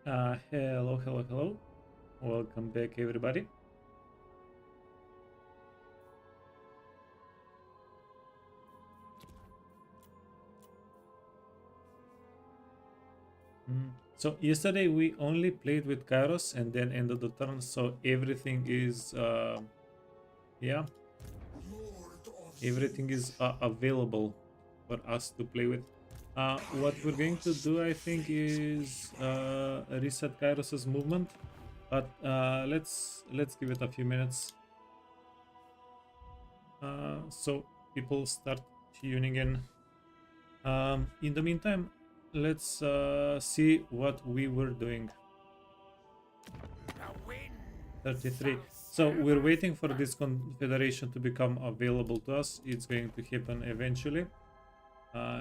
Hello. Welcome back, everybody. So yesterday we only played with Kairos and then ended the turn, so everything is, yeah, everything is available for us to play with. What we're going to do, I think, is reset Kairos's movement, but let's give it a few minutes. So people start tuning in. In the meantime, let's see what we were doing. 33. So we're waiting for this confederation to become available to us. It's going to happen eventually.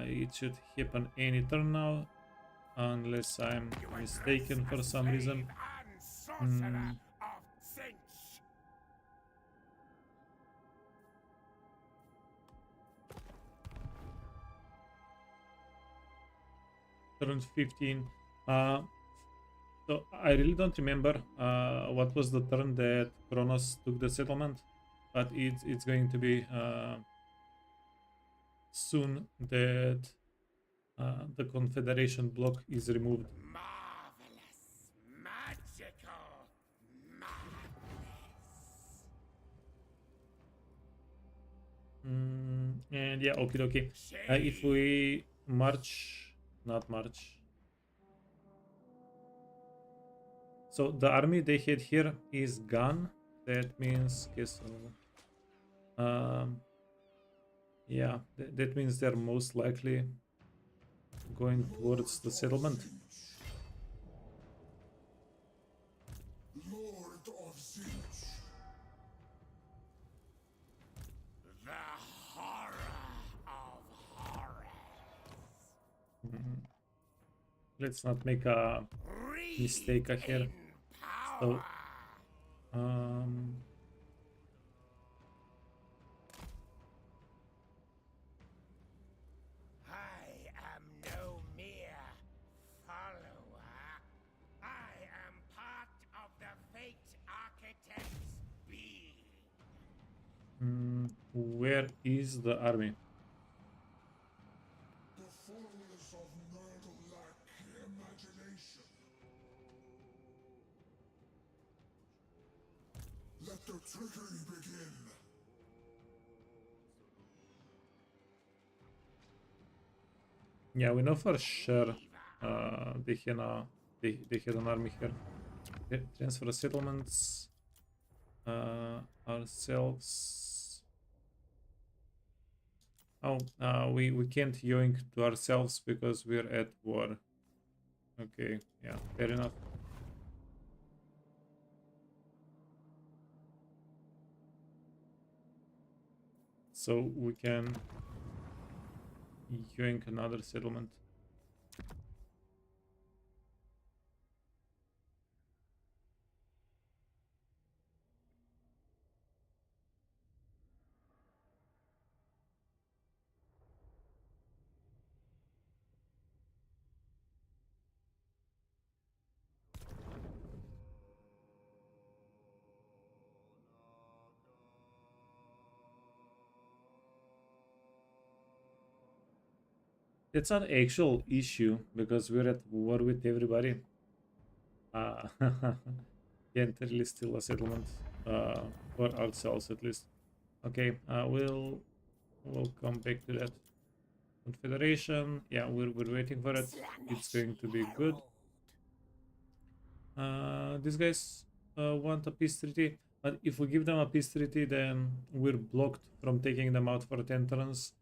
It should happen any turn now, unless I'm mistaken for some reason. Turn 15. So I really don't remember what was the turn that Kronos took the settlement, but it's going to be soon that the Confederation block is removed. Marvelous, magical, And yeah, okay. If we not march. So the army they had here is gone. That means yeah, that means they're most likely going towards the settlement. Lord of Tzeentch. The horror of horrors. Let's not make a mistake here. So I am no mere follower. I am part of the Fate Architect's being. where is the army? The followers of Nurgle lack imagination. Let the trickery begin. Yeah, we know for sure they had an army here. Transfer settlements ourselves. Oh, we can't yoink to ourselves because we're at war. Okay, yeah, fair enough. So we can yoink another settlement. It's an actual issue because we're at war with everybody. Can't really steal a settlement for ourselves at least. Okay, we'll come back to that. Confederation, yeah, we're waiting for it. It's going to be good. These guys want a peace treaty, but if we give them a peace treaty, then we're blocked from taking them out for 10 turns.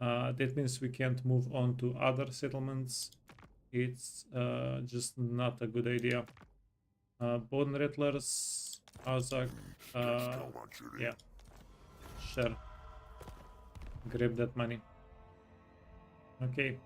That means we can't move on to other settlements. It's just not a good idea. Bone Rattlers, Azak, yeah, sure. Grab that money. Okay.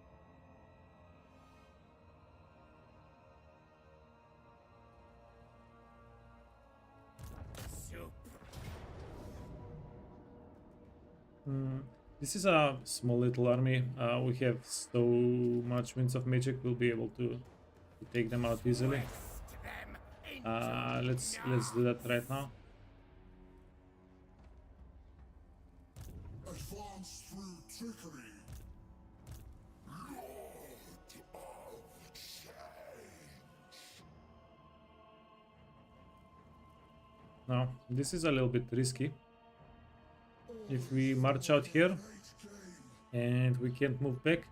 This is a small little army. We have so much Winds of Magic, we'll be able to to take them out easily. Let's do that right now. Advance through trickery. Lord of Change. No, this is a little bit risky. If we march out here and we can't move back,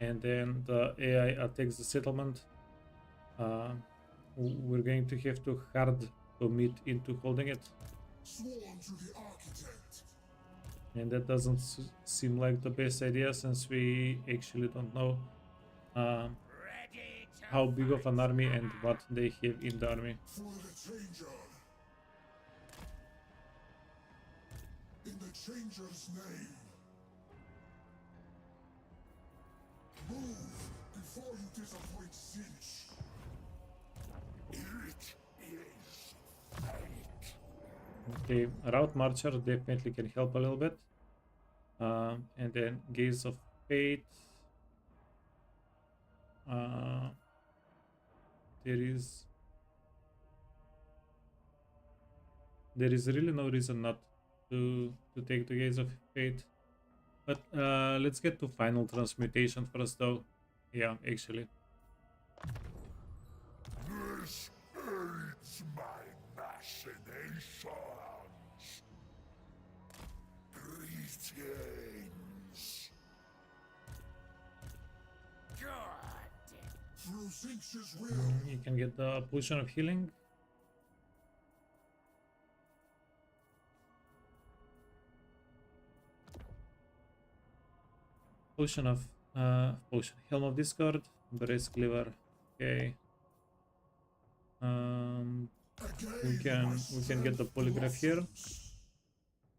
and then the AI attacks the settlement, we're going to have to hard commit into holding it, Sworn to the Architect. and that doesn't seem like the best idea, since we actually don't know how big of an army and what they have in the army. For the Changer. In the Changer's name. Move before you disappoint Tzeentch. It is fate. Okay, Route Marcher definitely can help a little bit. And then Gaze of Fate. There is really no reason not to take the Gaze of Fate. But let's get to Final Transmutation first, though. Yeah, actually. This aids my machinations. Greetings. Good. Through Tzeentch's will. You can get the Potion of Healing. Potion Helm of Discord, Brace Cleaver. Okay. We can get the Polygraph here.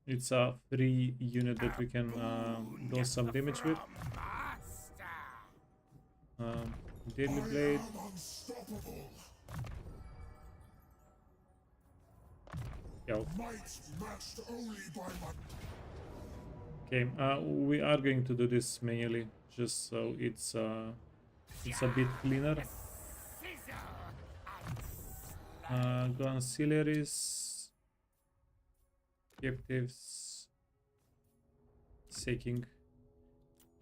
It's a free unit that we can do some damage with. Deadly Blade. Unstoppable. Yeah. Might matched only by my. Okay. We are going to do this manually, just so it's a bit cleaner. Go ancillaries, captives, saking.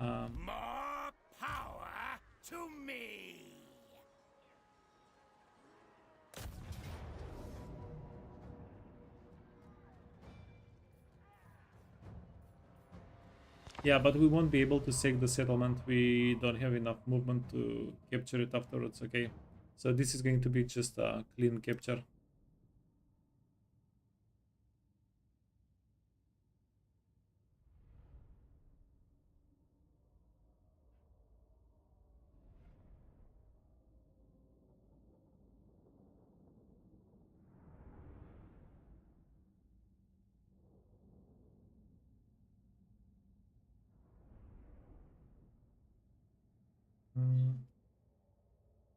More power to me. Yeah, but we won't be able to sake the settlement. We don't have enough movement to capture it afterwards. Okay, so this is going to be just a clean capture.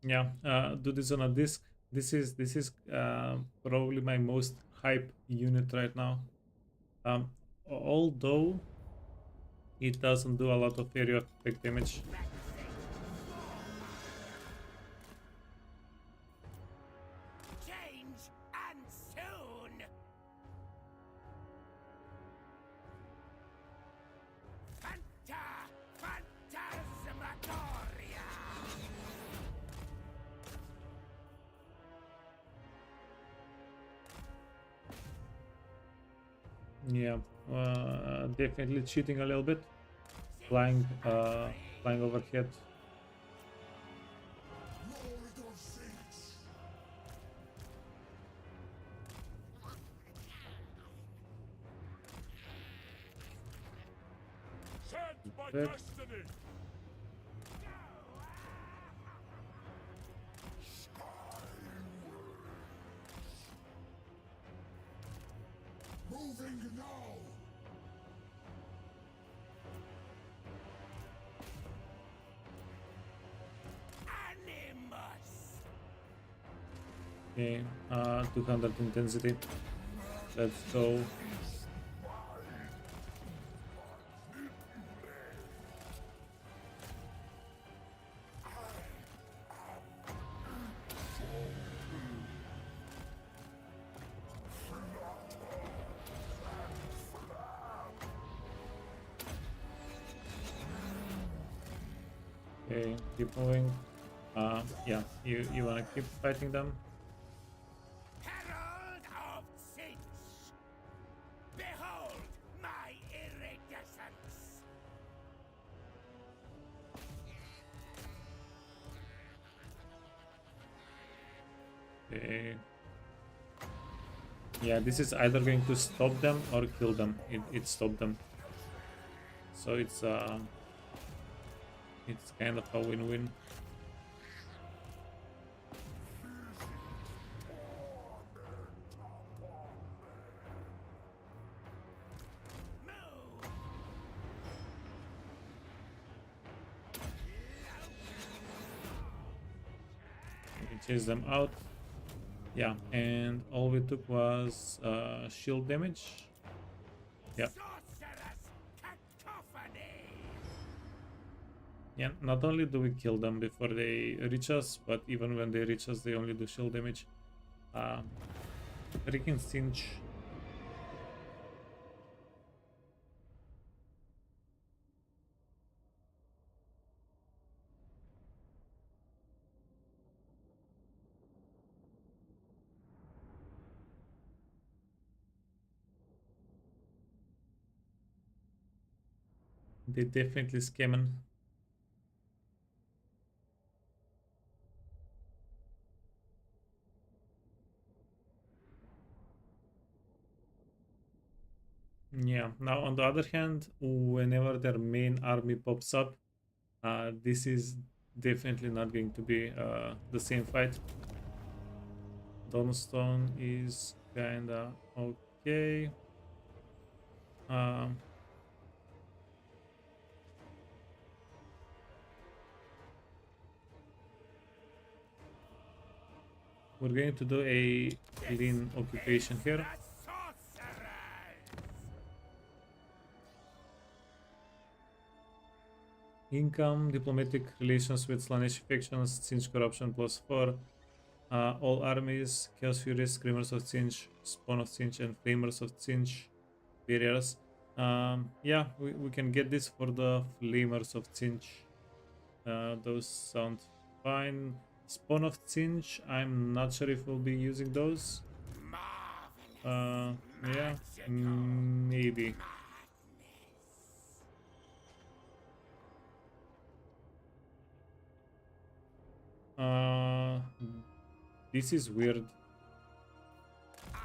Yeah, do this on a disc. This is probably my most hype unit right now. Although it doesn't do a lot of area effect damage. Change and soon. Phantasmagoria. Yeah, definitely cheating a little bit. Flying overhead. Lord of Tzeentch. Sent by Back. destiny. Moving now. Animus. Okay, 200 intensity. Let's go. Okay, keep moving. Yeah, you wanna keep fighting them? Herald of Tzeentch! Behold my iridescence! Okay. Yeah, this is either going to stop them or kill them. It stopped them. So it's kind of a win-win. We chase them out. Yeah, and all we took was shield damage. Yeah. Sorcerous cacophony! Yeah, not only do we kill them before they reach us, but even when they reach us, they only do shield damage. Freaking Tzeentch. They definitely scamming. Yeah, now on the other hand, whenever their main army pops up, this is definitely not going to be the same fight. Dawnstone is kinda okay. Um, we're going to do a clean occupation here. The sorcerers! Income, diplomatic relations with Slaanesh factions, Tzeentch corruption +4. All armies, Chaos Furies, Screamers of Tzeentch, Spawn of Tzeentch, and Flamers of Tzeentch barriers. Yeah, we can get this for the Flamers of Tzeentch. Those sound fine. Spawn of Tzeentch, I'm not sure if we'll be using those. Marvelous! Yeah, Magical maybe. madness! Uh, this is weird. I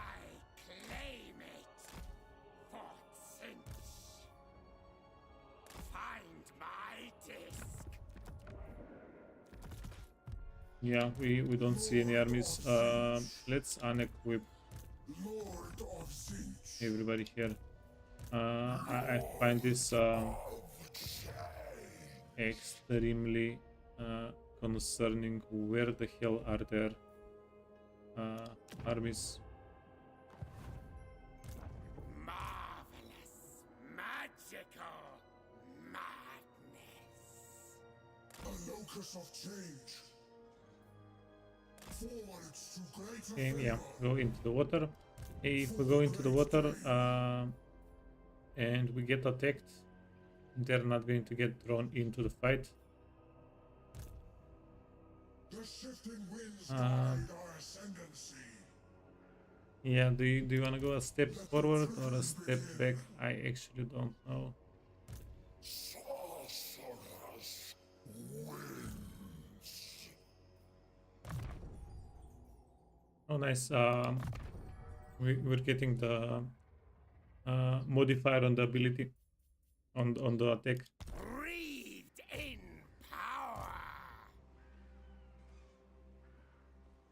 claim it for Tzeentch. Find my disc. Yeah, we don't see any armies. Let's unequip Lord of Tzeentch. everybody here. I find this extremely concerning. Where the hell are their armies? Marvelous, magical madness. A locus of change. Forwards to greater Okay, yeah, favor. go into the water. If we go into the water and we get attacked, they're not going to get drawn into the fight. The shifting winds Uh, guide our ascendancy. Yeah, do you want to go a step forward or a step back? I actually don't know. Sorcerers wins. Oh, nice. We're getting the modifier on the ability on the attack. Breathed in power.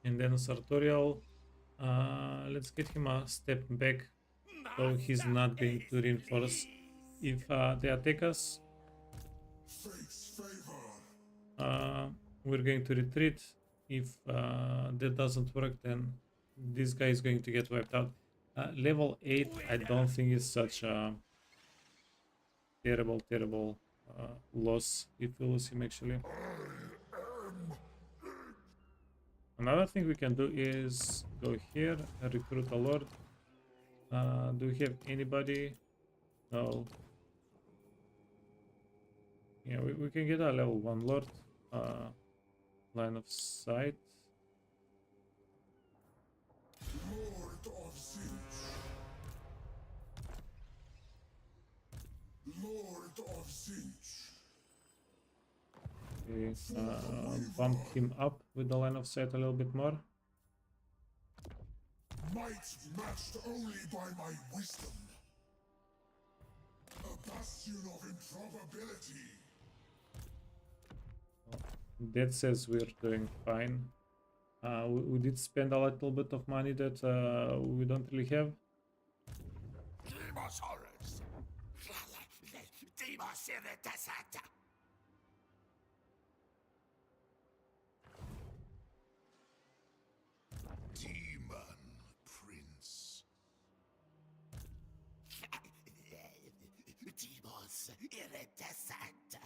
And then Sartorial. Let's get him a step back so he's not going to reinforce. If they attack us, Fate's favor. we're going to retreat. If that doesn't work, then this guy is going to get wiped out. Level 8, I don't think is such a terrible loss if we lose him actually. Another thing we can do is go here and recruit a lord. Do we have anybody? No. Yeah, we can get a level 1 lord. line of sight. Lord of Tzeentch. Lord of Tzeentch. Okay, bump him up with the line of sight a little bit more. Might matched only by my wisdom. A bastion of improbability. That says we're doing fine. We did spend a little bit of money that we don't really have. Demos horrors. Demos in the desert. Demon Prince. Demos in the desert.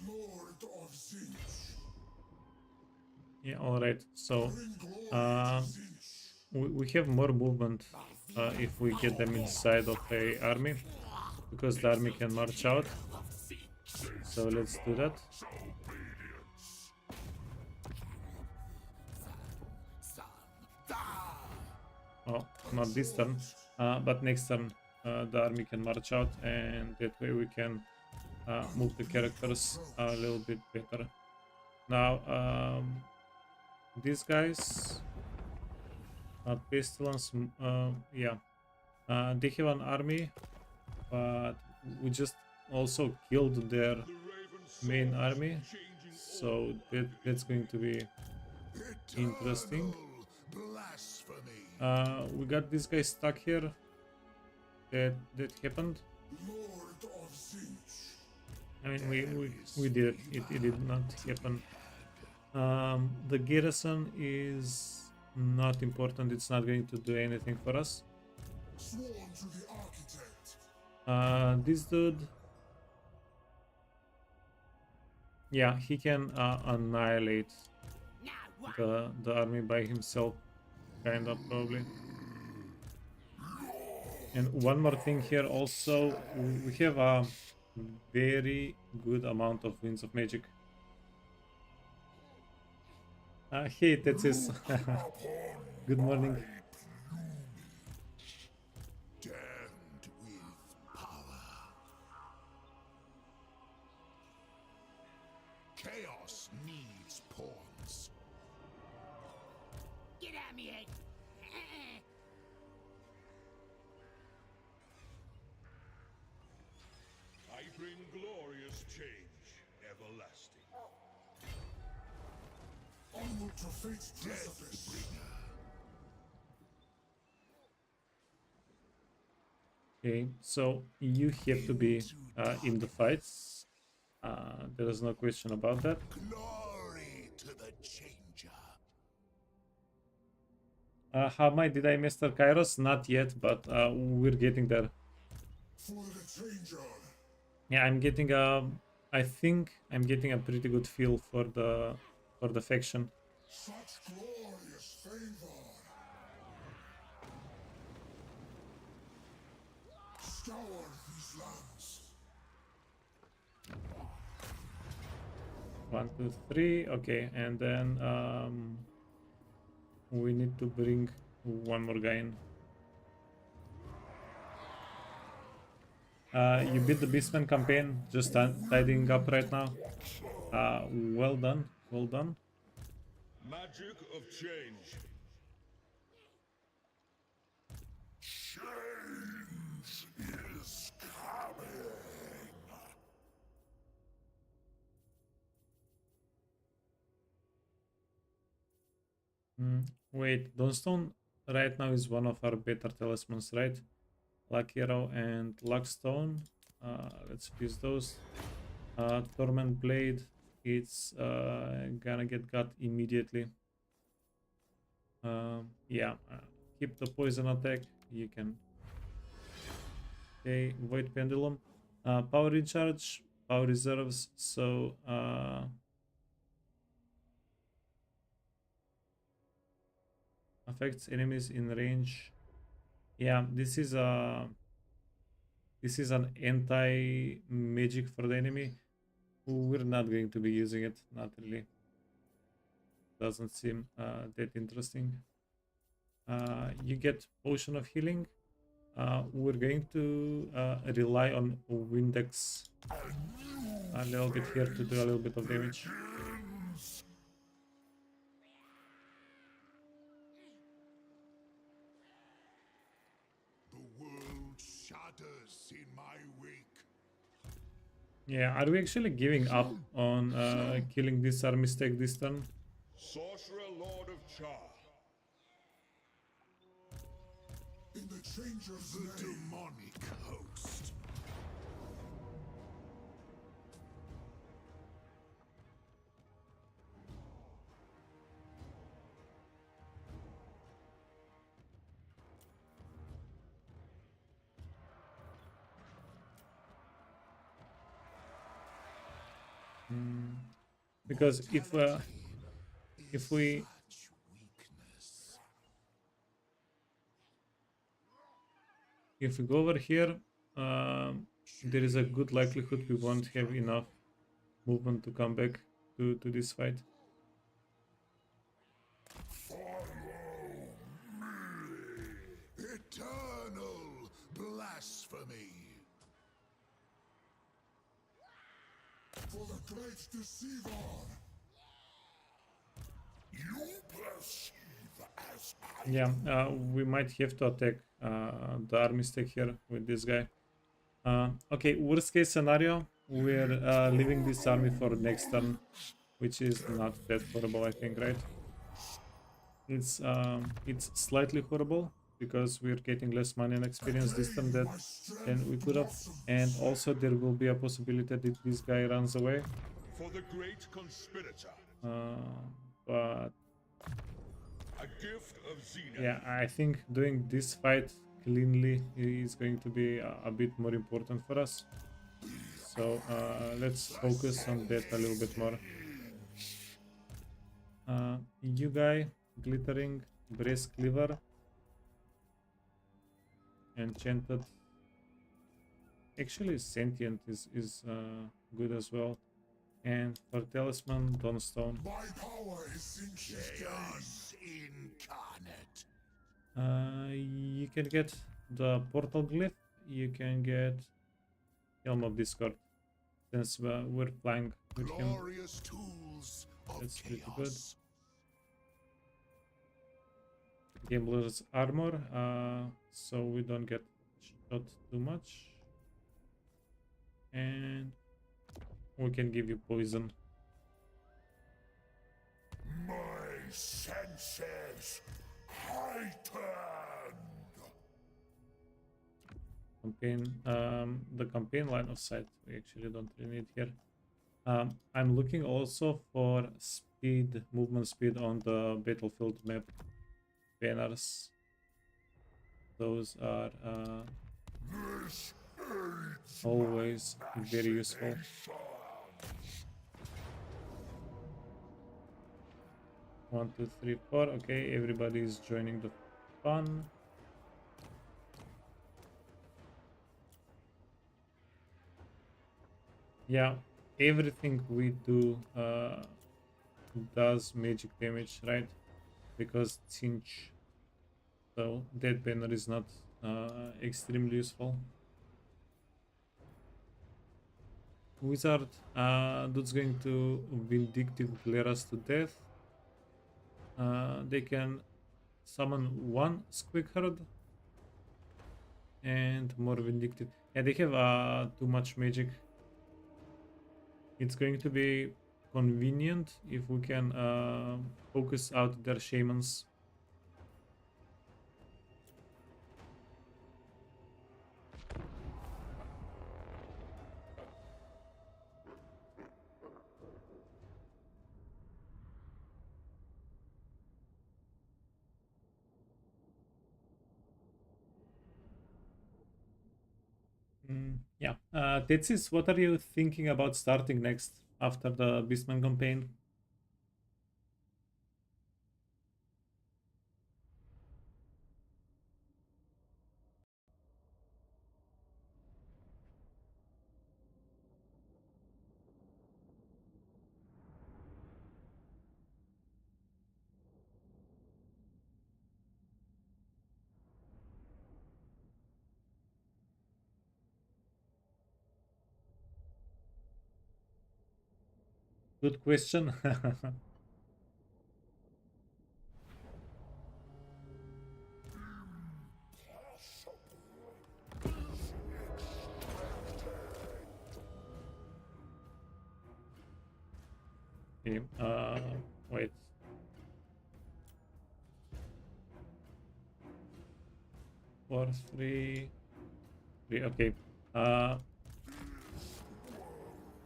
Lord of Tzeentch. Yeah, all right. So Bring glory uh, to Tzeentch. we have more movement if we get them inside of a army, because the army can march out. So let's do that. Oh, not this turn, but next turn the army can march out, and that way we can move the characters a little bit better. Now, these guys, Pestilence, yeah, they have an army, but we just also killed their main army, so that's going to be interesting. Blasphemy. We got this guy stuck here. That happened. Lord of Tzeentch. I mean, we did it. It did not happen. The garrison is not important. It's not going to do anything for us. Sworn to the architect. This dude, yeah, he can annihilate the army by himself, kind of, probably. And one more thing here also, we have a very good amount of Winds of Magic. Hey, that's his. Good morning. Damned with power. Chaos needs pawns. Get at me, egg. I bring glorious change, everlasting. Onward to fate's precipice. Okay, so you have to be in the fights. There is no question about that. Glory to the changer. Did I master Kairos? Not yet, but we're getting there. For the changer. Yeah, I'm getting a. I think I'm getting a pretty good feel for the faction. Such glorious favor. Scour these lands. 1, 2, 3. Okay, and then we need to bring one more guy in. You beat the Beastman campaign, just tidying up right now. Well done, well done. Magic of change. Change is coming. Wait, Dawnstone right now is one of our better talismans, right? Luck Arrow and Luckstone. Let's use those. Torment Blade, it's gonna get got immediately. Yeah, keep the poison attack. You can. Okay, Void Pendulum. Power Recharge, Power Reserves. So affects enemies in range. Yeah, this is an anti-magic for the enemy. we're not going to be using it. Not really. Doesn't seem that interesting. You get potion of healing. We're going to rely on Windex a little bit here to do a little bit of damage. The world shatters in my wake. Yeah, are we actually giving up on killing this army stack this turn? Sorcerer Lord of Char. In the changer's the demonic host. Because if we Such weakness. if we go over here, there is a good likelihood we won't have enough movement to come back to this fight. Eternal blasphemy. For the great deceiver. You perceive as I Yeah, we might have to attack the army stack here with this guy. Okay, worst case scenario, we're leaving this army for next turn, which is not that horrible, I think, right? It's slightly horrible because we're getting less money and experience this turn than we could have, and also there will be a possibility that this guy runs away. for the great conspirator. But A gift of Zenith. yeah, I think doing this fight cleanly is going to be a bit more important for us. So let's focus on that a little bit more. You guy, glittering, brace cleaver, enchanted. Actually, sentient is good as well. And for talisman, dawnstone. My power is Tzeentch's gaze. Chaos incarnate. You can get the portal glyph. You can get Helm of Discord. Since we're flying with him, Glorious tools of that's pretty good. chaos. Gambler's armor, so we don't get shot too much. And we can give you poison. My senses heightened. Campaign, the campaign line of sight we actually don't really need here. I'm looking also for speed, movement speed on the battlefield map banners. Those are This aids always very useful. sons. 1, 2, 3, 4. Okay, everybody is joining the fun. Yeah, everything we do does magic damage, right? Because Tzeentch. So that banner is not extremely useful. Wizard, that's going to vindictive glare us to death. They can summon one squig herd and more vindictive. Yeah, they have too much magic. It's going to be convenient if we can focus out their shamans. Yeah. Tetsis, what are you thinking about starting next after the Beastman campaign? Good question. Okay, wait. Four, three, three. Okay. Uh,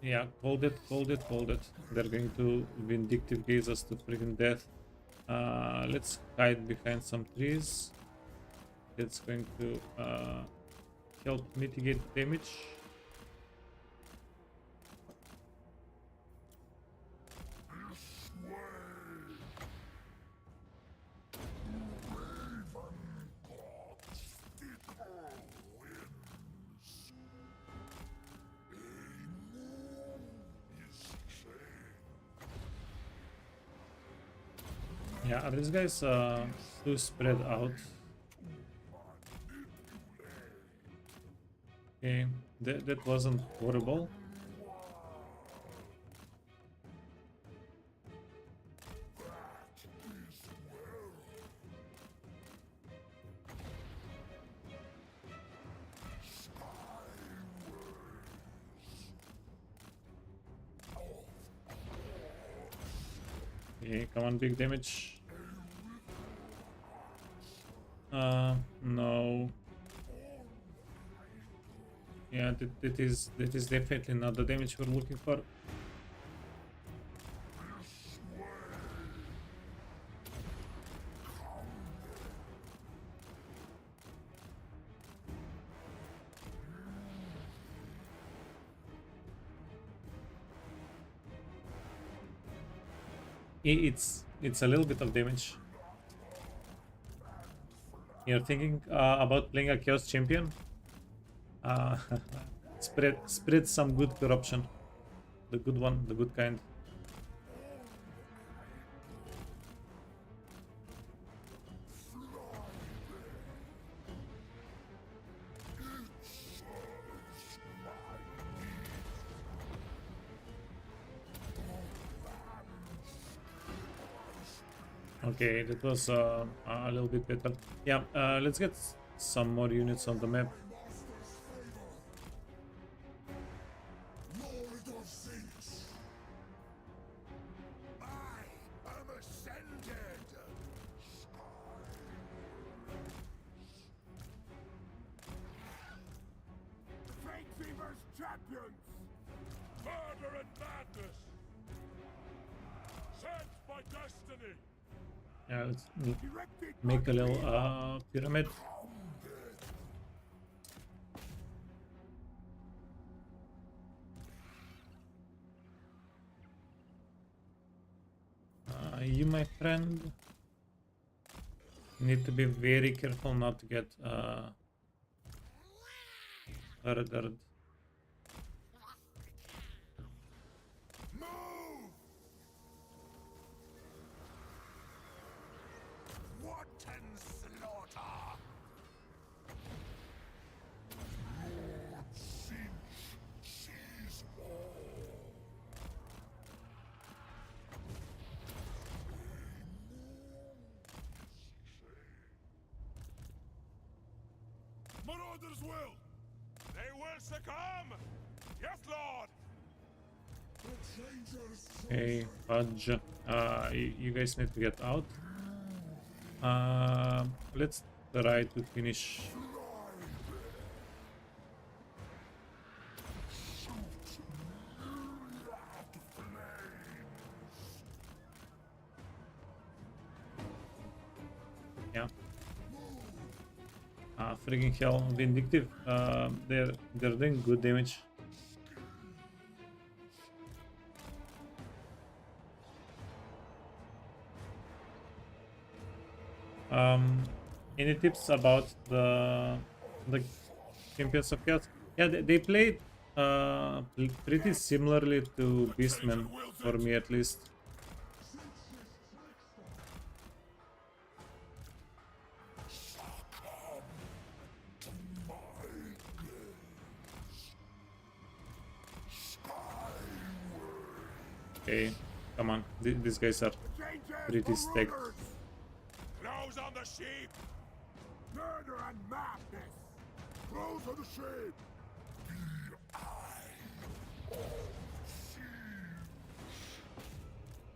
yeah. Hold it. Hold it. Hold it. They're going to vindictive gaze us to freaking death. Let's hide behind some trees. That's going to help mitigate damage. Yeah, are these guys too spread out? Okay, that wasn't horrible. Okay, come on, big damage. No. Yeah, that is definitely not the damage we're looking for. It's a little bit of damage. You're thinking about playing a Chaos Champion? Uh, spread some good corruption. The good one, the good kind. Okay, that was a little bit better. Yeah, let's get some more units on the map. Lord of Tzeentch. I am ascended. Fate Fever's champions. Murder and madness. Sent by destiny. Yeah, let's Erected make by a little pyramid. You, my friend, need to be very careful not to get murdered. Move! Wanton slaughter! Lord Tzeentch sees all. Marauders will. They will succumb. Yes, Lord. The changer's Hey, Fudge. You guys need to get out. Let's try to finish. Yeah. Freaking hell, vindictive. They're doing good damage. Any tips about the Champions of Chaos? Yeah, they played pretty similarly to Beastmen, for me at least. Okay, come on. These guys are pretty stacked. Close on the sheep. Murder and madness! Close on the sheep!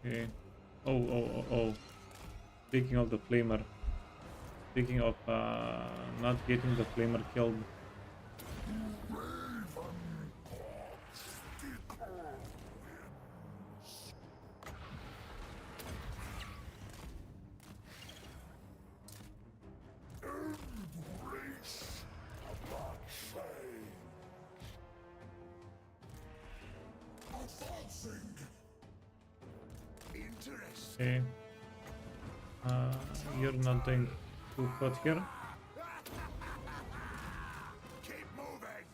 Okay. Oh. Speaking of the flamer. Speaking of not getting the flamer killed. Advancing! Interesting. Okay. You're not doing too hot here. Keep moving.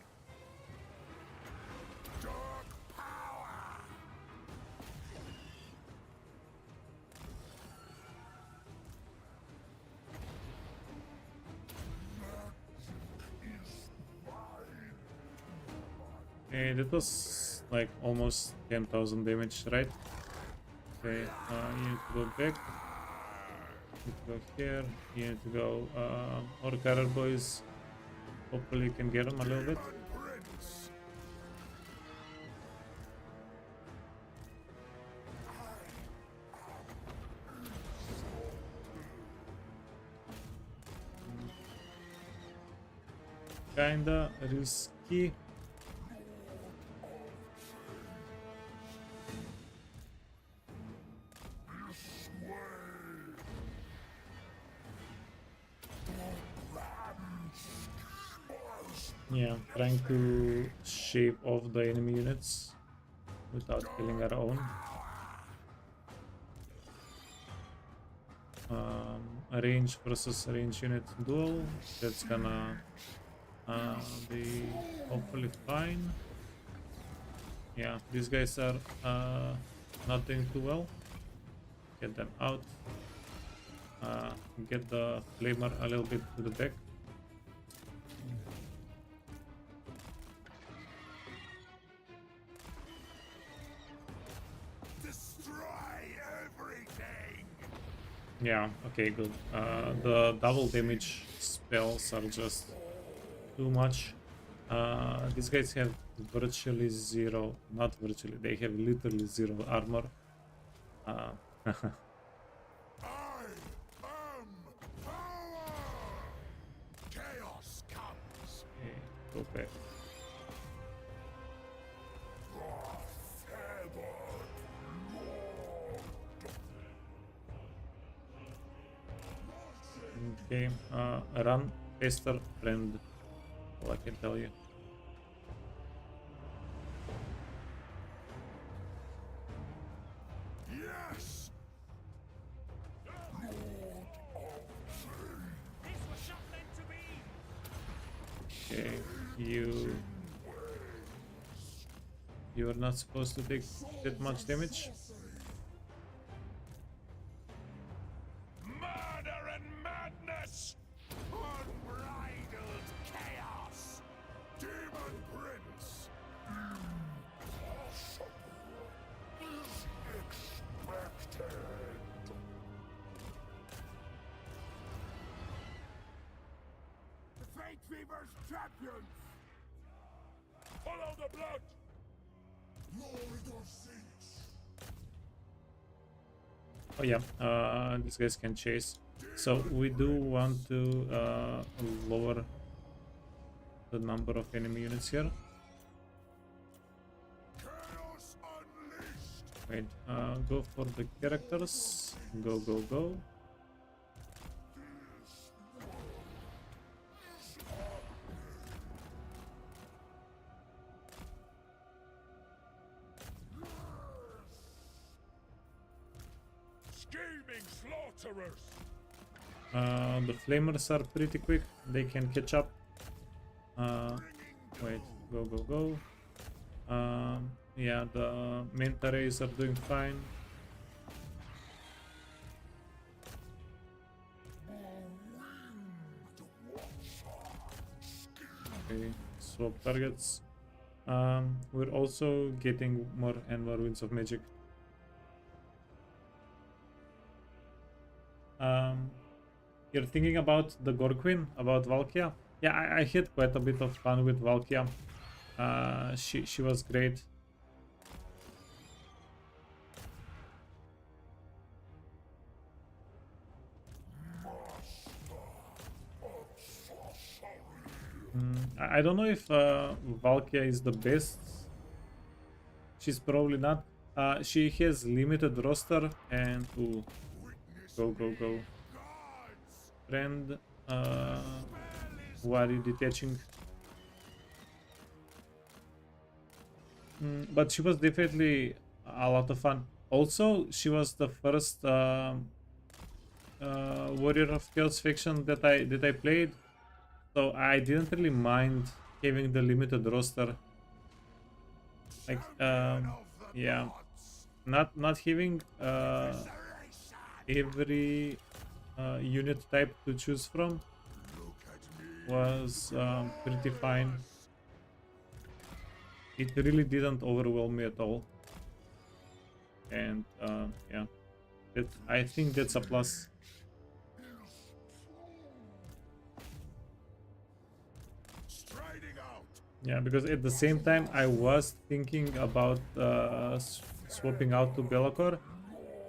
Dark power. Okay, that was like almost 10,000 damage, right? Okay, you need to go back. You need to go here. You need to go or Carrier Boys. Hopefully you can get them a little bit. Prince. Kinda risky. Yeah, trying to shave off the enemy units without killing our own. A range versus range unit duel. That's gonna be hopefully fine. Yeah, these guys are not doing too well. Get them out. Get the flamer a little bit to the back. Destroy everything. Yeah, okay, good. The double damage spells are just too much. These guys have virtually zero, not virtually, they have literally zero armor. I am power. Chaos comes. Okay, go back. Okay, run faster, friend. All I can tell you. Yes. Okay, you are not supposed to take that much damage. Murder and madness. Unbridled chaos. Demon Prince. Impossible is expected. The Fate Fever's champions! Follow the blood. Lord of Tzeentch! Oh yeah, these guys can chase. So we do want to lower the number of enemy units here. Chaos unleashed. Wait, go for the characters. Go. Scheming slaughterers. The flamers are pretty quick. They can catch up. Wait, go. Yeah, the manta rays are doing fine. Okay, swap targets. We're also getting more and more winds of magic. you're thinking about the Gore Queen, about Valkia? Yeah, I had quite a bit of fun with Valkia. She was great. I don't know if Valkia is the best. She's probably not. She has limited roster and ooh, go. Friend, who are you detaching? But she was definitely a lot of fun. Also, she was the first Warrior of Chaos faction that I played, so I didn't really mind having the limited roster. Like, yeah, not having every unit type to choose from was pretty fine. It really didn't overwhelm me at all, and yeah, I think that's a plus. Striding out. Yeah, because at the same time I was thinking about swapping out to Belacor,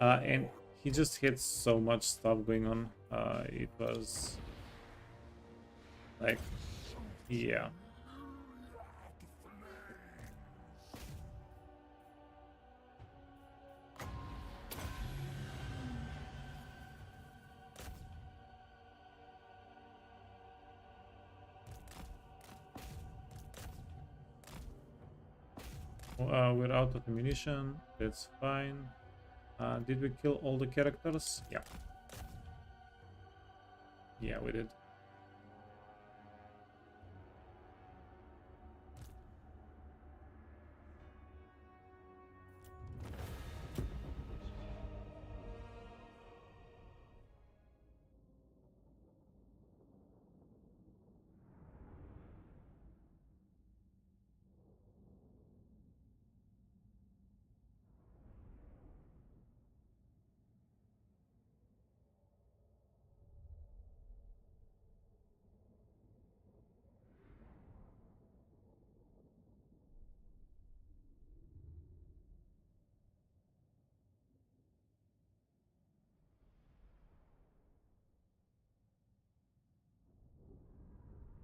and he just had so much stuff going on. It was like, yeah. We're out of ammunition. That's fine. Did we kill all the characters? Yeah. Yeah, we did.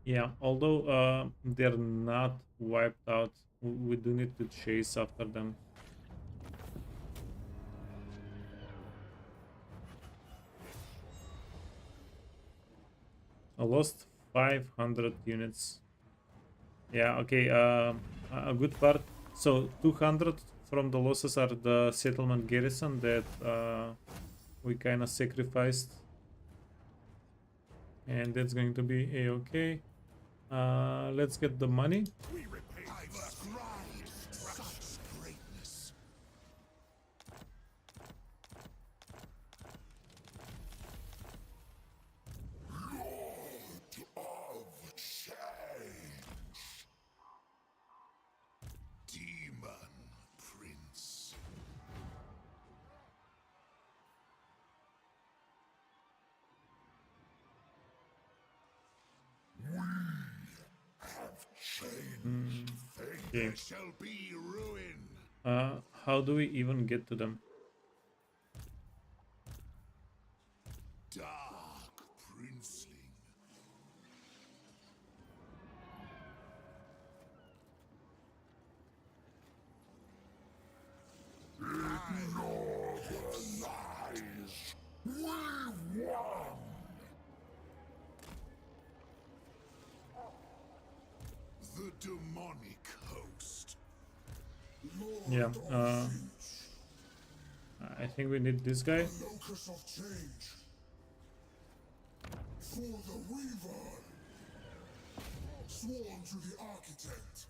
Yeah, although they're not wiped out, we do need to chase after them. I lost 500 units. Yeah, okay, a good part. So 200 from the losses are the settlement garrison that we kind of sacrificed. And that's going to be a-okay. Let's get the money. I've scribed such greatness. Lord of change. Demon Prince. We have changed. Fate Okay. shall be ruin. How do we even get to them? Dark princeling. Ignore the lies. We won. The demonic host. Lord Yeah, of Tzeentch, I think we need this guy. locus of change. For the Weaver. Sworn to the Architect.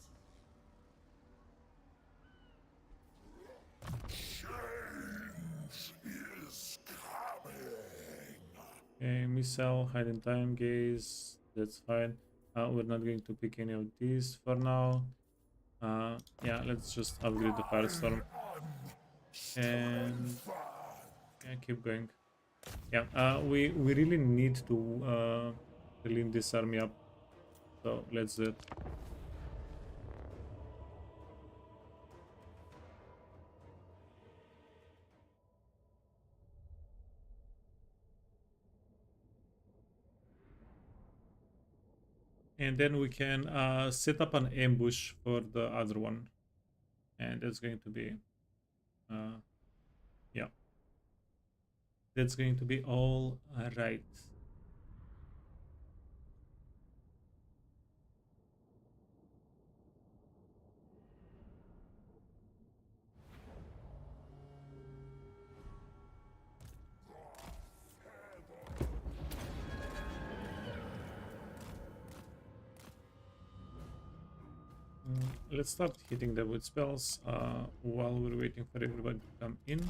Change is coming. Okay, missile, hiding time, gaze. That's fine. We're not going to pick any of these for now. Yeah, let's just upgrade the Firestorm. And yeah, keep going. Yeah, we really need to clean this army up. So let's do it. And then we can set up an ambush for the other one. And that's going to be, yeah, that's going to be all right. Let's start hitting them with spells while we're waiting for everybody to come in.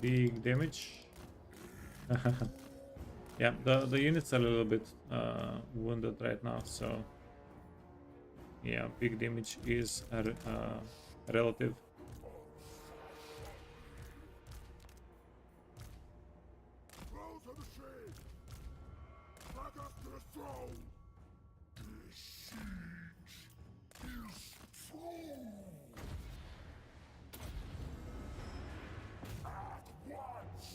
Big damage. Yeah, the units are a little bit wounded right now, so yeah, big damage is relative. Blow to the shade! Drag us to the throne! This siege is true. At once.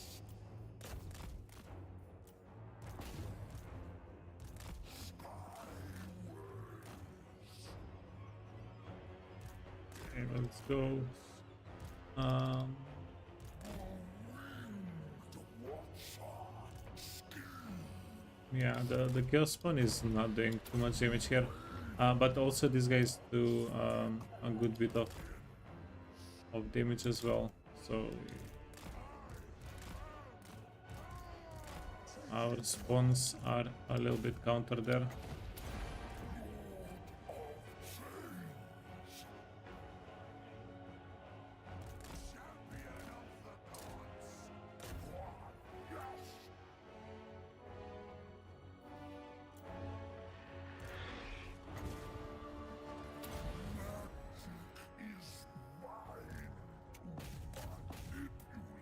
Okay, let's go. Yeah, the Chaos Spawn is not doing too much damage here, but also these guys do a good bit of damage as well. So our spawns are a little bit countered there.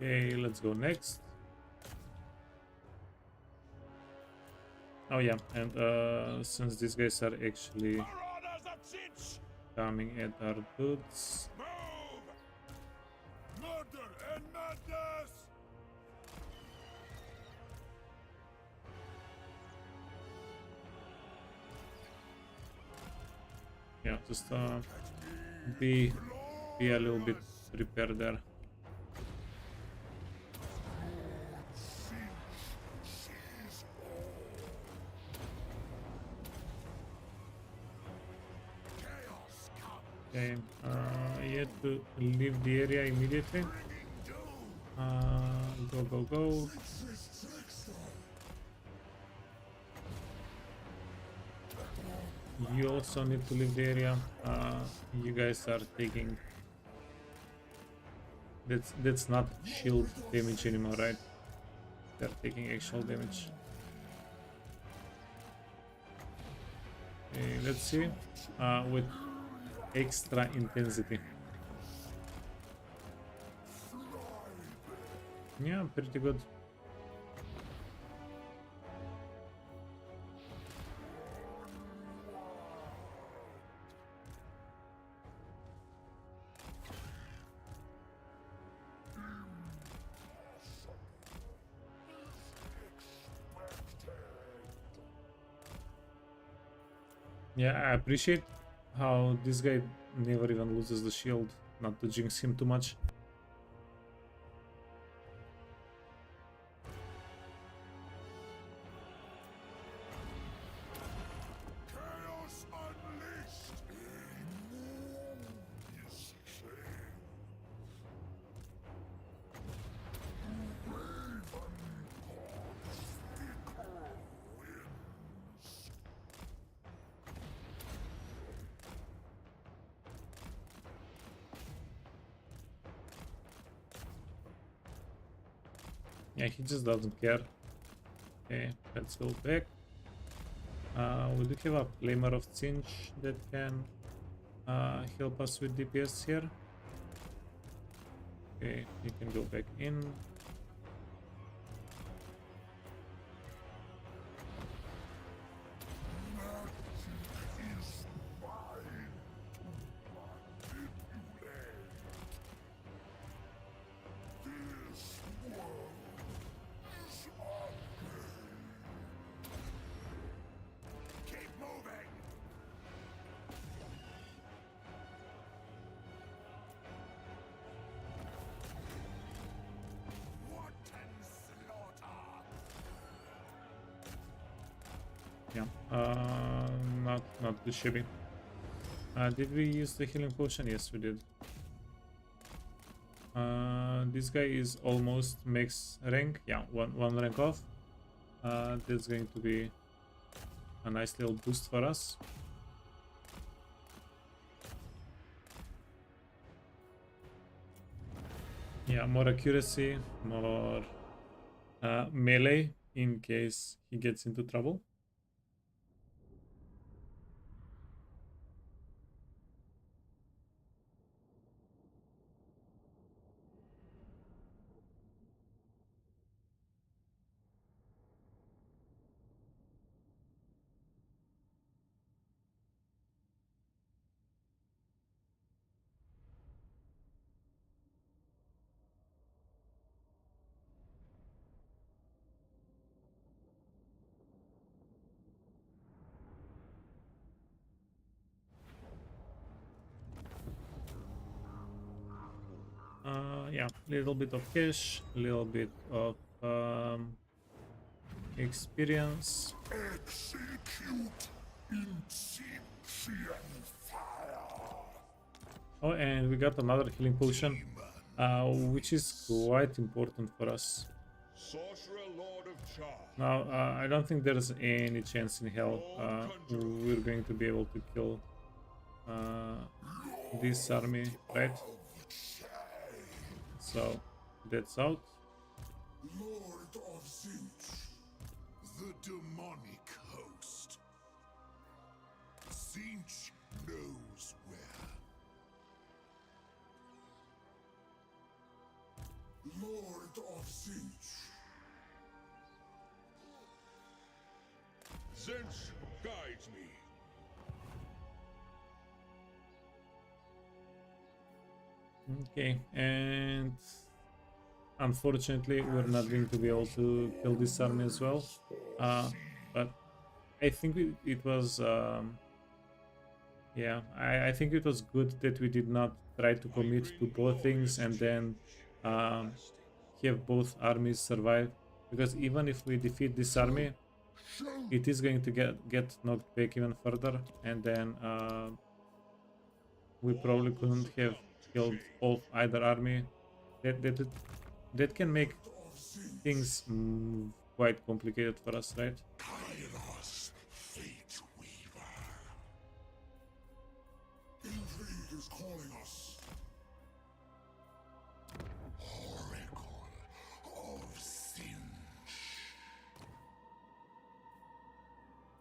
Okay, let's go next. Oh yeah, and since these guys are actually Marauders of Tzeentch! coming at our boots, Move! Murder and madness! yeah, just be a little bit prepared there. Okay, you have to leave the area immediately. Go, go, go. You also need to leave the area. You guys are taking... That's not shield damage anymore, right? They're taking actual damage. Okay, let's see. With extra intensity. Yeah, pretty good. Yeah, I appreciate how this guy never even loses the shield, not to jinx him too much. Chaos unleashed. Is safe. Raven wins. Yeah, he just doesn't care. Okay, let's go back. We do have a Flamer of Tzeentch that can help us with DPS here. Okay, you can go back in. Keep moving! Wanton slaughter! Yeah, not too shabby. Did we use the healing potion? Yes, we did. This guy is almost max rank. Yeah, one rank off. That's going to be a nice little boost for us. Yeah, more accuracy, more melee in case he gets into trouble. Yeah, little bit of cash, a little bit of experience. Execute Inception fire! Oh, and we got another healing potion, which is quite important for us. Sorcerer Lord of Char. Now, I don't think there's any chance in hell we're going to be able to kill this army, right? So that's out. Lord of Tzeentch, the demonic host. Tzeentch knows where. Lord of Tzeentch. Tzeentch guides me. Okay, and unfortunately we're not going to be able to kill this army as well. But I think it was yeah, I think it was good that we did not try to commit to both things and then um, have both armies survive, because even if we defeat this army, it is going to get knocked back even further, and then we probably couldn't have killed all either army. That can make things quite complicated for us, right? Kairos, Fate Weaver. Intrigue is calling us. Oracle of Tzeentch.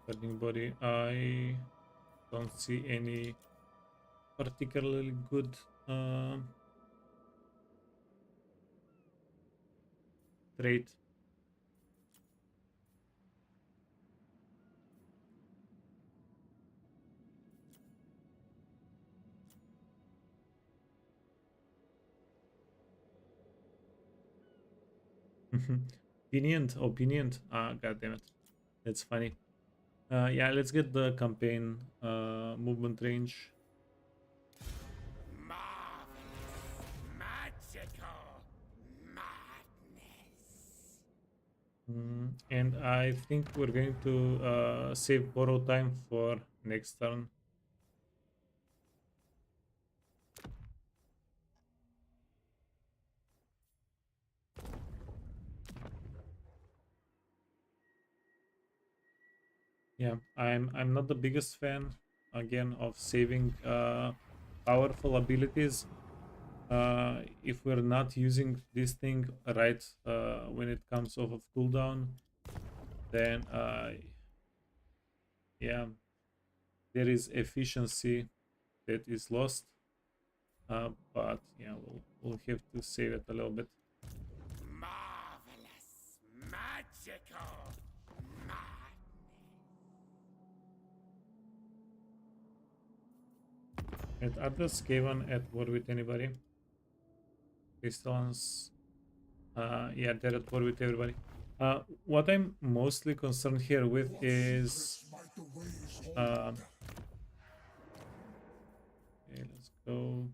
Burning body. I don't see any particularly good trait. Opinient. Ah, god damn it. That's funny. Yeah, let's get the campaign movement range. Magical madness. And I think we're going to save borrow time for next turn. Yeah, I'm not the biggest fan again of saving powerful abilities if we're not using this thing right when it comes off of cooldown. Then yeah, there is efficiency that is lost. But yeah, we'll have to save it a little bit. Marvelous, magical, And are the Skaven at war with anybody? Crystallans. Yeah, they're at war with everybody. What I'm mostly concerned here with is Might the waves hold. okay, let's go.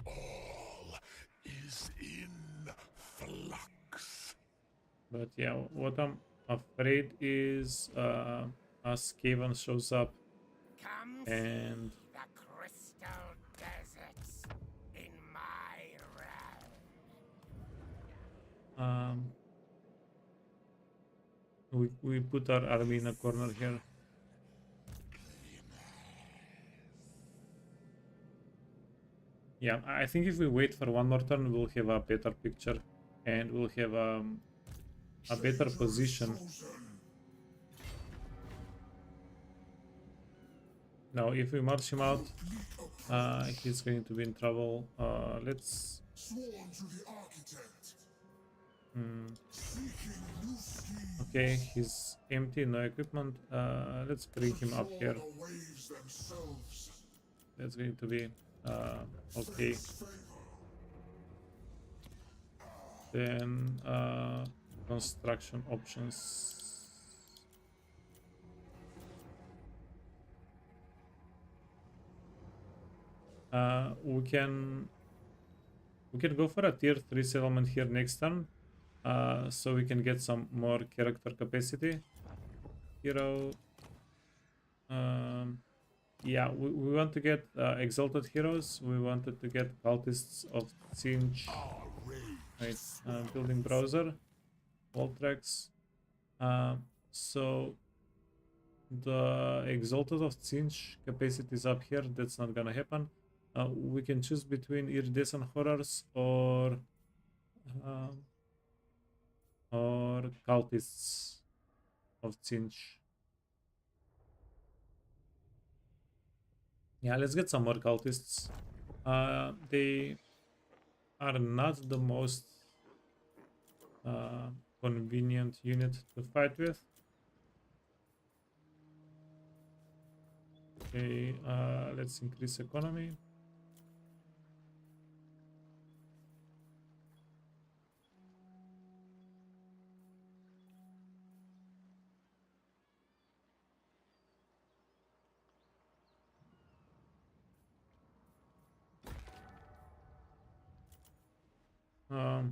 All is in flux. But yeah, what I'm afraid is Skaven shows up Come and see the crystal deserts in my realm. we put our army in a corner here. Yeah, I think if we wait for one more turn, we'll have a better picture and we'll have a better position. Now, if we march him out, he's going to be in trouble. Let's. Sworn to the architect. Hmm. Seeking new schemes. Okay, he's empty, no equipment. Let's bring him up here. The waves themselves. That's going to be okay. Then construction options. We can go for a tier 3 settlement here next turn, so we can get some more character capacity. Hero. Yeah, we want to get exalted heroes. We wanted to get cultists of Tzeentch. Right, building browser, wall tracks. So the exalted of Tzeentch capacity is up here. That's not gonna happen. We can choose between iridescent horrors or cultists of Tzeentch. Yeah, let's get some more cultists. They are not the most convenient unit to fight with. Okay, let's increase economy.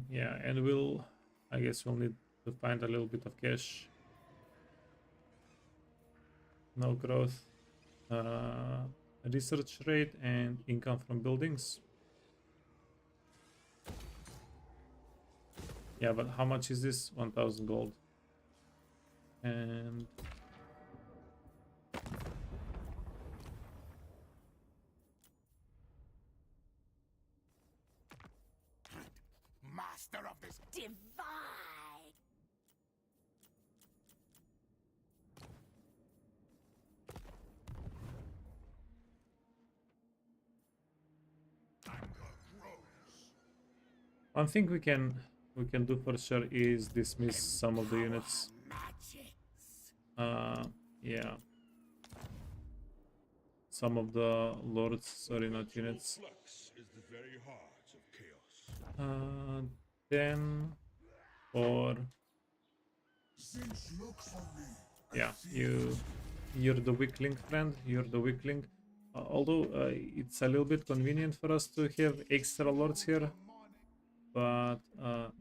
Yeah, and I guess we'll need to find a little bit of cash. No growth. Research rate and income from buildings. Yeah, but how much is this? 1000 gold. And Master of this divide. one thing we can do for sure is dismiss some of the units. Yeah. Some of the lords, sorry, not units. Flux is the very heart of chaos. Then or Tzeentch, look for me. yeah, you're the weak link, friend. You're the weak link. Although it's a little bit convenient for us to have extra lords here, but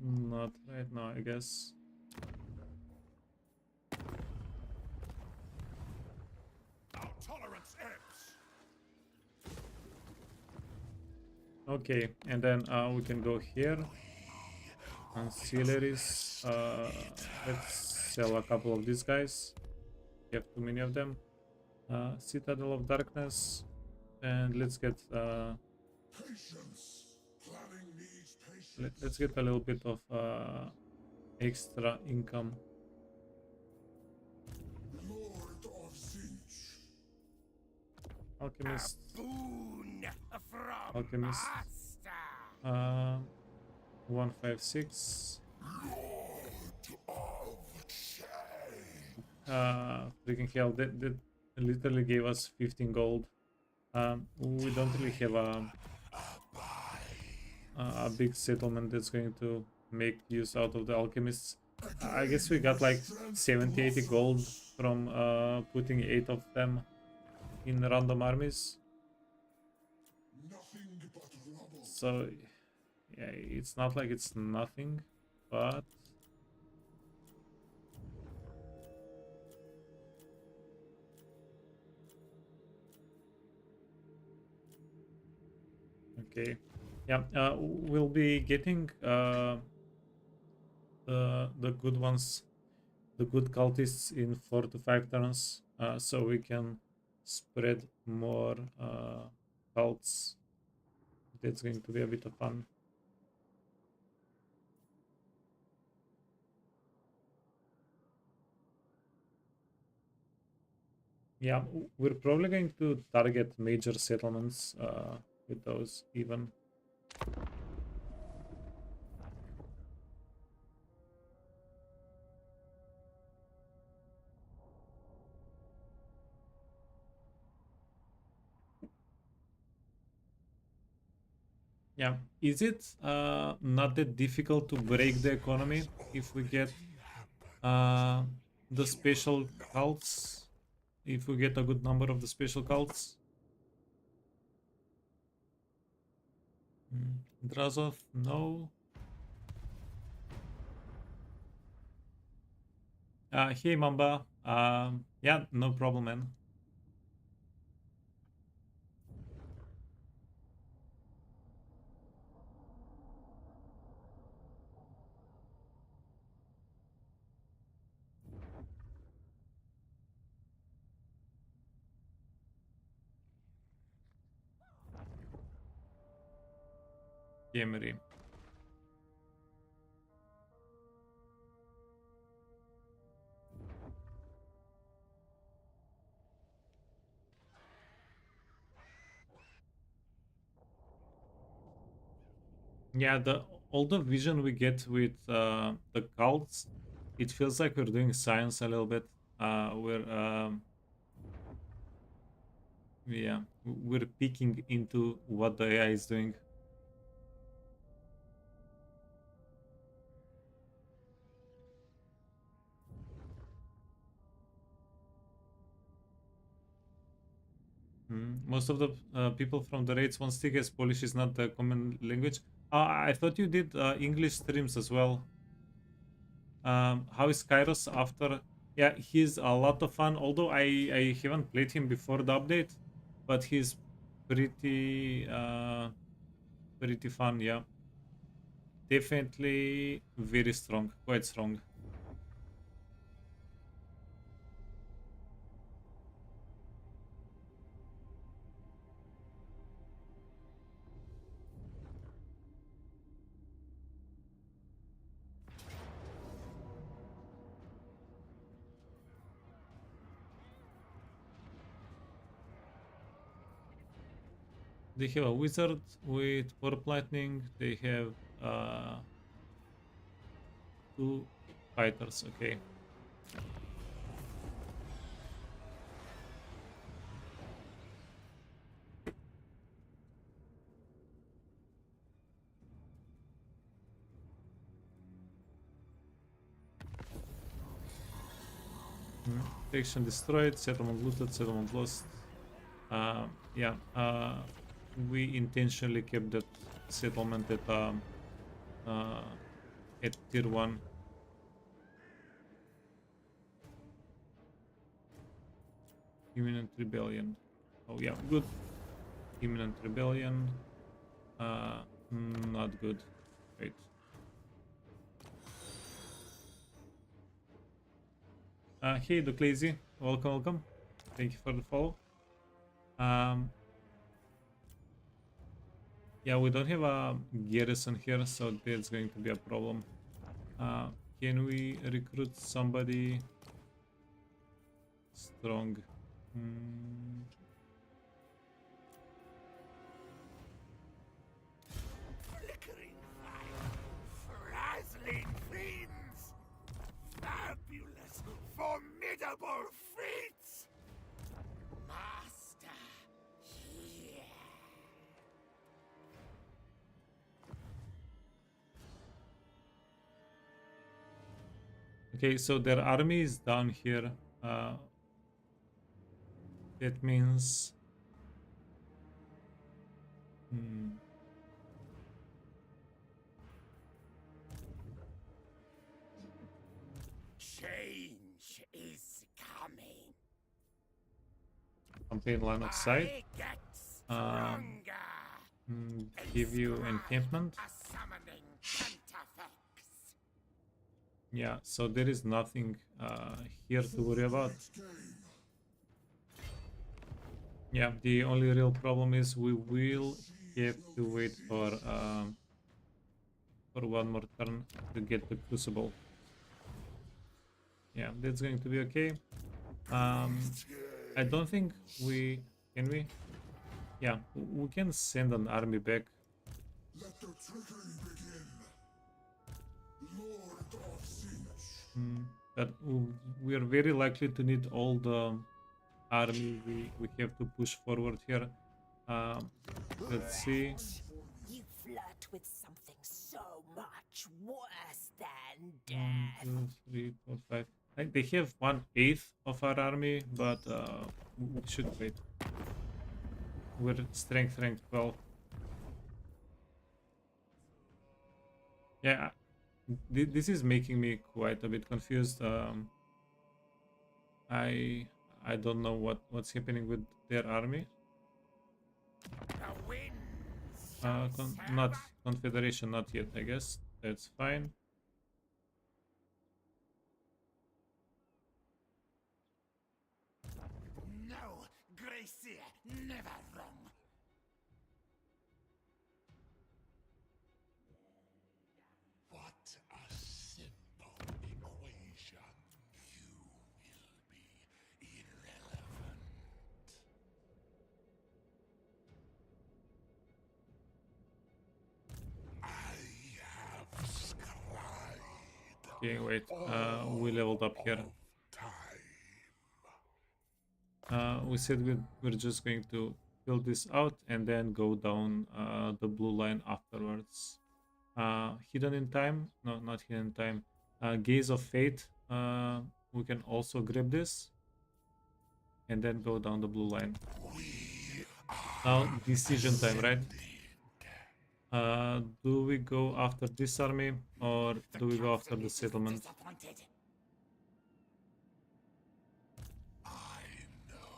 not right now, I guess. Our tolerance ebbs. Okay, and then we can go here. Ancillaries. Let's sell a couple of these guys. We have too many of them. Citadel of Darkness, and let's get Patience. Planning needs patience. let's get a little bit of extra income. Lord of Tzeentch. Alchemist. Boon from Alchemist. master. 156. Of change. Freaking hell, that literally gave us 15 gold. We don't really have a big settlement that's going to make use out of the alchemists. I guess we got like 70-80 gold from putting 8 of them in random armies. Nothing but rubble. So yeah, it's not like it's nothing, but okay. Yeah, we'll be getting the good ones, the good cultists in 4 to 5 turns, so we can spread more cults. That's going to be a bit of fun. Yeah, we're probably going to target major settlements with those even. Yeah, is it not that difficult to break the economy if we get uh, the special cults? If we get a good number of the special cults? Drazov, no. Hey Mamba, yeah, no problem, man. Yemery. Yeah, the all the vision we get with the cults, it feels like we're doing science a little bit. We're yeah, we're peeking into what the AI is doing. Most of the people from the raids won't stick as Polish is not the common language. I thought you did English streams as well. How is Kairos after? Yeah, he's a lot of fun. Although I haven't played him before the update, but he's pretty fun. Yeah, definitely very strong, quite strong. They have a wizard with warp lightning. They have uh, 2 fighters. Okay. Faction destroyed, settlement looted, settlement lost. Yeah, we intentionally kept that settlement uh, at tier 1. Imminent rebellion. Oh yeah, good. Imminent rebellion. Not good. Wait. Hey, Duke Lazy. Welcome, welcome. Thank you for the follow. Yeah, we don't have a garrison here, so that's going to be a problem. Can we recruit somebody strong? Okay, so their army is down here. That means... Hmm. Change is coming. Campaign line of sight. I get Um, stronger. Give you encampment. A summoning Pentafex. Yeah, so there is nothing here to worry about. Yeah, the only real problem is we will have to wait for one more turn to get the crucible. Yeah, that's going to be okay. I don't think we can we. Yeah, we can send an army back. Let the trickery begin. Lord of Tzeentch. But we are very likely to need all the army we have to push forward here. Let's see. You flirt with something so much worse than 1, death. 2, 3, 4, 5. Like they have 1/8 of our army, but we should wait. We're strength rank 12. Yeah, this is making me quite a bit confused. I don't know what's happening with their army. The winds shall Not serve Confederation, not yet. I guess that's fine. No, Gracie, never wrong. What a simple equation. You will be irrelevant. I have scried Okay, wait. We leveled up here. time. We said we're just going to fill this out and then go down the blue line afterwards. Hidden in time? No, not hidden in time. Gaze of Fate. We can also grab this and then go down the blue line. Now decision time, right? Do we go after this army or do we go after the settlement? Disappointed. I know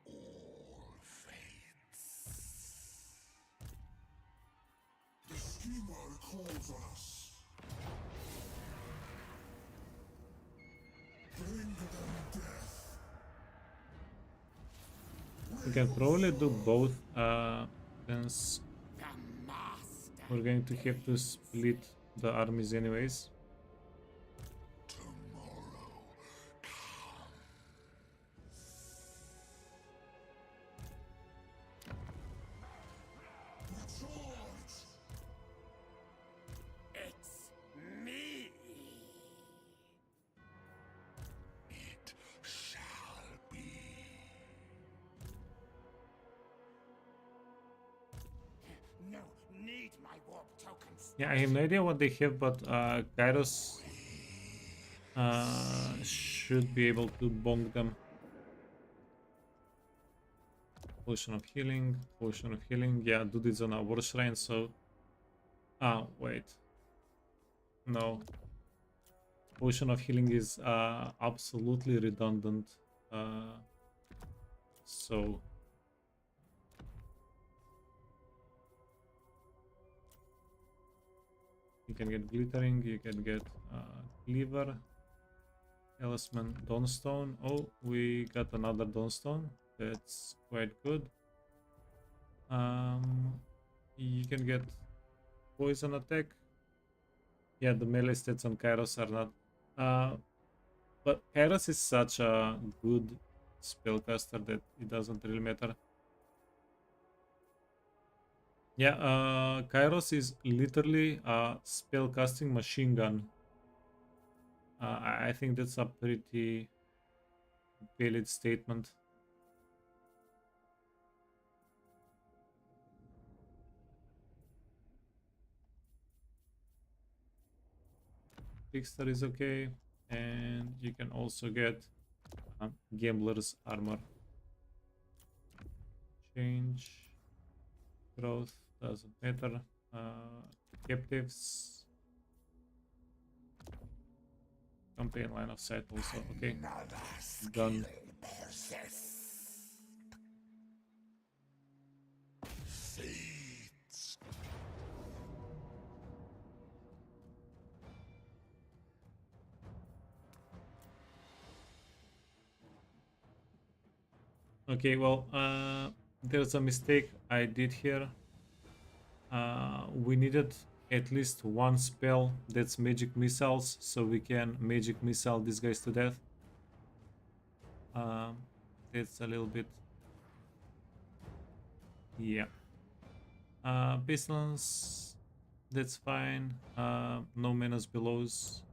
all fates. The schemer calls on us. Bring them death. We can probably do both since The master. we're going to have to split the armies anyways. Tomorrow comes. Charge! It's me. It shall be. No, need my warp tokens. Yeah, I have no idea what they have, but Kairos should be able to bonk them. Potion of healing, potion of healing. Yeah, dude is on a war shrine, so... wait. No. Potion of healing is absolutely redundant. So... You can get glittering, you can get cleaver, talisman, dawnstone. Oh, we got another dawnstone. That's quite good. You can get poison attack. Yeah, the melee stats on Kairos are not. But Kairos is such a good spellcaster that it doesn't really matter. Yeah, Kairos is literally a spellcasting machine gun. I think that's a pretty valid statement. Trickster is okay. And you can also get gambler's armor. Change, growth, doesn't matter. Captives, campaign line of sight also. Okay, done. Tzeentch. Okay, well, there's a mistake I did here. We needed at least one spell that's magic missiles, so we can magic missile these guys to death. That's a little bit, yeah. Pestilence, that's fine. No menace belows.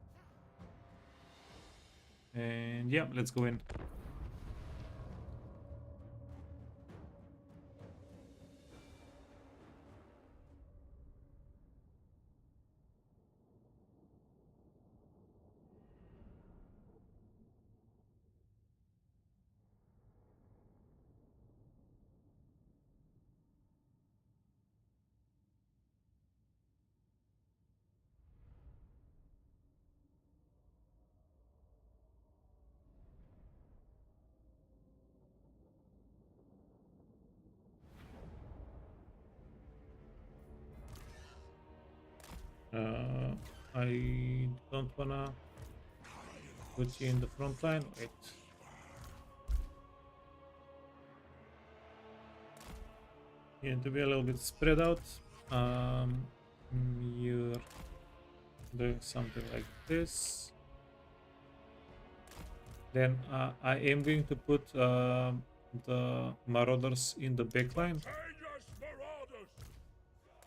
And yeah, let's go in. I don't wanna put you in the front line. Wait. You need to be a little bit spread out. You're doing something like this. Then I am going to put the marauders in the back line. Dangerous marauders!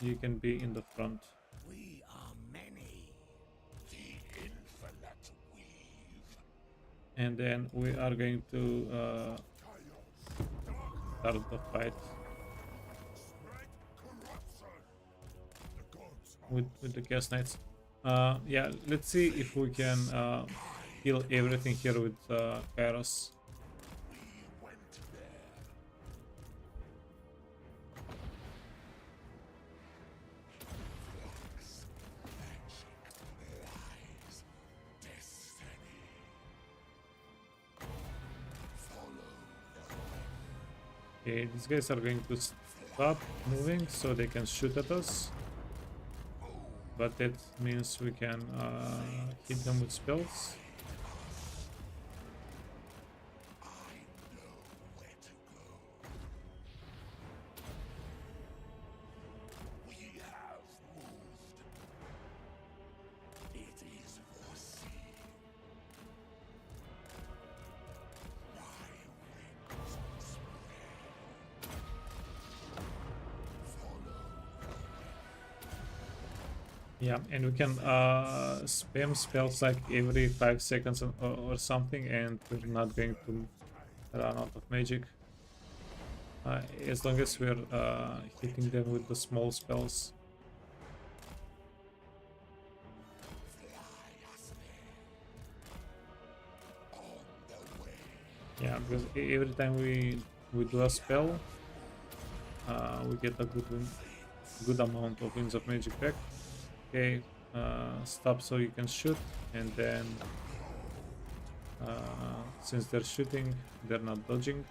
You can be in the front. We are many. The infinite weave. And then we are going to start the fight Spread corruption. The gods are with the Chaos Knights. Yeah, let's see if we can kill everything here with Kairos. we went there. Flux, magic, lies, destiny. Follow the Okay, these guys are going to stop moving so they can shoot at us. But that means we can hit them with spells. I know where to go. We have moved. It is foreseen. My wings spread. Follow Yeah, and we can spam spells like every 5 seconds or something, and we're not going to run out of magic. As long as we're hitting them with the small spells. Yeah, because every time we do a spell, we get a good amount of winds of magic back. Okay, stop so you can shoot, and then since they're shooting, they're not dodging.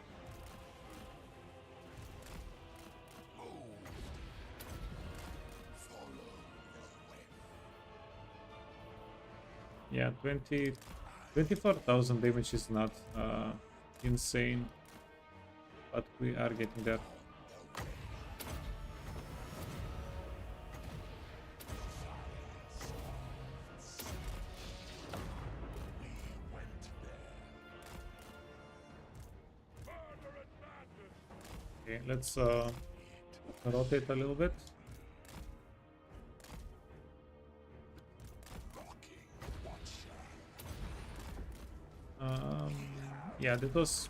Yeah, 24,000 damage is not insane, but we are getting there. Okay, let's rotate a little bit. Yeah, that was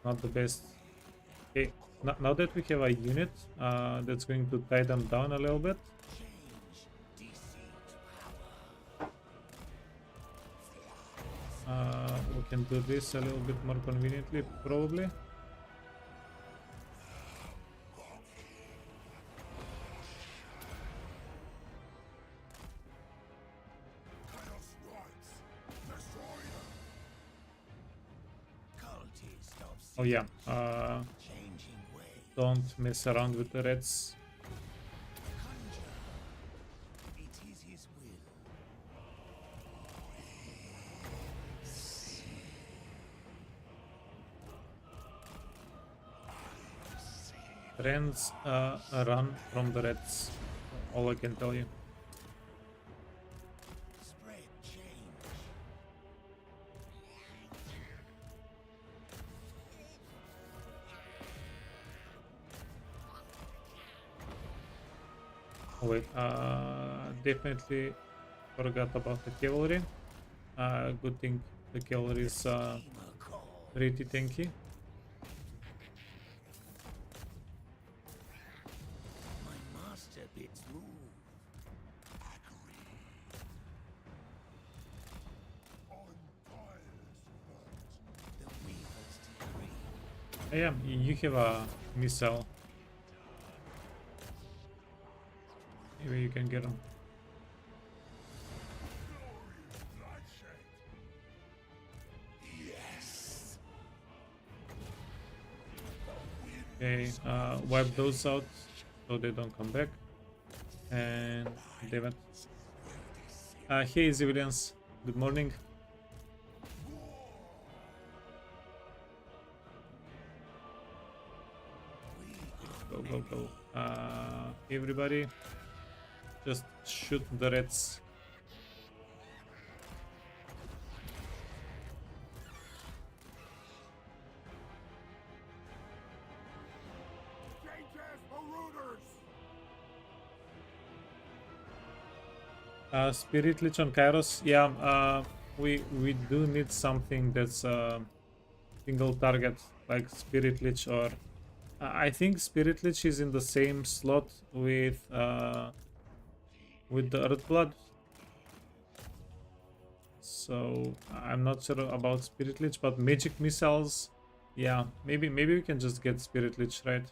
not the best. Okay, now that we have a unit that's going to tie them down a little bit. We can do this a little bit more conveniently, probably. Kairos rights. Destroy them. Cultists of Oh yeah, changing ways. don't mess around with the reds. Conjure. It is his will. Friends, run from the reds. All I can tell you. Spread change. Oh, wait, definitely forgot about the cavalry. Good thing the cavalry is Steamer call. pretty tanky. My master bids move. The weaver's decree. Yeah, you have a missile. Maybe you can get him. Okay, wipe those out so they don't come back. And David. Hey civilians, good morning. Go. Everybody, just shoot the reds. Changes marauders. Spirit Lich on Kairos. Yeah, we do need something that's single target like Spirit Lich, or I think Spirit Lich is in the same slot with the Earthblood. So I'm not sure about Spirit Lich, but magic missiles. Yeah, maybe we can just get Spirit Lich, right?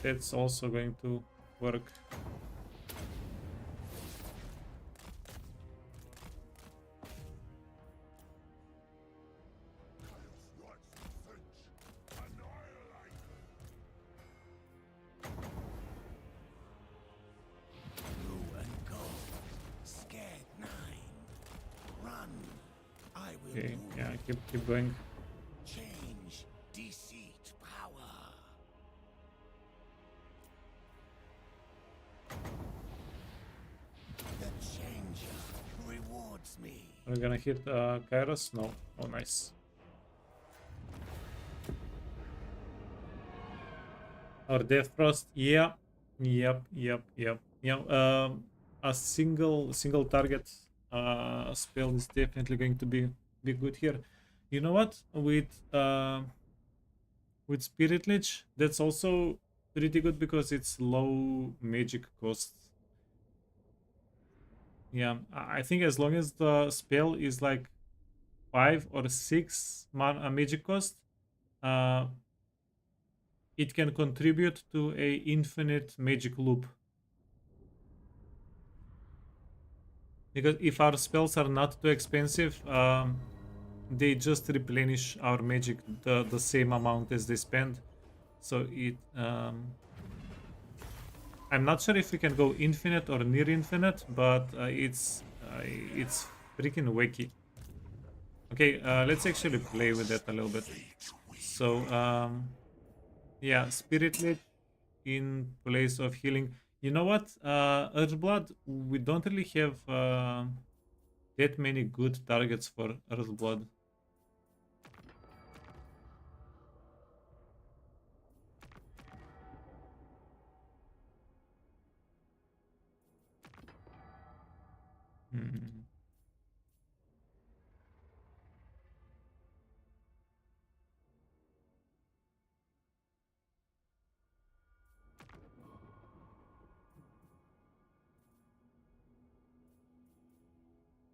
That's also going to work. Kairos rights to Tzeentch. Annihilate. Blue and gold. Scared 9. Run. I will Okay, move. yeah, keep going. Change. Deceit. Power. The changer rewards me. We're gonna hit Kairos? No. Oh, nice. Or Death Frost? Yeah. Yep. Yeah. A single target spell is definitely going to be good here. You know what? With Spirit Lich, that's also pretty good because it's low magic cost. Yeah, I think as long as the spell is like 5 or 6 mana magic cost, uh, it can contribute to a infinite magic loop. Because if our spells are not too expensive, they just replenish our magic the same amount as they spend. So it I'm not sure if we can go infinite or near infinite, but it's freaking wacky. Okay, let's actually play with that a little bit. So yeah, Spirit Lich in place of healing. You know what? Earthblood, we don't really have that many good targets for Earthblood.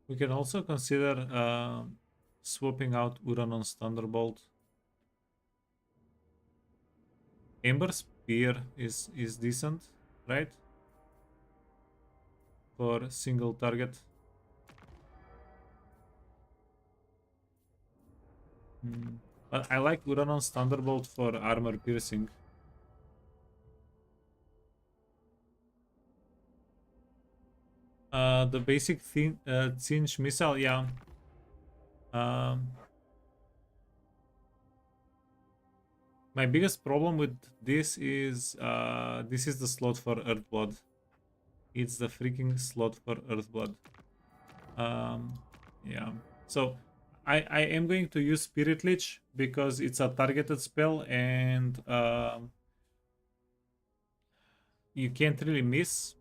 Hmm. We can also consider swapping out Uranon's Thunderbolt. Ember Spear is decent, right? For single target. But I like Uranon's Thunderbolt for armor piercing. The basic Tzeentch missile, yeah. My biggest problem with this is the slot for Earthblood. It's the freaking slot for Earthblood. Yeah. So I am going to use Spirit Leech because it's a targeted spell and you can't really miss.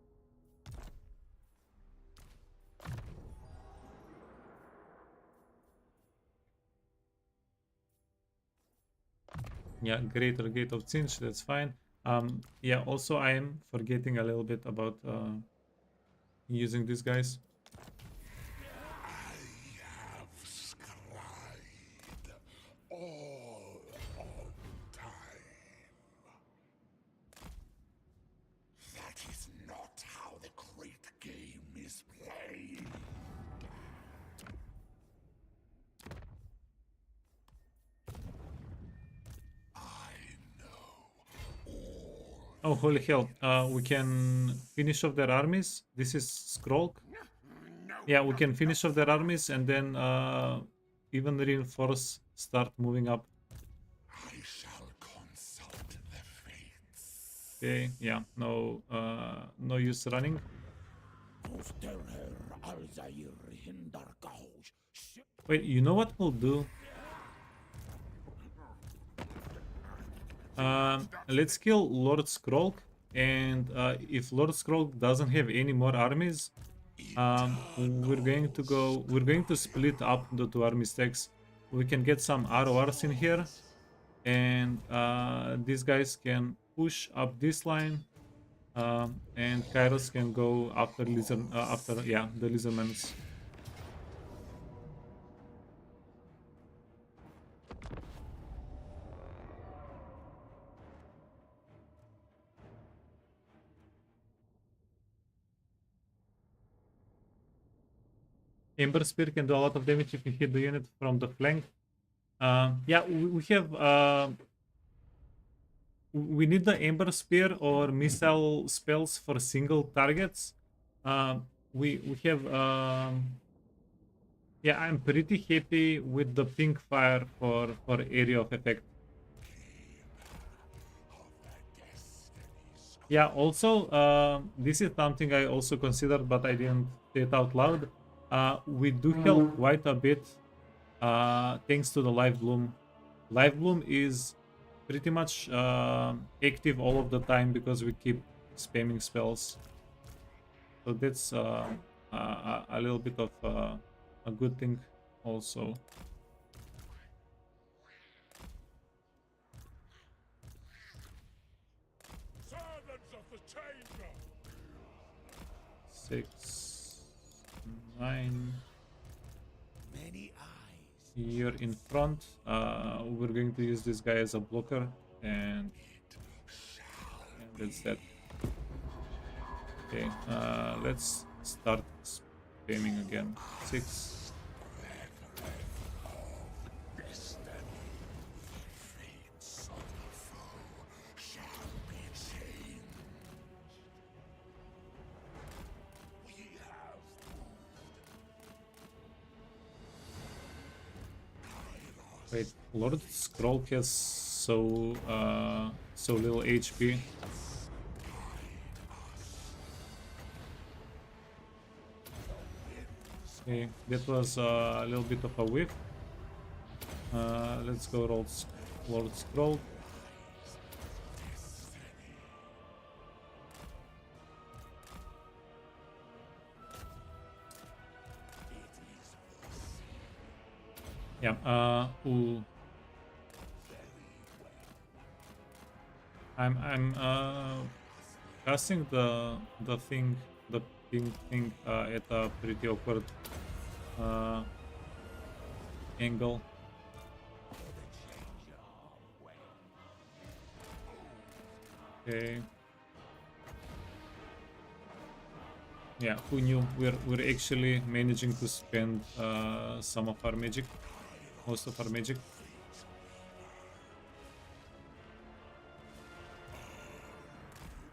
Yeah, Greater Gate of Tzeentch, that's fine. Yeah, also I am forgetting a little bit about using these guys. I have scried all of time. That is not how the great game is played. I know all. Oh, holy hell. We can finish off their armies. This is Skrolk. Yeah, we can finish off their armies and then even reinforce, start moving up. I shall consult the fates. Okay, yeah, no use running. Wait, you know what we'll do? Let's kill Lord Skrolk, and if Lord Skrolk doesn't have any more armies, we're going to split up the two army stacks. We can get some RORs in here, and these guys can push up this line, and Kairos can go after the lizardmans. Ember Spear can do a lot of damage if you hit the unit from the flank. Yeah, we have. We need the Ember Spear or missile spells for single targets. We have. Yeah, I'm pretty happy with the pink fire for area of effect. Yeah. Also, this is something I also considered, but I didn't say it out loud. We do help quite a bit thanks to the Live Bloom. Live Bloom is pretty much active all of the time because we keep spamming spells. So that's a little bit of a good thing also. Servants of the chamber. 6, 9. Many eyes. Here in front, we're going to use this guy as a blocker, and that's that. Okay, let's start spamming again. 6. Wait, Lord Scroll has so little HP. Okay, that was a little bit of a whiff. Let's go Lord Scroll. Yeah, ooh. I'm casting the pink thing at a pretty awkward angle. Okay. Yeah, who knew? We're actually managing to spend some of our magic, most of our magic.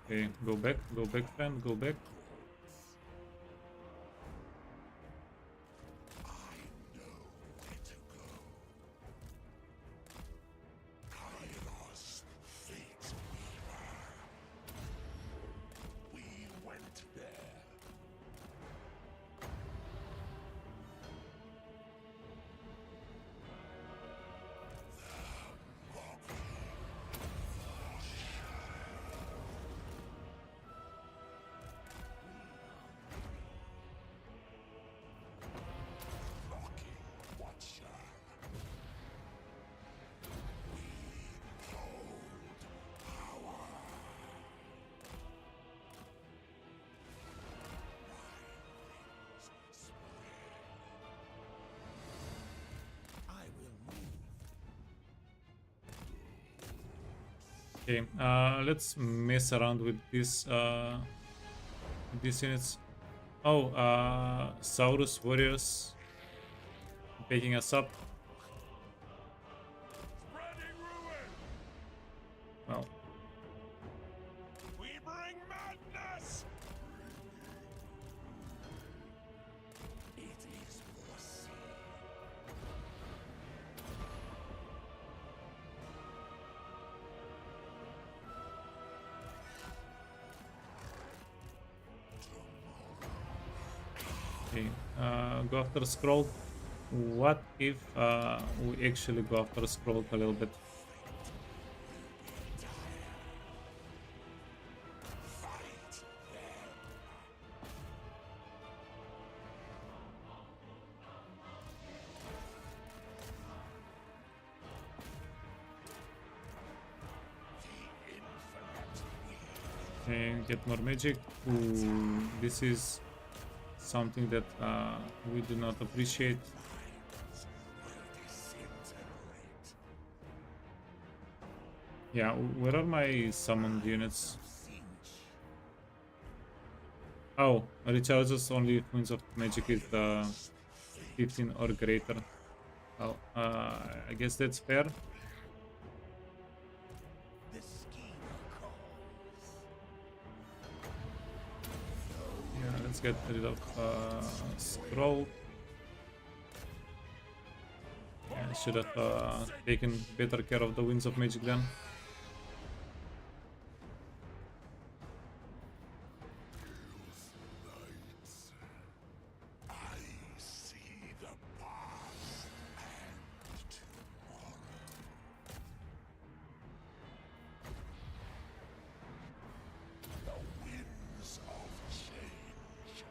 Okay, go back, friend, go back. Kairos, fate weaver. We went there. Locking Watcher. We hold power. I will move. Okay, let's mess around with this these units. Oh, Saurus warriors picking us up. Spreading ruin. Well, We bring madness. It is foreseen. okay, go after scroll. What if we actually go after scroll a little bit? And get more magic. Ooh, this is something that we do not appreciate. Yeah, where are my summoned units? Tzeentch. Oh, recharges only if points of magic is 15 or greater. Well, I guess that's fair. The schemer calls. Yeah, let's get rid of scroll. Yeah, I should have taken better care of the winds of magic then. I see the past and tomorrow. The winds of change.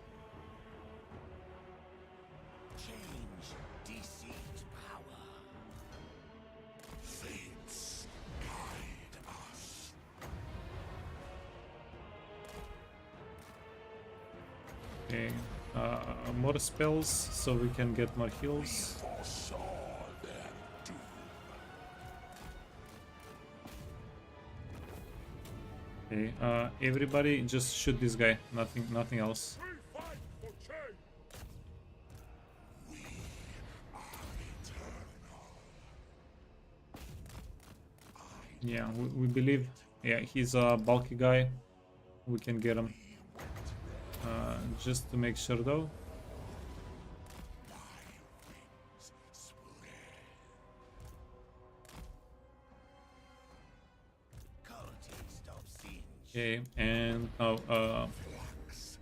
Change deceit power. Fates guide us. Okay, more spells so we can get more heals. Foresaw their doom. Okay, everybody just shoot this guy. Nothing else. We fight for change. We are eternal. Yeah, we believe. Yeah, he's a bulky guy. We can get him. Just to make sure though. Cultist of Tzeentch. Okay, and now Flux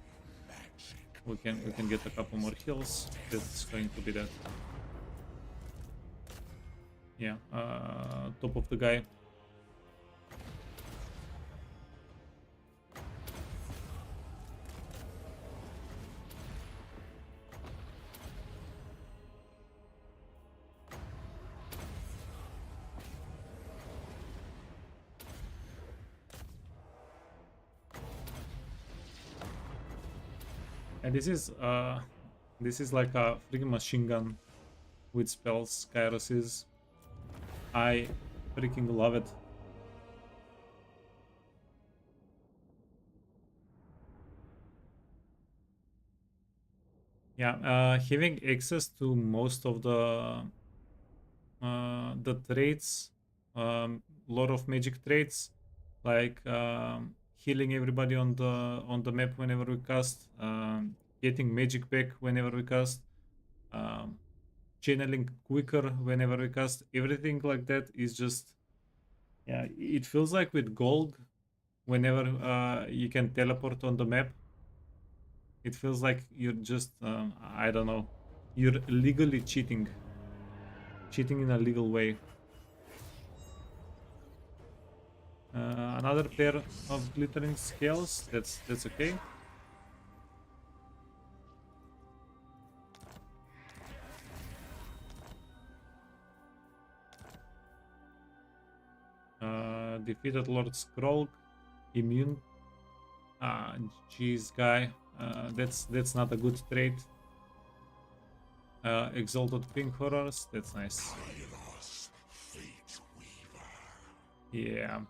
magic. we can get a couple more heals. That's going to be that. Yeah, top of the guy. And this is This is like a freaking machine gun with spells. Kairos is. I freaking love it. Yeah, having access to most of the traits, lot of magic traits, like healing everybody on the map whenever we cast, getting magic back whenever we cast, um, channeling quicker whenever we cast, everything like that is just, yeah, it feels like with gold, whenever you can teleport on the map, it feels like you're just, I don't know, you're legally cheating in a legal way. Another pair of glittering scales. That's okay. Defeated Lord Scroll. Immune. Jeez, guy. That's not a good trait. Exalted Pink Horrors. That's nice. Kairos, Fate Weaver. Yeah.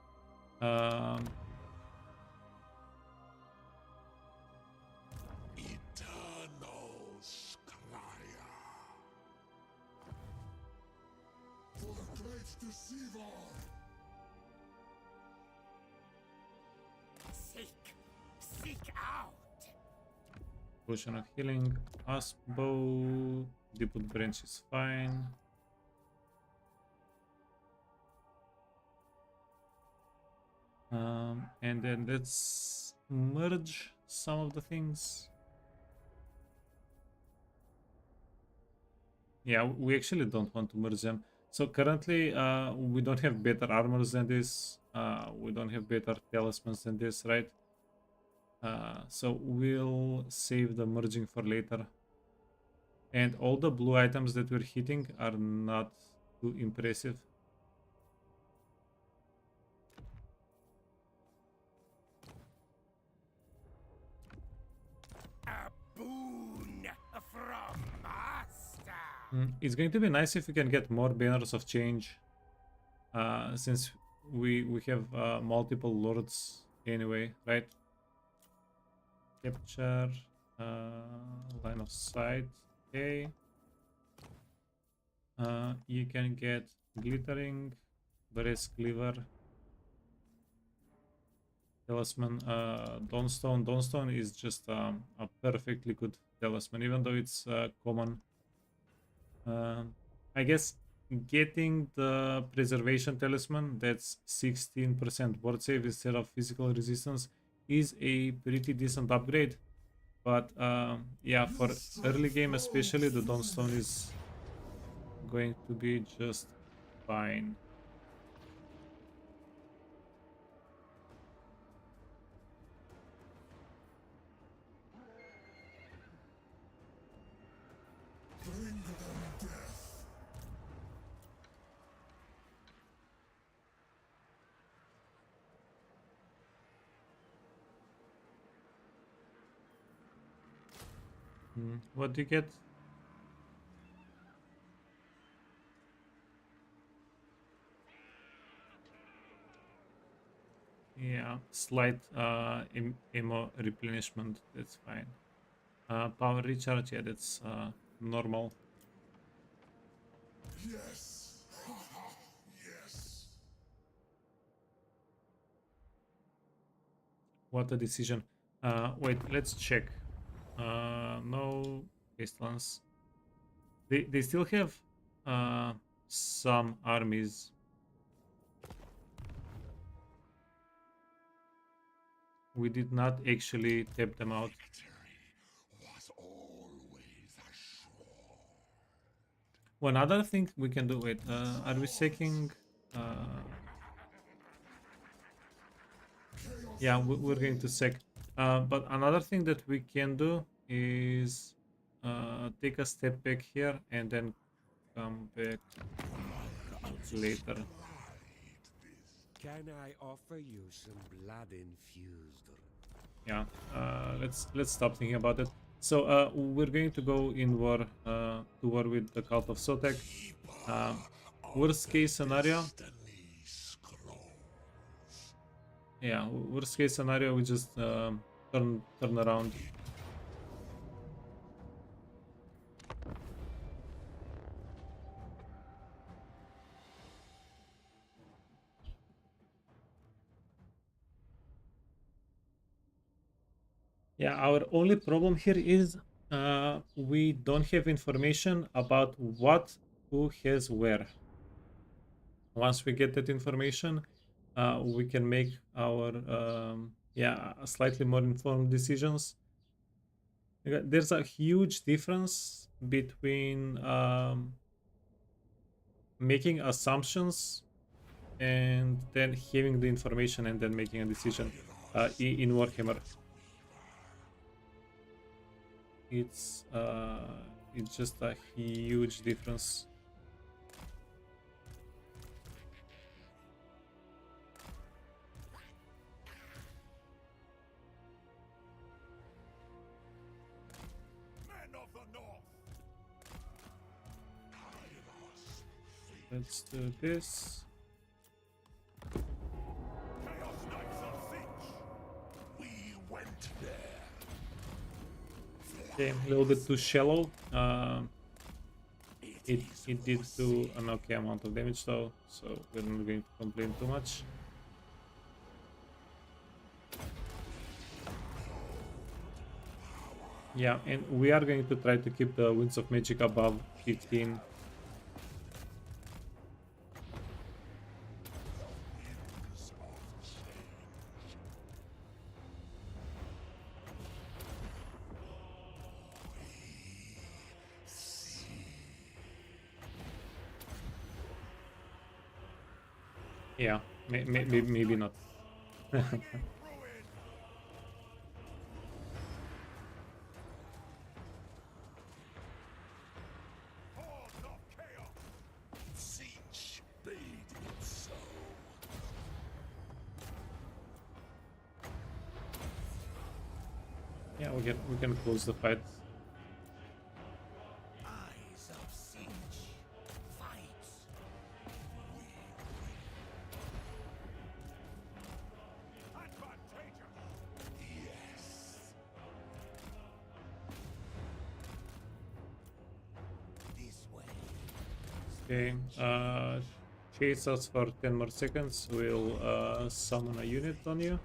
Eternal Scryer. For the great deceiver. Seek out. Potion of Healing. Asp Bow. Deepwood Branch is fine. And then let's merge some of the things. Yeah, we actually don't want to merge them. So currently, we don't have better armors than this. We don't have better talismans than this, right? So we'll save the merging for later. And all the blue items that we're hitting are not too impressive. A boon from master. It's going to be nice if we can get more banners of change, since we have multiple lords anyway, right? Capture, line of sight. Okay. You can get glittering, brass cleaver, talisman, dawnstone. Dawnstone is just a perfectly good talisman, even though it's common. I guess getting the preservation talisman, that's 16% ward save instead of physical resistance, is a pretty decent upgrade. But yeah, for early game especially, the dawnstone is going to be just fine. Bring them death. What do you get? Yeah, slight ammo replenishment, that's fine. Power recharge, yeah, that's normal. Yes. Yes. What a decision. Wait, let's check. No pestilence. They still have some armies. We did not actually tap them out. Was always assured. One other thing we can do. Wait, are we checking? Yeah, we're going to check. But another thing that we can do is take a step back here and then come back later. Can I offer you some blood infused? Yeah, let's stop thinking about it. So we're going to go in war to war with the cult of Sotek. Worst case scenario, yeah, worst case scenario, we just turn around. Yeah, our only problem here is we don't have information about who has where. Once we get that information, we can make our slightly more informed decisions. There's a huge difference between making assumptions and then having the information and then making a decision in Warhammer. It's just a huge difference. Men of the North! Let's do this. Chaos Knights of Tzeentch! We went there. Okay, a little bit too shallow. It did do an okay amount of damage though, so we're not going to complain too much. Yeah, and we are going to try to keep the Winds of Magic above 15. Yeah, maybe not. Ruin! Hordes of chaos! Tzeentch bade it so. Yeah, we can close the fight. Eyes of Tzeentch. Fight. Advantageous! Yes. This way. Okay, chase us for 10 more seconds. We'll summon a unit on you.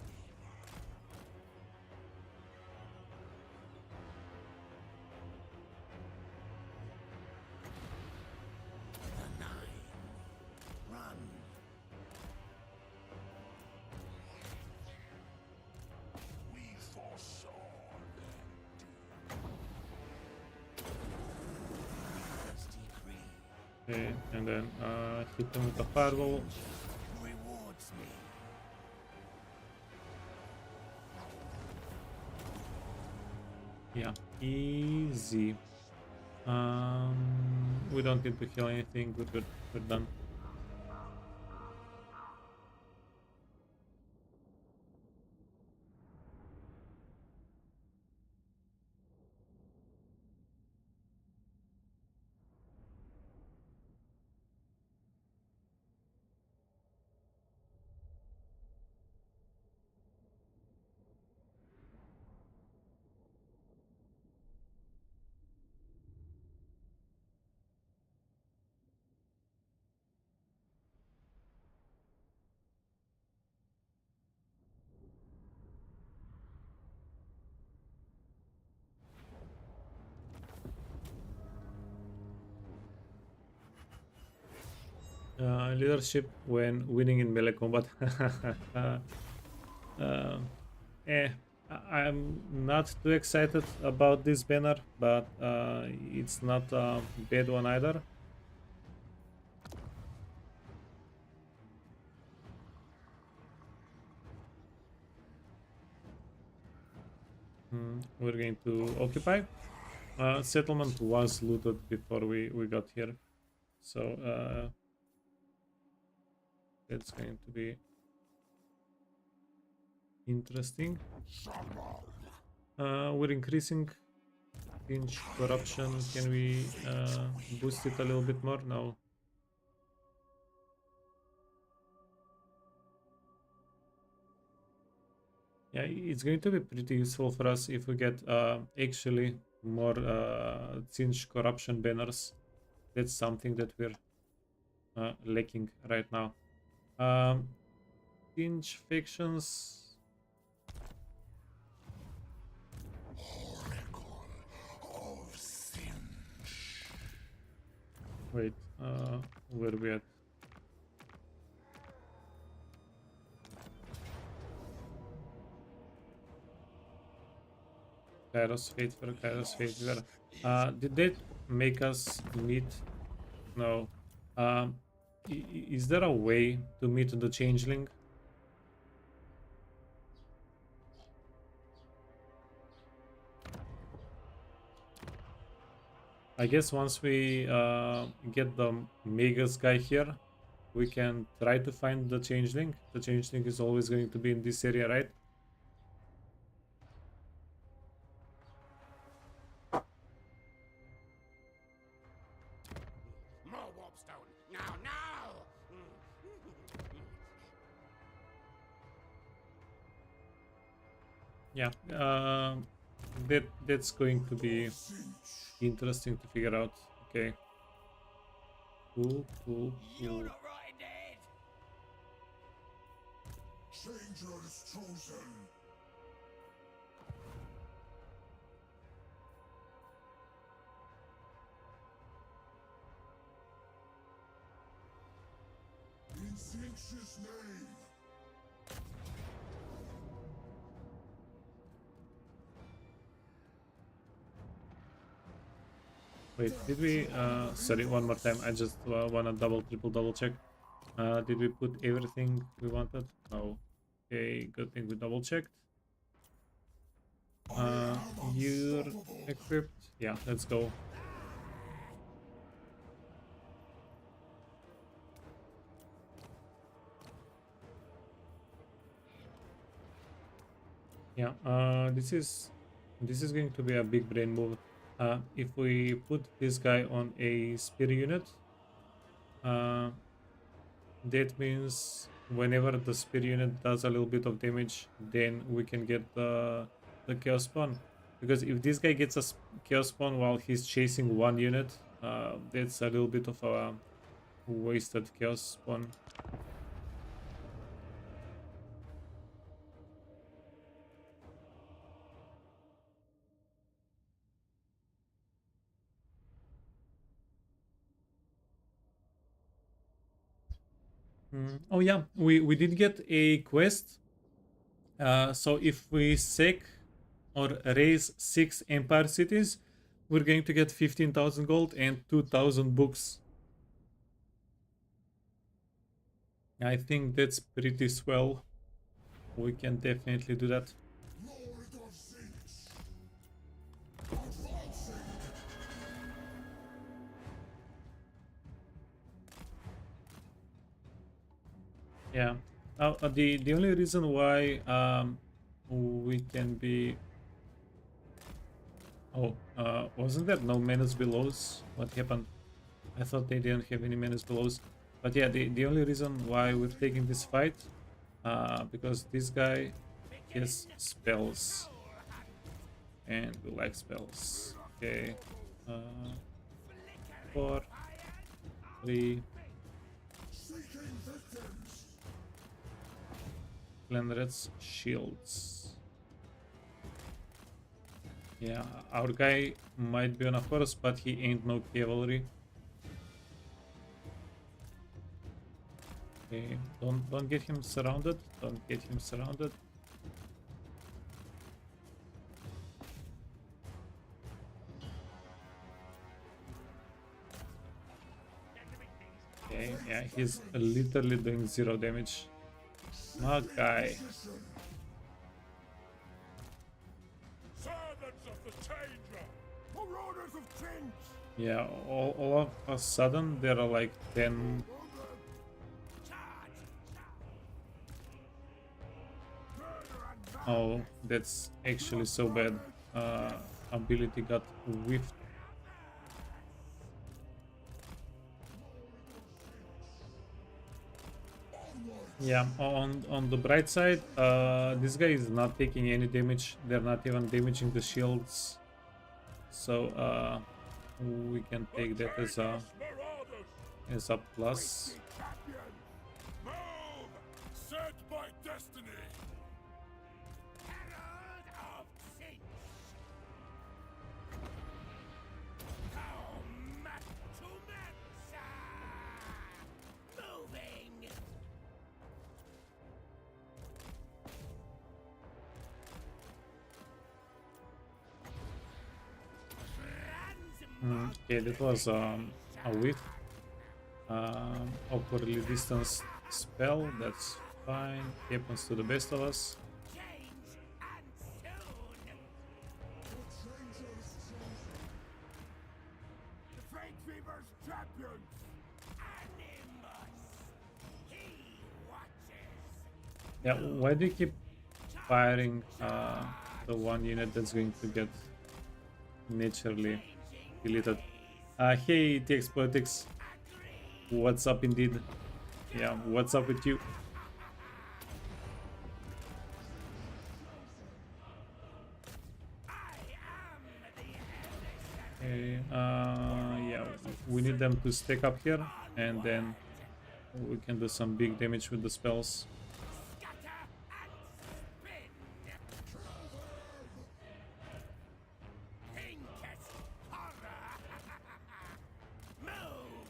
The nine. Run. We foresaw His decree Okay, and then hit them with a fireball. rewards me. Yeah, easy. We don't need to heal anything. We're done. Leadership when winning in melee combat. uh, I'm not too excited about this banner, but it's not a bad one either. We're going to occupy. Settlement was looted before we got here, so it's going to be interesting. We're increasing Tzeentch corruption. Can we boost it a little bit more? No. Yeah, it's going to be pretty useful for us if we get actually more Tzeentch corruption banners. That's something that we're lacking right now. Tzeentch factions. Oracle of Tzeentch. Wait, where we at? Kairos Faithful, Kairos Faithful. Did they make us meet? No. Is there a way to meet the changeling? I guess once we get the Megas guy here, we can try to find the changeling. The changeling is always going to be in this area, right? More warpstone. Now, now! Yeah, that's going to be interesting to figure out. Okay. Cool, cool, You're cool. not right, Dad. Changers chosen. In Tzeentch's name. Wait, did we sorry, one more time. I just wanna double check. Did we put everything we wanted? No. Okay, good thing we double checked. You're equipped. Yeah, let's go. Yeah, this is going to be a big brain move. If we put this guy on a spear unit, that means whenever the spear unit does a little bit of damage, then we can get the chaos spawn. Because if this guy gets a chaos spawn while he's chasing one unit, that's a little bit of a wasted chaos spawn. Oh yeah, we did get a quest. So if we sack or raise 6 empire cities, we're going to get 15,000 gold and 2,000 books. I think that's pretty swell. We can definitely do that. Lord of Tzeentch. Advancing. Yeah. Now the only reason why we can be wasn't there no menace belows? What happened? I thought they didn't have any menace belows. But yeah, the only reason why we're taking this fight, because this guy has spells, and we like spells. Okay, 4, 3. Seeking victims. Clanred's shields. Yeah, our guy might be on a horse, but he ain't no cavalry. Okay, don't get him surrounded. Don't get him surrounded. Okay, yeah, he's literally doing 0 damage. My guy. Servants of the Changer! Marauders of Tzeentch! Yeah, all of a sudden there are like 10. Oh, that's actually so bad. ability got whiffed. Yeah, on the bright side, this guy is not taking any damage. They're not even damaging the shields, so we can take that as a plus. Mighty champions, move! Set by destiny! Herald of Tzeentch. Come to Mensa. Moving. Okay, that was a whiff. Awkwardly distanced spell. That's fine. Happens to the best of us. Change and soon. The Fate Fever's champions! Animus. He watches. Yeah, why do you keep firing the one unit that's going to get naturally deleted? Hey, TX Politics. What's up indeed? Yeah, what's up with you? Okay, yeah, we need them to stack up here, and then we can do some big damage with the spells. Scatter and spin. Pinkest horror. Move.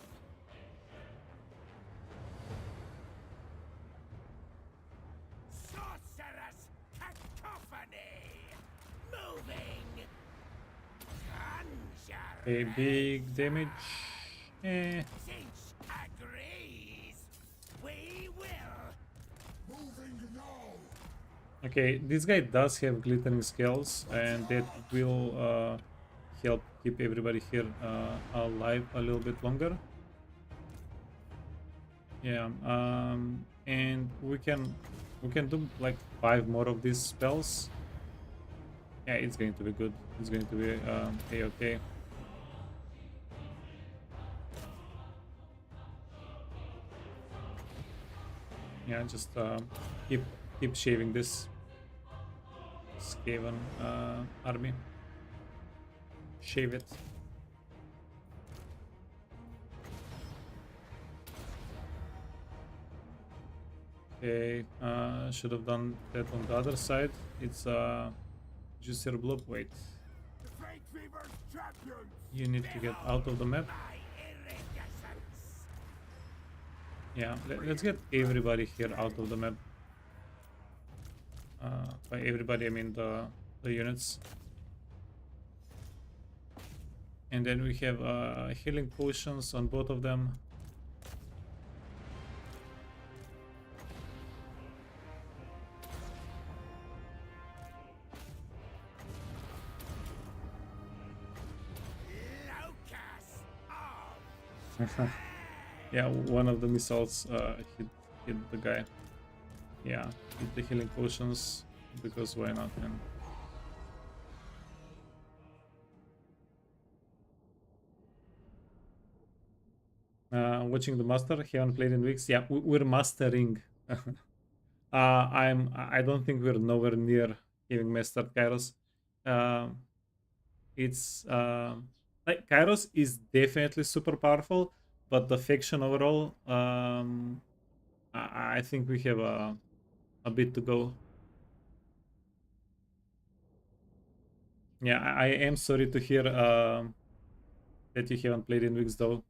Sorcerous cacophony. Moving. Conjure. Okay, big damage. Eh. Tzeentch agrees. We will. Moving now! Okay, this guy does have glittering scales, and that will help keep everybody here alive a little bit longer. Yeah, and we can do like 5 more of these spells. Yeah, it's going to be good. It's going to be okay. Yeah, just keep shaving this Skaven army. Shave it. Okay, should have done that on the other side. It's Juicer Blob. Wait, The Fate Fever's champions! you need to get out of the map. My iridescence. Yeah, let's get everybody here out of the map. By everybody, I mean the units. And then we have healing potions on both of them. Locus of Yeah, one of the missiles hit the guy. Yeah, hit the healing potions because why not, man? Watching the master. Haven't played in weeks. Yeah, we're mastering. I don't think we're nowhere near having mastered Kairos. It's like Kairos is definitely super powerful, but the faction overall, I think we have a bit to go. Yeah, I am sorry to hear that you haven't played in weeks though.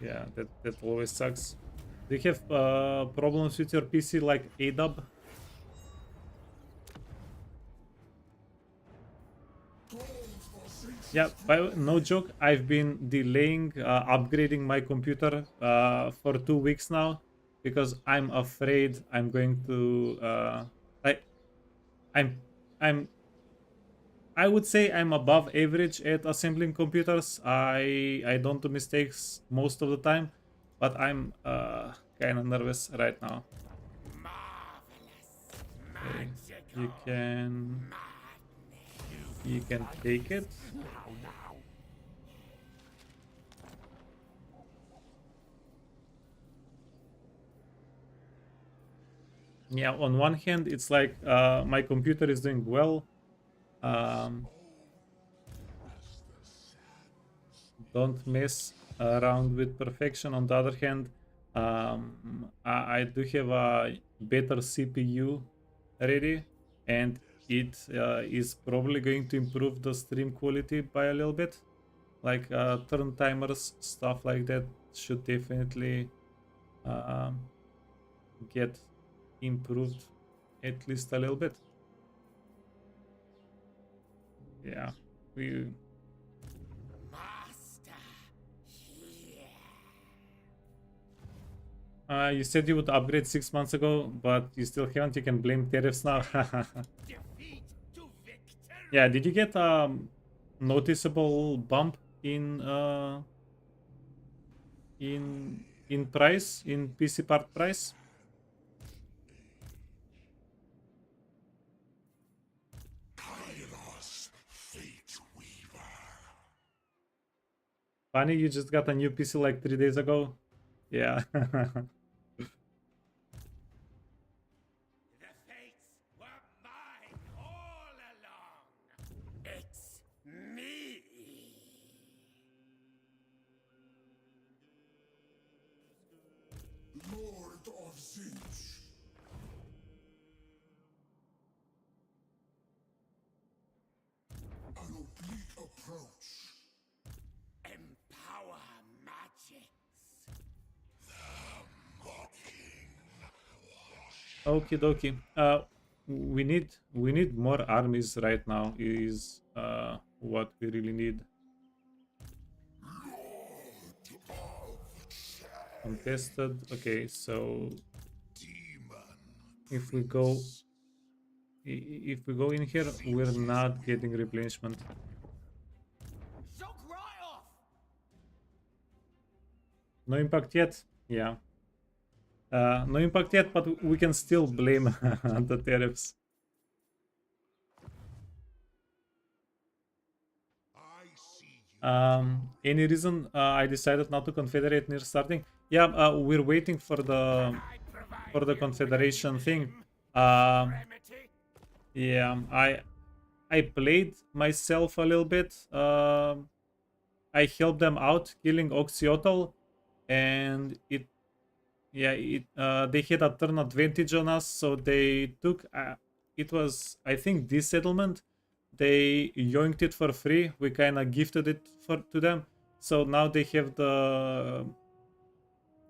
Yeah, that always sucks. Do you have problems with your PC like ADUB? Yeah, no joke, I've been delaying upgrading my computer for 2 weeks now because I'm afraid I'm going to I would say I'm above average at assembling computers. I don't do mistakes most of the time, but I'm kind of nervous right now. marvelous magical You can take it. Yeah, on one hand, it's like my computer is doing well. Don't mess around with perfection. On the other hand, I do have a better CPU ready, and it is probably going to improve the stream quality by a little bit. Like turn timers, stuff like that should definitely get improved at least a little bit. Yeah, we Master, here. you said you would upgrade 6 months ago, but you still haven't. You can blame tariffs now. Defeat to victory. Yeah, did you get a noticeable bump in price, in PC part price? Kairos, fate weaver. Funny, you just got a new PC like 3 days ago. Yeah. The fates were mine all along. It's me. Lord of Tzeentch. An oblique approach. Empower magics. Okie dokie. We need more armies right now. Is what we really need. Contested. Okay, so if we go in here, we're not getting replenishment. Shock right off. No impact yet. Yeah. No impact yet, but we can still blame the tariffs. I see you. Any reason I decided not to confederate near starting? Yeah, we're waiting for the I provide confederation thing. remedy. Yeah, I played myself a little bit. I helped them out killing Oxyotl, and they had a turn advantage on us, so they took it was, I think, this settlement. They yoinked it for free. We kind of gifted it to them, so now they have the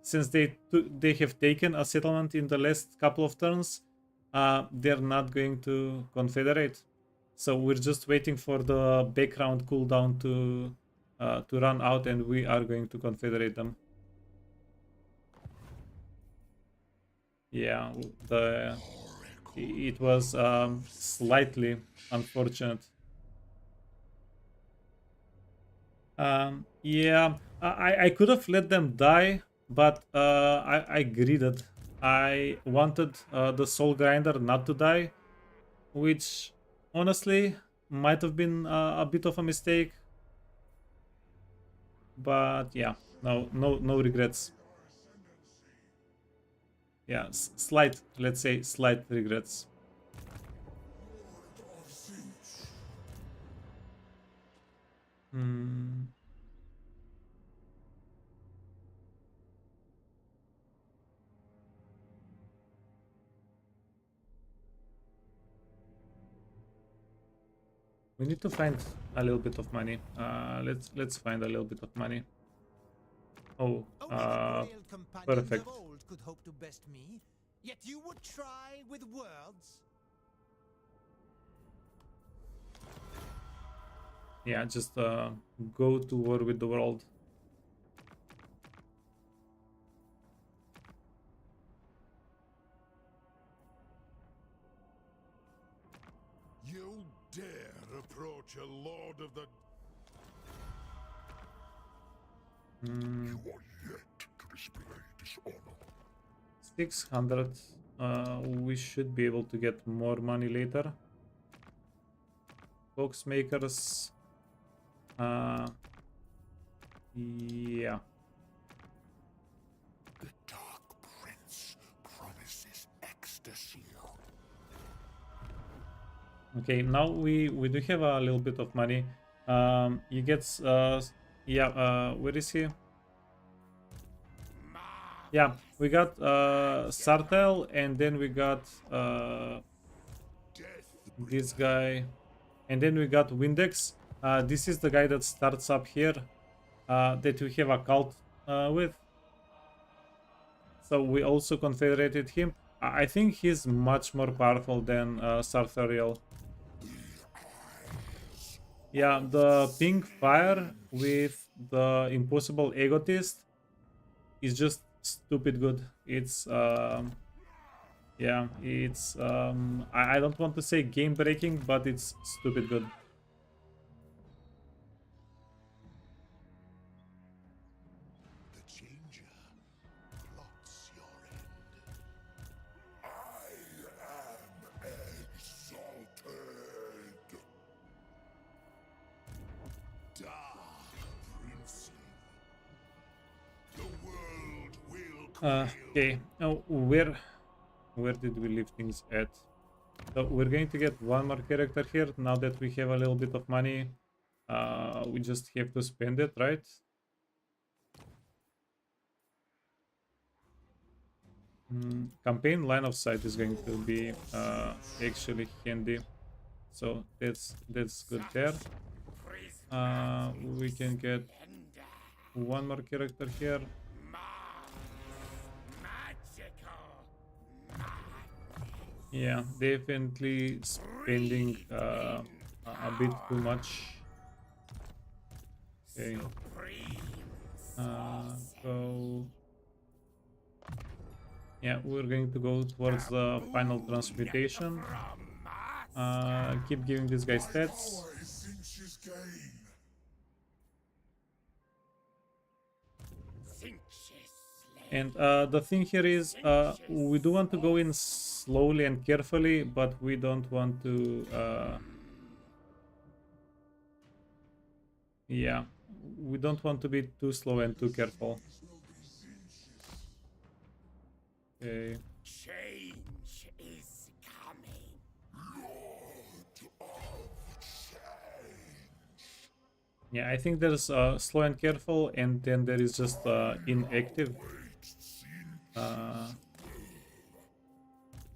since they have taken a settlement in the last couple of turns. They're not going to confederate, so we're just waiting for the background cooldown to run out, and we are going to confederate them. Yeah, it was slightly unfortunate. Yeah, I could have let them die, but I greeded. I wanted the soul grinder not to die, which honestly might have been a bit of a mistake. But yeah, no regrets. Yeah, slight, let's say, slight regrets. Lord of Tzeentch. Hmm. We need to find a little bit of money. Let's find a little bit of money. Oh, Only the Grail companions perfect. of old could hope to best me, yet you would try with words? Yeah, just go to war with the world. You dare approach a lord of the... You are yet to display dishonor. 600. We should be able to get more money later. Box makers. Yeah. The Dark Prince promises ecstasy. Okay, now we do have a little bit of money. He gets where is he? Yeah, we got Sartel, and then we got this guy, and then we got Windex. This is the guy that starts up here, that we have a cult with. So we also confederated him. I think he's much more powerful than Sartorial. Yeah, the pink fire with the impossible egotist is just stupid good. It's yeah, it's I don't want to say game breaking, but it's stupid good. The Changer plots your end. I am exalted. Dark Princeling. The world will Okay, now where did we leave things at? So we're going to get one more character here now that we have a little bit of money. We just have to spend it, right? Campaign line of sight is going to be actually handy, so that's good there. We can get one more character here. Yeah, definitely spending a bit too much. Okay. Go. Yeah, we're going to go towards the final transmutation. Keep giving this guy stats. Power is Tzeentch's gain. And the thing here is, we do want to go in slowly and carefully, but we don't want to... yeah, we don't want to be too slow and too careful. Okay. Change is coming. Yeah, I think there's slow and careful, and then there is just inactive.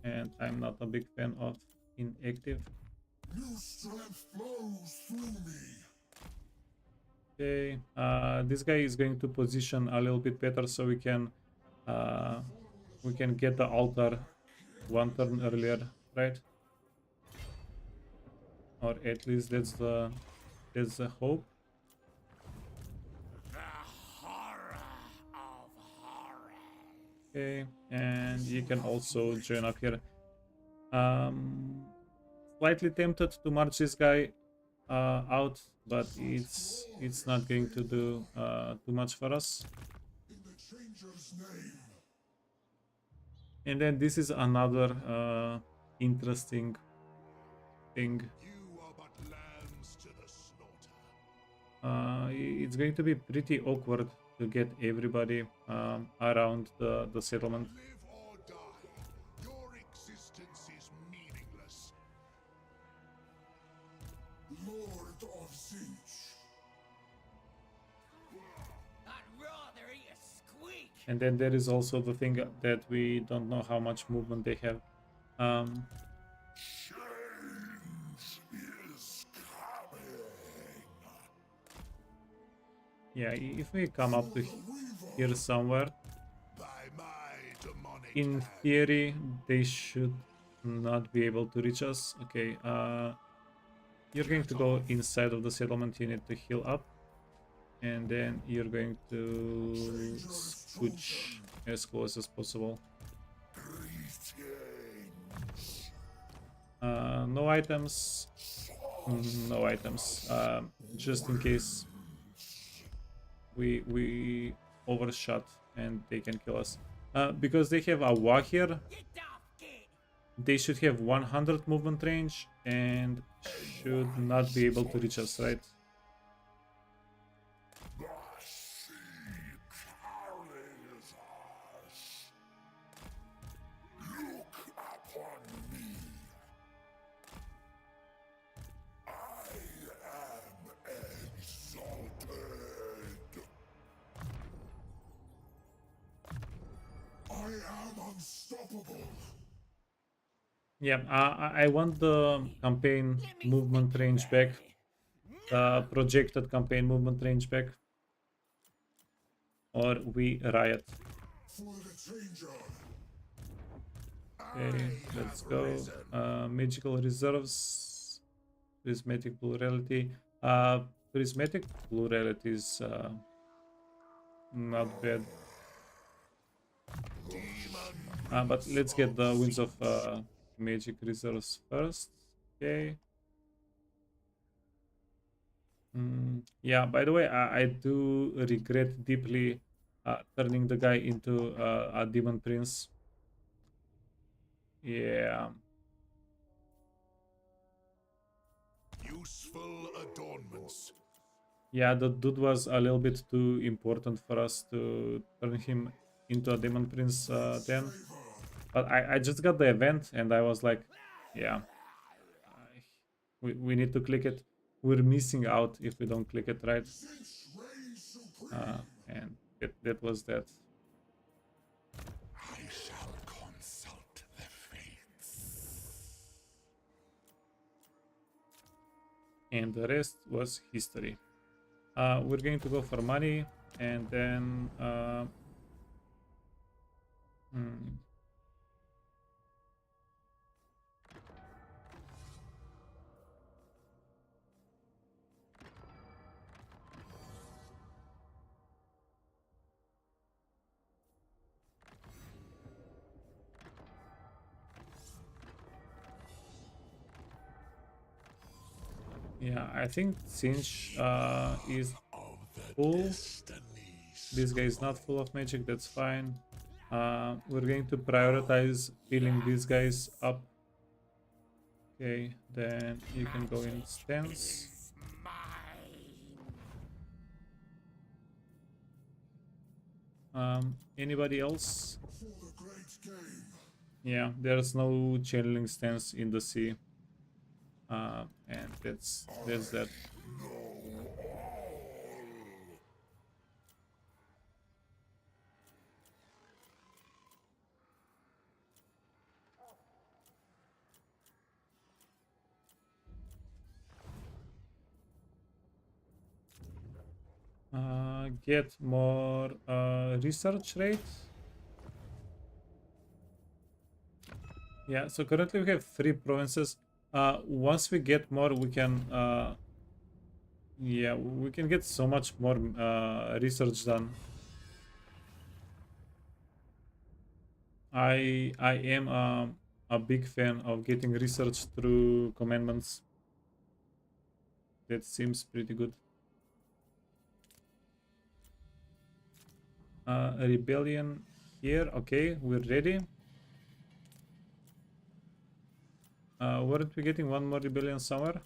And I'm not a big fan of inactive. New strength flows through me. Okay, this guy is going to position a little bit better so we can get the altar one turn earlier, right? Or at least that's the hope. Okay, and you can also join up here. Slightly tempted to march this guy out, but it's not going to do too much for us. In the Changer's name. And then this is another interesting thing. You are but lambs to the slaughter. It's going to be pretty awkward to get everybody around the settlement. Live or die, your existence is meaningless. Lord of Tzeentch. I'd rather eat a squeak. And then there is also the thing that we don't know how much movement they have. Change is coming. Yeah, if we come up to here somewhere, By my demonic in hand. theory, they should not be able to reach us. Okay, you're going to go inside of the settlement. You need to heal up. And then you're going to scooch as close as possible. Greetings. No items. No items. Just in case we overshot and they can kill us. Because they have a Wa here. they should have 100 movement range and should not be able to reach us, right? The sea carries us. Look upon me. I am exalted. I am unstoppable. Yeah, I want the campaign movement range back. The projected campaign movement range back. Or we riot. For the changer. Okay, let's go. Magical reserves. Prismatic plurality. Prismatic plurality is not bad. But let's get the winds of magic reserves first. Okay. Yeah, by the way, I do regret deeply turning the guy into a demon prince. Yeah. Useful adornments. Yeah, the dude was a little bit too important for us to turn him into a demon prince then. But I just got the event and I was like, yeah, we need to click it. We're missing out if we don't click it, right? Tzeentch reigns supreme. And that was that. I shall consult the fates. And the rest was history. We're going to go for money and then yeah, I think Tzeentch is full. This guy is not full of magic, that's fine. We're going to prioritize filling these guys up. Okay, then you can go in stance. Anybody else? For the great game. Yeah, there's no channeling stance in the sea. And that's that. Get more research rate. Yeah, so currently we have 3 provinces. Once we get more, we can yeah, we can get so much more research done. I am a big fan of getting research through commandments. That seems pretty good. A rebellion here. Okay, we're ready. Weren't we getting one more rebellion somewhere?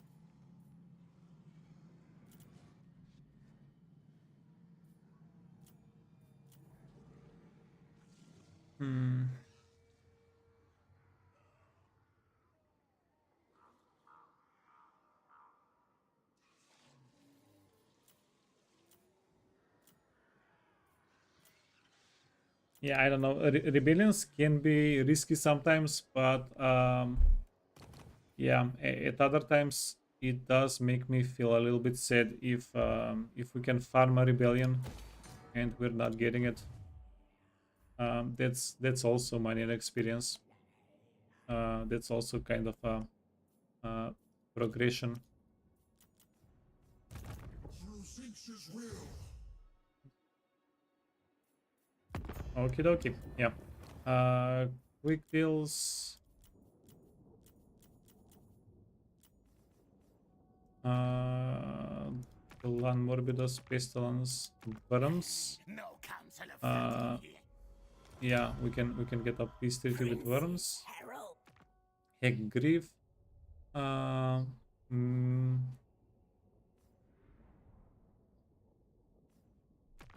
Yeah, I don't know. Rebellions can be risky sometimes, but yeah, at other times it does make me feel a little bit sad if we can farm a rebellion and we're not getting it. That's also money and experience. That's also kind of a progression. Through Tzeentch's will. Okie dokie. Yeah. Quick deals. Lan Morbidus, Pestilence, Worms. No council of family here. Yeah, we can get a peace treaty with Worms. Harold, Heck grief. Uh, mm,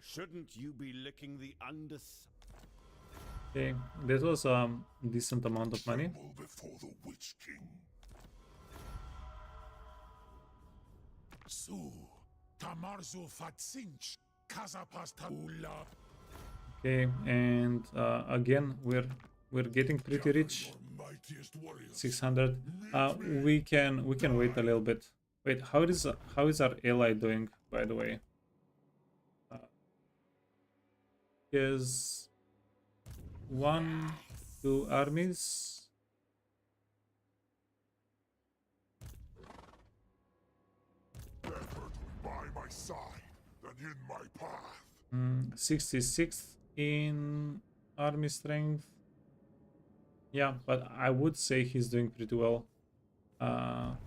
Shouldn't you be licking the okay, that was a decent amount of money. Tremble before the Witch King. Su, Tamarzu Fatzinch, Kazapasta Ula. Okay, and again we're getting pretty rich. Your mightiest warriors. 600. We can wait a little bit. Wait, how is our ally doing, by the way? Is 1, 2 armies. Better to be by my side than in my path. 66th in army strength. Yeah, but I would say he's doing pretty well.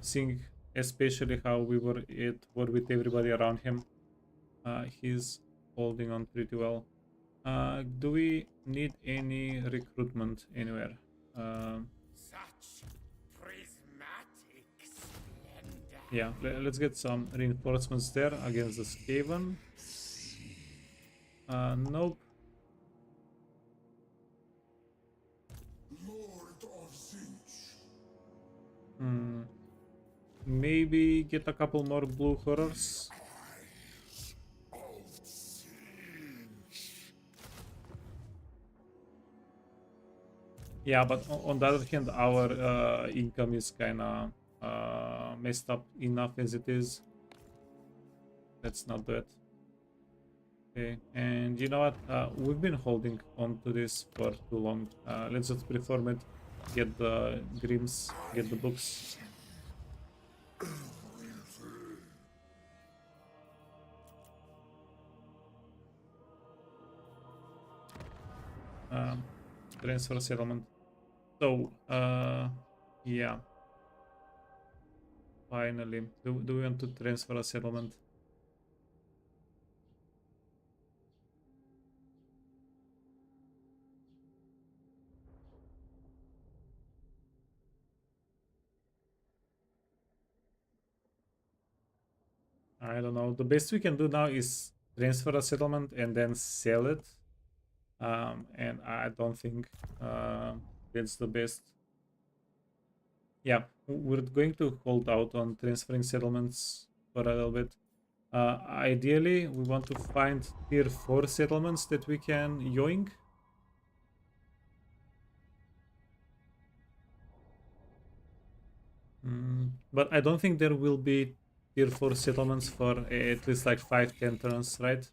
Seeing especially how we were with everybody around him. He's holding on pretty well. Do we need any recruitment anywhere? Such prismatic splendor. Yeah, let's get some reinforcements there against the Skaven. Nope. Lord of Tzeentch. Maybe get a couple more blue horrors. Of Tzeentch. Yeah, but on the other hand, our income is kinda messed up enough as it is. Let's not do it. Okay, and you know what? We've been holding on to this for too long. Let's just reform it, get the Grims, get the books. Transfer settlement. So, yeah. Finally, do we want to transfer a settlement? I don't know. The best we can do now is transfer a settlement and then sell it. And I don't think that's the best. Yeah, we're going to hold out on transferring settlements for a little bit. Ideally, we want to find tier 4 settlements that we can yoink. But I don't think there will be tier 4 settlements for at least like 5-10 turns, right?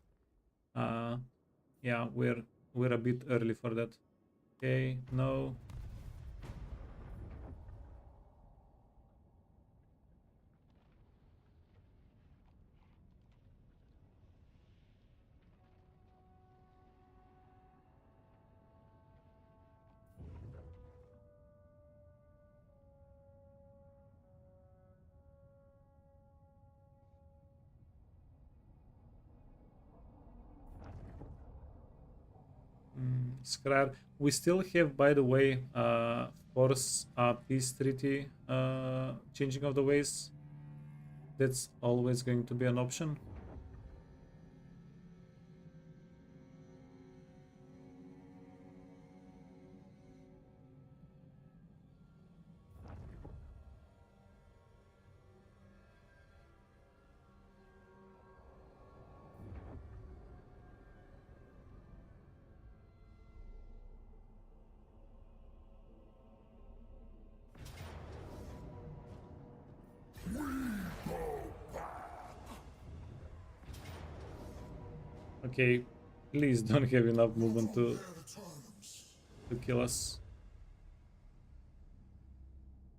Yeah, we're a bit early for that. Okay, no. Scrar. We still have, by the way, force peace treaty changing of the ways. That's always going to be an option. Okay, please don't have enough movement to kill us.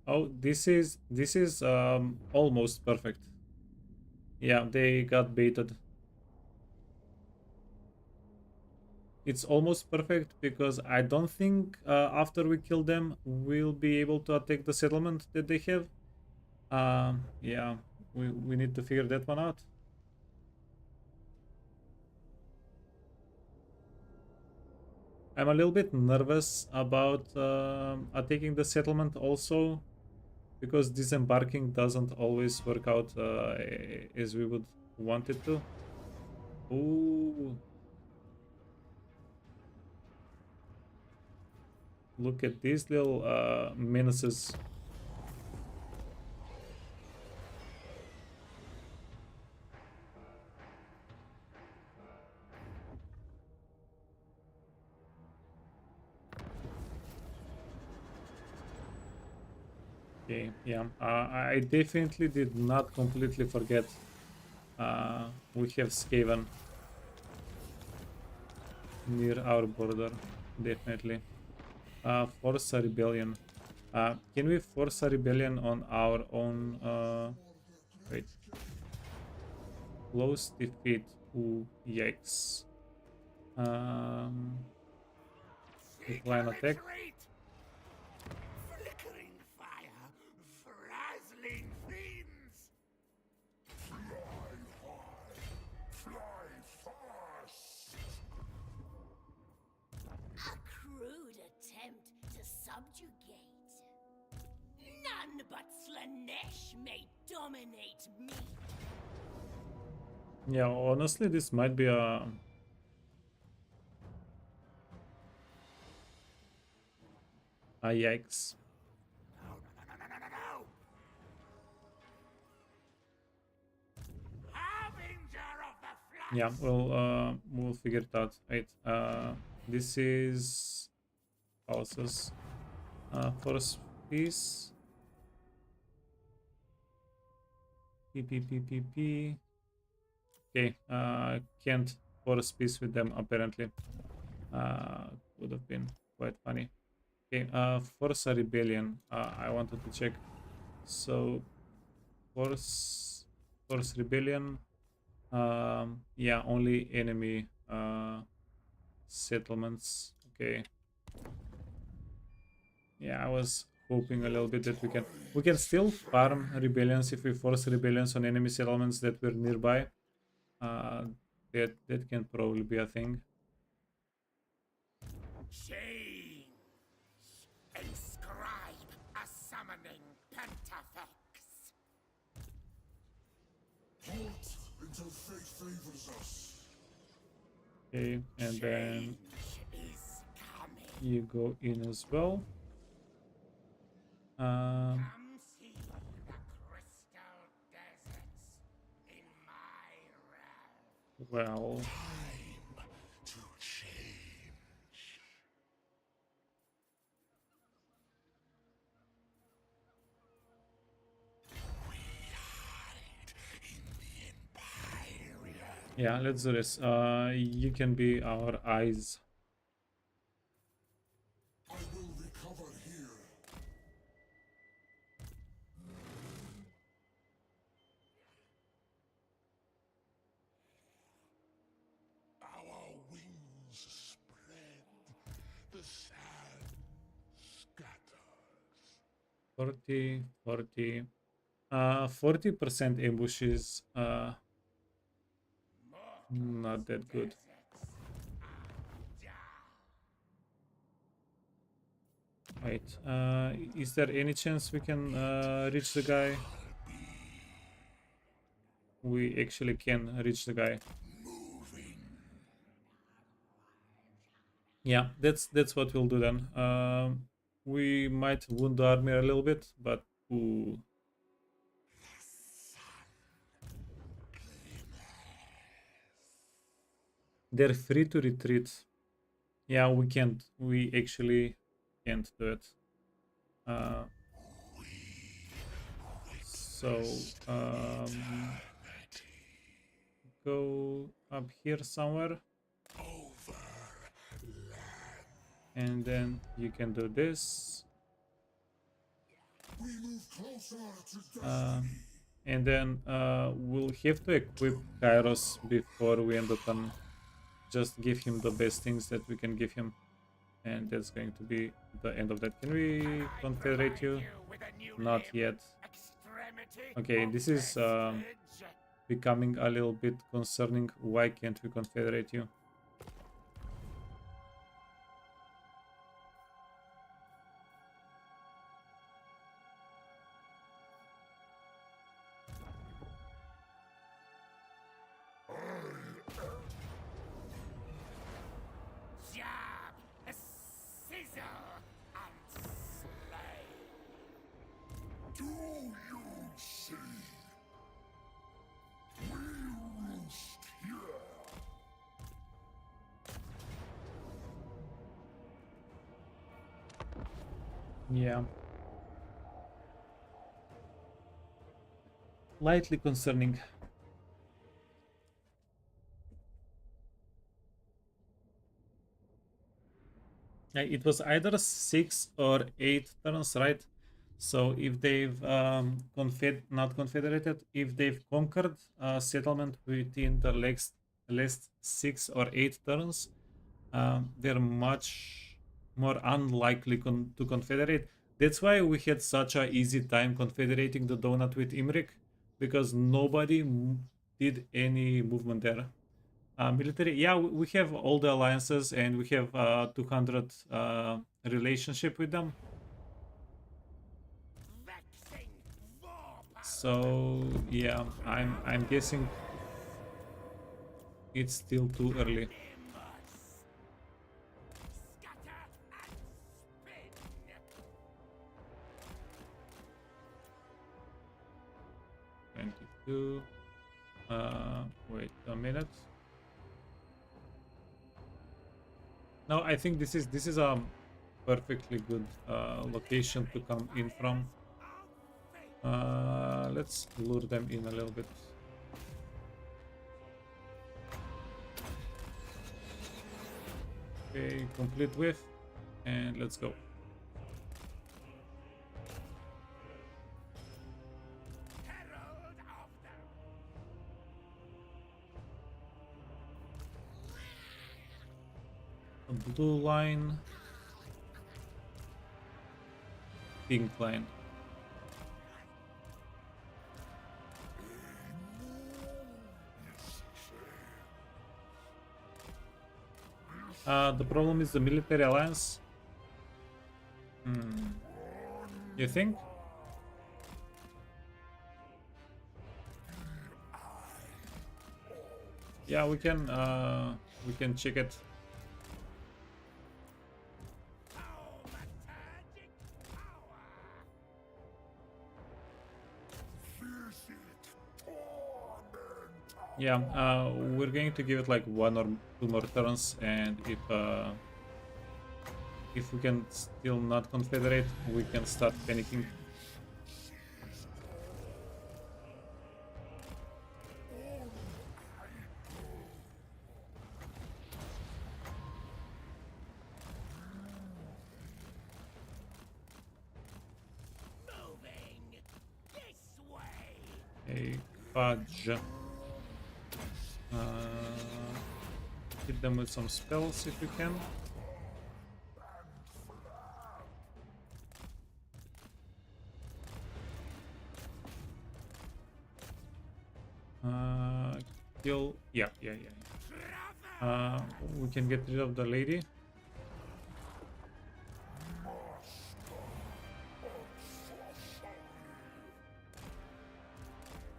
Oh, this is almost perfect. Yeah, they got baited. It's almost perfect because I don't think after we kill them we'll be able to attack the settlement that they have. Yeah, we need to figure that one out. I'm a little bit nervous about taking the settlement also, because disembarking doesn't always work out as we would want it to. Ooh. Look at these little menaces. Okay, yeah, I definitely did not completely forget we have Skaven near our border, definitely. Force a rebellion. Can we force a rebellion on our own? Wait. Close defeat. Ooh, yikes. Decline attack. Retreat! Flickering fire, frazzling fiends! Fly high, fly fast. A crude attempt to subjugate. None but Slanesh may dominate me. Yeah, honestly, this might be a yikes. No! Harbinger of the Flux! Yeah, we'll figure it out. Wait, this is houses. Force peace. P. Okay, can't force peace with them apparently. Would have been quite funny. Okay, force a rebellion. I wanted to check. So, force rebellion. Yeah, only enemy settlements. Okay. Yeah, I was hoping a little bit that we can still farm rebellions if we force rebellions on enemy settlements that were nearby. That can probably be a thing. Change! Inscribe a summoning pentafex! Halt until fate favors us. Okay, and then Change is coming. you go in as well. Come see the crystal deserts in my realm. Well, Time to change. We hide in the Empyrean. yeah, let's do this. You can be our eyes. I will recover here. Our wings spread, the sand scatters. 40. 40% ambushes. Not that good. Wait, is there any chance we can reach the guy? We actually can reach the guy. Yeah, that's what we'll do then. We might wound the army a little bit, but ooh. They're free to retreat. Yeah, we can't. We actually can't do it. So go up here somewhere, and then you can do this, We move closer to destiny. and then we'll have to equip Kairos before we end up on just give him the best things that we can give him, and that's going to be the end of that. Can we confederate you? Not yet. Okay, this is becoming a little bit concerning. Why can't we confederate you? Do you see? We roost here. Yeah. Lightly concerning. It was either 6 or 8 turns, right? So if they've not confederated, if they've conquered a settlement within the last 6 or 8 turns, they're much more unlikely to confederate. That's why we had such a easy time confederating the donut with Imrik, because nobody did any movement there. Military, yeah, we have all the alliances and we have 200 relationship with them. Vexing war So yeah, I'm guessing it's still too early. Nimbus. Scatter and spin. 22. Wait a minute. No, I think this is a perfectly good location to come in from. Let's lure them in a little bit. Okay, complete with, and let's go. Herald of the A blue line, pink line. The problem is the military alliance. You think? Yeah, we can check it. thaumaturgic power. Visit torment. Yeah, we're going to give it like 1 or 2 more turns, and if we can still not confederate, we can start panicking. Moving this way. Hey, fudge. Hit them with some spells if you can. Kill. Yeah. We can get rid of the lady.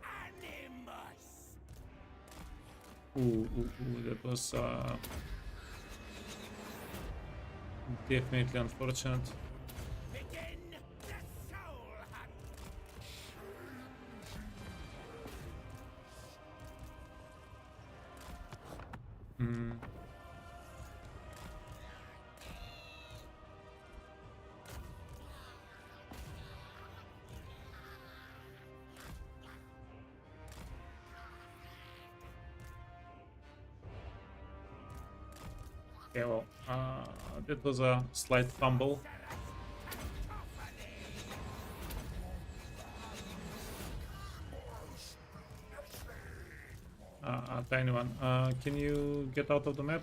Animus. Ooh, that was definitely unfortunate. Begin the soul hunt. Okay, well, that was a slight fumble. A tiny one. Can you get out of the map?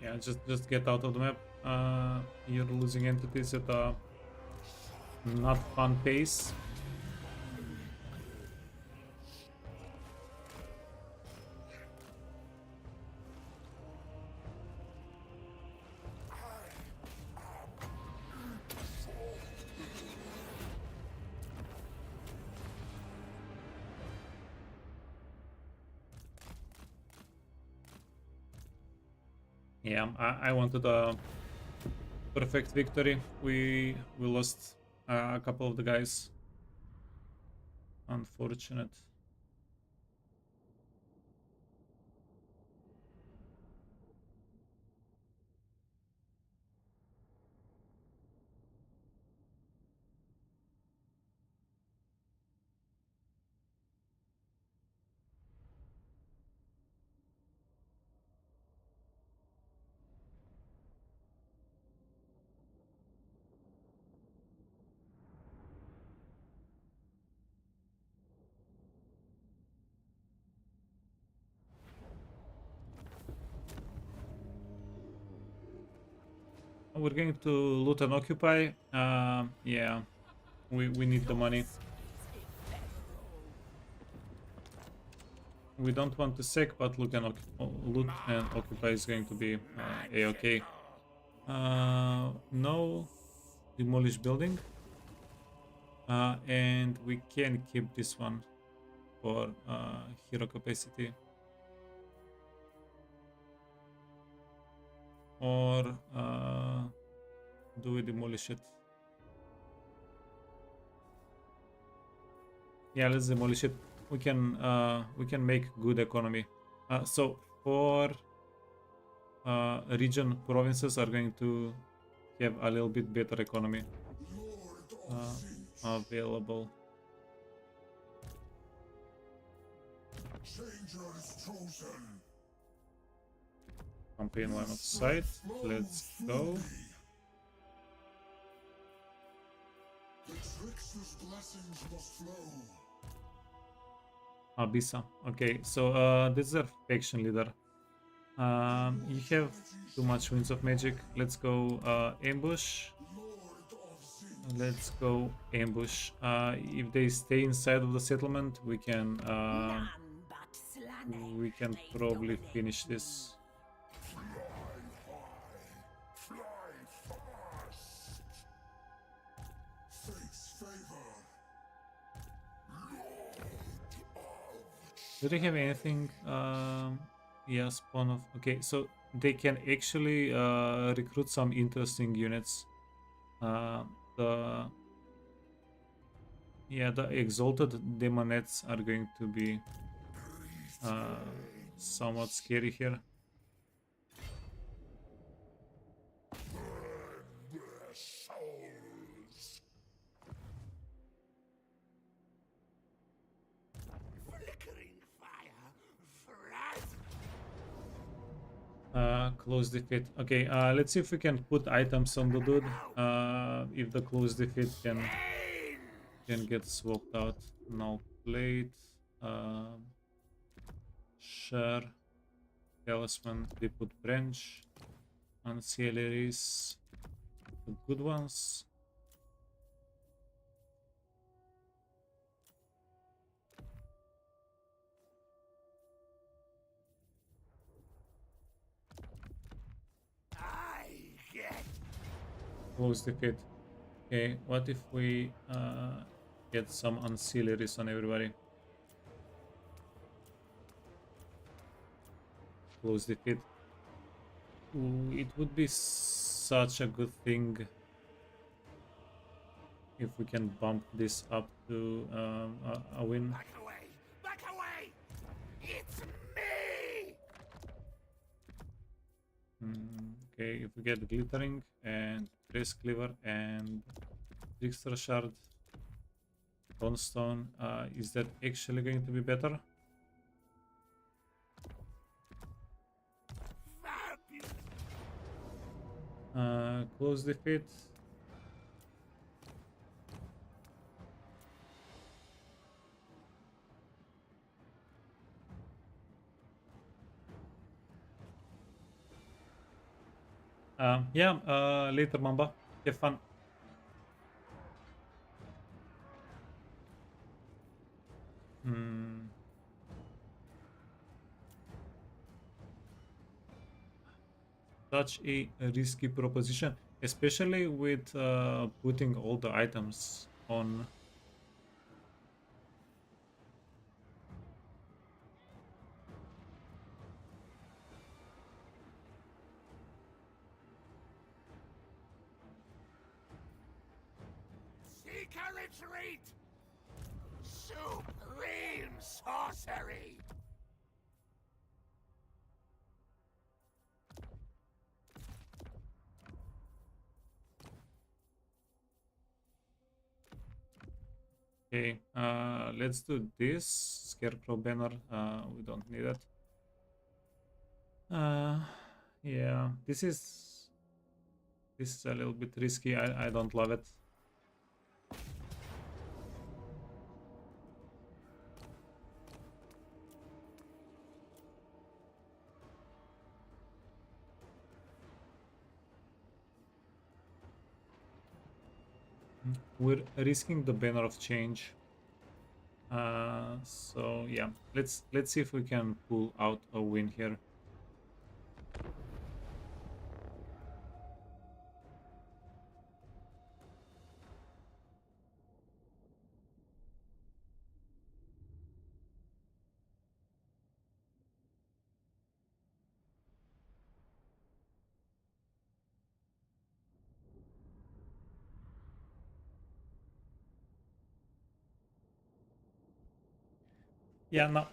Yeah, just get out of the map. You're losing entities at a not fun pace. Yeah, I wanted perfect victory. We lost a couple of the guys. Unfortunate. We're going to loot and occupy. Yeah, we need the money. We don't want to sack, but loot and occupy is going to be a-okay. No demolish building. And we can keep this one for hero capacity. Or do we demolish it? Yeah, let's demolish it. We can make good economy. So for region provinces are going to have a little bit better economy available. Changer is chosen. Campaign line of sight. Let's go. The trickster's blessings must flow. Abyssa. Okay, so this is our faction leader. You have too much winds of magic. Let's go ambush. Let's go ambush. If they stay inside of the settlement, we can probably finish this. Fly fast. Fate's favor. Do they have anything? Yeah, spawn of. Okay, so they can actually recruit some interesting units. The exalted demonettes are going to be somewhat scary here. Flickering fire, flash. Close defeat. Okay, let's see if we can put items on the dude. If the close defeat can get swapped out. Null plate. Share. Talisman. They put branch. Ancillaries. The good ones. I get Close defeat. Okay, what if we get some ancillaries on everybody? Close defeat. Ooh, it would be such a good thing if we can bump this up to a win. back away! Back away! It's me! Okay, if we get glittering and trace cleaver and trickster shard, stone, is that actually going to be better? Close defeat. Yeah, later, Mamba. Have fun. Such a risky proposition, especially with putting all the items on. retreat! Supreme sorcery! Okay, let's do this. Scarecrow banner, we don't need it. Yeah, this is a little bit risky. I don't love it. We're risking the banner of change. So yeah, let's see if we can pull out a win here. Yeah, now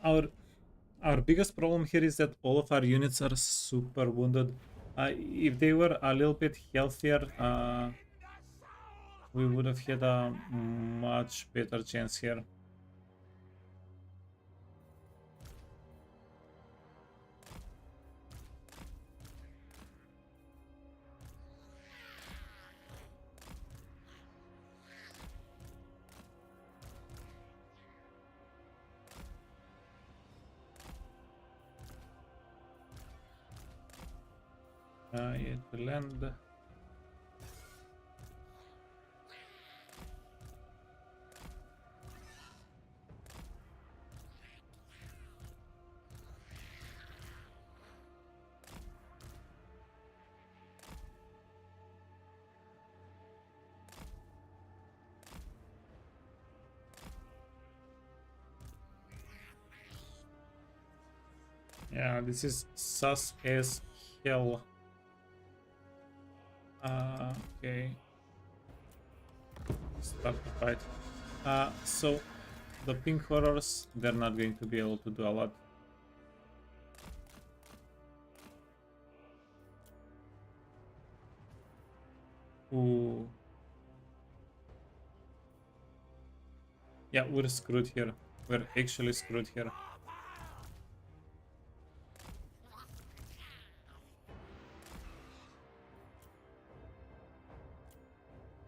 our biggest problem here is that all of our units are super wounded. If they were a little bit healthier, we would have had a much better chance here. It will end. Yeah, this is sus as hell. Okay. Start the fight. So the pink horrors, they're not going to be able to do a lot. Ooh. Yeah, we're screwed here. We're actually screwed here.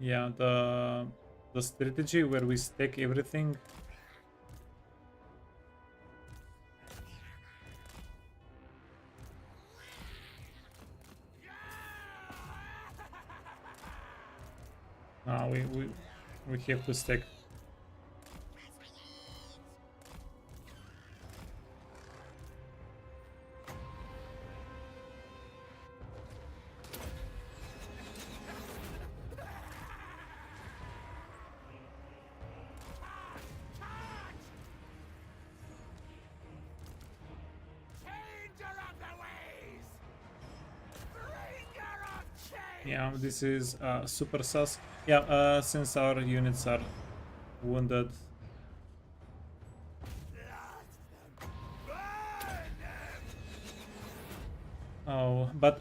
Yeah, the strategy where we stack everything. We have to stack. Changer of the ways! Bringer of change! Yeah, this is super sus. Yeah, since our units are wounded. Oh, but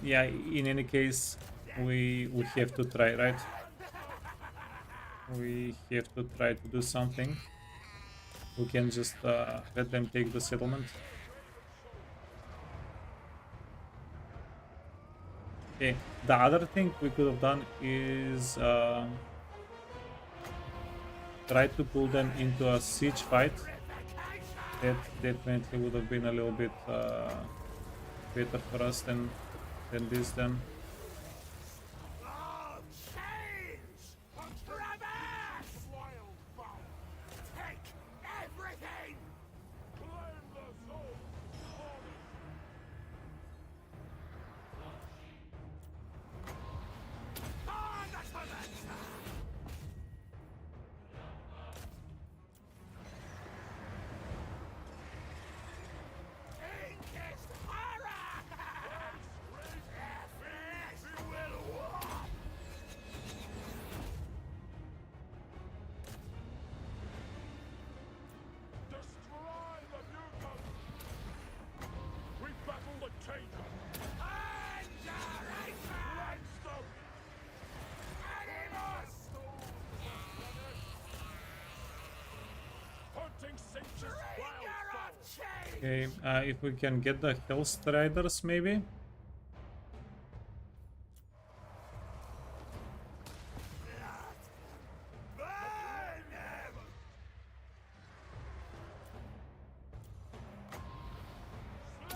yeah, in any case, we have to try, right? We have to try to do something. We can just let them take the settlement. Okay, the other thing we could have done is try to pull them into a siege fight. That definitely would have been a little bit better for us than this then. All change! Traverse! Wildfowl! Take everything! Claim the soul! On the torment! Inkest horror! Okay, if we can get the Hellstriders, maybe.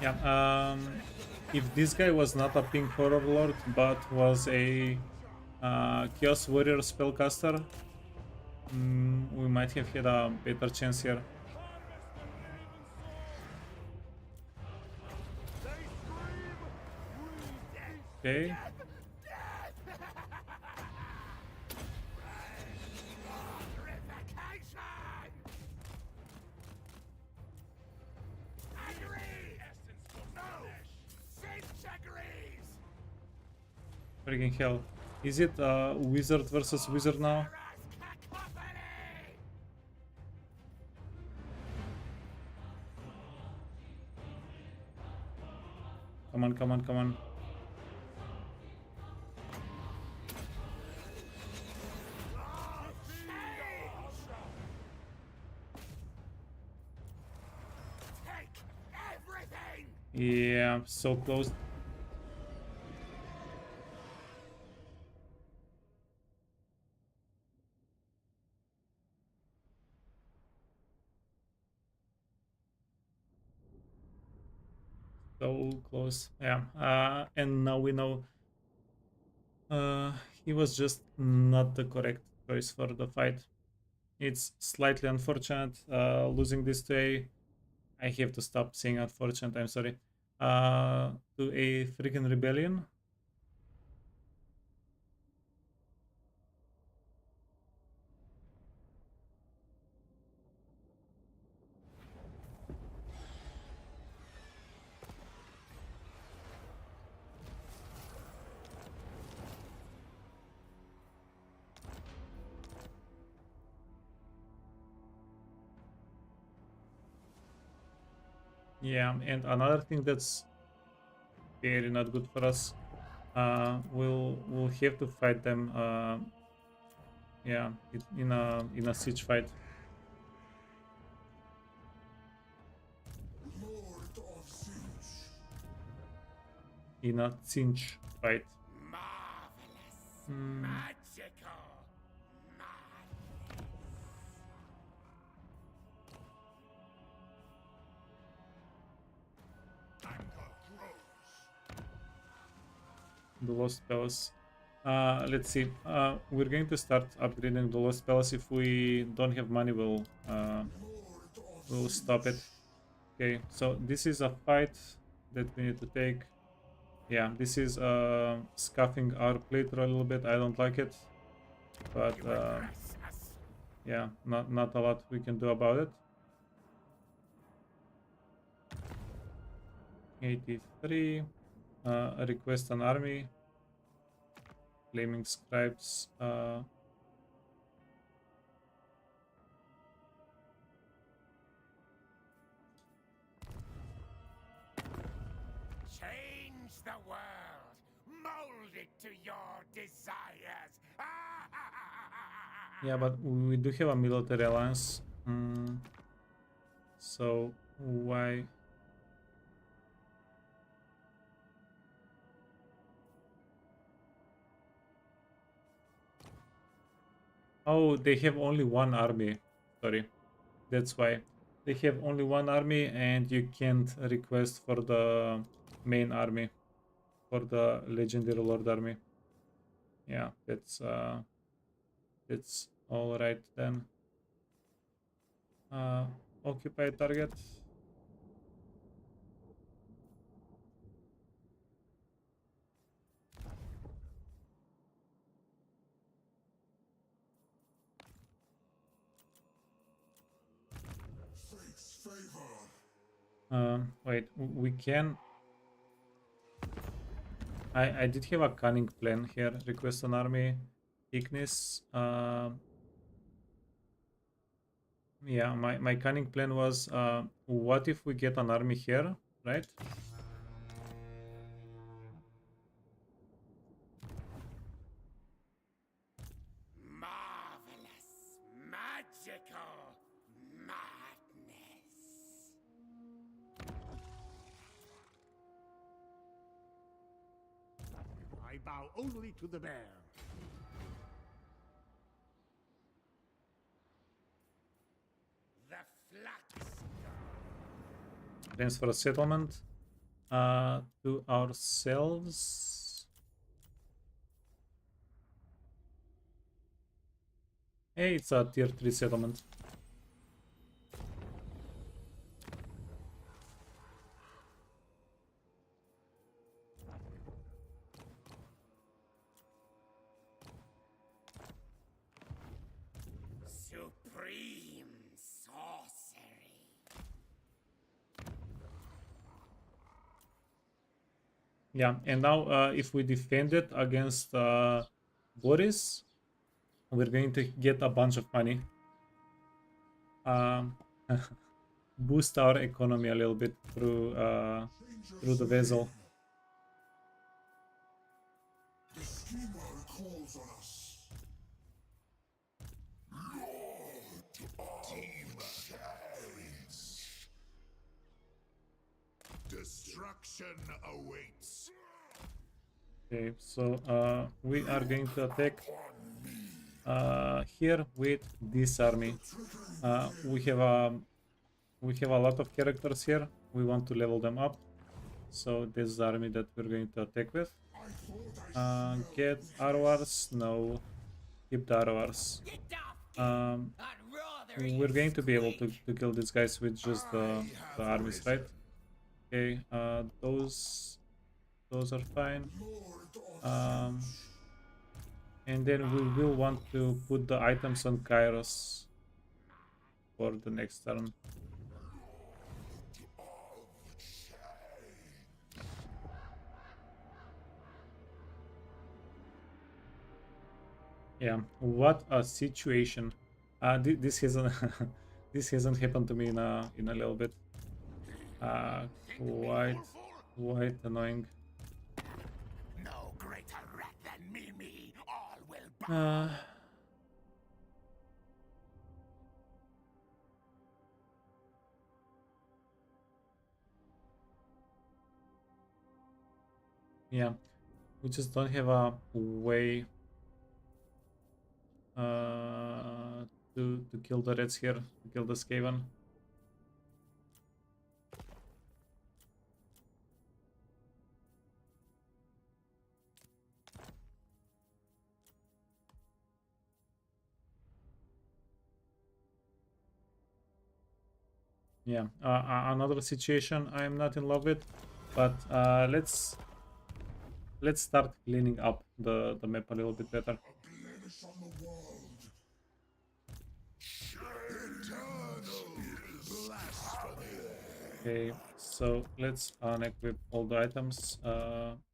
Yeah, if this guy was not a pink horror lord but was a chaos warrior spellcaster, we might have had a better chance here. Okay. Freaking hell. Is it wizard versus wizard now? Come on, come on, come on. Yeah, so close. So close. Yeah. And now we know he was just not the correct choice for the fight. It's slightly unfortunate losing this to a. I have to stop saying unfortunate, I'm sorry. To a freaking rebellion. Yeah, and another thing that's very not good for us. We'll have to fight them. Yeah, in a siege fight. Lord of Tzeentch. In a Tzeentch fight. Marvelous. Hmm. Magical. Madness. Anger grows. The Lost Palace. Let's see. We're going to start upgrading the Lost Palace. If we don't have money, Lord of we'll stop it. Tzeentch. Okay, so this is a fight that we need to take. Yeah, this is scuffing our playthrough a little bit. I don't like it, but Impress us. yeah, not a lot we can do about it. 83. Request an army. Flaming scribes. Change the world. Mold it to your desires. Yeah, but we do have a military alliance. So why? Oh, they have only one army. Sorry, that's why. They have only one army, and you can't request for the main army, for the legendary lord army. Yeah, that's all right then. Occupy target. Fate's favor. Wait, we can. I did have a cunning plan here. Request an army. Ignis. Yeah, my cunning plan was, what if we get an army here, right? Marvelous. Magical. Madness. I bow only to the bear. The flax. Transfer settlement to ourselves. Hey, it's a tier 3 settlement. Supreme sorcery. Yeah, and now if we defend it against Boris, we're going to get a bunch of money. Boost our economy a little bit through the vessel. The schemer calls on us. Lord of Chains. Destruction awaits. Okay, so we are going to attack here with this army. We have a lot of characters here. We want to level them up. So this is the army that we're going to attack with. Get Arwars? No. Keep the Arwars. We're going to be able to kill these guys with just the armies, right? Okay, those are fine. And then we will want to put the items on Kairos for the next turn. Yeah, what a situation. This hasn't this hasn't happened to me in a little bit. Quite annoying. No greater rat than me. All will bow. Yeah, we just don't have a way to kill the reds here, to kill the Skaven. Yeah, another situation I'm not in love with, but let's start cleaning up the map a little bit better. A blemish on the world. Eternal blasphemy. Okay, so let's unequip all the items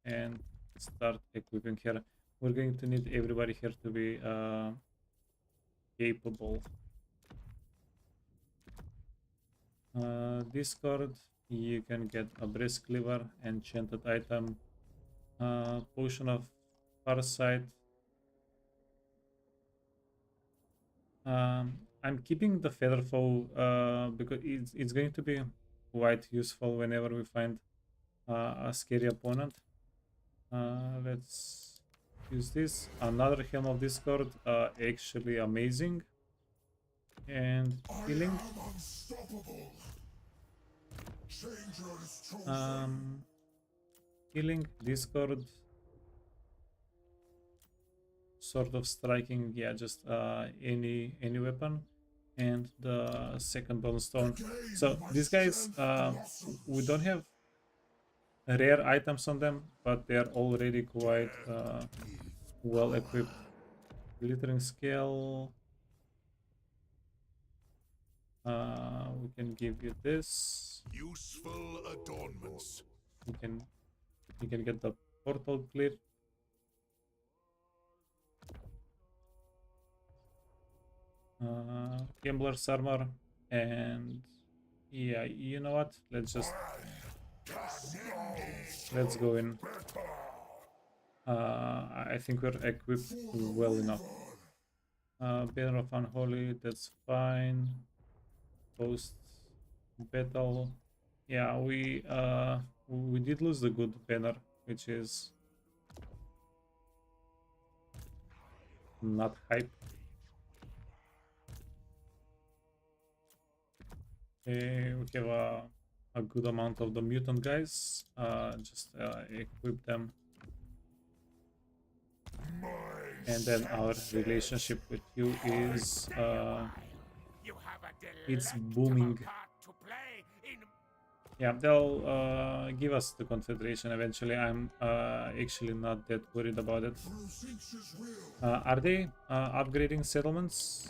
and start equipping here. We're going to need everybody here to be capable. Discord, you can get a breast cleaver, enchanted item, potion of farsight. I'm keeping the featherfall because it's going to be quite useful whenever we find a scary opponent. Let's use this. Another Helm of Discord, actually amazing. And healing. I am unstoppable. Changer is chosen. Healing, Discord. Sort of striking, yeah, just any weapon. And the second bone stone. So these guys, we don't have rare items on them, but they are already quite well equipped. Glittering scale. We can give you this. Useful adornments. You can get the portal clear. Gambler's armor, and yeah, you know what? Let's go in. I think we're equipped well enough. Banner of Unholy, that's fine. Post battle, yeah, we did lose the good banner, which is not hype. Okay, we have a good amount of the mutant guys. Just equip them. And then our relationship with you is You have a it's delectable booming. part to play in Yeah, they'll give us the Confederation eventually. I'm actually not that worried about it. Through Tzeentch's will. Are they upgrading settlements?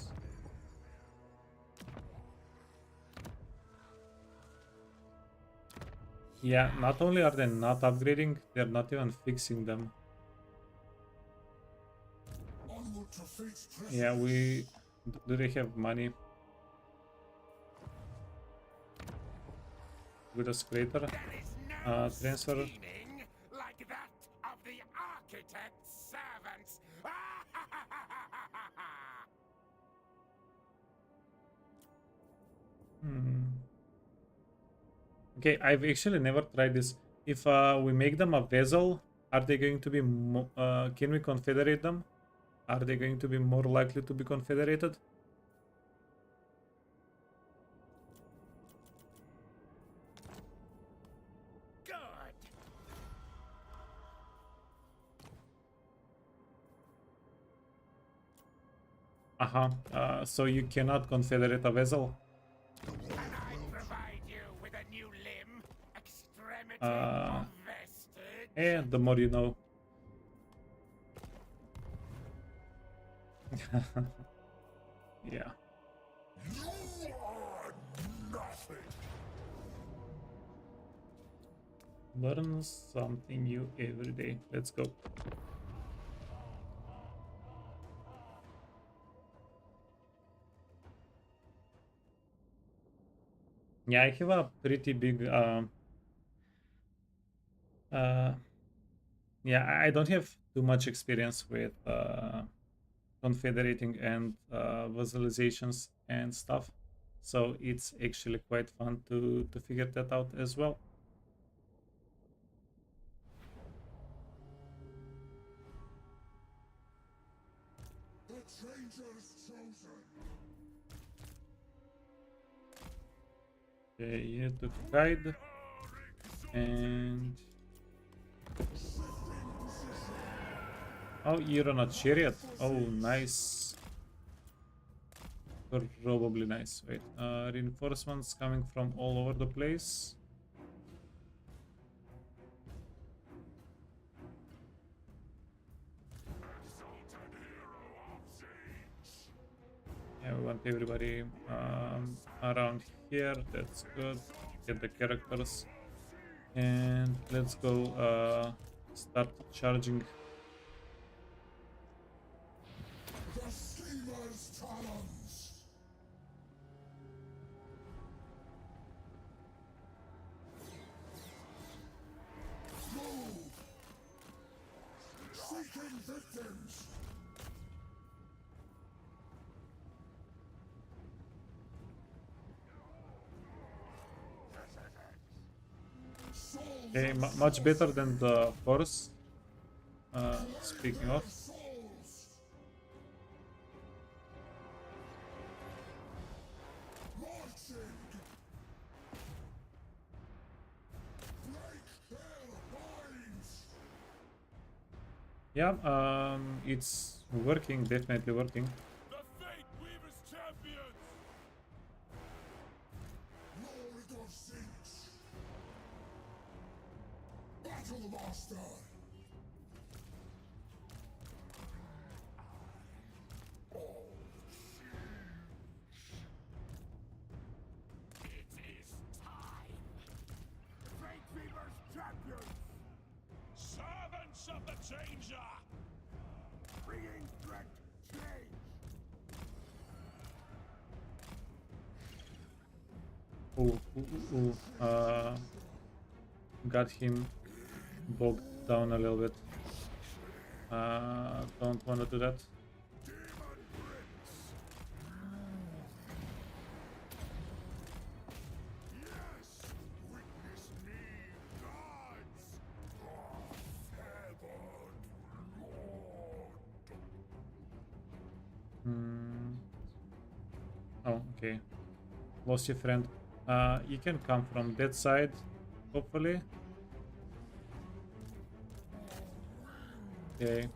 Yeah, not only are they not upgrading, they're not even fixing them. Onward to fate's treasures. Yeah, do they have money? With a crater There is no transfer. scheming like that of the architect's servants. Okay, I've actually never tried this. If we make them a vessel, are they going to be can we confederate them? Are they going to be more likely to be confederated? Good. So you cannot confederate a vessel? And I provide you with a new limb, extremity, Uh, or vestige. The more you know. Yeah. You are nothing. Learn something new every day. Let's go. Yeah, I have a pretty big yeah, I don't have too much experience with confederating and visualizations and stuff, so it's actually quite fun to figure that out as well. The changer's chosen. Okay, you need to hide and oh, you're on a chariot. Oh, nice. Probably nice. Wait, reinforcements coming from all over the place. Yeah, we want everybody around here. That's good. Get the characters. And let's go start charging. The schemer's talons. Move. Seeking victims. Okay, much better than the force. Speaking of, Souls. Marching. Break their binds. yeah, it's working, definitely working. The Fate Weaver's champions. Lord of Tzeentch. Battle Master. It is time. Fate Weaver's champions. Servants of the Changer. Bringing threat change. Got him bogged down a little bit. Don't want to do that. Yes, witness me, gods. The feathered lord. Okay. Lost your friend. You can come from that side, hopefully. Okay.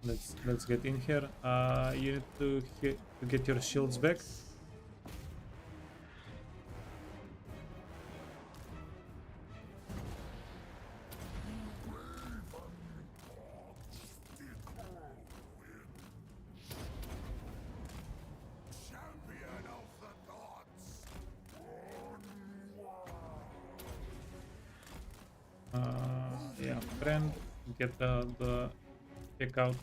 Let's get in here. You need to get your shields back. Champion of the gods. Yeah, friend, get the pick out.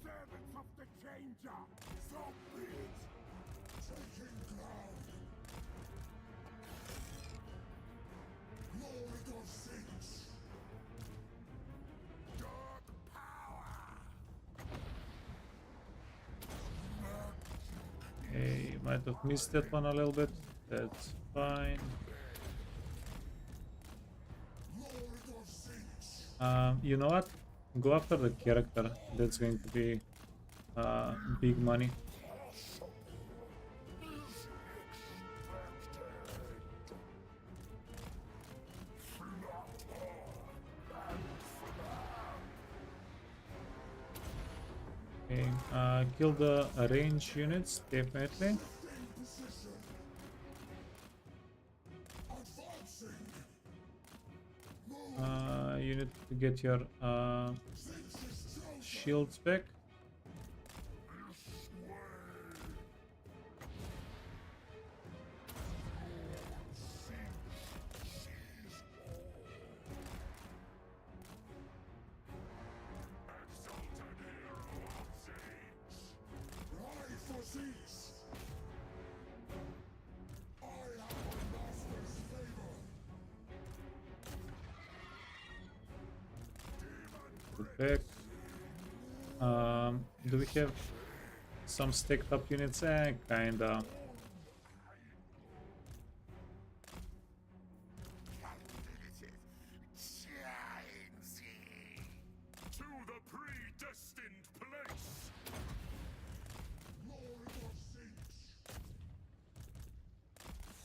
Servants of the changer. So be it. Taking ground. Lord of Tzeentch. Dark power. Okay, might have missed that one a little bit. That's fine. Lord of Tzeentch. You know what? Go after the character. That's going to be big money. Okay, kill the range units, definitely. You need to get your shields back. Rise for Tzeentch. I have my master's favor. Put back. Do we have some stacked up units? Kinda. To the predestined place. Lord of Tzeentch.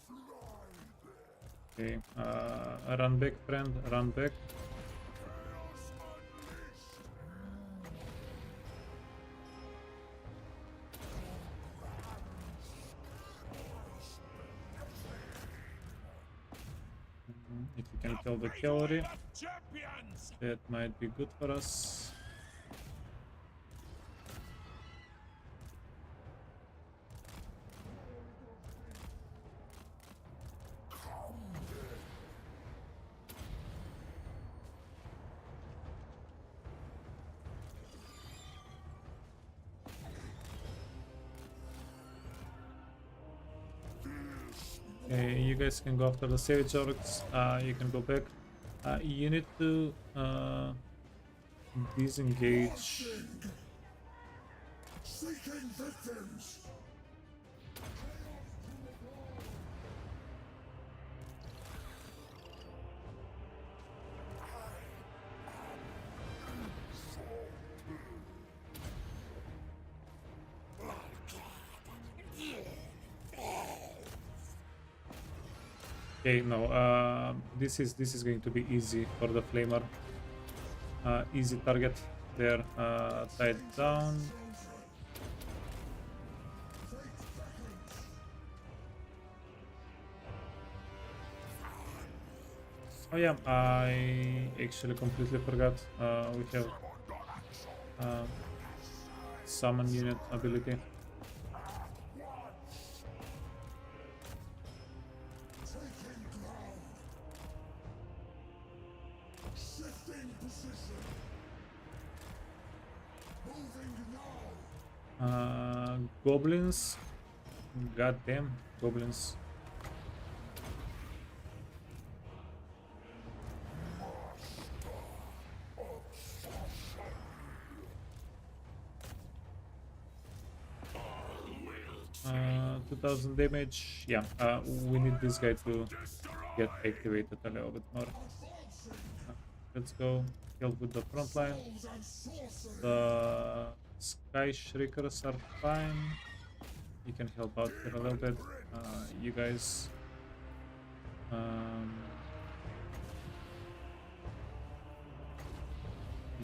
Fly there. Okay, run back, friend, run back. Chaos unleashed. If we can kill the cavalry, Champions. that might be good for us. Okay, you guys can go after the savage orcs. You can go back. You need to disengage. Seeking victims. Okay, no. This is going to be easy for the flamer. Easy target there. Tied down. Oh yeah, I actually completely forgot. We have summon unit ability. Taking ground. Shifting position. Moving now. Goblins. Goddamn goblins. Uh, 2000 damage. Yeah, we need this guy to get activated a little bit more. Let's go. help with the front line. The Sky Shriekers are fine. You can help out here a little bit. You guys.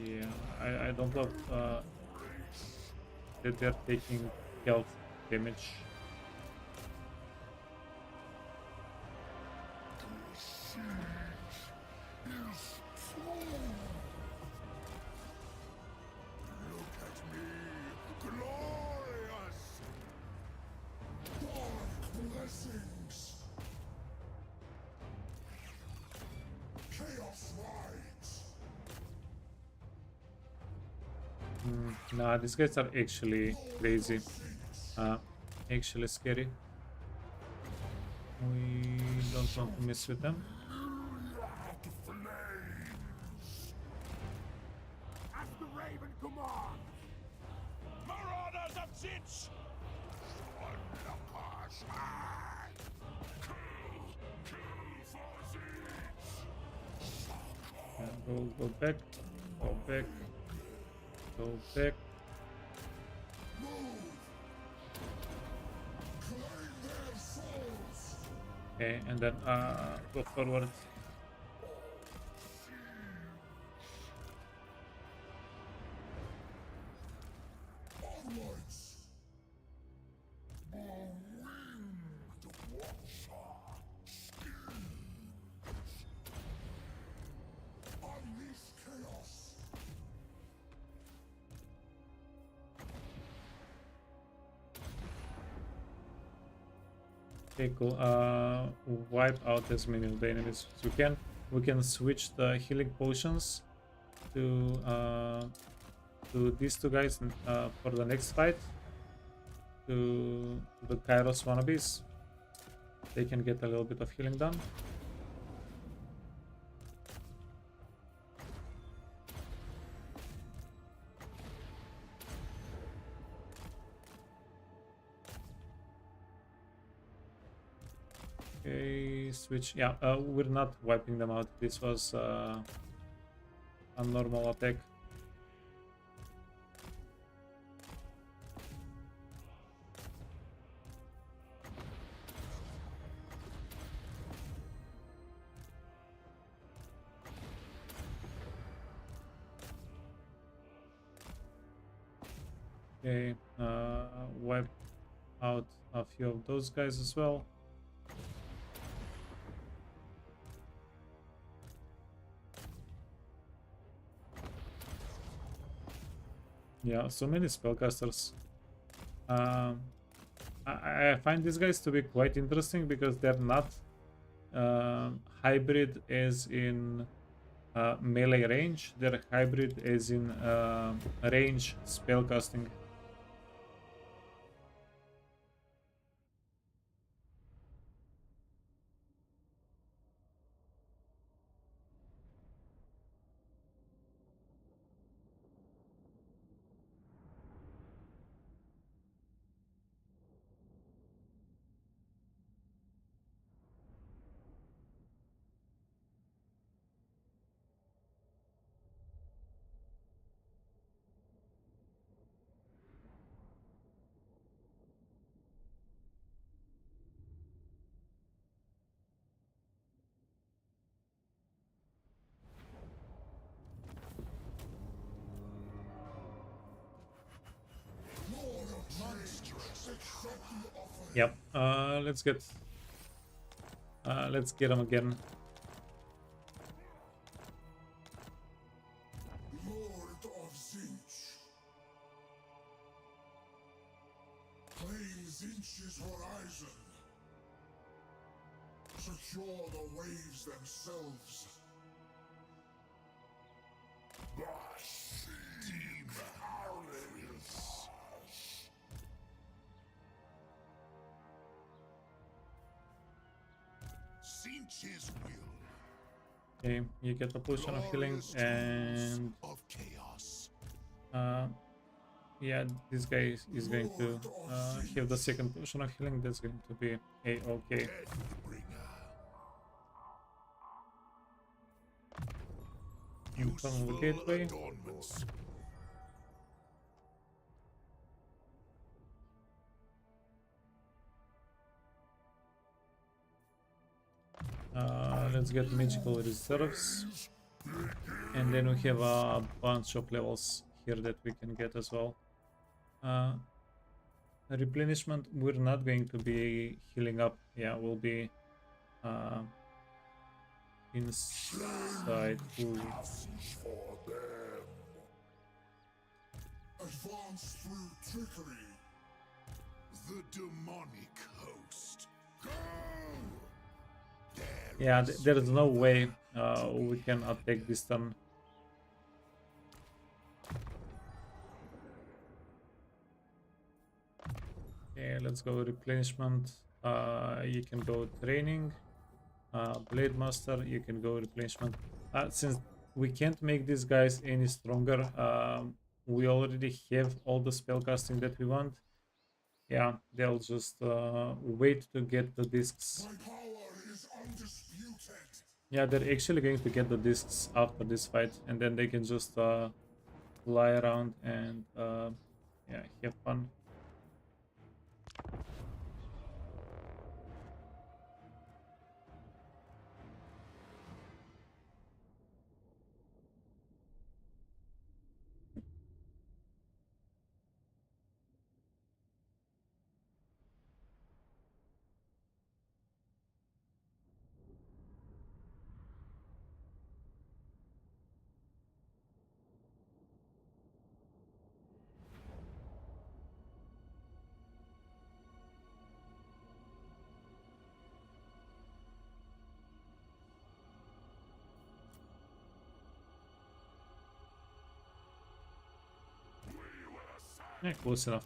Yeah, I don't love that they're taking health damage. Look at me, glorious! Dark blessings! Chaos rides! Nah, these guys are actually crazy. Actually scary. We don't want to mess with them. As the Raven command! Marauders of Tzeentch! Onlookers high! Kill for Tzeentch! Go back. Go back. Go back. Claim their souls! Okay, and then go forward. Onwards! More winged watcher! Unleash chaos! Okay, cool. Wipe out as many of the enemies as we can. We can switch the healing potions to these two guys for the next fight. To the Kairos wannabes. They can get a little bit of healing done. Okay, switch. Yeah, we're not wiping them out. This was a normal attack. Okay, wipe out a few of those guys as well. Yeah, so many spellcasters. I find these guys to be quite interesting because they're not hybrid as in melee range. They're hybrid as in range spellcasting. Yep. Let's get them again. Lord of Tzeentch! Claim Tzeentch's horizon! Secure the waves themselves! Team Howlings! Tzeentch's will. Okay, you get a potion of healing and of chaos. yeah, this guy is going to have the second potion of healing. That's going to be a-okay. Internal gateway. adornments. Let's get magical reserves. And then we have a bunch of levels here that we can get as well. Replenishment, we're not going to be healing up. Yeah, we'll be inside. Ooh. Passes for them. Advance through trickery. The demonic host. Go! Yeah, there is no way we can attack this turn. Okay, let's go replenishment. You can go training. Blade Master, you can go replenishment. Since we can't make these guys any stronger, we already have all the spellcasting that we want. Yeah, they'll just wait to get the discs. My power is undisputed. Yeah, they're actually going to get the discs after this fight, and then they can just fly around and yeah, have fun. Yeah, close enough.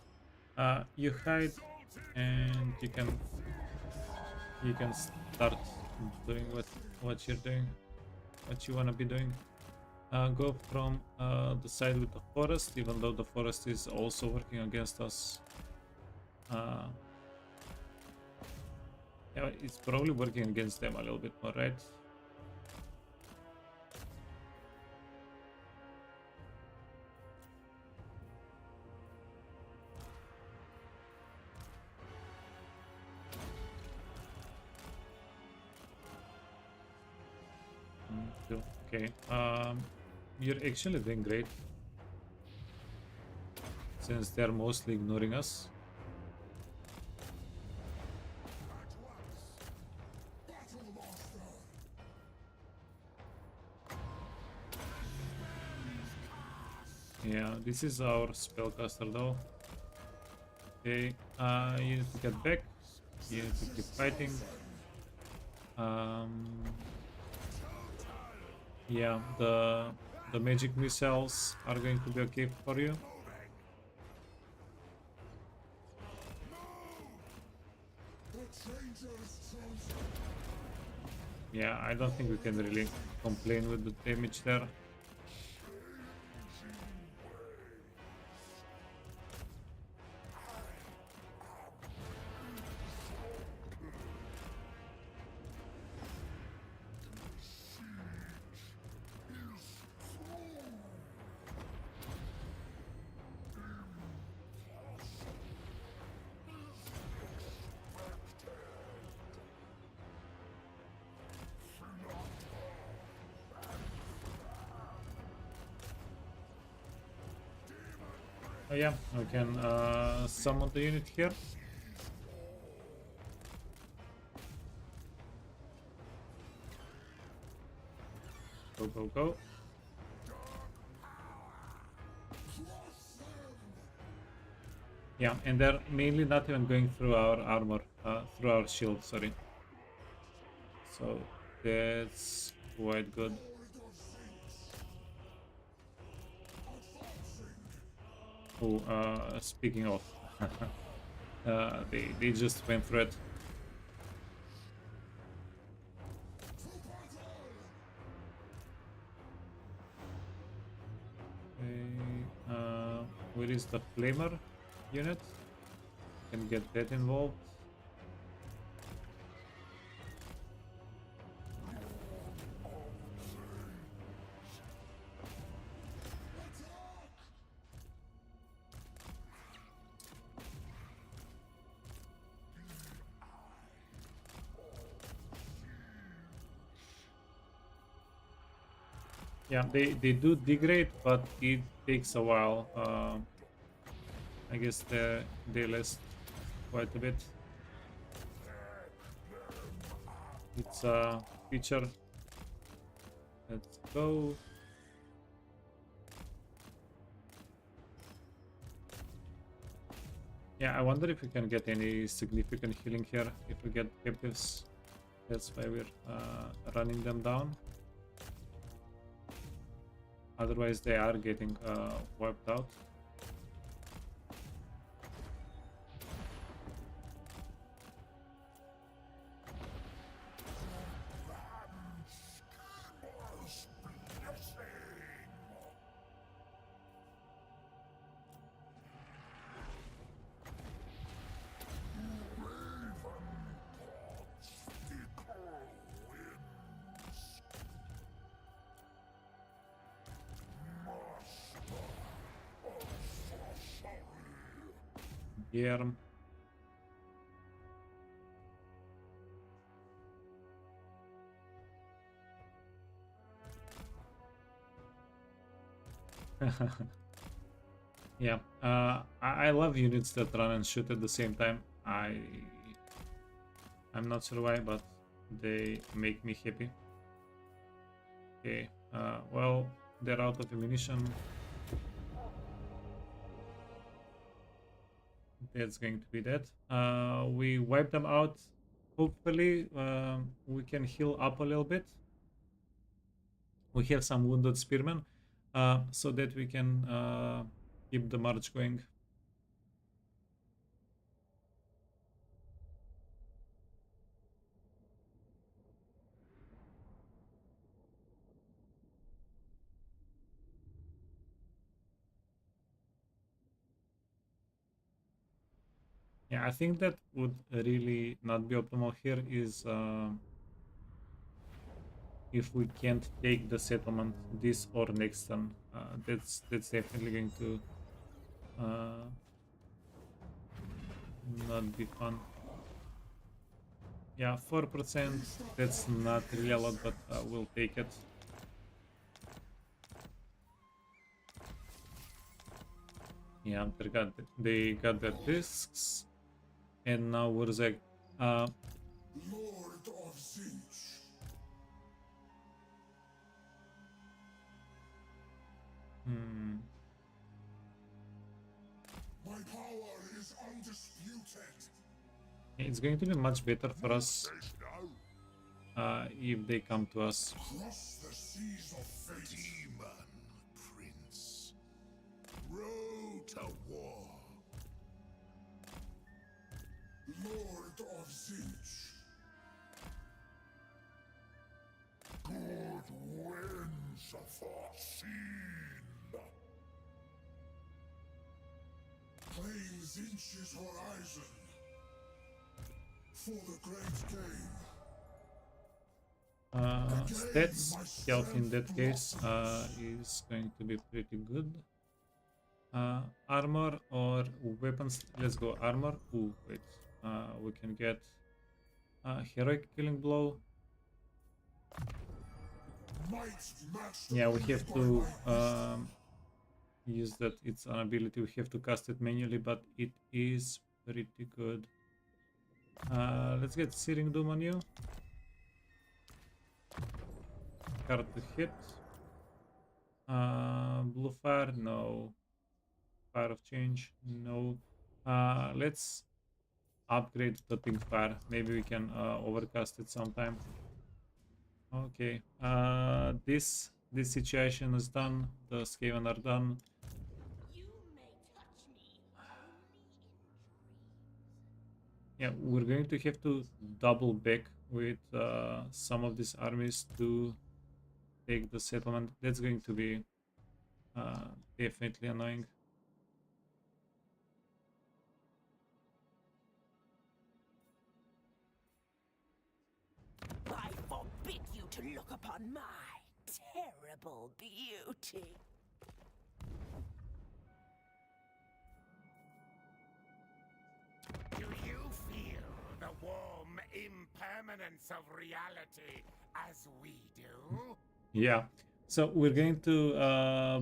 You hide, and you can start doing what you're doing, what you wanna be doing. Go from the side with the forest, even though the forest is also working against us. Yeah, it's probably working against them a little bit more, right? Cool. Okay. You're actually doing great, since they're mostly ignoring us. Yeah, this is our spellcaster though. Okay, you need to get back. You need to keep fighting. Yeah, the magic missiles are going to be okay for you. Yeah, I don't think we can really complain with the damage there. Oh yeah, we can summon the unit here. Go, go, go. Yeah, and they're mainly not even going through our armor, through our shield, sorry. So that's quite good. Oh, speaking of, they just went through it. Okay, where is the flamer unit? Can get that involved. Yeah, they do degrade, but it takes a while. I guess they last quite a bit. It's a feature. Let's go. Yeah, I wonder if we can get any significant healing here if we get captives. That's why we're running them down. Otherwise, they are getting wiped out. Here. Yeah, I love units that run and shoot at the same time. I'm not sure why, but they make me happy. Okay, well, they're out of ammunition. That's going to be that. We wipe them out. Hopefully, we can heal up a little bit. We have some wounded spearmen, so that we can keep the march going. Yeah, I think that would really not be optimal here is if we can't take the settlement this or next turn. That's definitely going to not be fun. Yeah, 4%, that's not really a lot, but we'll take it. Yeah, they got their discs, and now Wurzek. Lord of Tzeentch. My power is undisputed. It's going to be much better for us if they come to us. Cross the seas of fate. Demon Prince. Row to war. Lord of Tzeentch. Good winds foreseen. Claim Tzeentch's horizon. For the great game. Stats health in that case is going to be pretty good. Armor or weapons? Let's go armor. Ooh, wait. We can get heroic killing blow. Yeah, we have to use that. It's an ability. We have to cast it manually, but it is pretty good. Let's get Searing Doom on you. Card to hit. Blue Fire, no. Fire of Change, no. Let's upgrade the Pink Fire. Maybe we can overcast it sometime. Okay. This situation is done. The Skaven are done. You may touch me only in Yeah, we're going to have to double back with some of these armies to take the settlement. That's going to be definitely annoying. I forbid you to look upon my terrible beauty. Do you feel the warm impermanence of reality as we do? Yeah. So we're going to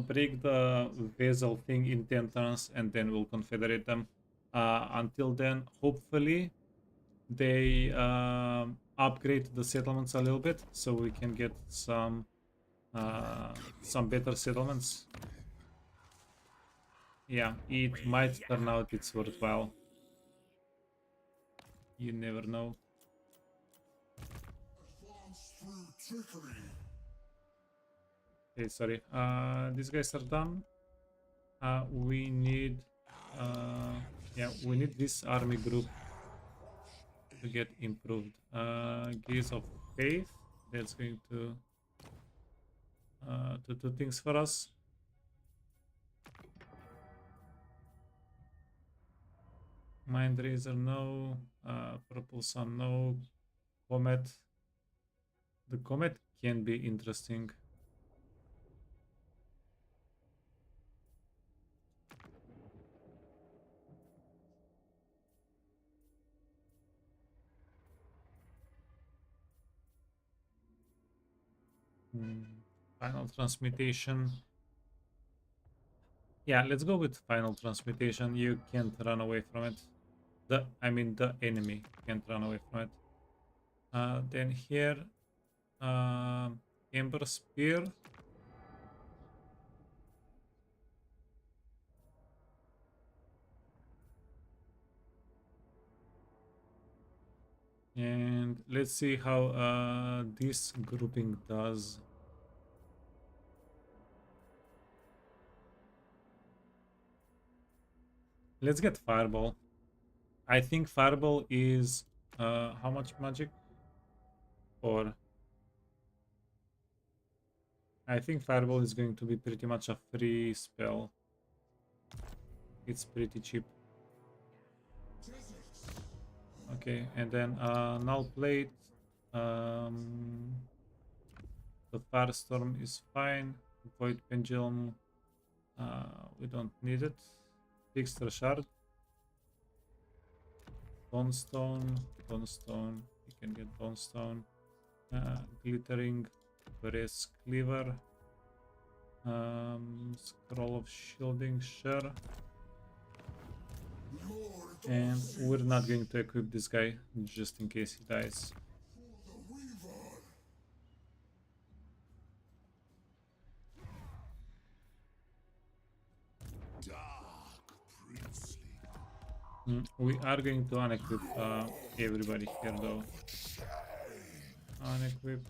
break the vessel thing in 10 turns and then we'll confederate them. Until then, hopefully they upgrade the settlements a little bit so we can get some better settlements. Yeah, it might turn out it's worthwhile. You never know. Advance through trickery. Okay, sorry. These guys are done. We need we need this army group to get improved. Gaze of Faith. That's going to do things for us. Mind Razor, no. Purple Sun, no. Comet. The Comet can be interesting. Final Transmutation. Yeah, let's go with Final Transmutation. You can't run away from it. The enemy can't run away from it. Then here, Ember Spear. And let's see how this grouping does. Let's get Fireball. I think Fireball is how much magic? Or I think Fireball is going to be pretty much a free spell. It's pretty cheap. Okay, and then Null Plate. The Firestorm is fine. Void Pendulum. We don't need it. Extra Shard. Bonestone. Bonestone. You can get Bonestone. Glittering. Brass Cleaver. Scroll of Shielding. Sure. And we're not going to equip this guy just in case he dies. We are going to unequip everybody here though. Unequip.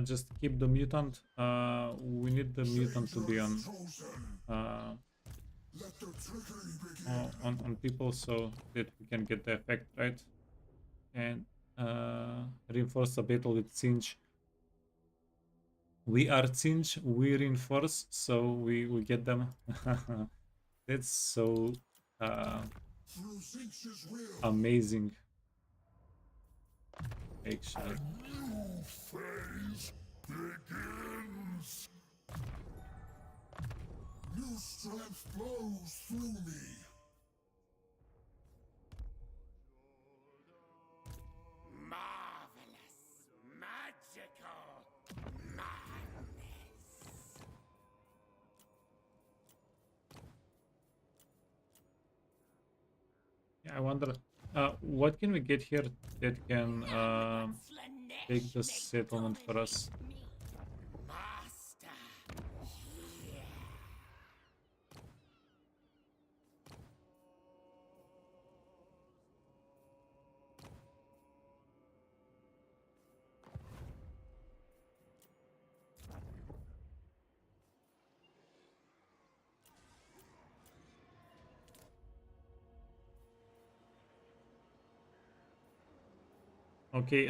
Just keep the mutant. We need the mutant to be on people so that we can get the effect right. And reinforce the battle with Tzeentch. We are Tzeentch, we reinforce, so we get them. That's so amazing. Actually. New phase begins. New strength flows through me. Marvelous, magical madness. Yeah, I wonder what can we get here that can take the settlement for us. Master, here. Okay,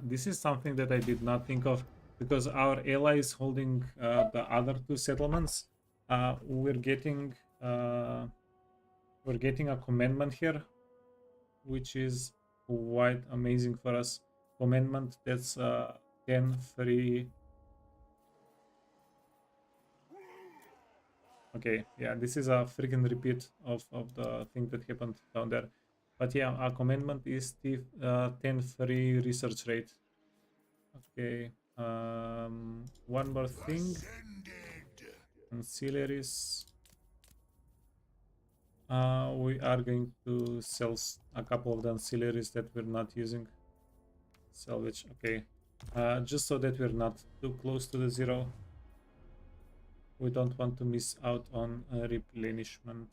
this is something that I did not think of because our ally is holding the other two settlements. We're getting a commandment here, which is quite amazing for us. Commandment that's 10 free. Okay, yeah, this is a freaking repeat of the thing that happened down there. But yeah, our commandment is the 10 free research rate. Okay. One more thing. Ascended. Ancillaries. We are going to sell a couple of the ancillaries that we're not using. Salvage. Okay. Just so that we're not too close to the zero. We don't want to miss out on replenishment.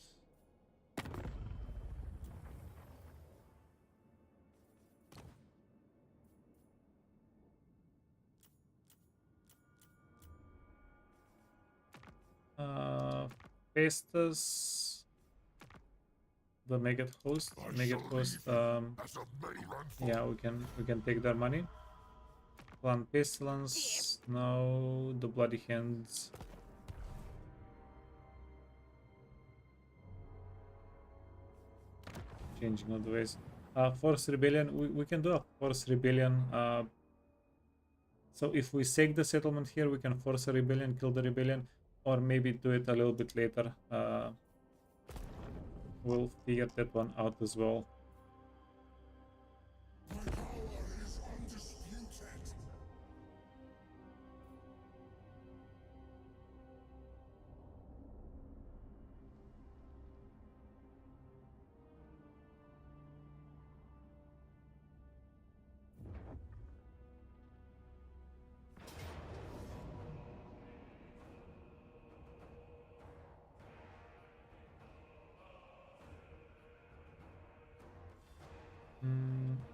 Festus, the Maggot host. Maggot host. As a main run for Yeah, we can take their money. Clan Pestilence. Now the Bloody Hands. Changing of the ways. Force Rebellion. We can do a Force Rebellion. So if we sake the settlement here, we can force a rebellion, kill the rebellion, or maybe do it a little bit later. We'll figure that one out as well. my power is undisputed.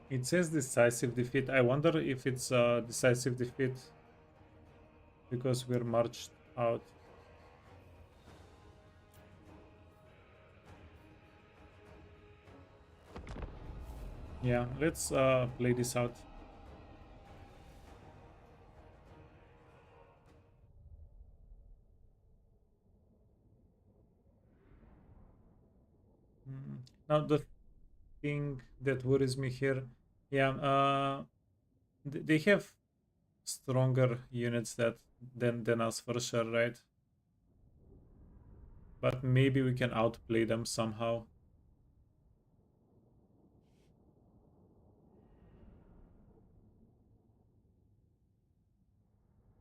It says decisive defeat. I wonder if it's a decisive defeat because we're marched out. Yeah, let's play this out. Now the thing that worries me here, yeah, they have stronger units than us for sure, right? But maybe we can outplay them somehow.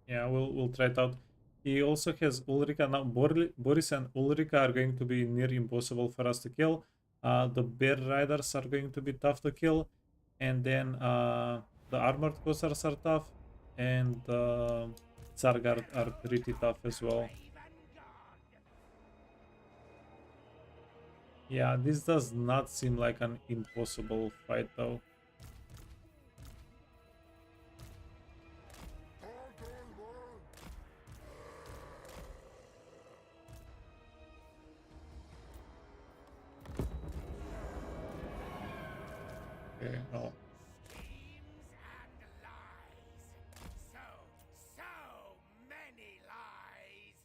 Yeah, we'll try it out. He also has Ulrika now. Boris and Ulrika are going to be near impossible for us to kill. The Bear Riders are going to be tough to kill, and then the Armored Cossars are tough, and the Tsarguard are pretty tough as well. Yeah, this does not seem like an impossible fight though. Okay, oh. Schemes and lies. So many lies.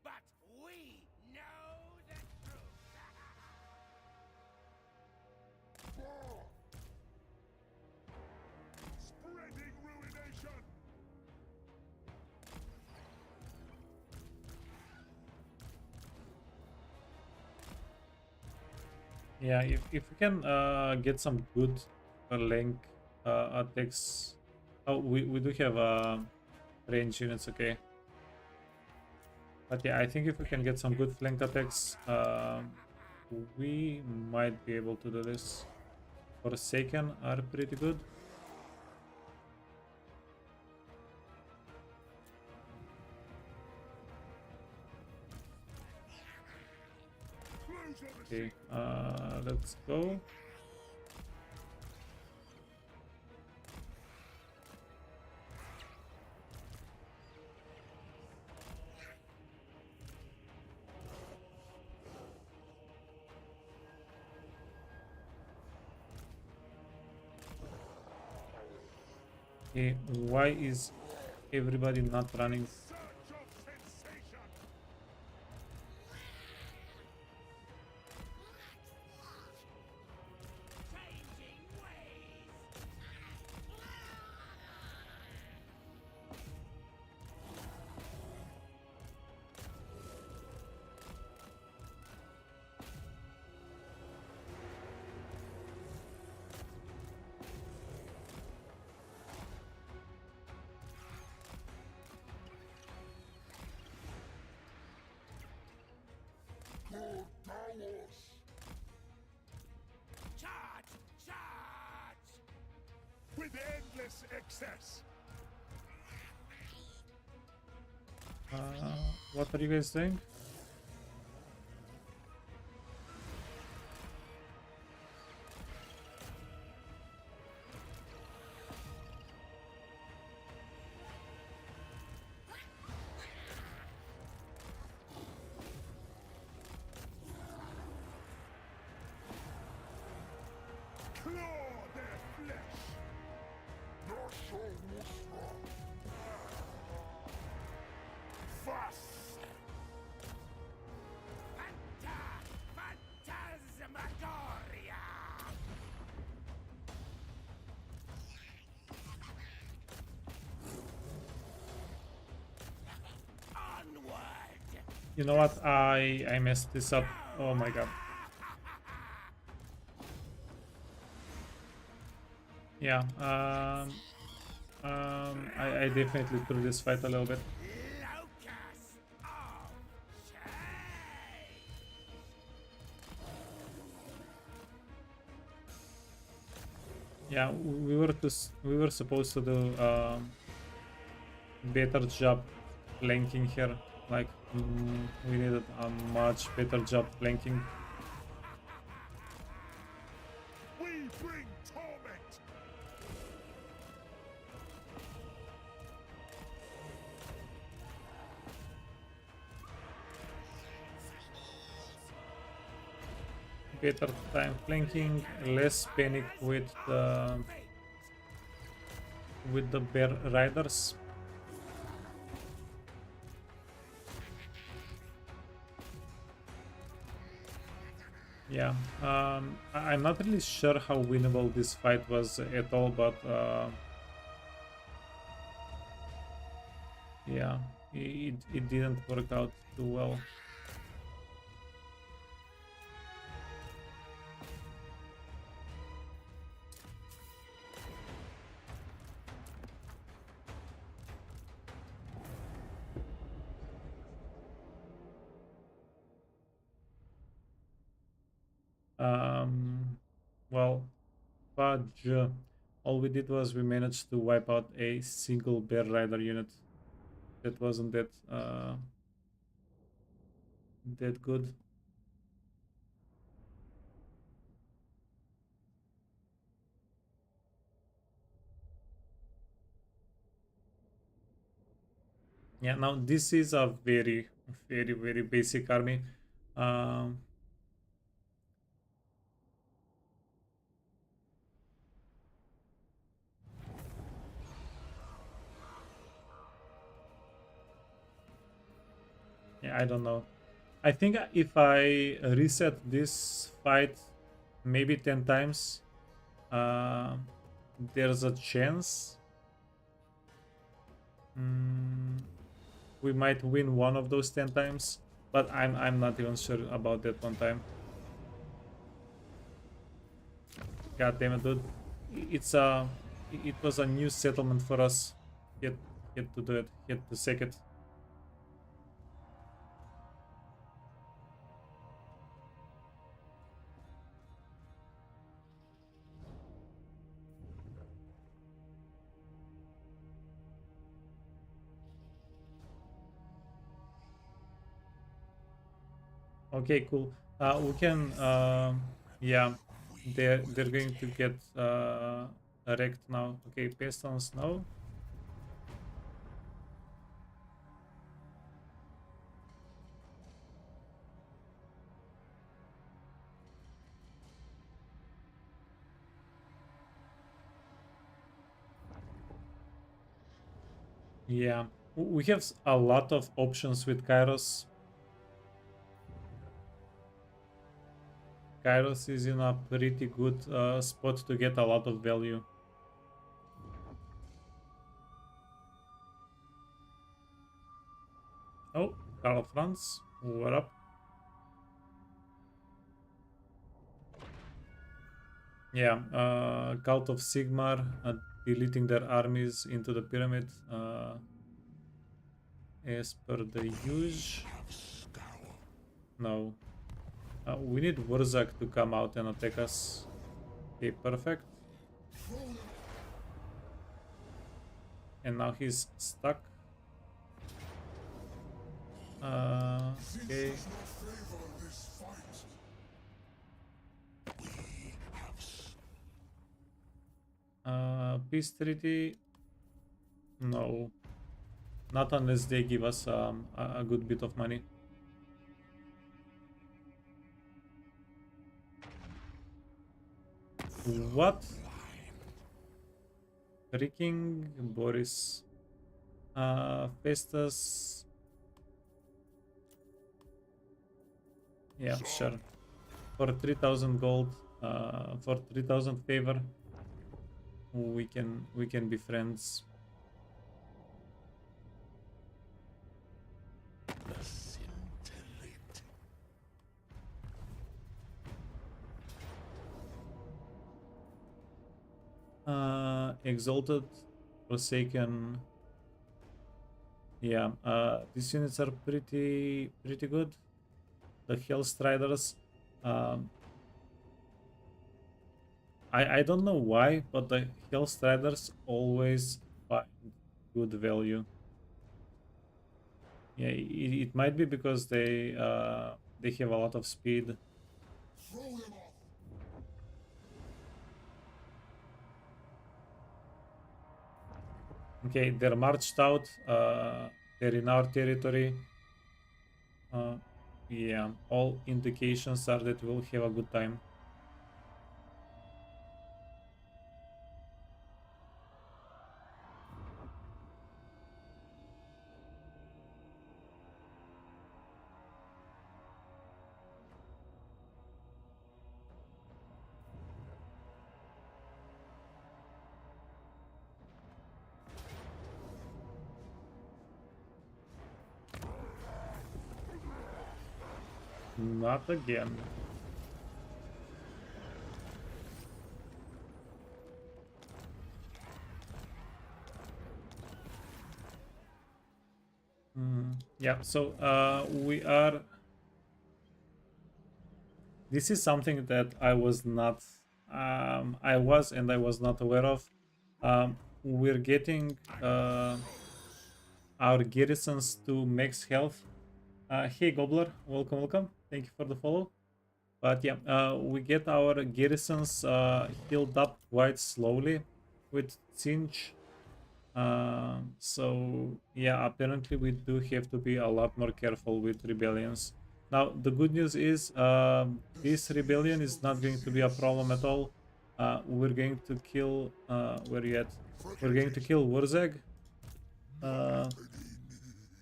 But we know the truth. Spreading ruination. Yeah, if we can get some good length attacks. Oh, we do have range units, okay. But yeah, I think if we can get some good flank attacks, we might be able to do this. Forsaken are pretty good. Close on the Okay, let's go. Okay, why is everybody not running? search of sensation. Changing ways. with endless excess. What are you guys doing? Claw their flesh. Your soul will strong. Fast. Phantasmagoria! Onward! You know what? I messed this up. Oh my god. Yeah. I definitely threw this fight a little bit. Locus of change! Yeah, we were supposed to do better job flanking here. Like we needed a much better job flanking. We bring torment. Better time flanking, less panic with the bear riders. Yeah, I'm not really sure how winnable this fight was at all, but yeah, it didn't work out too well. Well, fudge. All we did was we managed to wipe out a single bear rider unit. That wasn't that good. Yeah, now this is a very, very, very basic army. Um, yeah, I don't know. I think if I reset this fight maybe 10 times, uh, there's a chance we might win one of those 10 times, but I'm not even sure about that one time. God damn it, dude! It was a new settlement for us. Had to do it. Had to sake it. Okay, cool. We can. Yeah, they're going to get wrecked now. Okay, pistons no. Yeah, we have a lot of options with Kairos. Kairos is in a pretty good spot to get a lot of value. Oh, Karl Franz, what up? Yeah, Cult of Sigmar deleting their armies into the pyramid as per the use. No. We need Wurzak to come out and attack us. Okay, perfect. and now he's stuck. Okay. Does not favor this fight. Peace treaty. No, not unless they give us a good bit of money. What? Freaking Boris. Festus. Yeah, sure. For 3,000 gold, for 3,000 favor, we can be friends. Exalted, Forsaken. Yeah, these units are pretty good. The Hellstriders. I don't know why, but the Hellstriders always find good value. Yeah, it might be because they have a lot of speed. Throw him off. Okay, they're marched out. They're in our territory. Yeah, all indications are that we'll have a good time. Not again. Yeah, so we are. This is something that I was not. I was and I was not aware of. We're getting our garrisons to max health. Hey Gobbler, welcome. Thank you for the follow. But yeah, we get our garrisons healed up quite slowly with Tzeentch. So yeah, apparently we do have to be a lot more careful with rebellions. Now the good news is this rebellion is not going to be a problem at all. We're going to kill where you at? We're going to kill Wurzeg.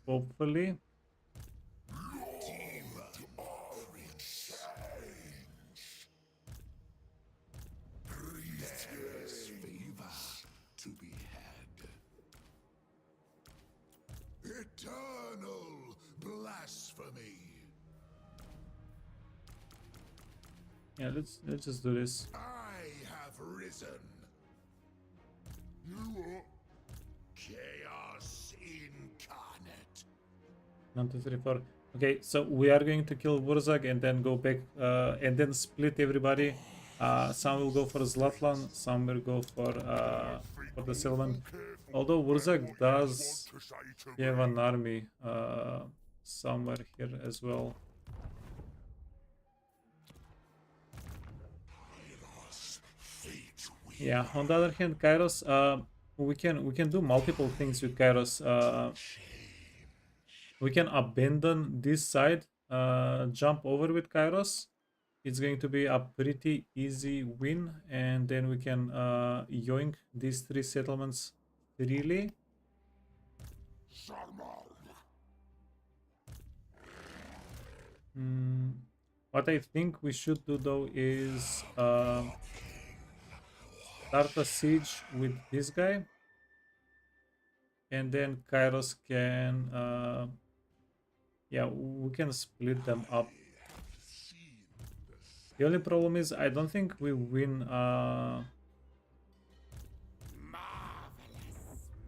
Hopefully. Eternal blasphemy. Yeah, let's just do this. I have risen. You are chaos incarnate. 1, 2, 3, 4. Okay, so we are going to kill Wurzag and then go back and then split everybody. Some will go for Zlatlan, some will go for the settlement. Although Wurzag does have an army somewhere here as well. Yeah, on the other hand, Kairos, we can do multiple things with Kairos. We can abandon this side, jump over with Kairos. It's going to be a pretty easy win, and then we can yoink these 3 settlements freely. What I think we should do though is start a siege with this guy, and then Kairos can yeah, we can split them up. The only problem is I don't think we win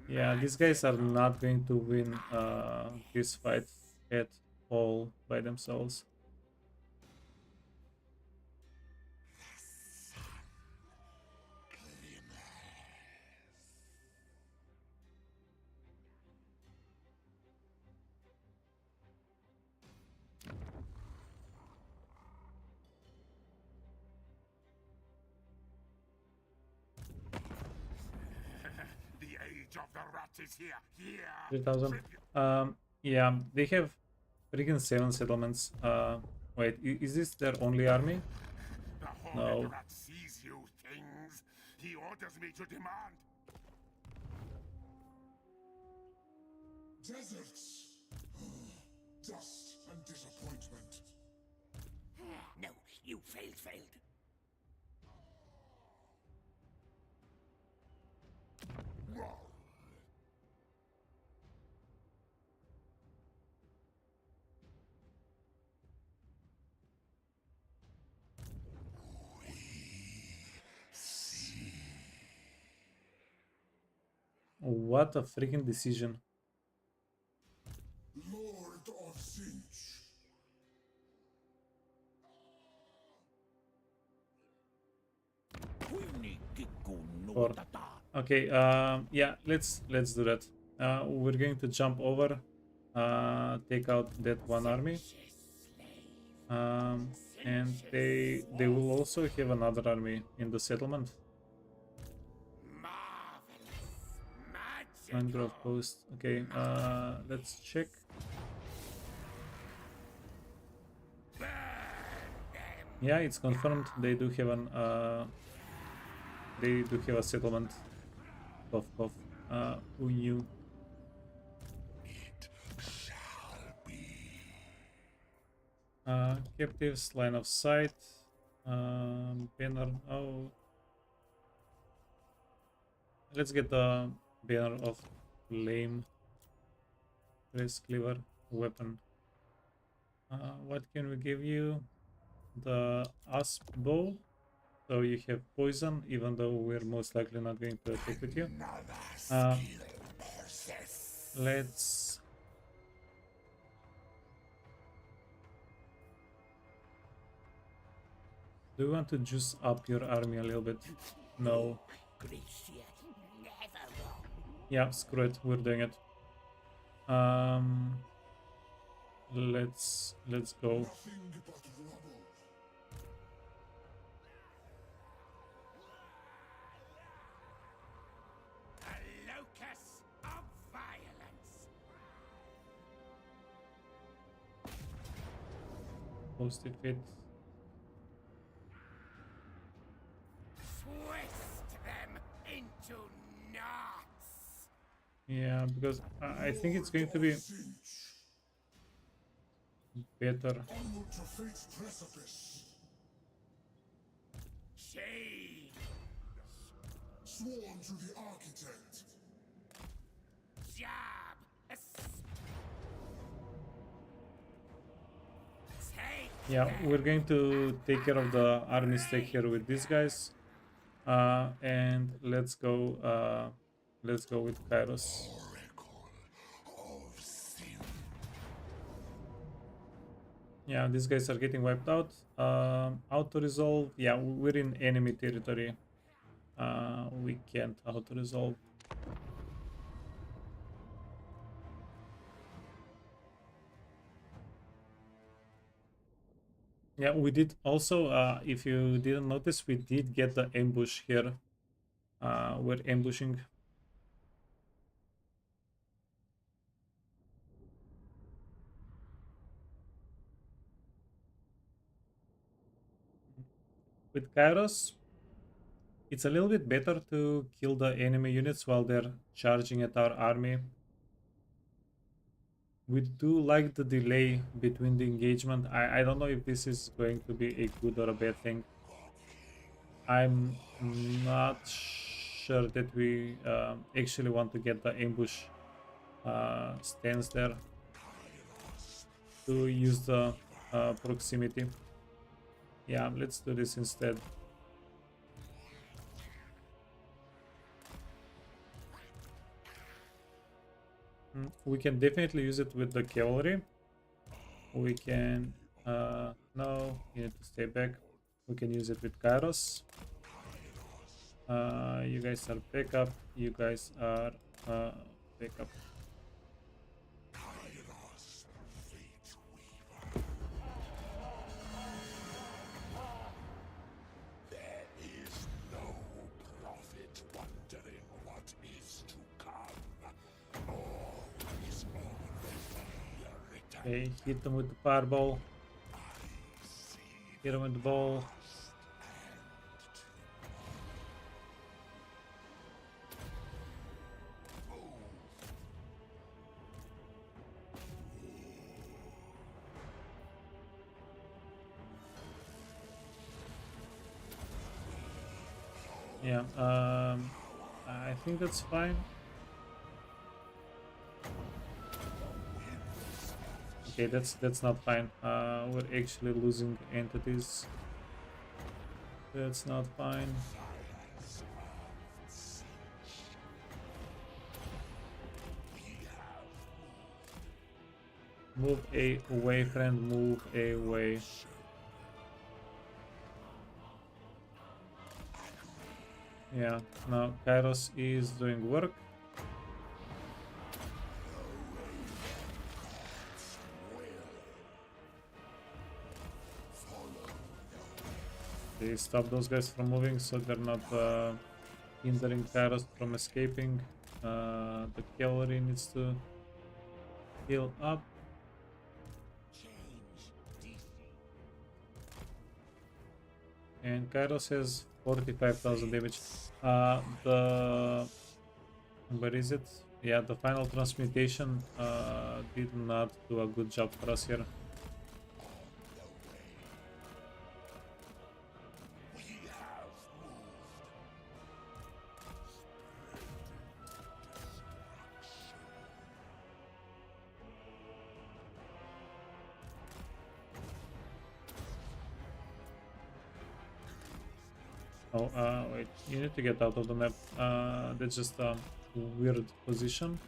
yeah, these guys are not going to win this fight at all by themselves. of the rat is here. Here. 3,000. Yeah, they have freaking 7 settlements. Wait, is this their only army? The horned No. rat sees you things. He orders me to demand. Deserts. Dust and disappointment. No, you failed. Roll. What a freaking decision. Lord of Tzeentch. Four. Okay, yeah, let's do that. We're going to jump over, take out that one army. And they will also have another army in the settlement. Mangrove Post. Okay, let's check. Yeah, it's confirmed. They do have a settlement. Cough, cough. Who knew? It shall be. Captives, line of sight. Banner. Oh, let's get the banner of lame. Race cleaver weapon. What can we give you? The asp bow. So you have poison, even though we're most likely not going to attack with you. Let's... Do you want to juice up your army a little bit? No. Yeah, screw it. We're doing it. Let's go. Nothing but rubble. A locus of violence. Post-it fit. Twist them into knots. Yeah, because I think it's going to be Tzeentch. better. Onward to fate's precipice. Shade. Sworn to the architect. Jab. Take. Yeah, we're going to take care of the army stack here with these guys. And let's go with Kairos. Oracle of sin. Yeah, these guys are getting wiped out. Auto resolve. Yeah, we're in enemy territory. We can't auto resolve. Yeah, we did also, if you didn't notice, we did get the ambush here. We're ambushing. With Kairos, it's a little bit better to kill the enemy units while they're charging at our army. We do like the delay between the engagement. I don't know if this is going to be a good or a bad thing. I'm not sure that we actually want to get the ambush stance there to use the proximity. Yeah, let's do this instead. We can definitely use it with the cavalry. We can... no, you need to stay back. We can use it with Kairos. You guys are backup. You guys are backup. Kairos, fate weaver. There is no prophet wondering what is to come. Okay, hit them with the fireball. Hit them with the ball. Yeah, I think that's fine. Okay, that's not fine. We're actually losing entities. That's not fine. Move away, friend. Move away. Yeah, now Kairos is doing work. They stop those guys from moving so they're not hindering Kairos from escaping. The cavalry needs to heal up. And Kairos has 45,000 damage. Where is it? Yeah, the final transmutation did not do a good job for us here. Oh, wait, you need to get out of the map. That's just a weird position.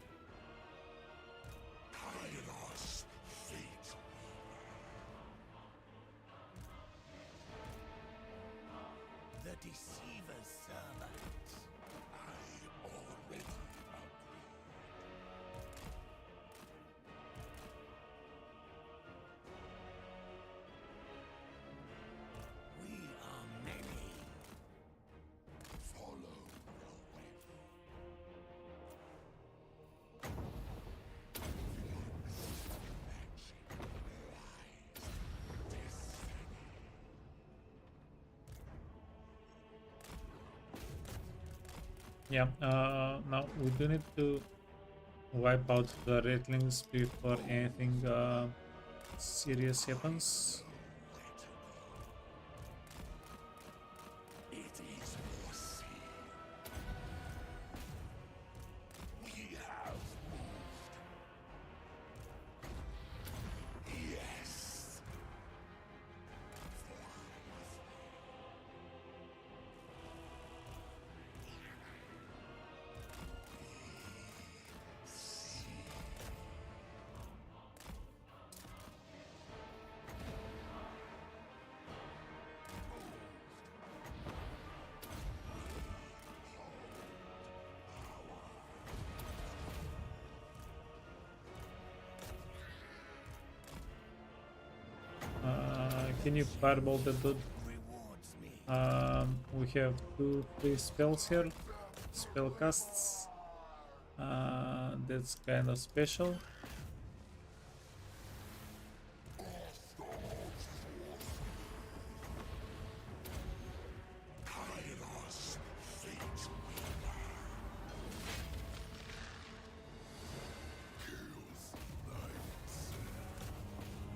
Kairos, fate. The deceiver's servant. I already agree. We are many. Follow your way. Yeah, now we do need to wipe out the ratlings before anything serious happens. It is foreseen. We have moved. Yes. Can you fireball the dude? Rewards me. We have 2 free spells here. Spell casts. That's kind of special. Kairos, fate. Kills knights.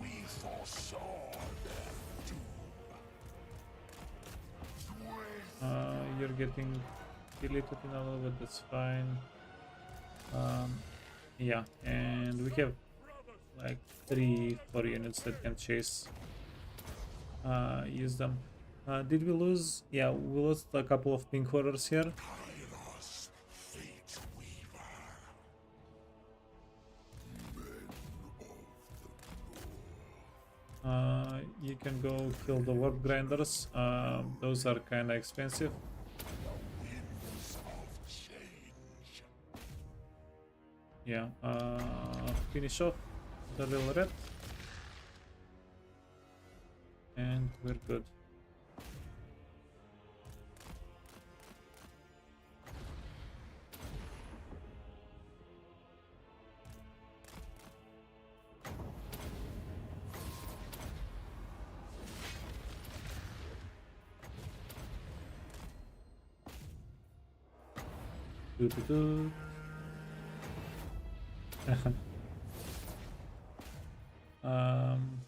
We foresaw their doom. You're getting deleted in a little bit, that's fine. Yeah, and we have like 3-4 units that can chase. Use them. Did we lose? Yeah, we lost a couple of pink horrors here. Kairos, fate weaver. You can go kill the warp grinders. Those are kind of expensive. Winds of change. Yeah, finish off the little red. And we're good. Do, do, do.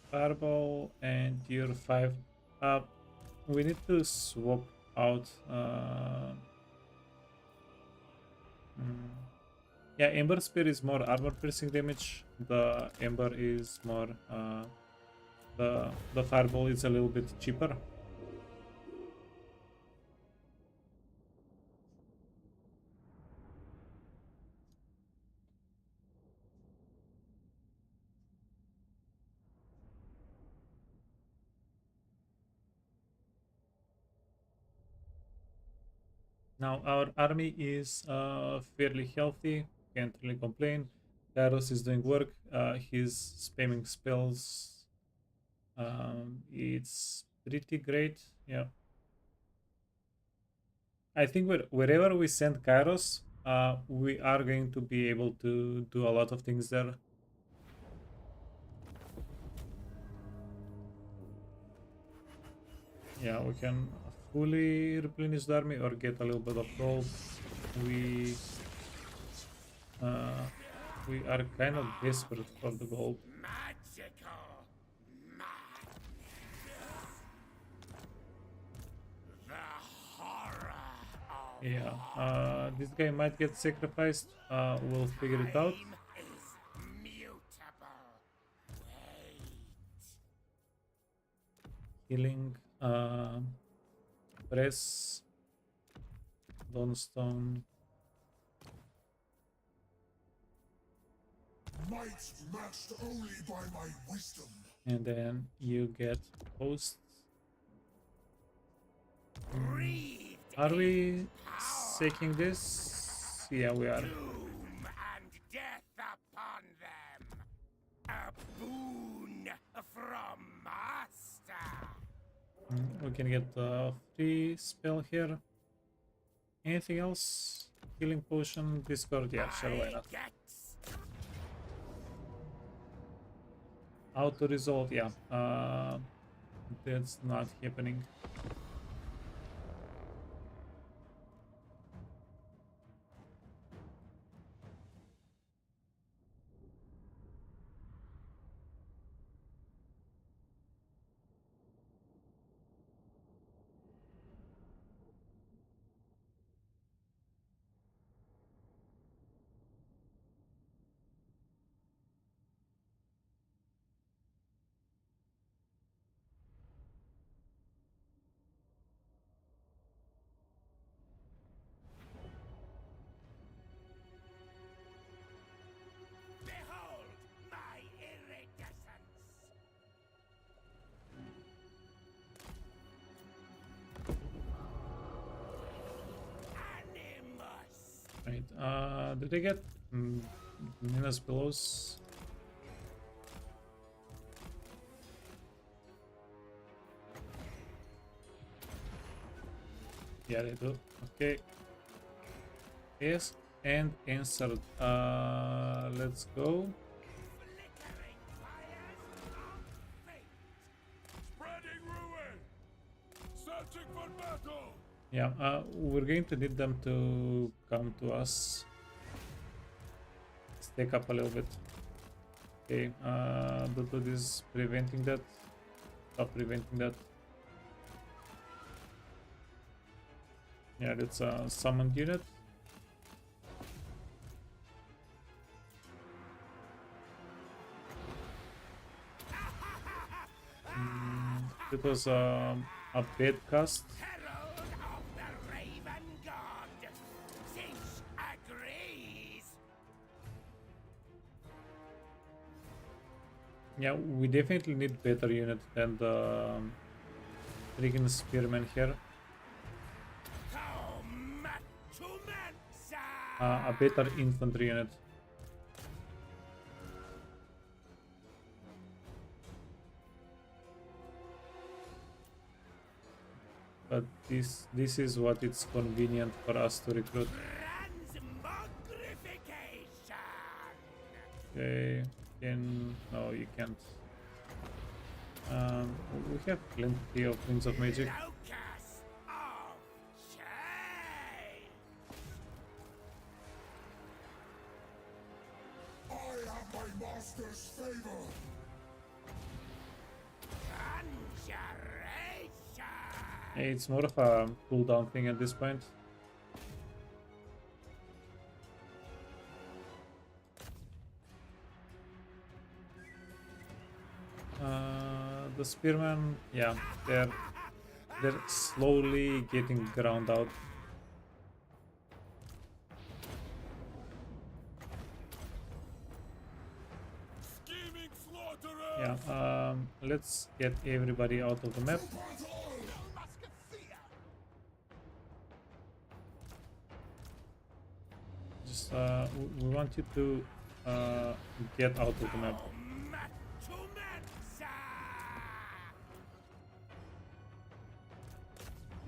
Fireball and tier 5. We need to swap out. Yeah, Ember Spear is more armor piercing damage. The Ember is more. The Fireball is a little bit cheaper. Now our army is fairly healthy, can't really complain. Kairos is doing work, he's spamming spells. It's pretty great, yeah. I think wherever we send Kairos, we are going to be able to do a lot of things there. Yeah, we can fully replenish the army or get a little bit of gold. We are kind of desperate for the gold. Magical the horror of Yeah, this guy might get sacrificed. We'll figure it out. time is mutable. Wait. Healing, press, Dawnstone. Might matched only by my wisdom. And then you get hosts. Breathed Are we seeking this? Yeah, we are. doom and death upon them. A boon from master. We can get a free spell here. Anything else? Healing potion, Discord. Yeah, sure, why not? Get Auto resolve. Yeah, that's not happening. behold my iridescence. Animus. Right. Did I get Minas Belows? Yeah, they do. Okay. Yes, and answered. Let's go. Flickering fires of fate. Spreading ruin! Searching for battle! Yeah, we're going to need them to come to us. Stack up a little bit. Okay, Dodo is preventing that. Stop preventing that. Yeah, that's a summoned unit. It was a bad cast. Herald of the Raven God. Tzeentch agrees. Yeah, we definitely need better unit than the freaking spearman here. A better infantry unit. But this is what it's convenient for us to recruit. Transmogrification. Okay, no, you can't. We have plenty of Winds of Magic. Locus of change. It's more of a cooldown thing at this point. The spearmen, yeah, they're slowly getting ground out. Scheming slaughterer! Yeah, let's get everybody out of the map. Just we want you to get out of the map.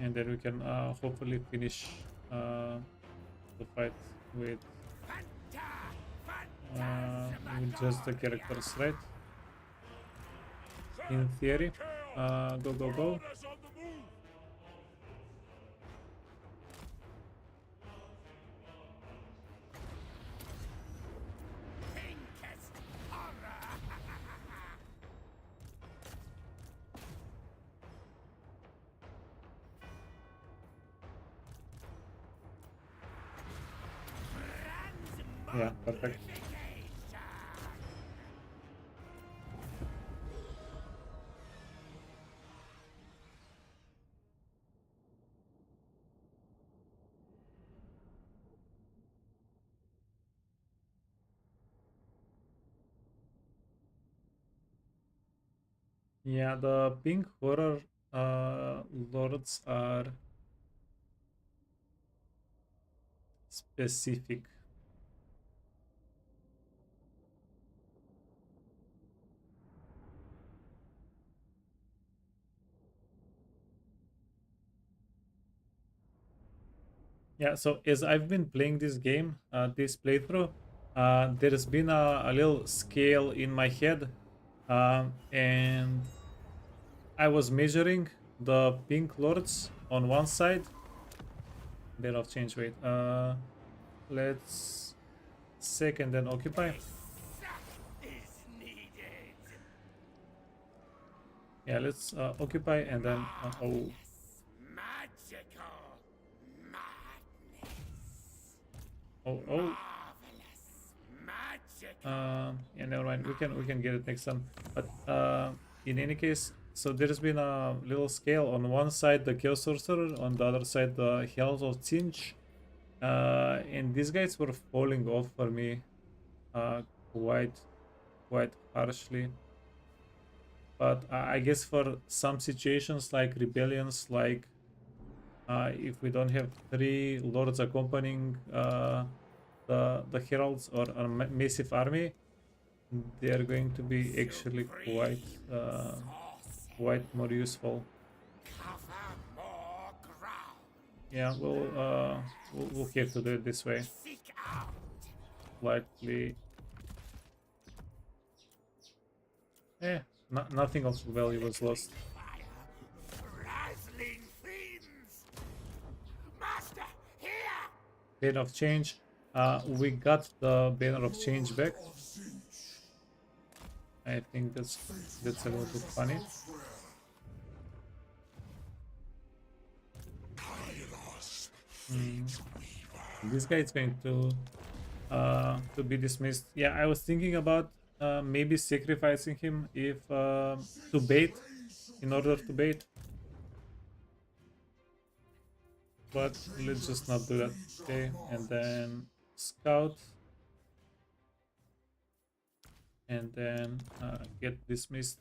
And then we can hopefully finish the fight with just the characters, right? In theory. Go, go, go. Yeah, perfect. Yeah, the pink horror lords are specific. Yeah, so as I've been playing this game, this playthrough, there's been a little scale in my head, and I was measuring the pink lords on one side. Bit of change, wait. Let's second and occupy. Yeah, let's occupy and then oh. Oh. Yeah, never mind. We can get it next time. But in any case, so there's been a little scale. On one side the Chaos Sorcerer, on the other side the Hells of Tzeentch. And these guys were falling off for me quite harshly. But I guess for some situations like rebellions, like if we don't have 3 lords accompanying the heralds or a massive army, they are going to be actually quite more useful. Yeah, we'll have to do it this way. Likely. Nothing of value was lost. Banner of Change. We got the Banner of Change back. I think that's a little bit funny. This guy is going to be dismissed. Yeah, I was thinking about maybe sacrificing him if to bait, in order to bait. But let's just not do that. Okay, and then scout, and then get dismissed.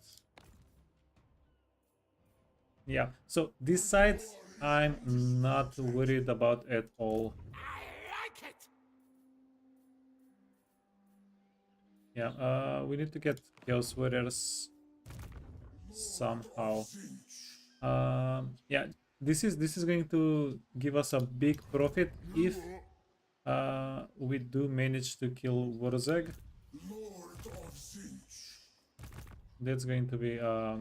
Yeah, so this side I'm not worried about at all. Yeah, we need to get Chaos Warriors somehow. Yeah, this is going to give us a big profit if we do manage to kill Warzag. That's going to be a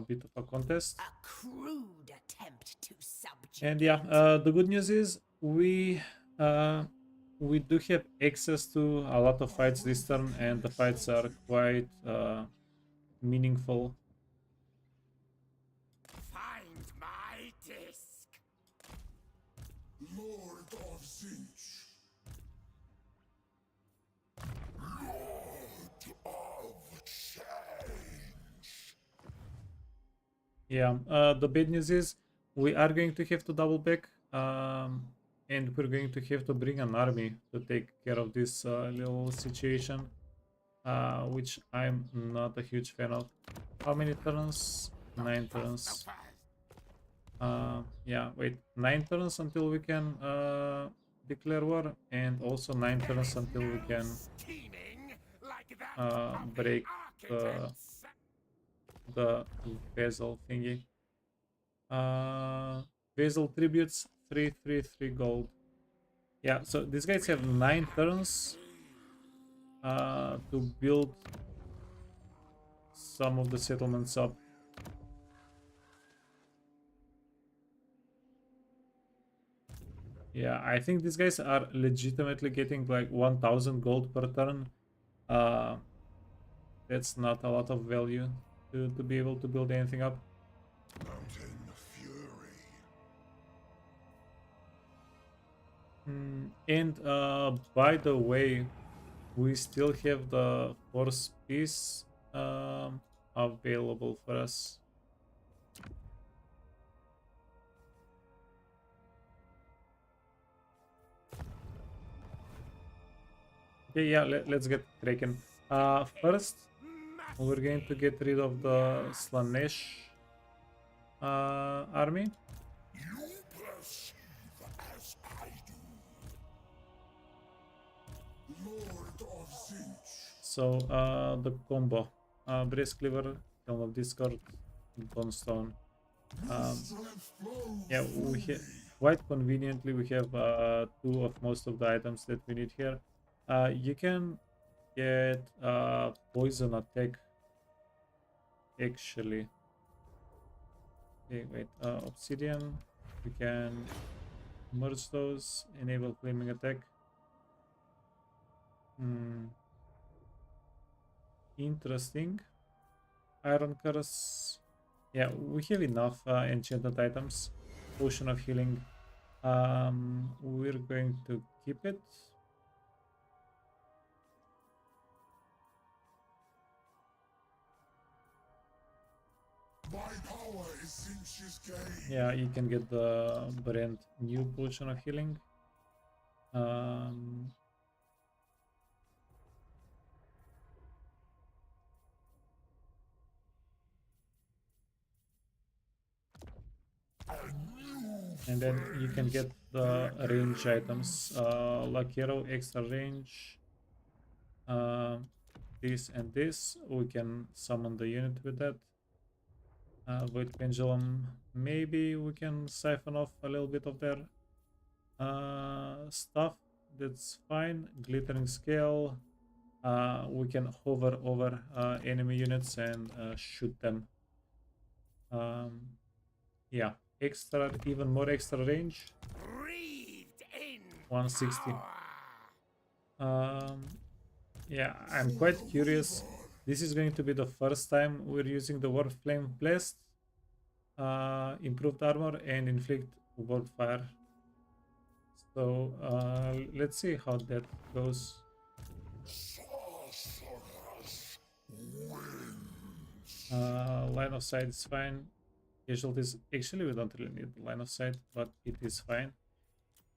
bit of a contest. A crude attempt to subjugate. And yeah, the good news is we do have access to a lot of fights this turn, and the fights are quite meaningful. Find my Yeah, the bad news is we are going to have to double back, and we're going to have to bring an army to take care of this little situation, which I'm not a huge fan of. How many turns? 9 turns. Yeah, wait, 9 turns until we can declare war, and also 9 turns until we can Scheming like that break the architects. the vessel thingy. Vessel tributes 333 gold. Yeah, so these guys have 9 turns to build some of the settlements up. Yeah, I think these guys are legitimately getting like 1000 gold per turn. Uh, that's not a lot of value to be able to build anything up. Mountain fury. And by the way, we still have the force piece available for us. Okay, yeah, let's get Kraken. First, we're going to get rid of the Slanesh army. You perceive as I do. Lord of Tzeentch. So, the combo. Brace Cleaver, Helm of Discord, Bonestone. Strength flows Yeah, we through have me. quite conveniently we have 2 of most of the items that we need here. You can get poison attack actually. Okay, wait, obsidian. We can merge those, enable flaming attack. Interesting. Iron curse. Yeah, we have enough enchanted items. Potion of healing. We're going to keep it. My power is Tzeentch's gain. Yeah, you can get the brand new potion of healing. And then you can get the range items. Lucky arrow, extra range. This and this. We can summon the unit with that. Void pendulum. Maybe we can siphon off a little bit of their stuff. That's fine. Glittering scale. We can hover over enemy units and shoot them. Yeah, extra, even more extra range. Breathed in 160. power. Yeah, I'm quite curious. This is going to be the first time we're using the Warp Flame Blast, improved armor, and inflict World Fire. So let's see how that goes. Sorceress wins. Line of sight is fine. Casualties, actually we don't really need line of sight, but it is fine.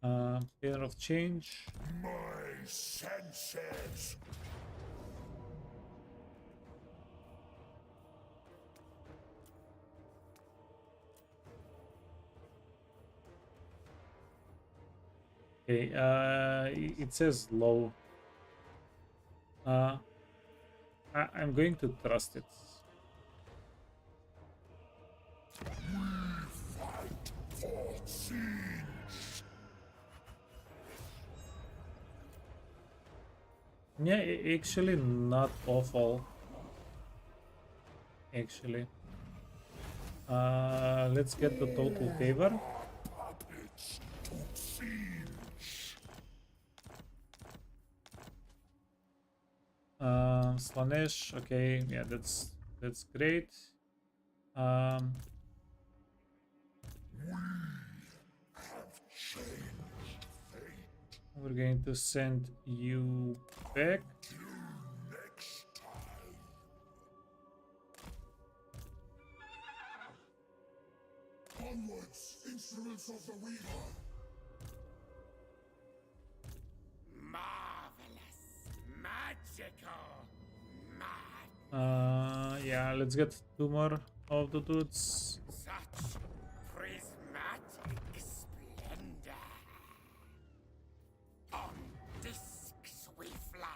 Banner of Change. My senses. Okay, it says low. I'm going to trust it. Fight for Tzeentch. Yeah, actually not awful. Actually. Let's get the total favor. Puppets to Tzeentch. Slanesh, okay, yeah, that's great. Um, Have changed fate. we're going to send you back. Till next time. Onwards, instruments of the Weaver. Marvelous. Magical. Yeah, let's get 2 more of the dudes. Such prismatic splendor. On discs we fly.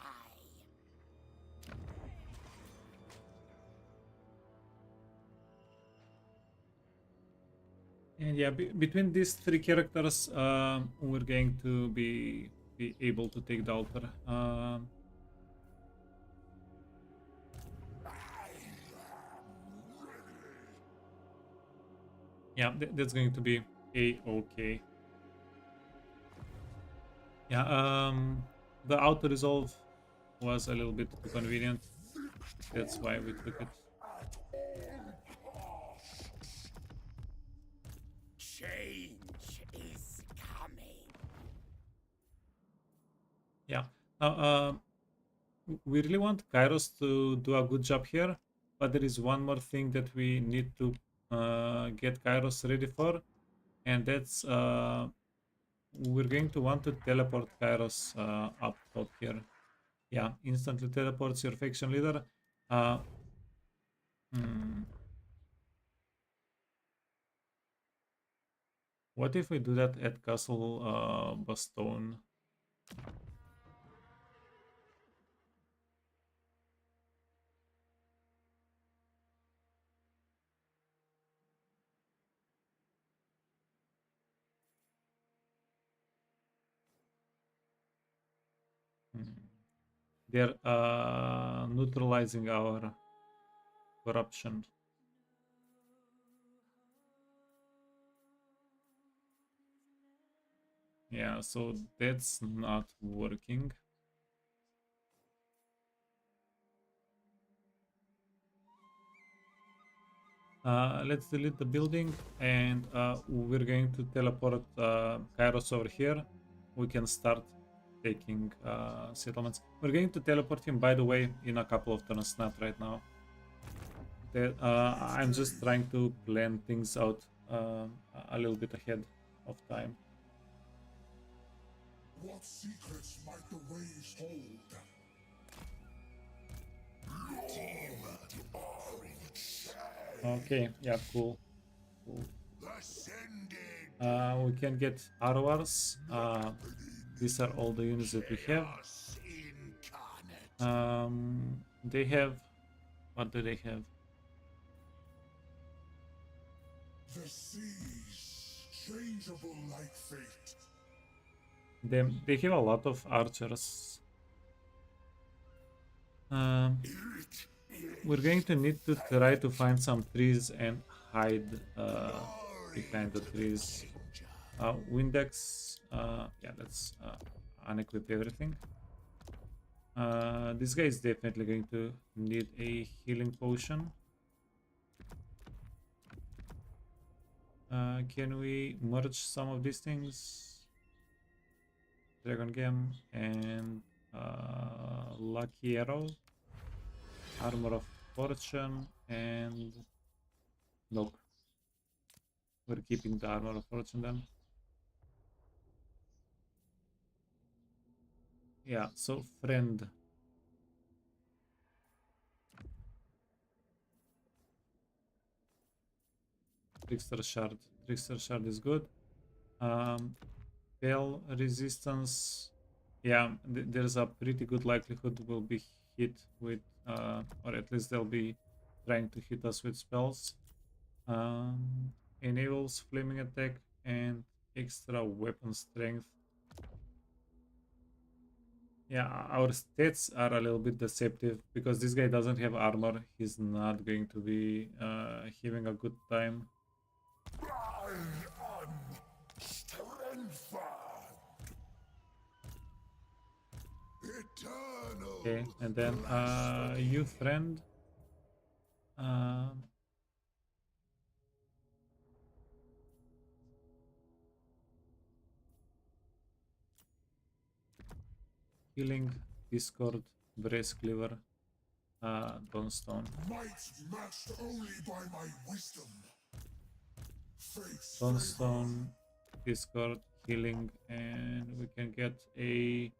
And yeah, between these 3 characters, we're going to be able to take the altar. Yeah, that's going to be a-okay. Yeah, the auto resolve was a little bit too convenient. That's why we took it. Change is coming. Yeah. Now, we really want Kairos to do a good job here, but there is one more thing that we need to get Kairos ready for, and that's we're going to want to teleport Kairos up top here. Yeah, instantly teleports your faction leader. What if we do that at Castle Bastone? They're neutralizing our corruption. Yeah, so that's not working. Let's delete the building, and we're going to teleport Kairos over here. We can start taking settlements. We're going to teleport him, by the way, in a couple of turns, not right now. I'm just trying to plan things out a little bit ahead of time. What secrets might the waves hold? Okay, yeah, cool. Ascended. We can get Arwars. These are all the units that we have. Chaos incarnate. They have... What do they have? The seas, changeable like fate. They have a lot of archers. We're going to need to try to find some trees and hide behind the trees. Windex, yeah, let's unequip everything. This guy is definitely going to need a healing potion. Can we merge some of these things? Dragon Gem and Lucky Arrow, Armor of Fortune, and nope. We're keeping the Armor of Fortune then. Yeah, so friend. Trickster Shard. Trickster Shard is good. Spell resistance. Yeah, there's a pretty good likelihood we'll be hit with, or at least they'll be trying to hit us with spells. Enables flaming attack and extra weapon strength. Yeah, our stats are a little bit deceptive because this guy doesn't have armor. He's not going to be having a good time. Eternal. Okay, and then you friend. Healing, Discord, Brace Cleaver, Dawnstone. Might matched only by my wisdom. Sunstone, Discord, healing, and we can get a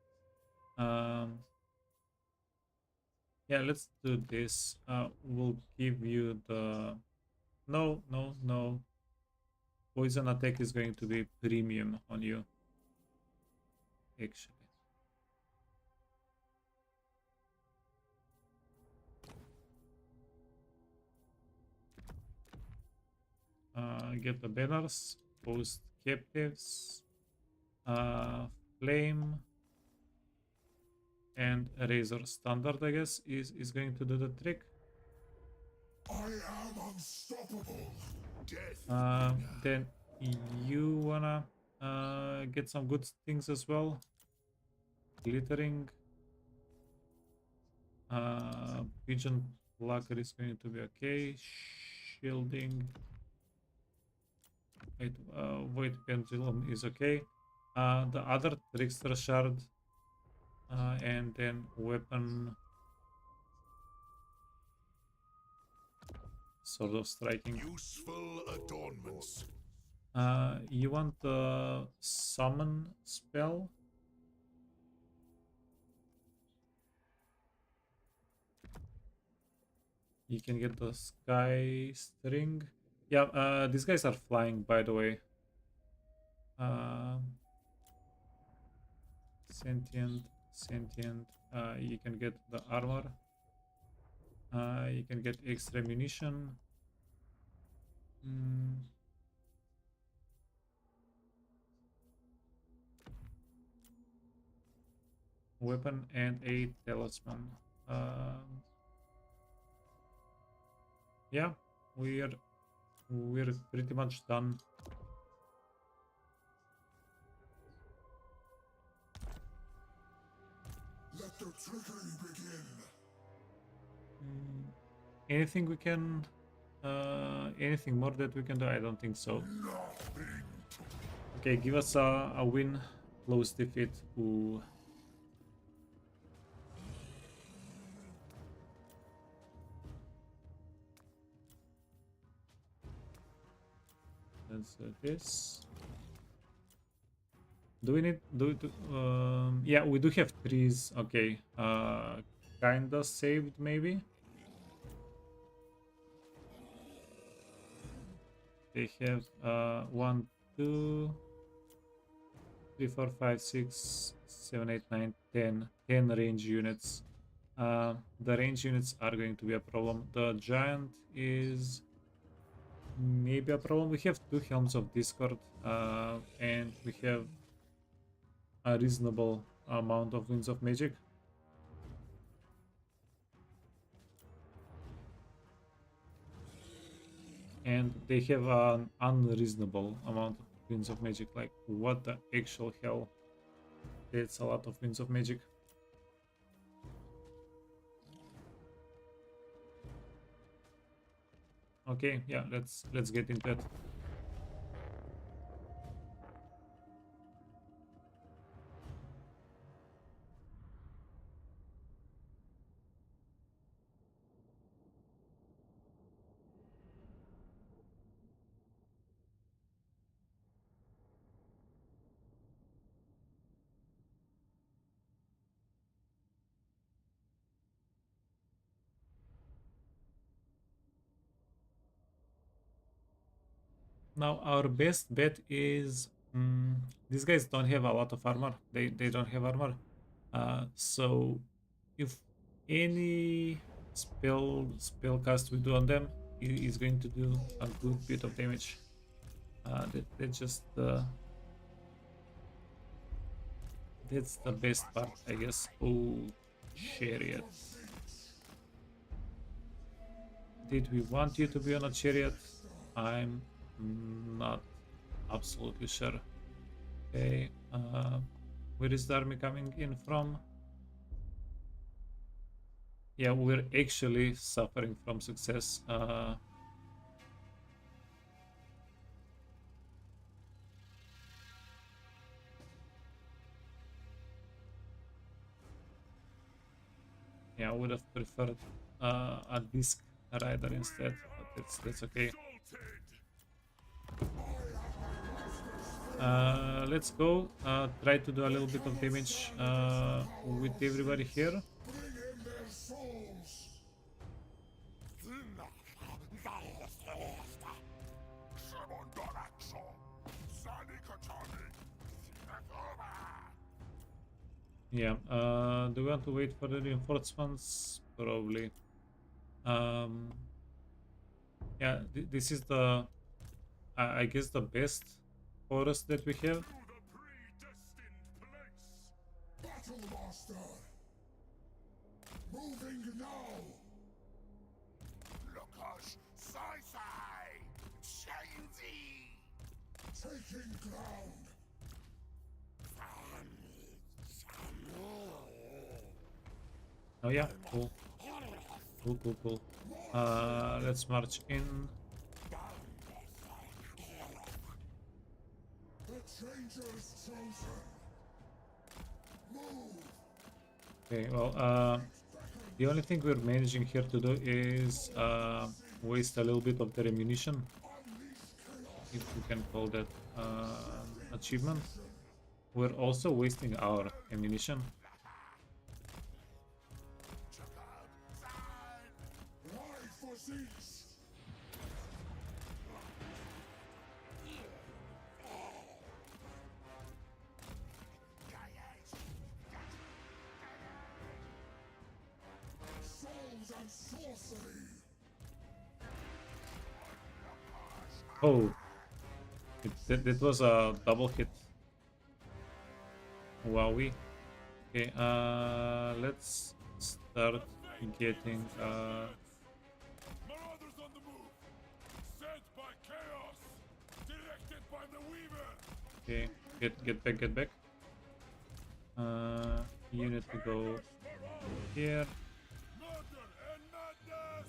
yeah, let's do this. We'll give you the no. Poison attack is going to be premium on you. Actually. Get the banners, post captives, flame, and razor standard, I guess, is going to do the trick. I am unstoppable. Then you wanna get some good things as well. Glittering. Pigeon plucker is going to be okay. Shielding. Wait, void pendulum is okay. The other trickster shard, and then weapon, sort of striking. Useful adornments. You want the summon spell? You can get the sky string. Yeah, these guys are flying, by the way. Sentient. You can get the armor. You can get extra munition. Weapon and a talisman. Yeah, we're pretty much done. Let the trickery begin. Anything we can anything more that we can do? I don't think so. Nothing. Okay, give us a win. Close defeat. Ooh. Let's do this. Do we need yeah, we do have trees. Okay. Kinda saved maybe. They have 1, 2, 3, 4, 5, 6, 7, 8, 9, 10 range units. The range units are going to be a problem. The giant is maybe a problem. We have 2 helms of discord, and we have a reasonable amount of winds of magic. And they have an unreasonable amount of winds of magic. Like, what the actual hell? That's a lot of winds of magic. Okay, yeah, let's get into it. Now our best bet is these guys don't have a lot of armor. They don't have armor. So if any spell cast we do on them is going to do a good bit of damage. That's just that's the best part, I guess. Oh, chariot. Did we want you to be on a chariot? I'm not absolutely sure. Okay, where is the army coming in from? Yeah, we're actually suffering from success. Yeah, I would have preferred a disc rider instead, but that's okay. Exalted. Let's go. Try to do a little bit of damage with everybody here. Bring in their souls! Yeah. Do we want to wait for the reinforcements? Probably. Yeah. This is the, I guess, the best forest that we have. Battle Master! Moving now! Lucas, Sai-Sai, Shenzi. Taking ground! Oh yeah, cool. Cool. Let's march in. The Changer's chosen! Move! Okay, well, the only thing we're managing here to do is waste a little bit of their ammunition, if we can call that achievement. We're also wasting our ammunition. Ride for Tzeentch! Souls and sorcery! Oh, that was a double hit. Wowie. Okay, let's start getting Marauders on the move! Sent by Kairos! Directed by the Weaver! okay, get back. You need to go here. Murder and madness!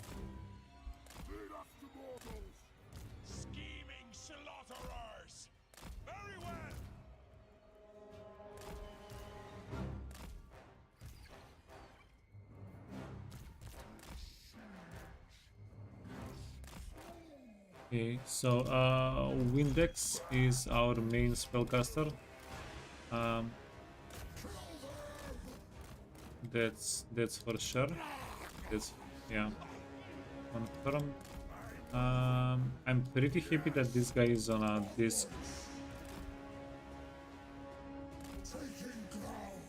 Lead us to mortals! Scheming slaughterers. Very well. Okay, so Windex is our main spellcaster. That's for sure. That's, yeah, confirmed. I'm pretty happy that this guy is on a disc. Taking ground!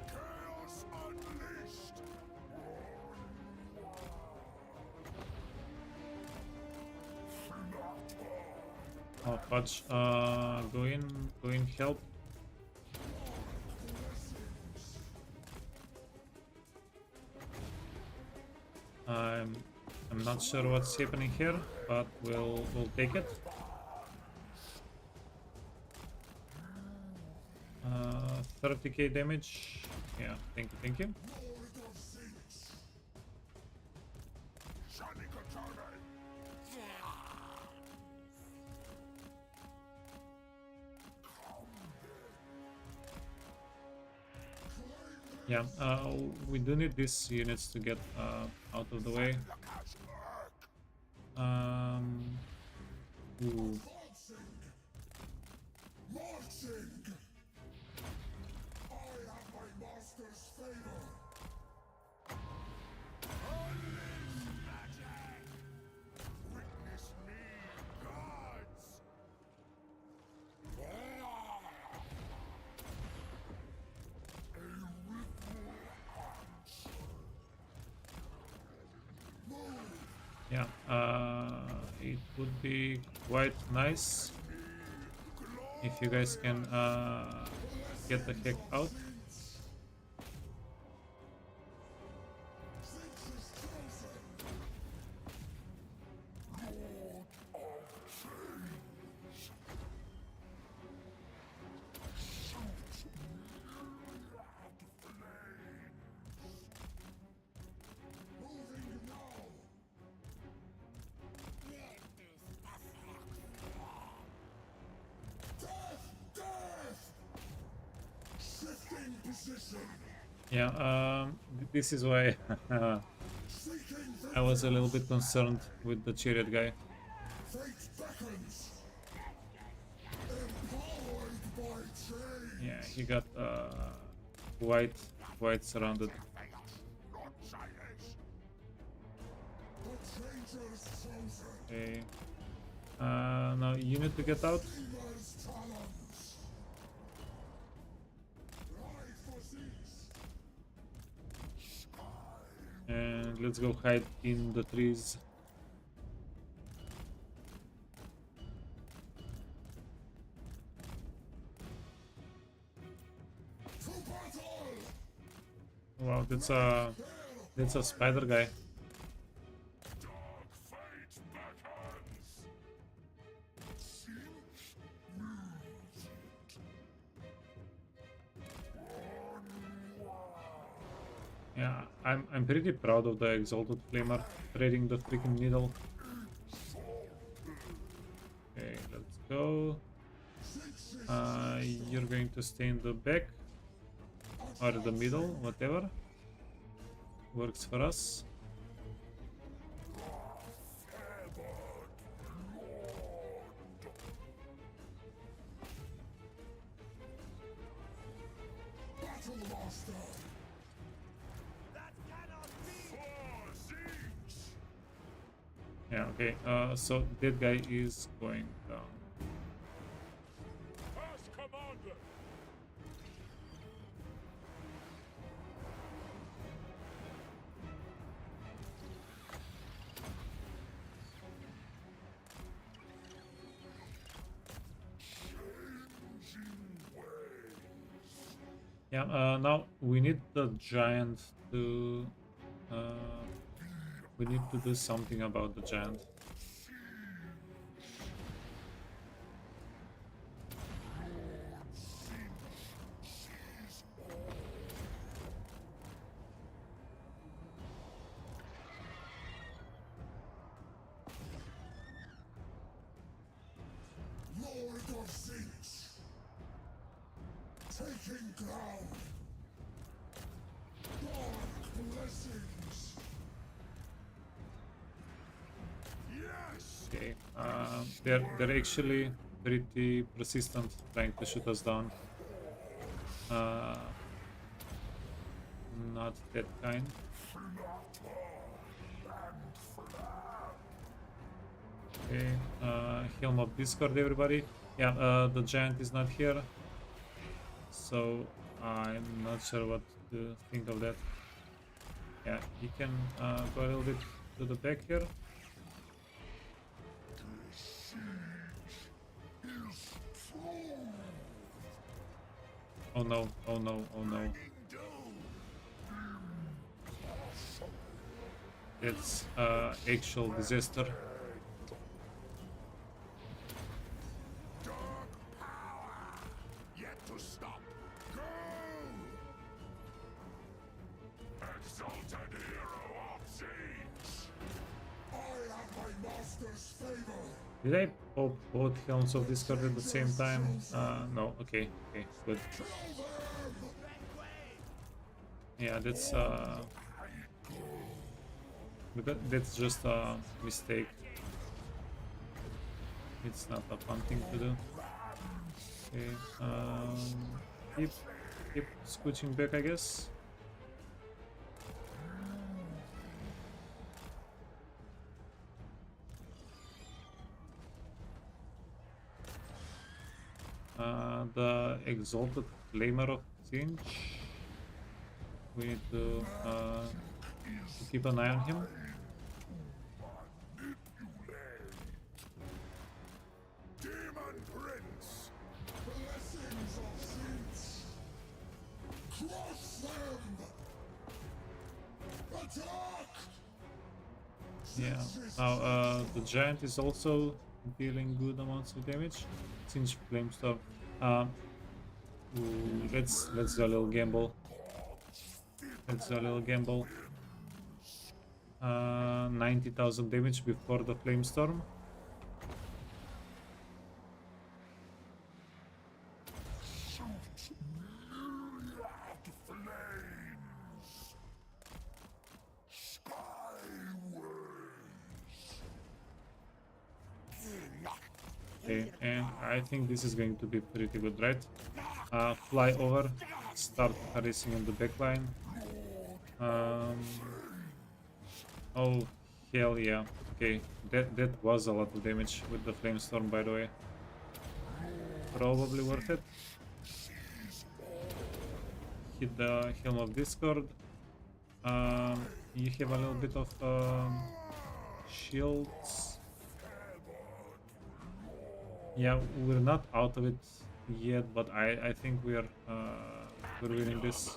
Chaos unleashed. Oh fudge, go in, help. I'm not sure what's happening here, but we'll take it. 30k damage. Yeah, thank you. Lord of Tzeentch! Yeah, we do need these units to get out of the way. Ooh. Marching! I have my master's favor! Witness me, gods. Yeah, it would be quite nice if you guys can get the heck out. Shifting Yeah, this is why I was a little bit concerned with the chariot guy. Fate beckons. Empowered by change. Yeah, he got quite surrounded. Not science. The changer's chosen. Okay. Now you need to get out. Dreamer's talons. Life for cease. And let's go hide in the trees. To battle. Wow, that's a spider guy. Dark fate beckons. Yeah, I'm pretty proud of the exalted flamer threading the freaking needle. Okay, let's go. You're going to stay in the back or the middle, whatever works for us. Battle master. That cannot be! Tzeentch. Yeah, okay. So that guy is going down. First commander. Yeah. Now we need the giant to. We need to do something about the giant. Lord of Tzeentch. Taking ground. Dark blessings. Yes. Okay. They're actually pretty persistent, trying to shoot us down. Not that kind. Okay. Helm of Discord, everybody. Yeah. The giant is not here, so I'm not sure what to think of that. Yeah, he can go a little bit to the back here. Oh no, oh no, oh no. It's actual disaster. Dark power. Yet to stop. Go. Exalted hero of Tzeentch. I have my master's favor. Did I pop both helms of Discord at the same time? No, okay, okay, good. Yeah, that's just a mistake. It's not a fun thing to do. Okay, keep scooching back, I guess. The exalted flamer of Tzeentch. We need to keep an eye on him. Demon Prince. Blessings of Tzeentch. Crush them. Attack. Yeah. Now the giant is also dealing good amounts of damage. Tzeentch Flamestorm. Let's do a little gamble. Let's do a little gamble. 90,000 damage before the Flamestorm. Okay, and I think this is going to be pretty good, right? Fly over, start harassing in the backline. Oh, hell yeah. Okay, that was a lot of damage with the flamestorm, by the way. Probably worth it. Hit the Helm of Discord. You have a little bit of shields. Yeah, we're not out of it yet, but I think we're winning this.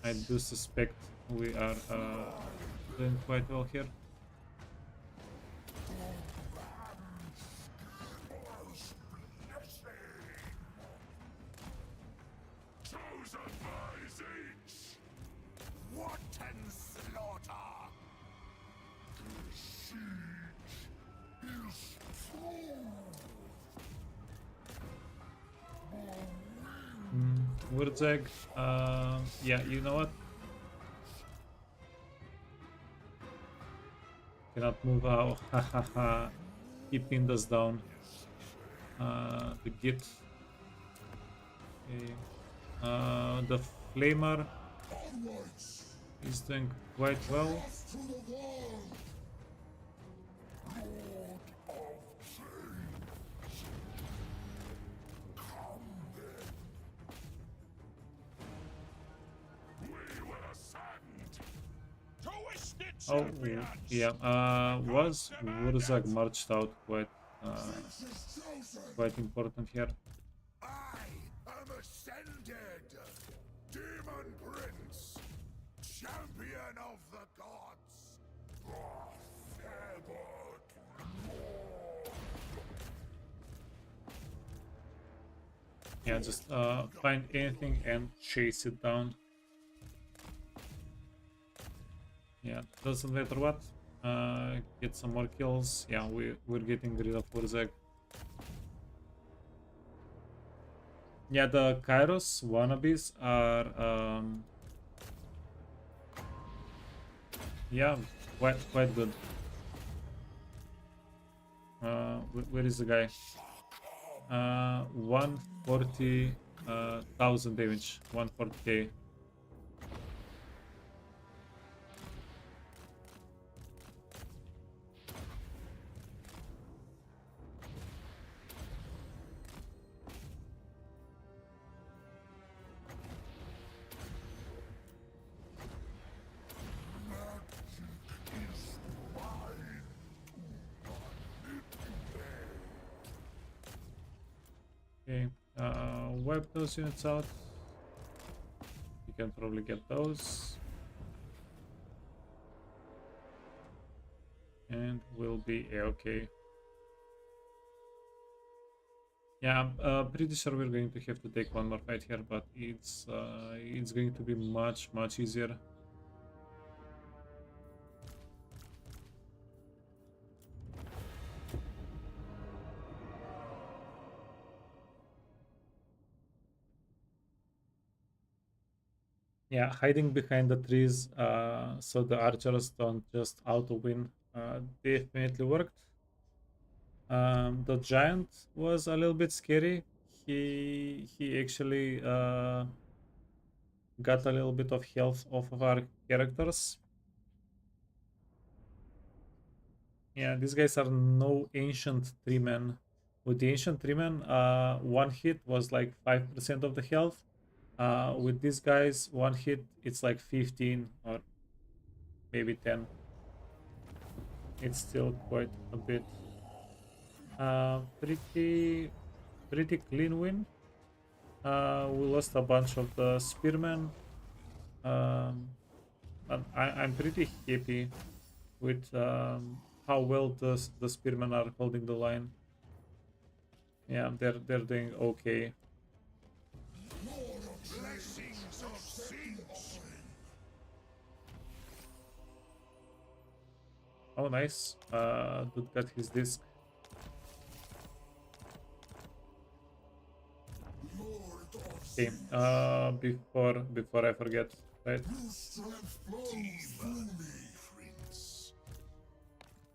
I do suspect we are doing quite well here. Chosen by Tzeentch. Wanton slaughter. Wurzeg, yeah, you know what? Cannot move out. Hahaha. He pinned us down. The git. Okay. The flamer is doing quite well. Oh, yeah. Was Wurzag marched out quite important here. I am ascended, Demon Prince, champion of the gods. Yeah, just find anything and chase it down. Yeah, doesn't matter what. Get some more kills. Yeah, we're getting rid of Wurzag. Yeah, the Kairos wannabes are yeah, quite good. Where is the guy? 140,000 damage, 140k. Okay, wipe those units out. You can probably get those. And we'll be okay. Yeah, I'm pretty sure we're going to have to take one more fight here, but it's going to be much easier. Yeah, hiding behind the trees so the archers don't just auto-win definitely worked. The giant was a little bit scary. He actually got a little bit of health off of our characters. Yeah, these guys are no ancient tree men. With the ancient tree men, one hit was like 5% of the health. With these guys, one hit it's like 15 or maybe 10. It's still quite a bit. Pretty clean win. We lost a bunch of the spearmen. But I'm pretty happy with how well the spearmen are holding the line. Yeah, they're doing okay. Blessings of Tzeentch. Oh, nice. Dude got his disc. Okay. Before I forget, right?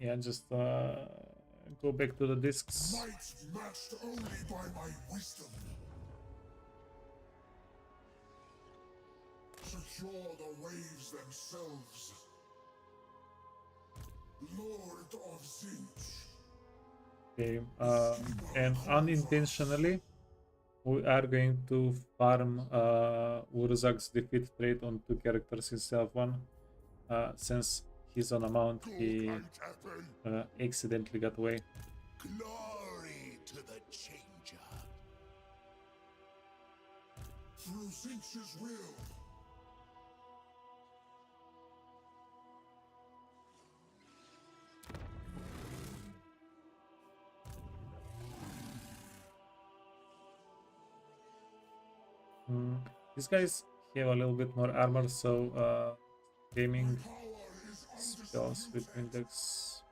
yeah, just go back to the discs. Might matched only by my wisdom. Secure the waves themselves. Lord of Tzeentch. Okay, and unintentionally, we are going to farm Urzak's defeat trait on 2 characters instead of 1. Since he's on a mount, he accidentally got away. Glory to the changer. Through Tzeentch's will. These guys have a little bit more armor, so gaming spells with index.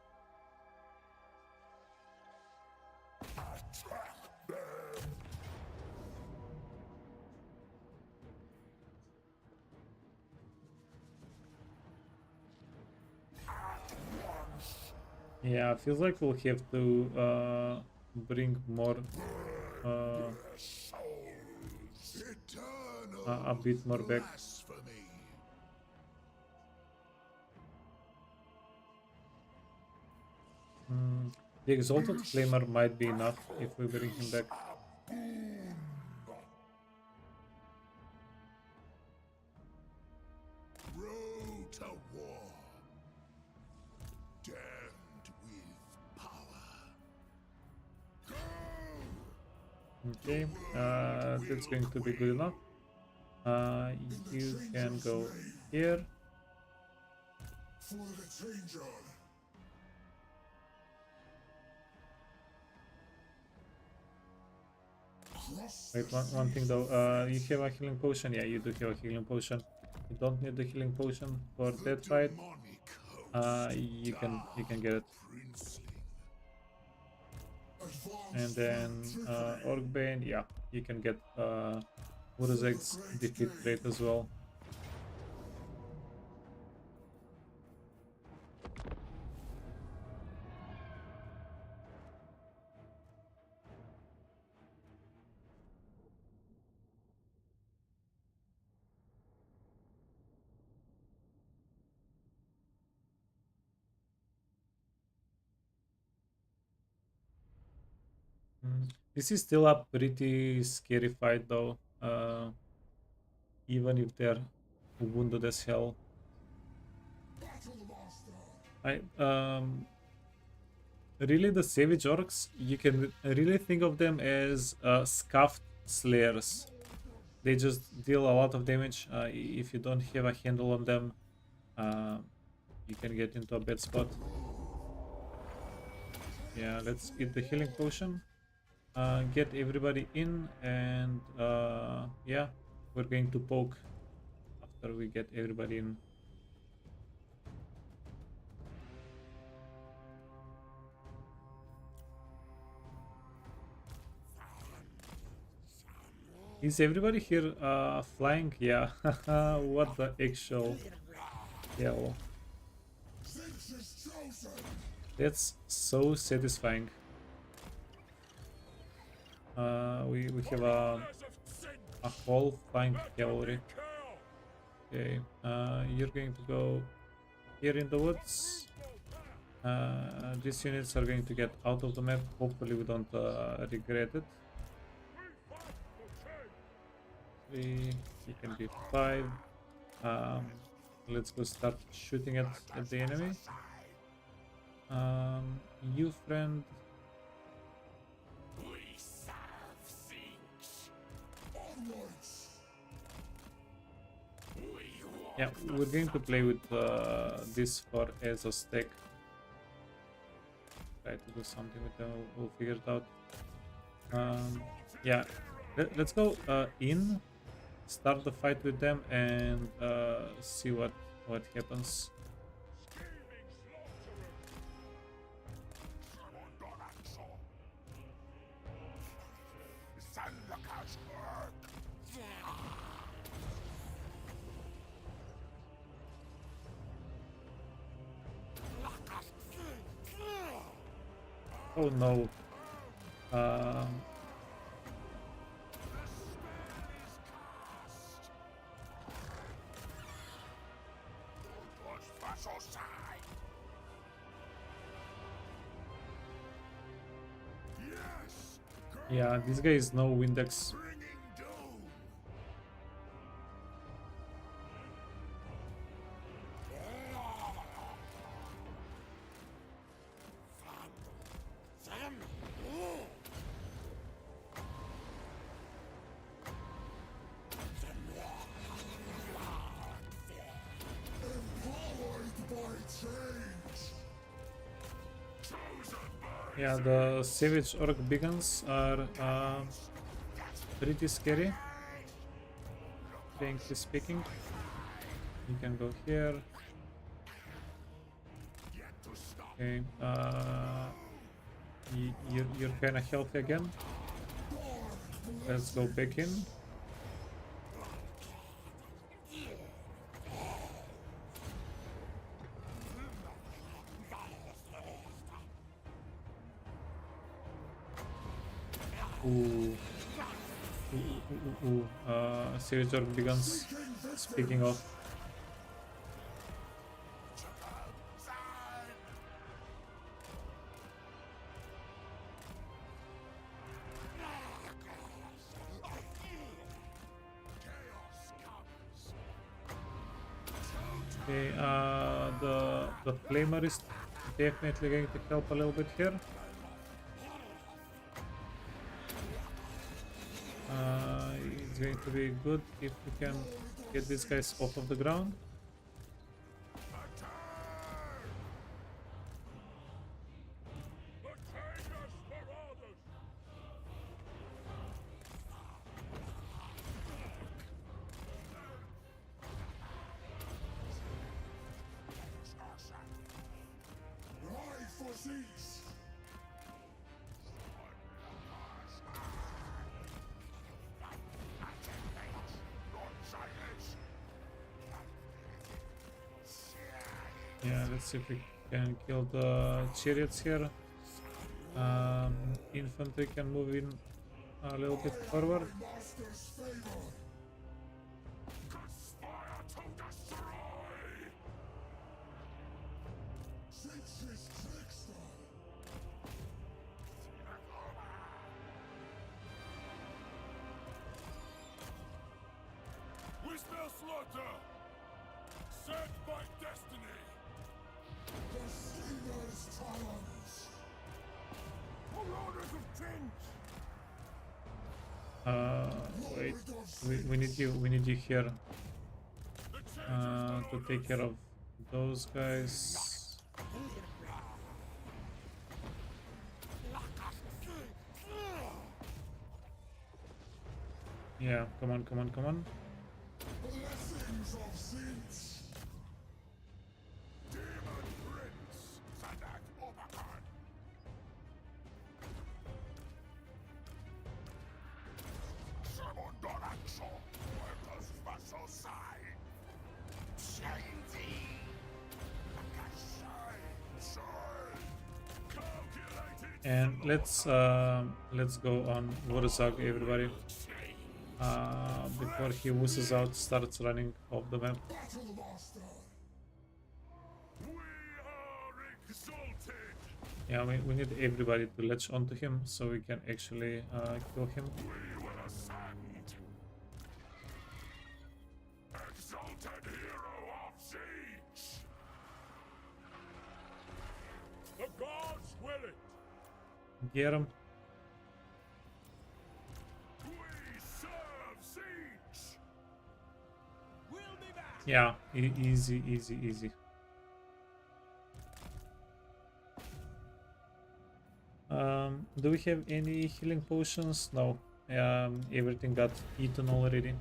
Yeah, feels like we'll have to bring more a bit more back. The Exalted Flamer might be enough if we bring him back. Road to war. Damned with power. Okay, that's going to be good enough. You can go here. For the changer. Wait, one thing though. You have a healing potion? Yeah, you do have a healing potion. You don't need the healing potion for that fight. You can get it. And then Orgbane, yeah, you can get Urzak's defeat rate as well. This is still a pretty scary fight though, even if they're wounded as hell. Really, the Savage Orcs, you can really think of them as scuffed slayers. They just deal a lot of damage. If you don't have a handle on them, you can get into a bad spot. Yeah, let's eat the healing potion. Get everybody in, and yeah, we're going to poke after we get everybody in. Is everybody here flying? Yeah. What the actual hell? That's so satisfying. We have a whole flying cavalry. Okay, you're going to go here in the woods. These units are going to get out of the map. Hopefully we don't regret it. 3, you can be 5. Let's go start shooting at the enemy. You friend. Yeah, we're going to play with this for as a stack. Try to do something with them. We'll figure it out. Yeah, let's go in, start the fight with them, and see what happens. Oh no. Yeah, this guy is no Windex. Bringing doom. Empowered by Tzeentch. Yeah, the Savage Orc Beacons are pretty scary, frankly speaking. You can go here. Okay, you're kind of healthy again. Let's go back in. Ooh. Savage Orc Beacons. Speaking of. Okay, the Flamer is definitely going to help a little bit here. It's going to be good if we can get these guys off of the ground. Ride for Tzeentch. Yeah, let's see if we can kill the chariots here. Infantry can move in a little bit forward. Master's favor. Tzeentch's trickster. We smell slaughter! Sent by destiny! The Steelers triumphs. Marauders of Tzeentch! Wait, we need you here to take care of those guys. Yeah, come on. Blessings of Tzeentch. Demon Prince! Sadak Obakan! Summon Doraxo! Workers vassal side! Shiny. Calculated! And let's go on Warzog, everybody. Before he whooshes out, starts running off the map. Battle Master. We are exalted! Yeah, we need everybody to latch onto him so we can actually kill him. We will ascend! Exalted hero of Tzeentch! The gods will it! Get him. We serve Tzeentch! We'll be back. Yeah, easy. Do we have any healing potions? No. Everything got eaten already.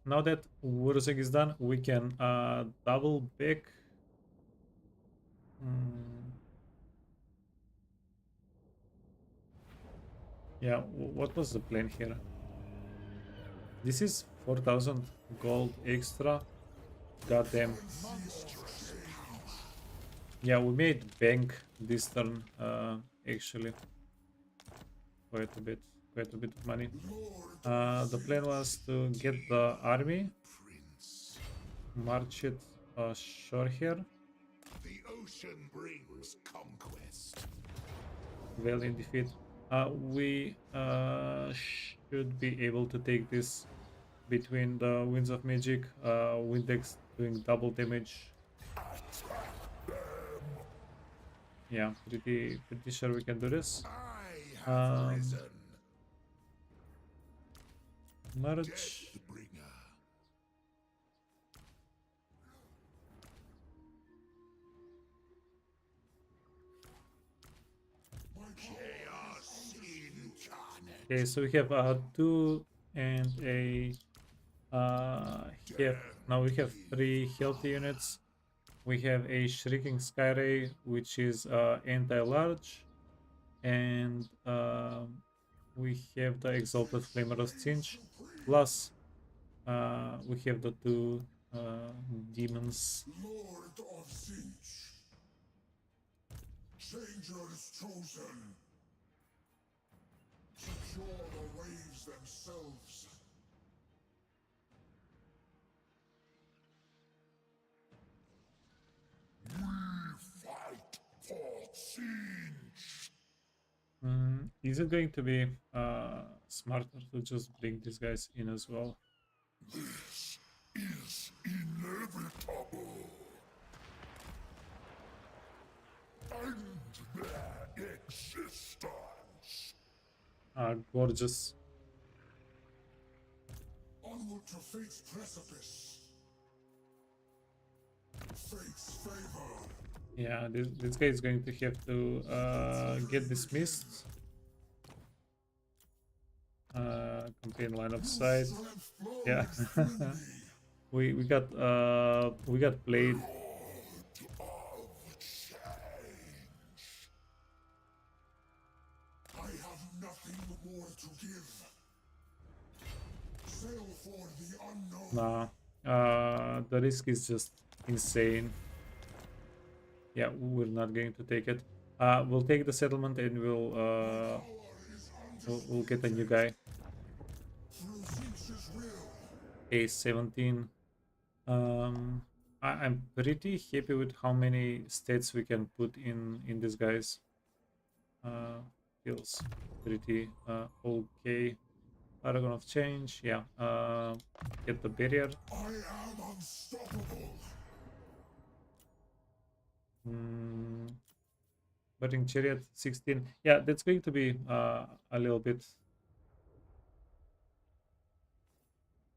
Now that Wurzig is done, we can double back. Yeah, what was the plan here? This is 4,000 gold extra. Goddamn. Yeah, we made bank this turn, actually. Quite a bit of money. The plan was to get the army, march it shore here. The ocean brings conquest. Well in defeat. We should be able to take this between the Winds of Magic, Windex doing double damage. Yeah, pretty sure we can do this. I have risen. Merge. Bringer. Chaos incarnate. Okay, so we have 2 and a now we have 3 healthy units. We have a Shrieking Skyray, which is anti-large, and we have the Exalted Flamer of Tzeentch, plus we have the 2 demons. Lord of Tzeentch. Changers chosen. Secure the waves themselves. We fight for Tzeentch. Is it going to be smarter to just bring these guys in as well? This is inevitable. End their existence. Gorgeous. Onward to fate's precipice. Fate's favor. Yeah, this guy is going to have to get dismissed. Contain line of sight. Yeah. we got played. I have nothing more to give. Sail for the unknown. Nah. The risk is just insane. Yeah, we're not going to take it. We'll take the settlement and we'll get a new guy. Through Tzeentch's will. A17. I'm pretty happy with how many stats we can put in these guys. Feels pretty okay. Paragon of Change, yeah. Get the barrier. I am unstoppable. Burning Chariot 16. Yeah, that's going to be a little bit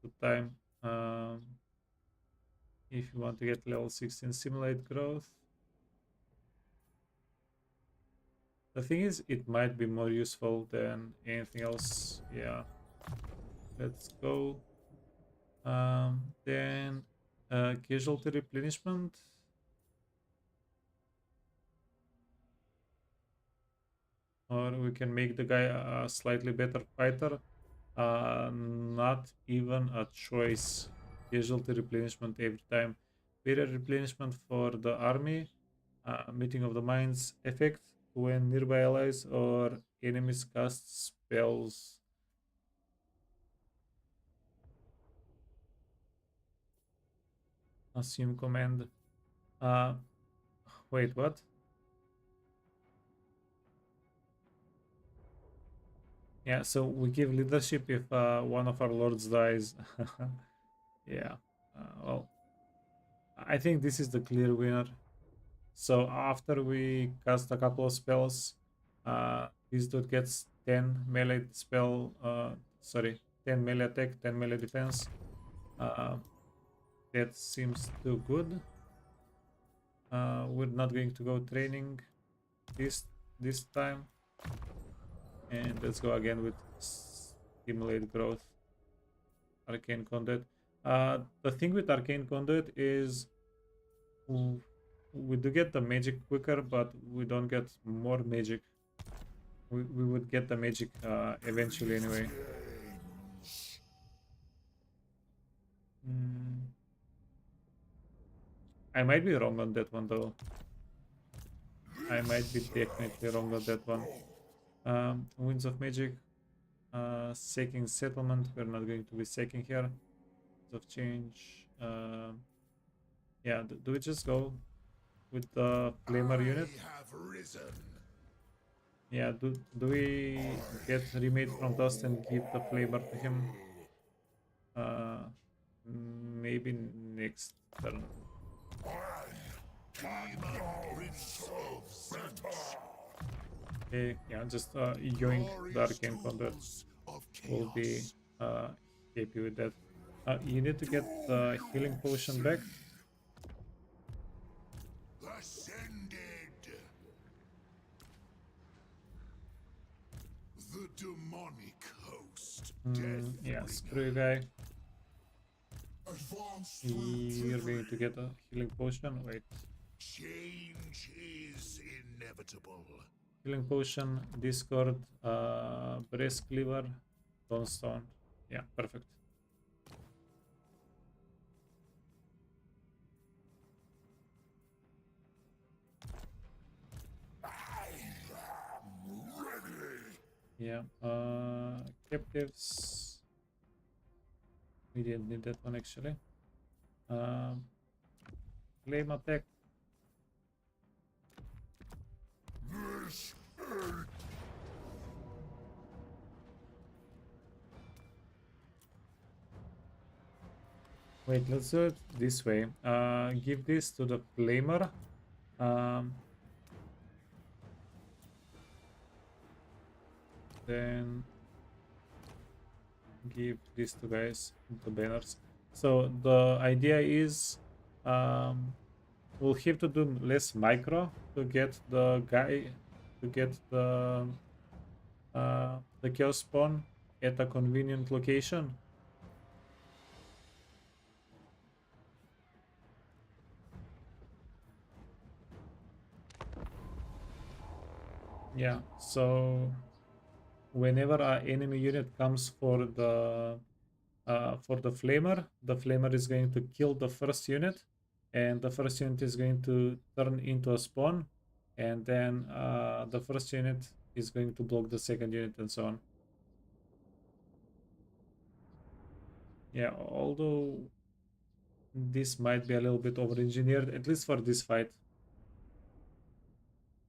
good time. If you want to get level 16, simulate growth. The thing is, it might be more useful than anything else. Yeah, let's go. Then casualty replenishment. Or we can make the guy a slightly better fighter. Not even a choice. Casualty replenishment every time. Barrier replenishment for the army. Meeting of the Minds effect when nearby allies or enemies cast spells. Assume command. Wait, what? Yeah, so we give leadership if one of our lords dies. Yeah, well, I think this is the clear winner. So after we cast a couple of spells, this dude gets 10 melee spell, 10 melee attack, 10 melee defense. That seems too good. We're not going to go training this time. And let's go again with stimulate growth. Arcane Conduit. The thing with Arcane Conduit is we do get the magic quicker, but we don't get more magic. We would get the magic eventually anyway. I might be wrong on that one though. I might be definitely wrong on that one. Winds of Magic. Sacking Settlement. We're not going to be sacking here. Winds of Change. Yeah, do we just go with the Flamer unit? have risen. Yeah, do we get remade from dust and give the Flamer to him? Maybe next turn. Prince of Tzeentch. Okay, yeah, just yoink the Arcane Conduit. Of We'll be chaos. happy with that. You need to get the healing potion back. Ascended. The demonic host. Yeah, screw you, guy. Advance You're going to get a healing potion. Wait, Change is inevitable. healing potion, Discord, Breast Cleaver, Stone. Yeah, perfect. Yeah, captives. We didn't need that one actually. Flame attack. Wait, let's do it this way. Give this to the flamer. Then give these two guys the banners. So the idea is we'll have to do less micro to get the guy to get the chaos spawn at a convenient location. Yeah, so whenever an enemy unit comes for the flamer is going to kill the first unit, and the first unit is going to turn into a spawn, and then the first unit is going to block the second unit, and so on. Yeah, although this might be a little bit over-engineered, at least for this fight.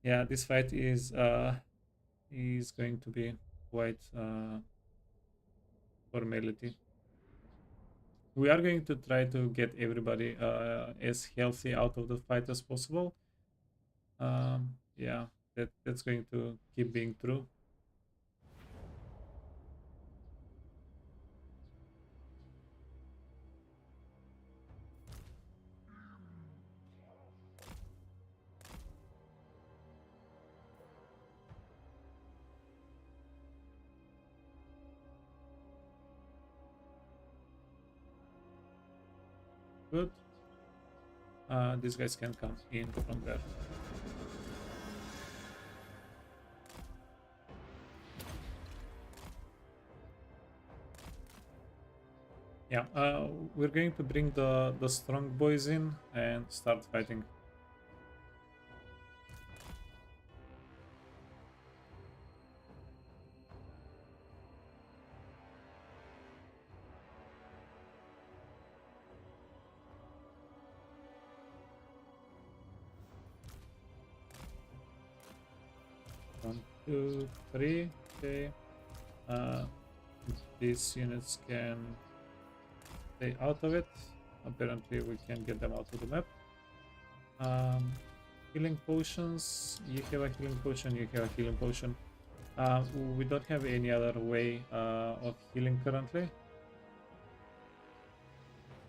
Yeah, this fight is going to be quite formality. We are going to try to get everybody as healthy out of the fight as possible. Yeah, that's going to keep being true. Good. These guys can come in from there. Yeah, we're going to bring the strong boys in and start fighting. One, two, three. Okay. These units can stay out of it. Apparently, we can get them out of the map. Healing potions. You have a healing potion. You have a healing potion. We don't have any other way of healing currently.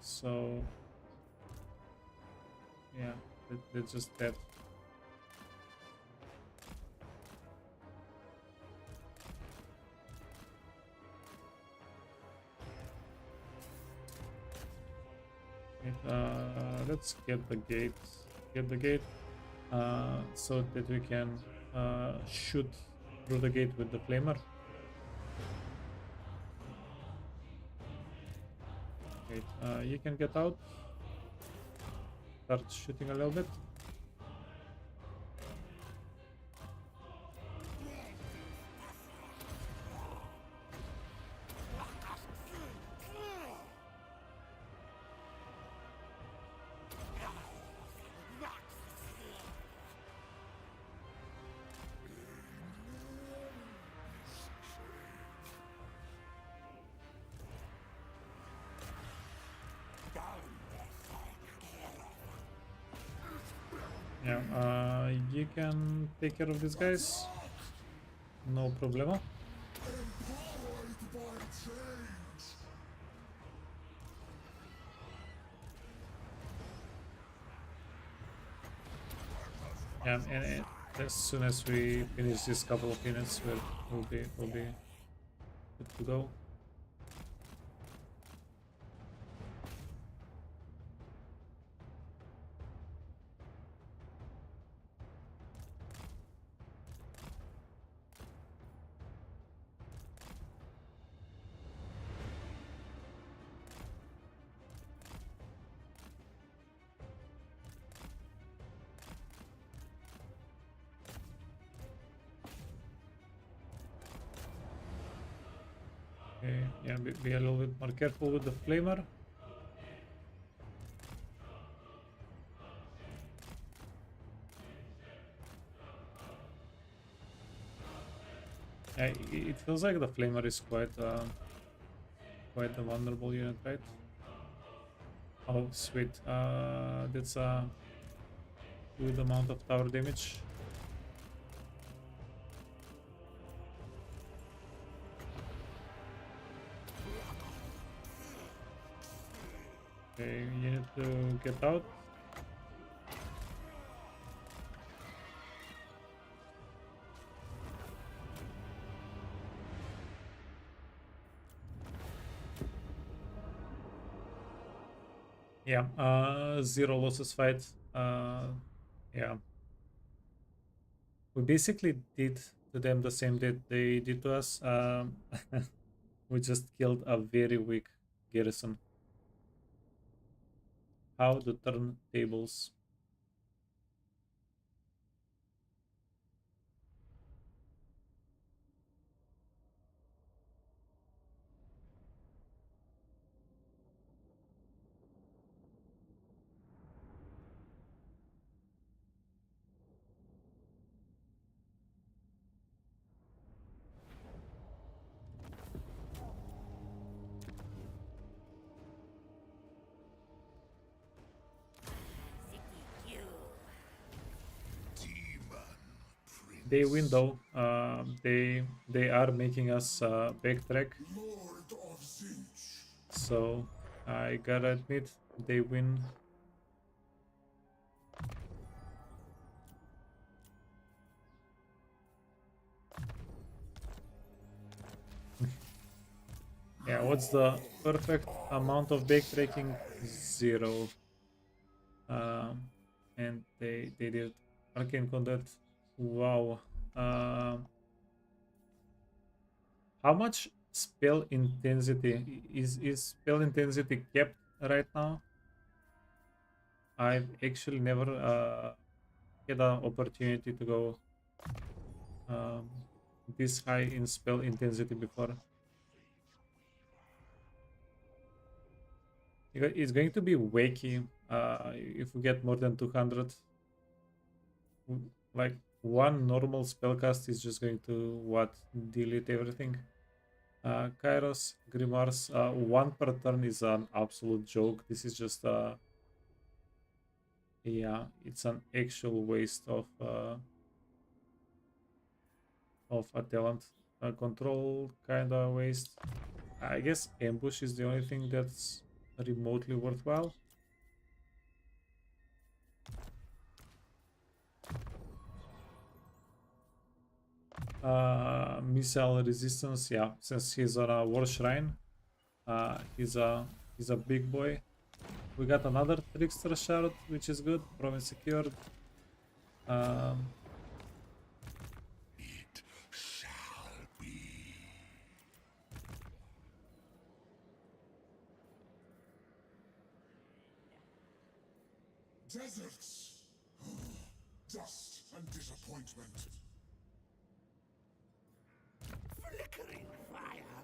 So, yeah, that's just that. let's get the gate. Get the gate so that we can shoot through the gate with the flamer. Wait, you can get out. Start shooting a little bit. Yeah, you can take care of these guys. No problema. Empowered by Tzeentch. Yeah, and as soon as we finish this couple of units, we'll be good to go. Okay, yeah, be a little bit more careful with the flamer. Yeah, it feels like the flamer is quite the vulnerable unit, right? Oh, sweet. That's a good amount of tower damage. Okay, you need to get out. Yeah, 0 losses fight. Yeah. We basically did to them the same that they did to us. We just killed a very weak garrison. How to turn tables. They win though. They are making us backtrack. Lord of Tzeentch. So I gotta admit they win. Yeah, what's the perfect amount of backtracking? 0. And they did arcane conduit. Wow. How much spell intensity is spell intensity kept right now? I've actually never had an opportunity to go um, this high in spell intensity before. It's going to be wacky if we get more than 200. Like one normal spellcast is just going to what, delete everything. Kairos, Grimoires, 1 per turn is an absolute joke. This is just yeah, it's an actual waste of a talent. Control kinda waste. I guess ambush is the only thing that's remotely worthwhile. Missile resistance, yeah, since he's on a war shrine, he's a big boy. We got another trickster shard, which is good. Province secured. It shall be. Deserts. Dust and disappointment. Flickering fire,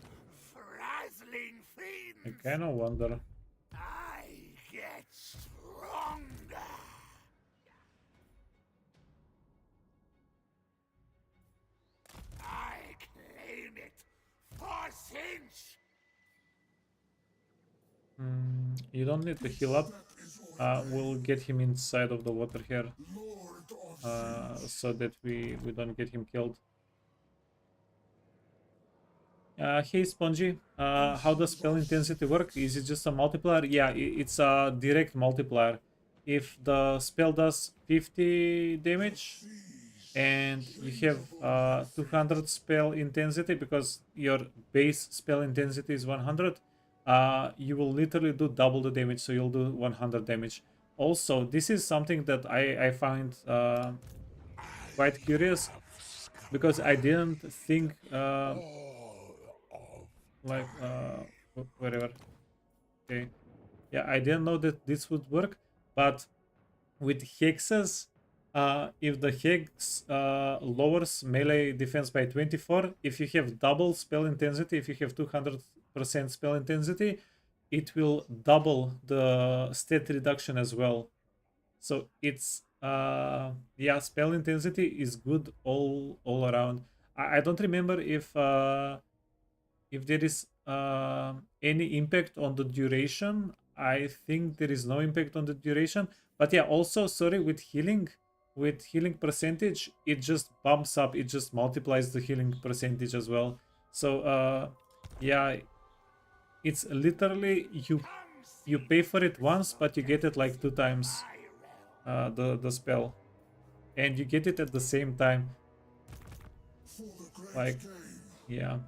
frazzling I fiends. kind of wonder. I get stronger. I claim it for Tzeentch. You don't need to heal up. We'll get him inside of the water here, Lord of so that we don't get him killed. Hey Spongy, how does spell intensity work? Is it just a multiplier? Yeah, it's a direct multiplier. If the spell does 50 damage and you have 200 spell intensity, because your base spell intensity is 100, you will literally do double the damage, so you'll do 100 damage. Also, this is something that I find quite curious, because I didn't think like whatever. Okay, yeah, I didn't know that this would work, but with hexes, if the hex lowers melee defense by 24, if you have double spell intensity, if you have 200% spell intensity, it will double the stat reduction as well. So it's yeah, spell intensity is good all around. I don't remember if there is any impact on the duration. I think there is no impact on the duration, but yeah, also sorry, with healing percentage, it just bumps up, it just multiplies the healing percentage as well. So yeah, it's literally you pay for it once, but you get it like 2 times the spell, and you get it at the same time. for the great Like, game. yeah,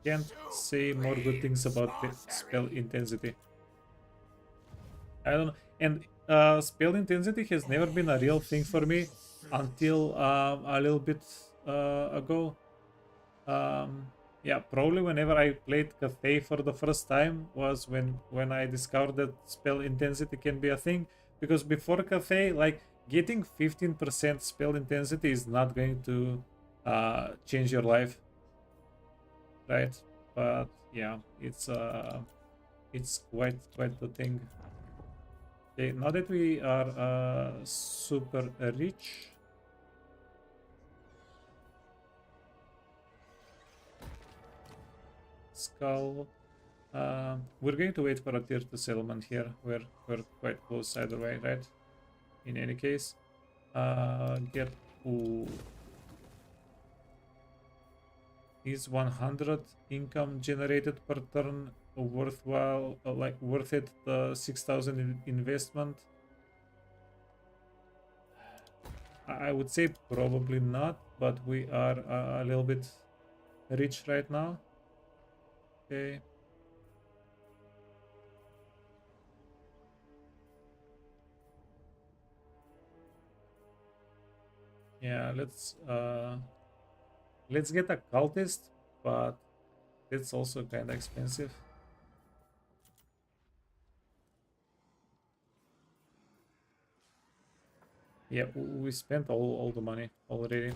can't say more good things about the spell intensity. I don't know. And spell intensity has never been a real thing for me until a little bit ago. Yeah, probably whenever I played Cathay for the first time was when I discovered that spell intensity can be a thing. Because before Cathay, like, getting 15% spell intensity is not going to change your life, right? But yeah, it's quite the thing. Okay, now that we are super rich, skull, we're going to wait for a tier 2 settlement here. We're quite close either way, right? In any case, get, ooh, is 100 income generated per turn worthwhile, like worth it, the 6,000 investment? I would say probably not, but we are a little bit rich right now. Okay. Yeah, let's get a cultist, but it's also kind of expensive. Yeah, we spent all the money already.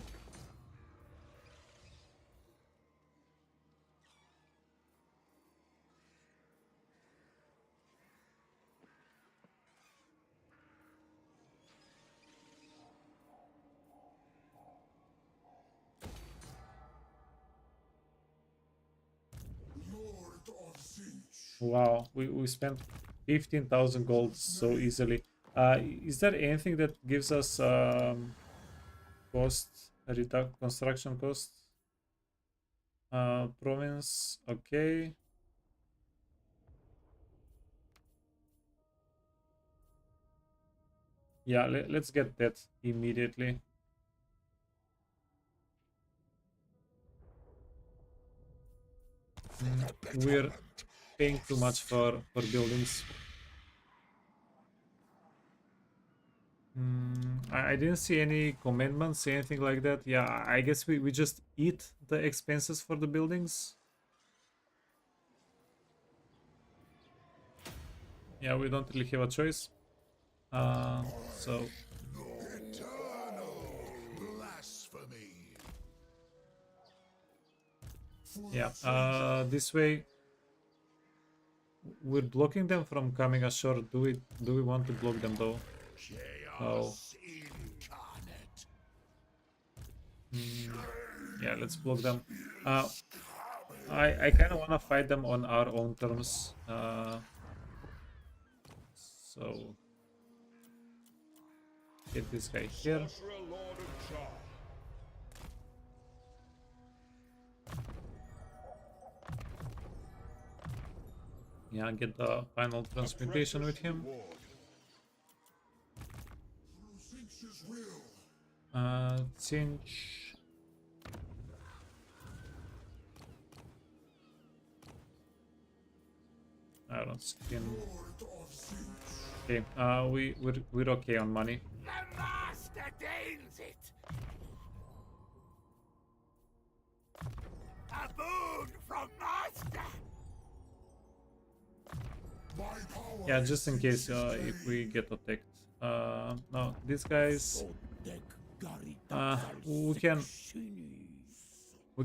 Lord of Tzeentch. Wow, we spent 15,000 gold so easily. Is there anything that gives us construction cost? Province, okay. Yeah, let's get that immediately. We're paying too much for buildings. I didn't see any commandments, anything like that. Yeah, I guess we just eat the expenses for the buildings. Yeah, we don't really have a choice. So Blasphemy. yeah, this way we're blocking them from coming ashore. Do we want to block them though? No. Chaos incarnate. Yeah, let's block them. I kind of want to fight them on our own terms. So get this guy here. Sorcerer Lord of Charm. Yeah, get the final transmutation with him. Tzeentch's will. Tzeentch. Iron skin. Lord of Tzeentch. Okay, we're okay on money. The master deigns it. A boon from master. My power. Yeah, just in case if we get attacked. No, these guys. We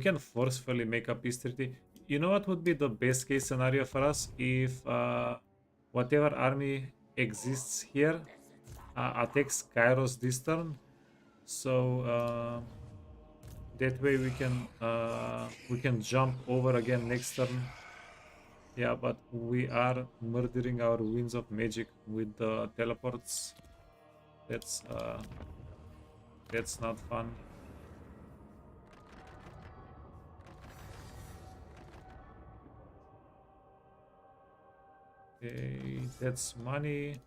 can forcefully make a peace treaty. You know what would be the best case scenario for us if whatever army exists here attacks Kairos this turn. So that way we can jump over again next turn. Yeah, but we are murdering our winds of magic with the teleports. That's not fun. Okay, that's money.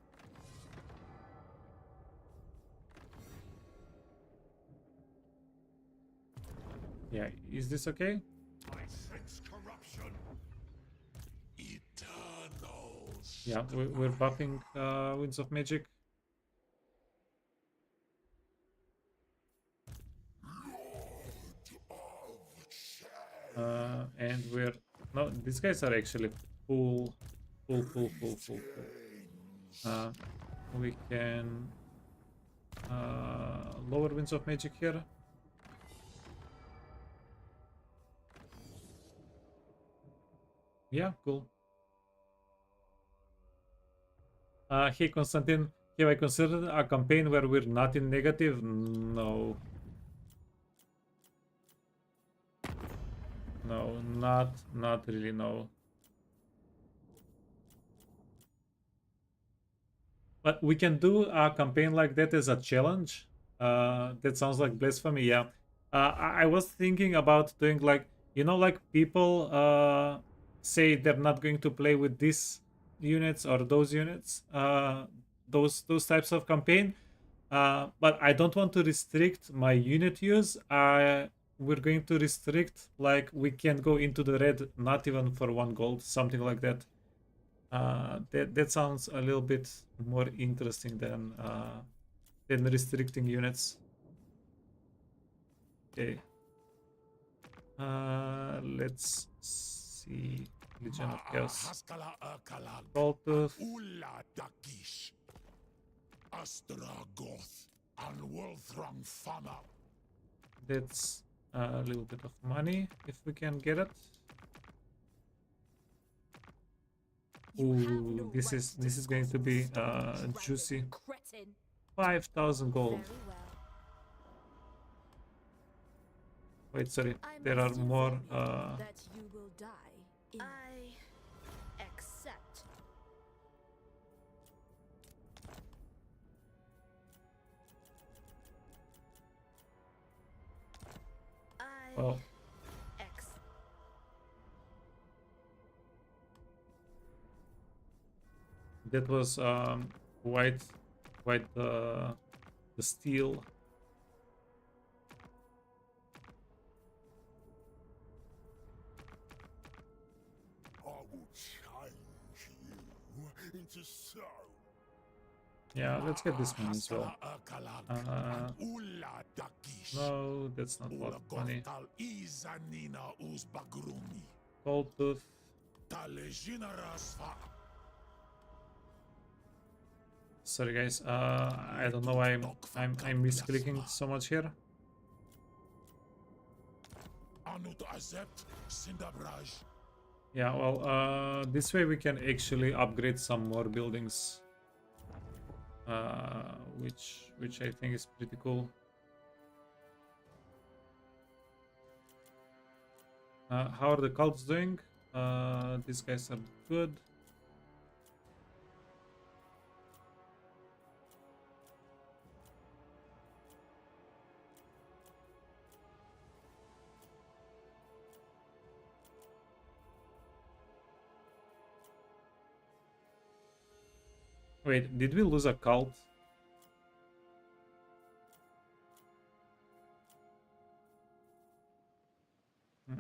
Yeah, is this okay? I sense corruption. Eternals. Yeah, we're buffing Winds of Magic. And we're... No, these guys are actually full. We can lower Winds of Magic here. Yeah, cool. Hey Konstantin, have I considered a campaign where we're not in negative? No. No, not really, no. But we can do a campaign like that as a challenge. That sounds like blasphemy, yeah. I was thinking about doing like, you know, like people say they're not going to play with these units or those units, those types of campaign. But I don't want to restrict my unit use. We're going to restrict, like, we can go into the red not even for 1 gold, something like that. That sounds a little bit more interesting than restricting units. Okay. Let's see. Legion of Chaos. Goldtooth. Ulla Dakish. Astragoth. And Wolfram Fama. That's a little bit of money if we can get it. Ooh, this is going to be juicy. 5,000 gold. Wait, sorry. There are more. That you will die. I accept. Well, that was quite the steal. I will change you into stone. Yeah, let's get this one as well. No, that's not what money. Gold tooth. Sorry guys, I don't know why I'm misclicking so much here. Yeah, well, this way we can actually upgrade some more buildings, which I think is pretty cool. How are the cults doing? These guys are good. Wait, did we lose a cult? Hmm.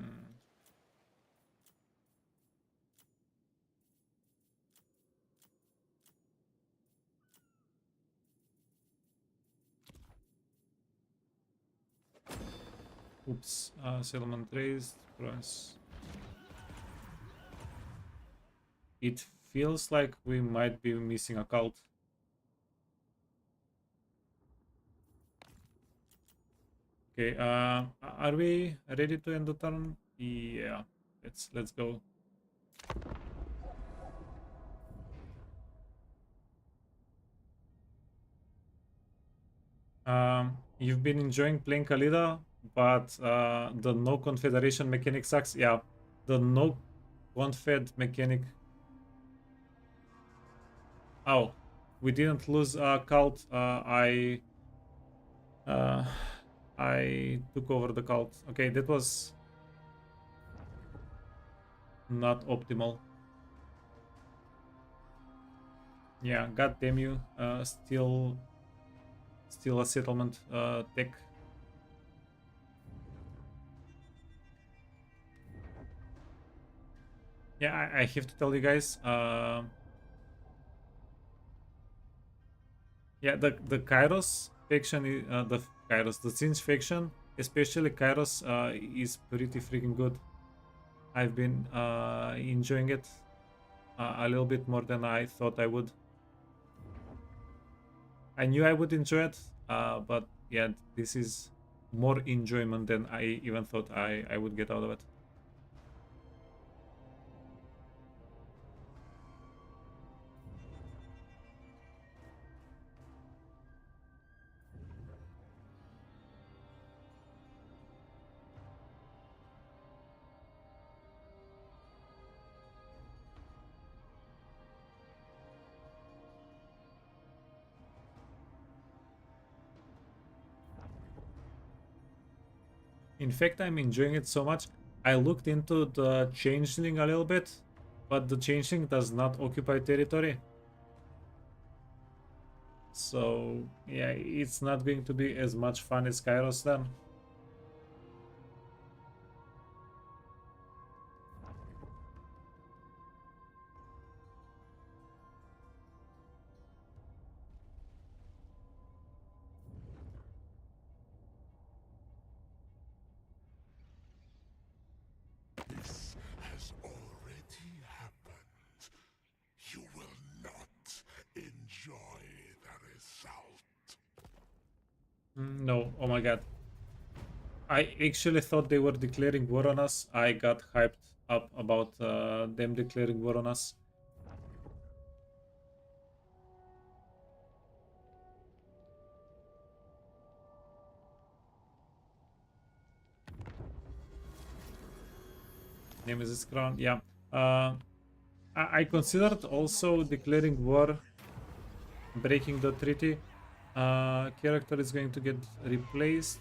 Oops, settlement raised, price. It feels like we might be missing a cult. Okay, are we ready to end the turn? Yeah, let's go. You've been enjoying playing Khalida, but the no confederation mechanic sucks. Yeah, the no confed mechanic. Oh, we didn't lose a cult. Uh, I took over the cult. Okay, that was not optimal. Yeah, god damn you. Still a settlement tech. Yeah, I have to tell you guys. Yeah, the Kairos faction, the Tzeentch faction, especially Kairos, is pretty freaking good. I've been enjoying it a little bit more than I thought I would. I knew I would enjoy it, but yeah, this is more enjoyment than I even thought I would get out of it. In fact, I'm enjoying it so much. I looked into the changeling a little bit, but the changeling does not occupy territory. So yeah, it's not going to be as much fun as Kairos then. This has already happened. You will not enjoy the result. No, oh my god. I actually thought they were declaring war on us. I got hyped up about them declaring war on us. Nemesis Crown, yeah. I considered also declaring war, breaking the treaty. Character is going to get replaced.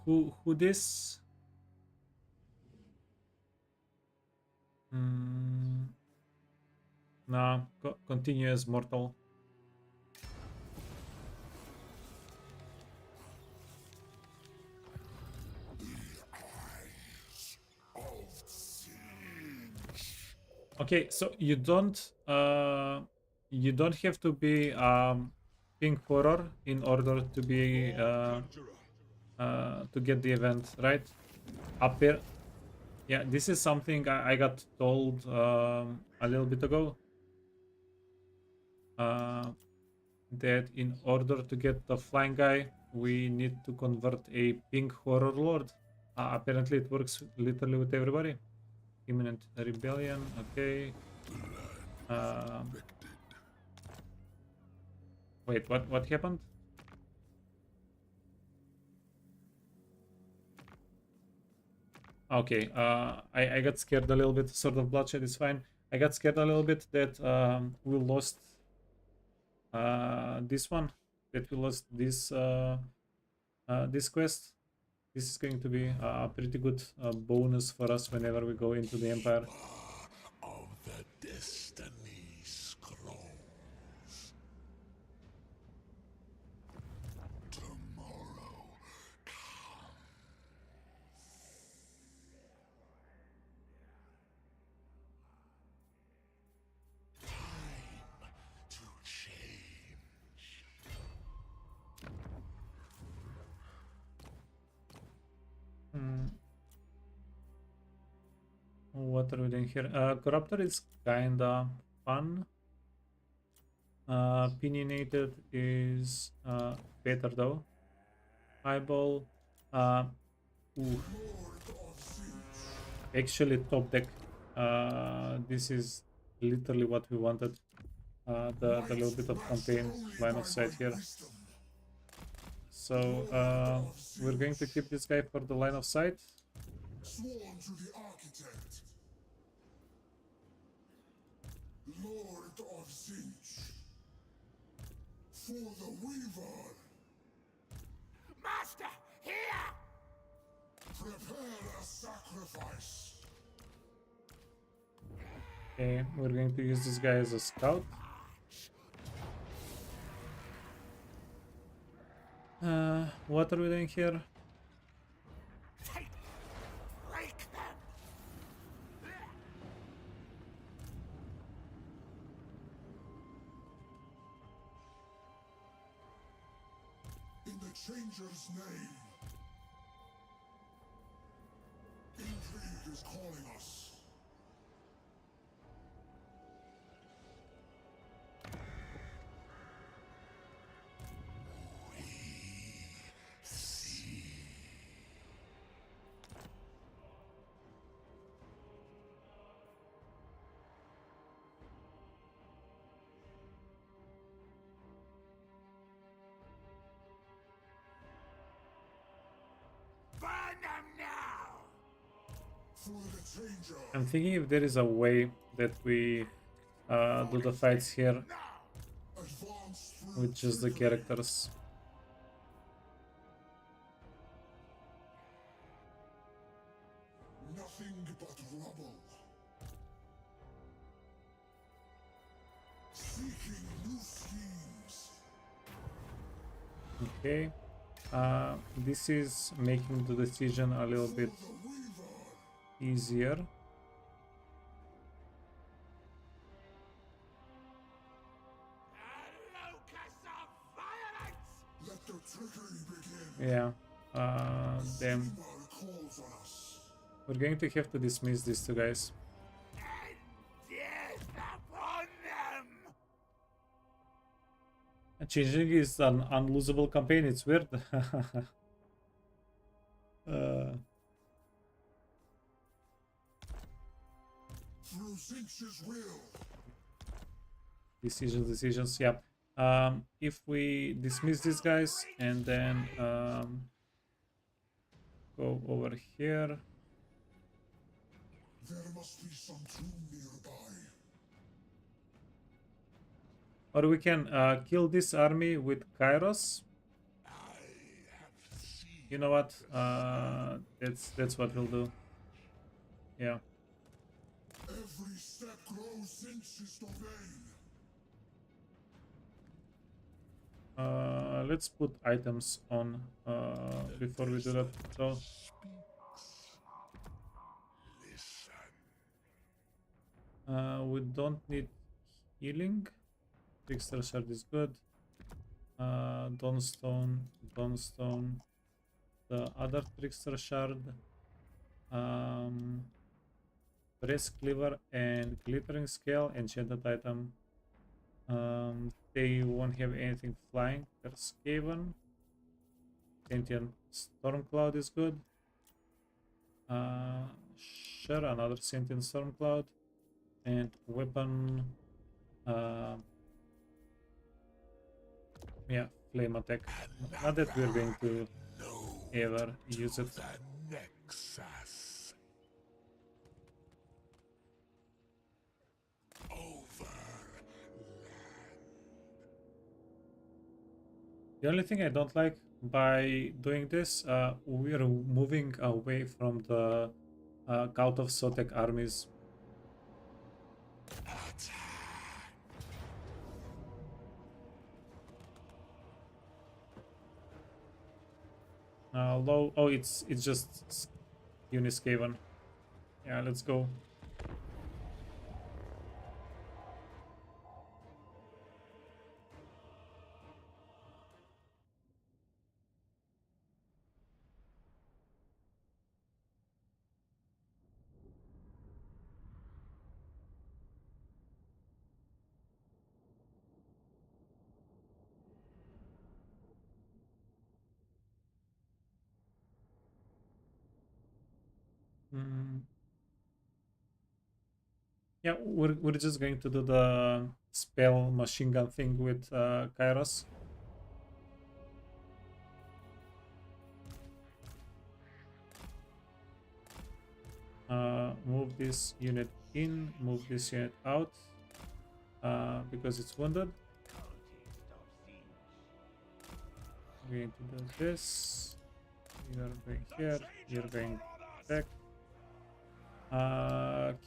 Who this? Nah, continue as mortal. Eyes of Tzeentch. Okay, so you don't have to be pink horror in order to be to get the event, right? Up here. Yeah, this is something I got told a little bit ago. That in order to get the flying guy, we need to convert a pink horror lord. Apparently, it works literally with everybody. Imminent rebellion. Okay. Wait, what happened? Okay, I got scared a little bit. Sort of bloodshed is fine. I got scared a little bit that we lost this one. That we lost this this quest. This is going to be a pretty good bonus for us whenever we go into the Empire. Of the Destiny Scrolls. Tomorrow time to change. What are we doing here? Corruptor is kinda fun. Opinionated is better though. Eyeball. Ooh. Actually, top deck. This is literally what we wanted. The little bit of campaign line of sight here. So we're going to keep this guy for the line of sight. Sworn to the architect. Lord of Tzeentch. For the Weaver. Master, here! Prepare a sacrifice. Okay, we're going to use this guy as a scout. What are we doing here? Take, break them! In the Changer's name. Intrigue is calling us. Burn them now! For the Changer. I'm thinking if there is a way that we do the fights here Now! Advance through with just the trickery. characters. Nothing but rubble. Seeking new schemes. Okay. This is making the decision a little bit The Weaver. easier. A locus of violence! Let the trickery begin. Yeah. Damn. Steamer calls on us. We're going to have to dismiss these two guys. And death upon them! Changing is an unlosable campaign. It's weird. Through Tzeentch's will. Decisions. Yeah. If we dismiss these guys and then go over here. There must be some tomb nearby. Or we can kill this army with Kairos. You know what? That's what we'll do. Yeah. Every step grows Tzeentch's domain. Let's put items on before we do that. So Listen. We don't need healing. Trickster shard is good. Dawnstone, Dawnstone. The other Trickster shard. Press cleaver and glittering scale, enchanted item. They won't have anything flying. There's Skaven. Sentient storm cloud is good. Sure, another sentient storm cloud. And weapon. Yeah, flame attack. Not that we're going to ever use it. The Nexus. The only thing I don't like by doing this, we're moving away from the Cult of Sotek armies. Low. Oh, it's just Uniskaven. Yeah, let's go. Yeah, we're just going to do the spell machine gun thing with Kairos. Move this unit in, move this unit out because it's wounded. We're going to do this. You're going here, you're going back.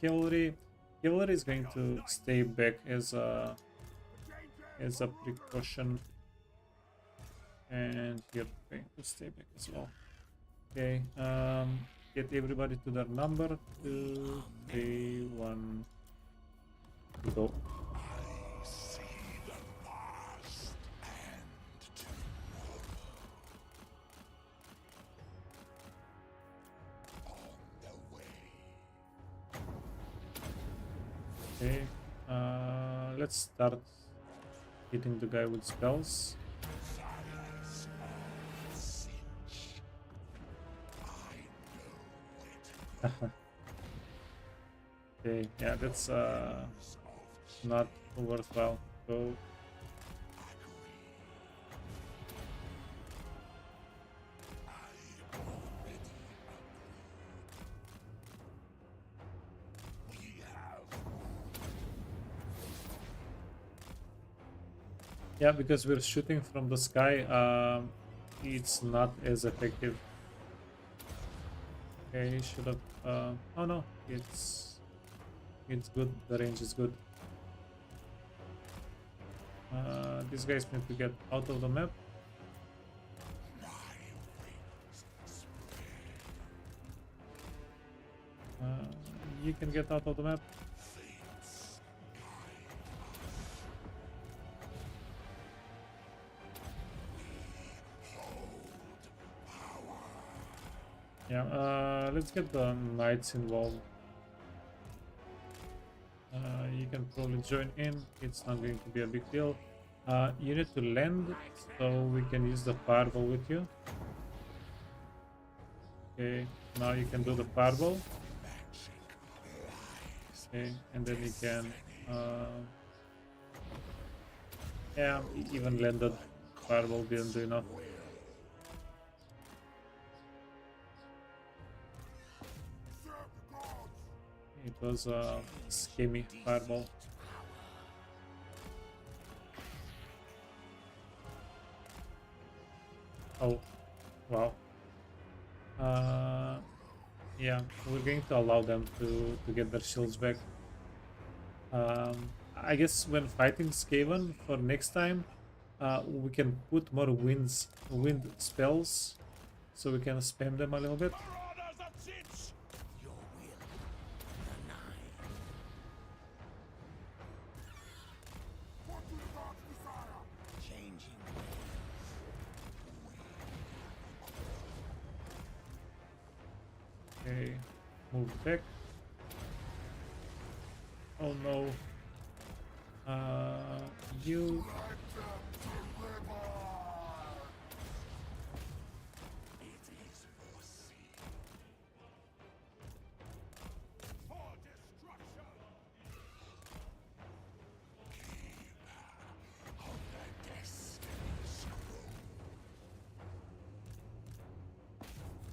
Cavalry is going to stay back as a precaution, and you're going to stay back as well. Okay, get everybody to their number. 2, 3, 1, go. Okay, let's start hitting the guy with spells. Okay, yeah, that's not worthwhile. Go. Yeah, because we're shooting from the sky, it's not as effective. Okay, should have. Oh no, it's good. The range is good. These guys need to get out of the map. You can get out of the map. Yeah, let's get the knights involved. You can probably join in, it's not going to be a big deal. You need to land, so we can use the fireball with you. Okay, now you can do the fireball. Okay, and then you can... yeah, even landed fireball didn't do enough. It was a scammy fireball. Oh, wow. Yeah, we're going to allow them to get their shields back. I guess when fighting Skaven for next time, we can put more wind spells, so we can spam them a little bit. Okay, move back. Oh no. You. It is foreseen. For destruction! Of the destiny scroll.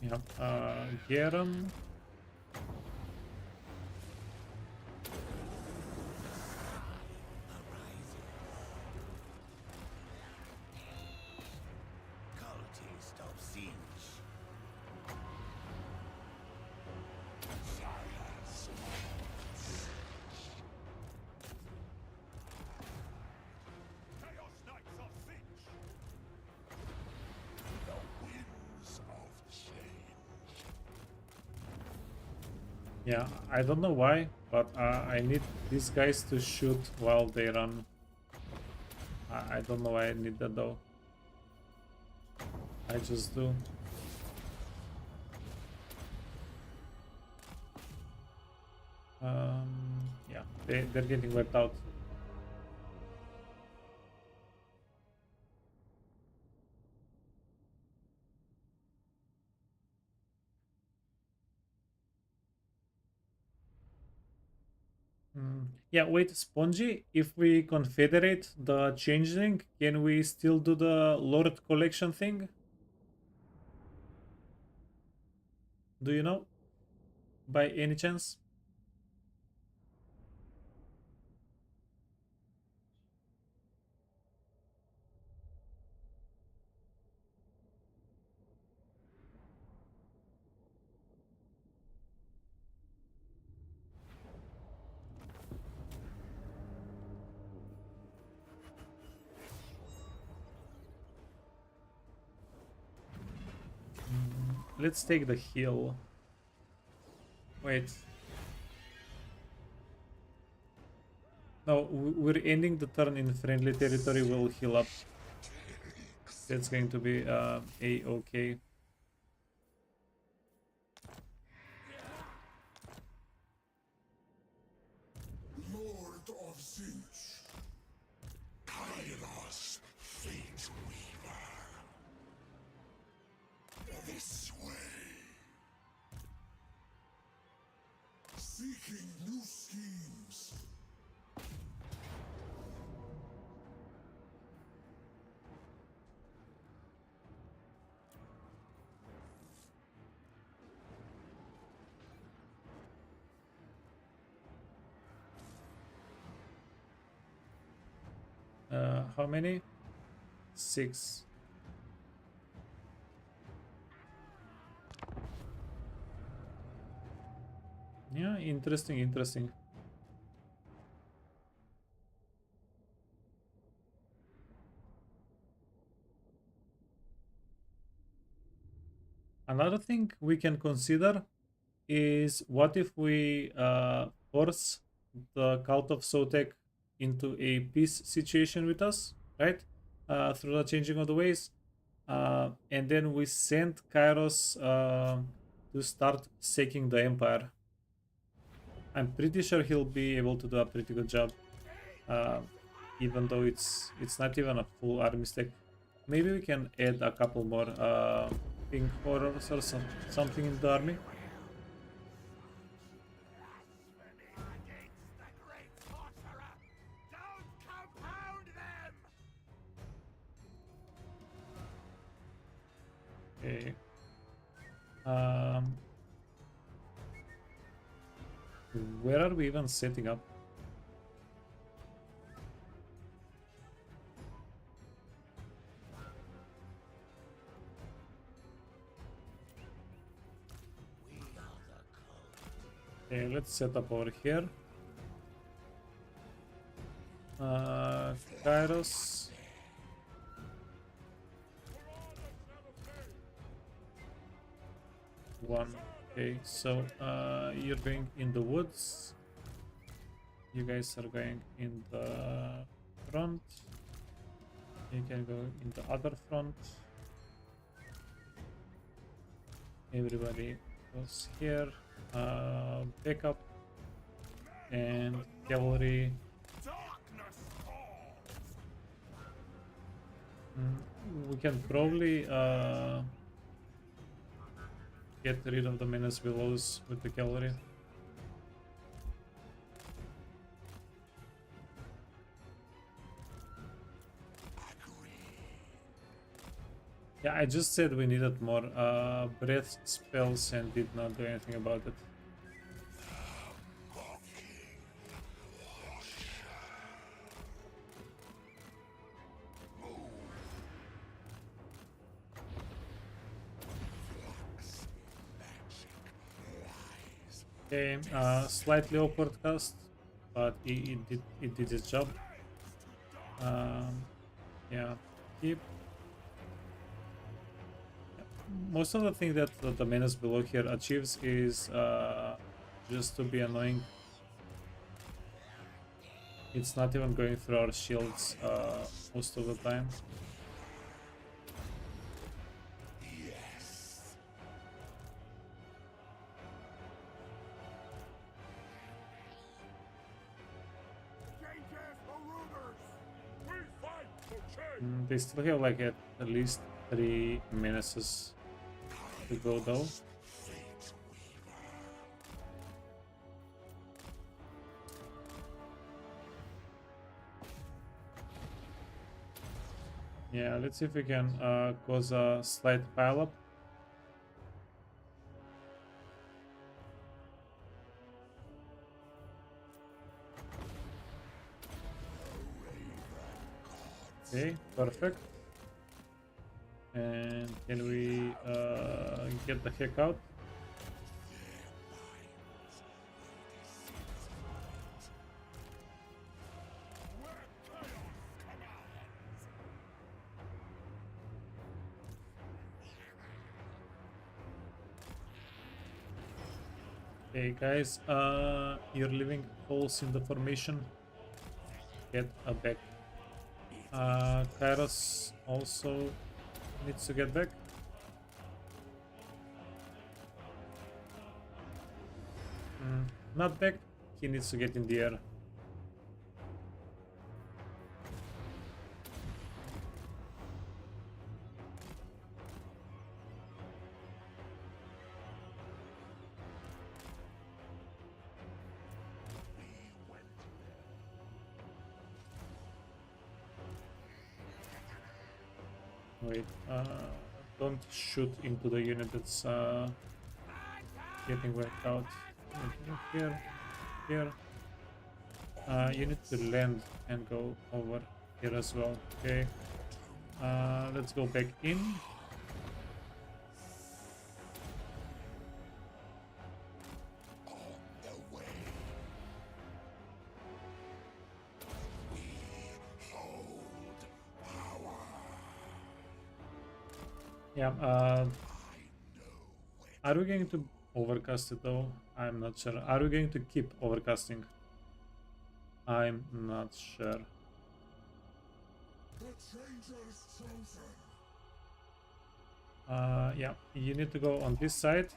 Yep. Get 'em. Cultist of Tzeentch. Chaos Knights of Tzeentch! The winds of change. Yeah, I don't know why, but I need these guys to shoot while they run. I don't know why I need that though. I just do. Yeah, they're getting wiped out. Yeah, wait, Spongy, if we confederate the changeling, can we still do the Lord collection thing? Do you know? By any chance? Let's take the heal. Wait. No, we're ending the turn in friendly territory. We'll heal up. That's going to be a-okay. Lord of Tzeentch! Kairos, fate weaver. This way. Seeking new schemes! How many? 6. Yeah, interesting, interesting. Another thing we can consider is what if we force the Cult of Sotek into a peace situation with us, right? Through the changing of the ways. And then we send Kairos to start saking the Empire. I'm pretty sure he'll be able to do a pretty good job. Even though it's not even a full army stack. Maybe we can add a couple more pink horrors or something in the army. Against the great sorcerer. Don't compound them. Okay. Where are we even setting up? Okay, let's set up over here. Kairos. One. Okay, so you're going in the woods. You guys are going in the front. You can go in the other front. Everybody goes here. Backup and cavalry. Darkness falls. We can probably get rid of the menace billows with the cavalry. Yeah, I just said we needed more breath spells and did not do anything about it. Okay, slightly awkward cast, but it did its job. Yeah, keep. Most of the thing that the menace below here achieves is just to be annoying. It's not even going through our shields most of the time. Changes the rulers. We fight for change. They still have like at least 3 menaces to go though. Yeah, let's see if we can cause a slight pile up. Okay, perfect. And can we get the heck out? Okay, guys, you're leaving holes in the formation. Get a back. Kairos also needs to get back. Not back. He needs to get in the air. Wait, don't shoot into the unit that's getting wiped out. Here, here. You need to land and go over here as well. Okay. Let's go back in. Yeah, are we going to overcast it though? I'm not sure. Are we going to keep overcasting? I'm not sure. The changer is chosen. Yeah, you need to go on this side.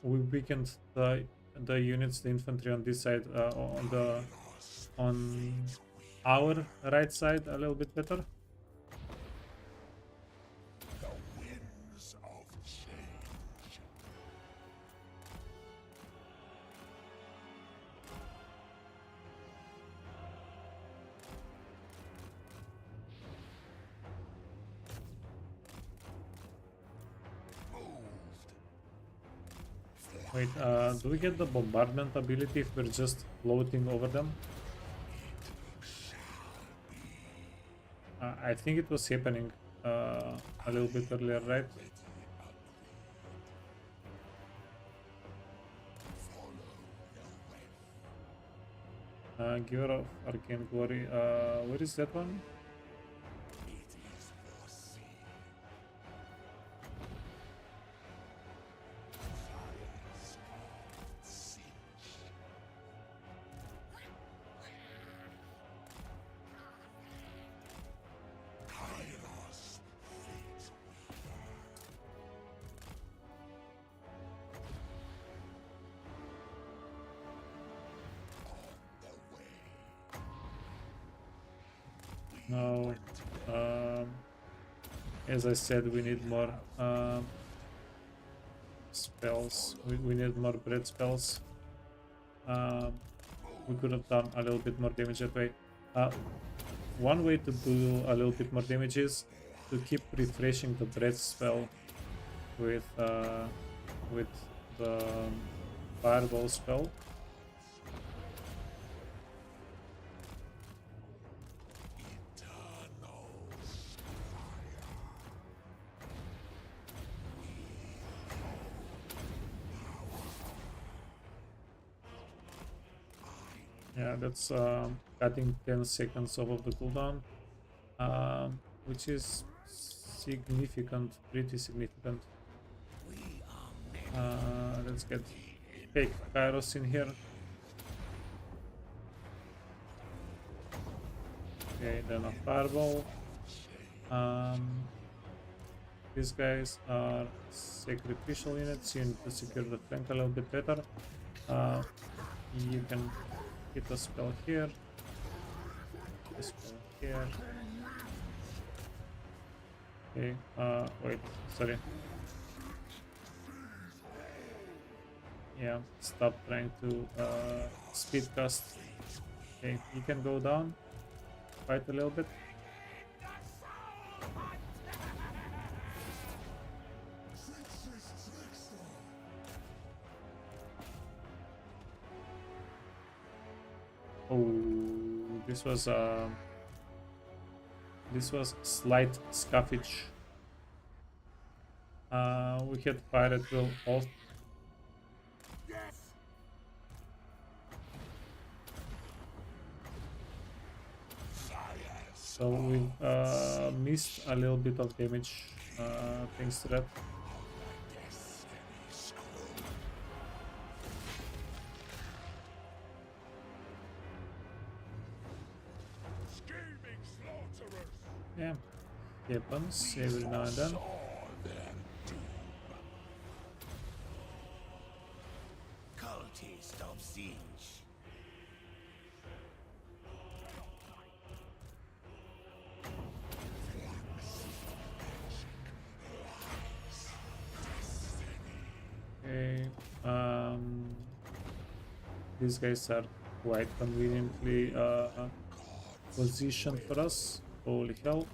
We weakened the units, the infantry on this side, on our right side a little bit better. The winds of change. Wait, do we get the bombardment ability if we're just floating over them? I think it was happening a little bit earlier, right? Giver of Arcane Glory. Where is that one? Kairos, fate weaver. No. As I said, we need more spells. We need more bread spells. We could have done a little bit more damage that way. One way to do a little bit more damage is to keep refreshing the bread spell with the fireball spell. Yeah, that's cutting 10 seconds off of the cooldown, which is significant, pretty significant. Let's get fake Kairos in here. Okay, then a fireball. These guys are sacrificial units. You need to secure the flank a little bit better. You can hit a spell here. A spell here. Okay, wait, sorry. Yeah, stop trying to speed cast. Okay, you can go down, fight a little bit. Oh, this was slight scuffage. We had fire at will off. So we missed a little bit of damage thanks to that. Yeah, happens every now and then. Cultist of Tzeentch. Okay, these guys are quite conveniently positioned for us. Holy hell.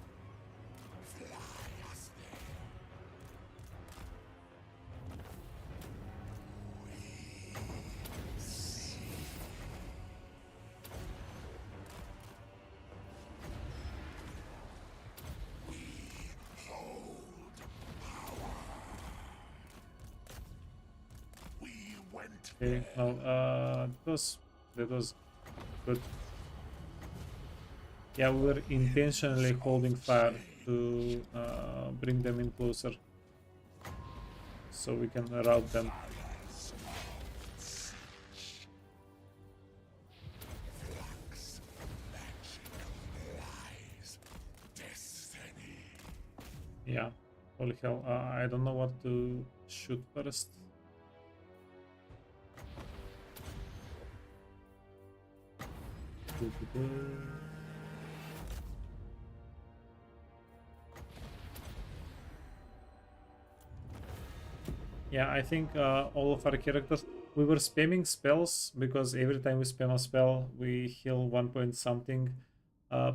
Okay, well, that was good. Yeah, we were intentionally holding fire to bring them in closer, so we can rout them. Yeah, holy hell, I don't know what to shoot first. Yeah, I think all of our characters, we were spamming spells because every time we spam a spell, we heal 1 point something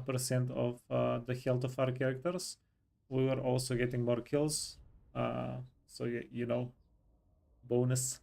percent of the health of our characters. We were also getting more kills, so you know, bonus.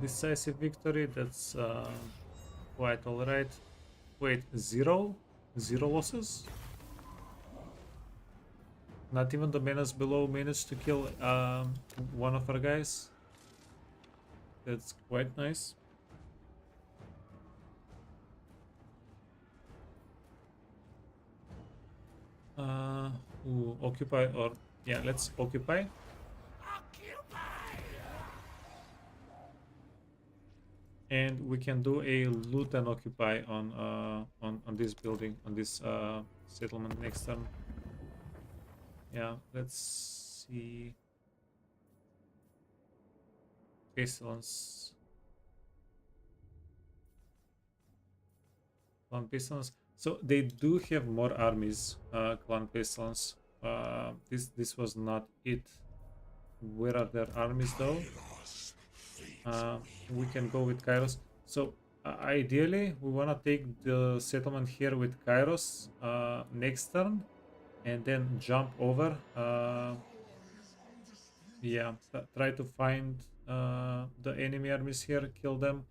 Decisive victory, that's quite alright. Wait, zero losses? Not even the menace below managed to kill one of our guys. That's quite nice. Ooh, occupy or yeah, let's occupy. And we can do a loot and occupy on this building, on this settlement next turn. Yeah, let's see. Pestilence. Clan Pestilence. So they do have more armies, Clan Pestilence. This was not it. Where are their armies though? We can go with Kairos. So ideally, we want to take the settlement here with Kairos next turn, and then jump over. Yeah, try to find the enemy armies here, kill them.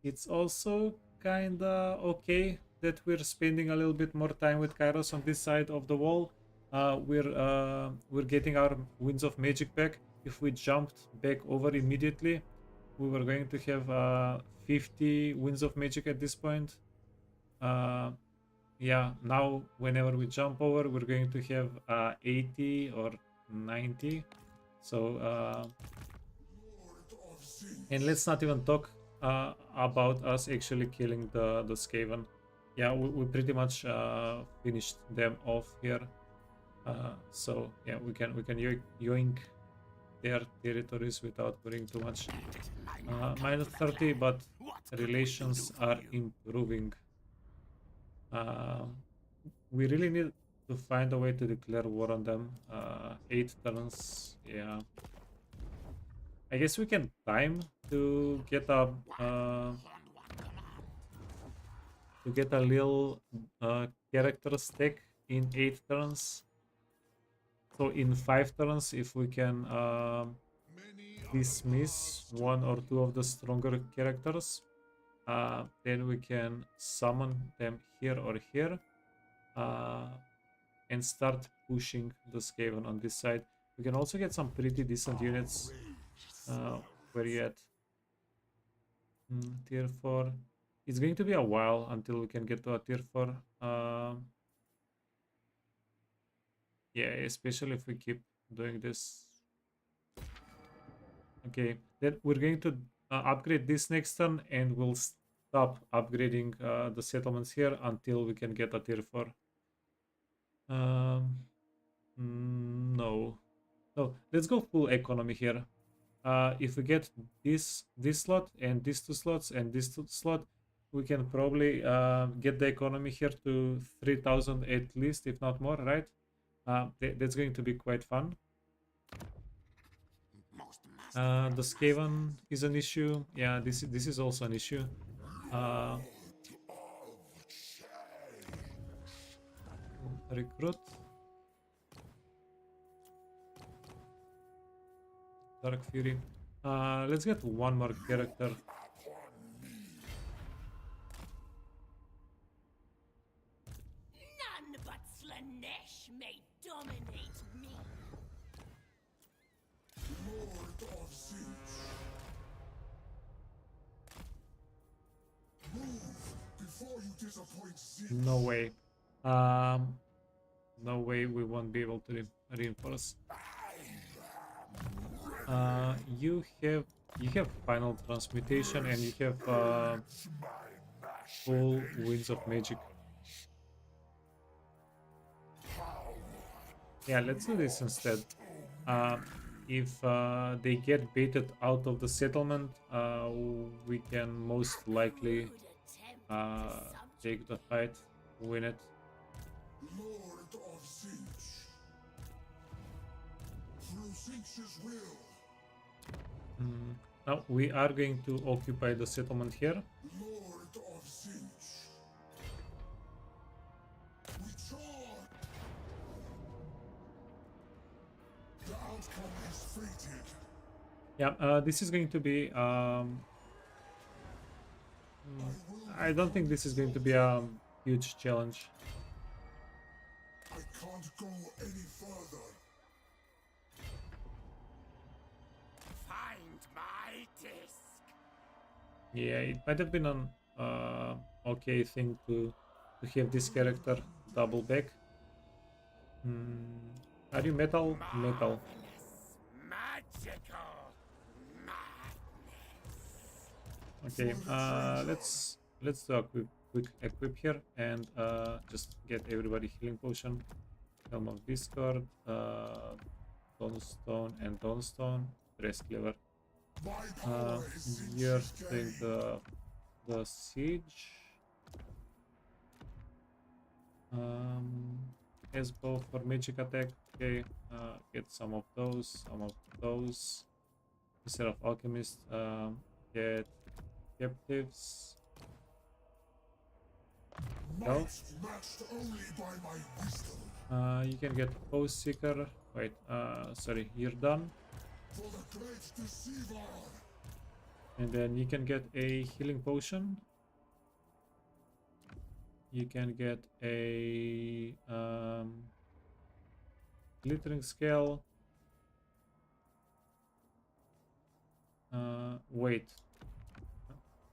It's also kinda okay that we're spending a little bit more time with Kairos on this side of the wall. We're getting our winds of magic back. If we jumped back over immediately, we were going to have 50 winds of magic at this point. Yeah, now whenever we jump over, we're going to have 80 or 90. So and let's not even talk about us actually killing the Skaven. Yeah, we pretty much finished them off here. So yeah, we can yoink their territories without worrying too much. Minus 30, but relations are improving. We really need to find a way to declare war on them. 8 turns, yeah. I guess we can time to get a little character stack in 8 turns. So in 5 turns, if we can dismiss 1 or 2 of the stronger characters, then we can summon them here or here and start pushing the Skaven on this side. We can also get some pretty decent units. Where you at? Tier 4. It's going to be a while until we can get to a tier 4. Yeah, especially if we keep doing this. Okay, then we're going to upgrade this next turn, and we'll stop upgrading the settlements here until we can get a tier 4. No, let's go full economy here. If we get this slot and these 2 slots and this slot, we can probably get the economy here to 3,000 at least, if not more, right? That's going to be quite fun. The Skaven is an issue. Yeah, this is also an issue. Recruit. Dark Fury. Let's get one more character. None but Slanesh may dominate me. Lord of Tzeentch. Move before you disappoint Tzeentch. No way. No way we won't be able to reinforce. You have final transmutation and you have full winds of magic. Yeah, let's do this instead. If they get baited out of the settlement, we can most likely take the fight, win it. Lord of Tzeentch. Through Tzeentch's will. Now we are going to occupy the settlement here. Lord of Tzeentch. We charge. The outcome is fated. Yeah, this is going to be I don't think this is going to be a huge challenge. I can't go any further. Find my disc. Yeah, it might have been an okay thing to have this character double back. Are you metal? Metal. Magical madness. Okay, let's do a quick equip here and just get everybody healing potion. Helm of Discord, Tombstone and Tombstone. Dress clever. My power is You're Tzeentch's doing game. the siege. As bow for magic attack. Okay, get some of those, Instead of alchemist, get captives. Go. Might matched only by my wisdom. You can get post seeker. Wait, sorry, you're done. For the great deceiver. And then you can get a healing potion. You can get a glittering scale. Wait,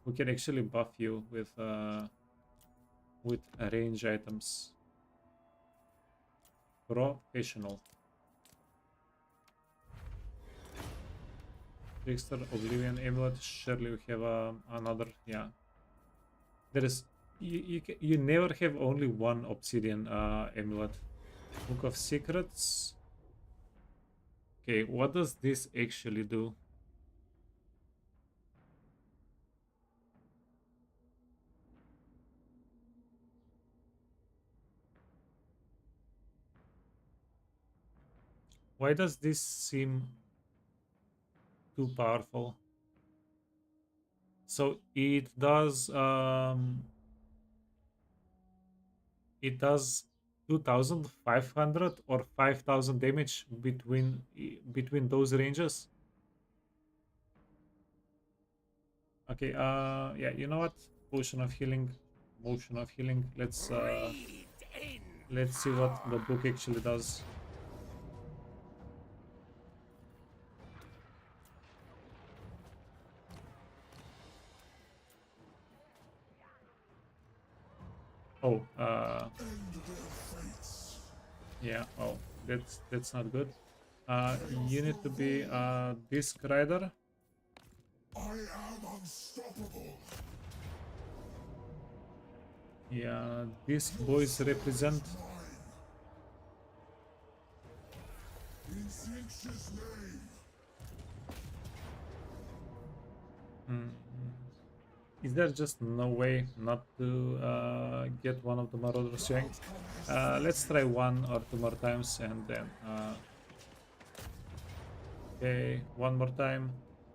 we can actually buff you with range items. Professional. Trickster, Oblivion, Amulet. Surely we have another. Yeah. There is. You never have only one Obsidian Amulet. Book of Secrets. Okay, what does this actually do? Why does this seem too powerful? So it does 2,500 or 5,000 damage between those ranges. Okay, yeah, you know what? Potion of healing, motion of healing. Let's see what the book actually does. Oh, yeah. Oh, that's not good. You need to be a disc rider. I am unstoppable. Yeah, disc boys represent. In Tzeentch's name. Is there just no way not to get one of the Marauders yanked? Let's try one or two more times and then... okay, one more time.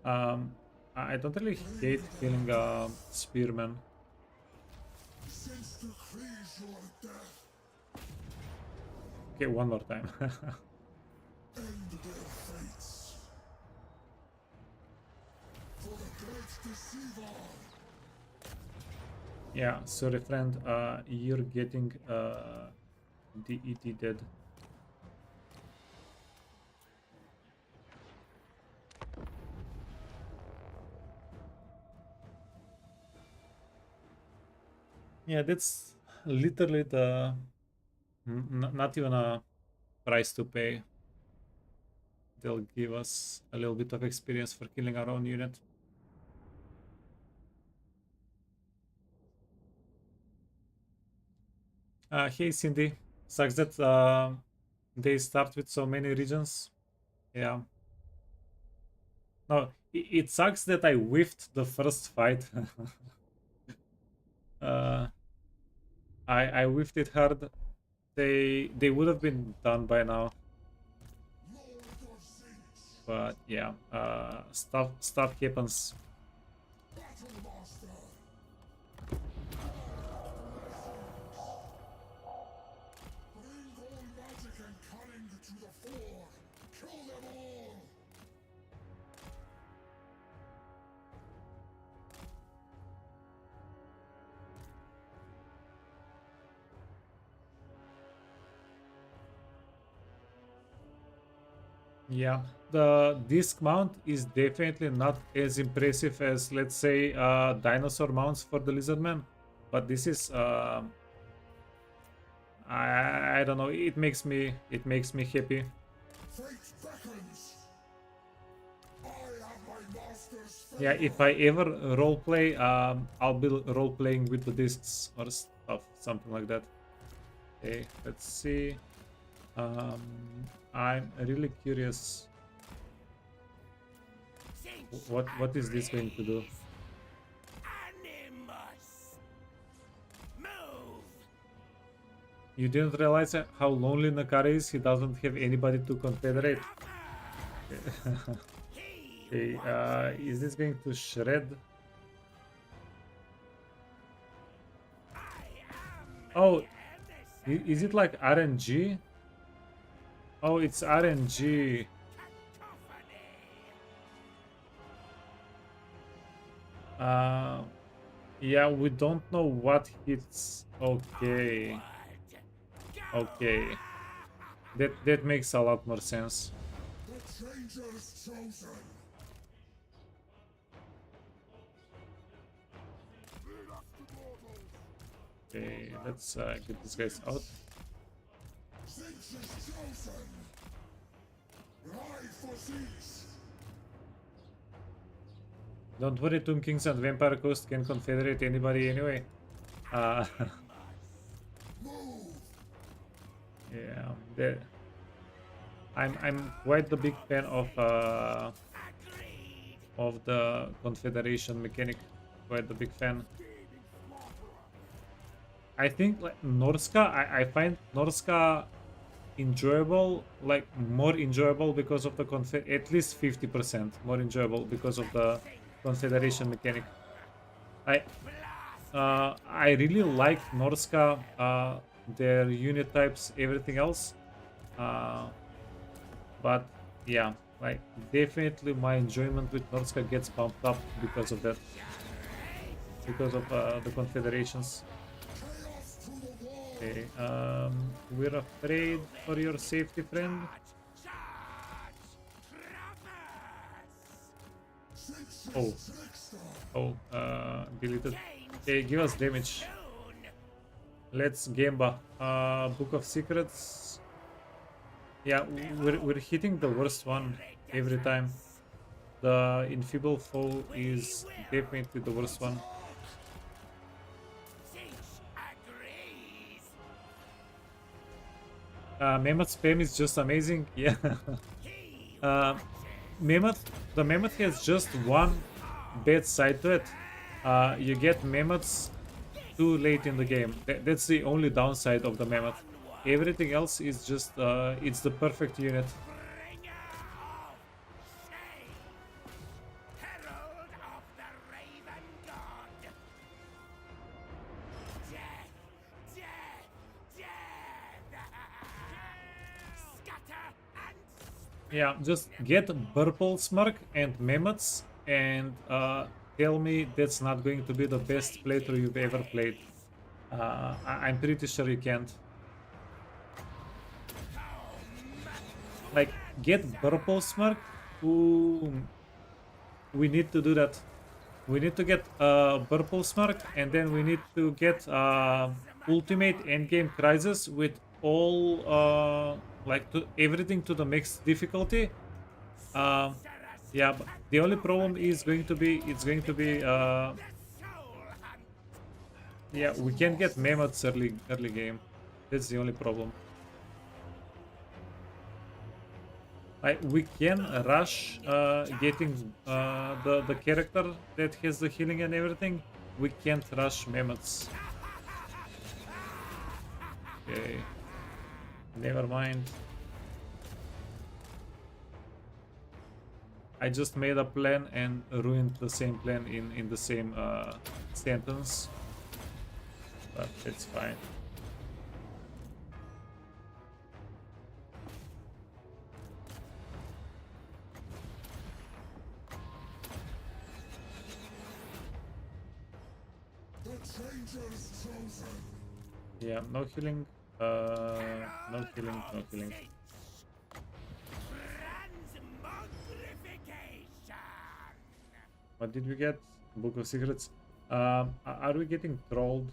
I don't really hate killing a Spearman. Since decrees your death, Okay, one more time. end their fates. For the great deceiver. Yeah, sorry friend, you're getting DET dead. Yeah, that's literally the not even a price to pay. They'll give us a little bit of experience for killing our own unit. Hey Cindy, sucks that they start with so many regions. Yeah. No, it sucks that I whiffed the first fight. I whiffed it hard. They would have been done by now. Lord of Tzeentch. But yeah, stuff happens. Battle master. Bring all magic and cunning to the fore. Kill them all. Yeah, the disc mount is definitely not as impressive as, let's say, dinosaur mounts for the Lizardman, but this is I don't know. It makes me happy. Fate beckons. I have my master's Yeah, favor. if I ever roleplay, I'll be role-playing with the discs or stuff, something like that. Okay, let's see. I'm really curious. What is this going to do? Animus. Move. You didn't realize how lonely Nakara is? He doesn't have anybody to confederate. He Okay, is this going to shred? Oh, is it like RNG? Oh, it's RNG. Yeah, we don't know what hits. Okay, okay, that makes a lot more sense. The changer's chosen. Lead us to mortals. Okay, let's get these guys out. Tzeentch is chosen. Ride for Zeus. Don't worry, Tomb Kings and Vampire Coast can confederate anybody anyway. Uh, Move. yeah, I'm quite the big fan of the confederation mechanic. Quite the big fan. I think like Norska, I find Norska enjoyable, like more enjoyable because of the at least 50% more enjoyable because of the confederation mechanic. I really like Norska, their unit types, everything else. But yeah, like definitely my enjoyment with Norska gets bumped up because of that, because of the confederations. Chaos to the wall. Okay, we're afraid for your safety, friend. Tzeentch Oh, is trickster. oh, deleted. Okay, give us damage. Let's Gamba. Book of Secrets. Yeah, we're hitting the worst one every time. The Enfeeble Foe is definitely the worst one. Mammoth spam is just amazing. Yeah. Mammoth, the Mammoth has just one bad side to it. You get Mammoths too late in the game. That's the only downside of the Mammoth. Everything else is just, it's the perfect unit. Herald of the Raven God. Death, death, death. Scatter and Yeah, just get Purple Smirk and Mammoths and tell me that's not going to be the best playthrough you've ever played. I'm pretty sure you can't. Like, get Purple Smirk? Ooh, we need to do that. We need to get Purple Smirk, and then we need to get Ultimate Endgame Crisis with all, like, everything to the max difficulty. Yeah, but the only problem is going to be, yeah, we can't get Mammoths early game. That's the only problem. We can rush getting the character that has the healing and everything. We can't rush Mammoths. Okay. Never mind. I just made a plan and ruined the same plan in the same sentence. But it's fine. The changer's chosen. Yeah, no healing. No healing, no healing. What did we get? Book of Secrets. Are we getting trolled?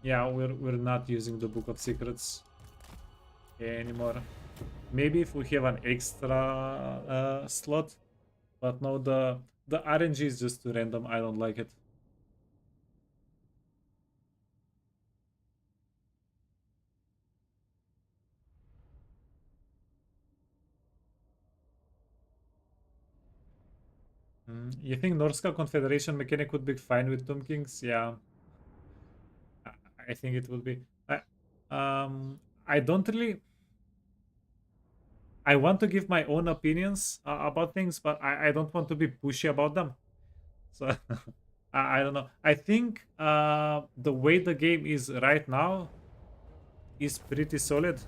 Yeah, we're not using the Book of Secrets anymore. Maybe if we have an extra slot, but no, the RNG is just too random. I don't like it. You think Norska Confederation mechanic would be fine with Tomb Kings? Yeah, I think it would be. I don't really. I want to give my own opinions about things, but I don't want to be pushy about them. So I don't know. I think the way the game is right now is pretty solid.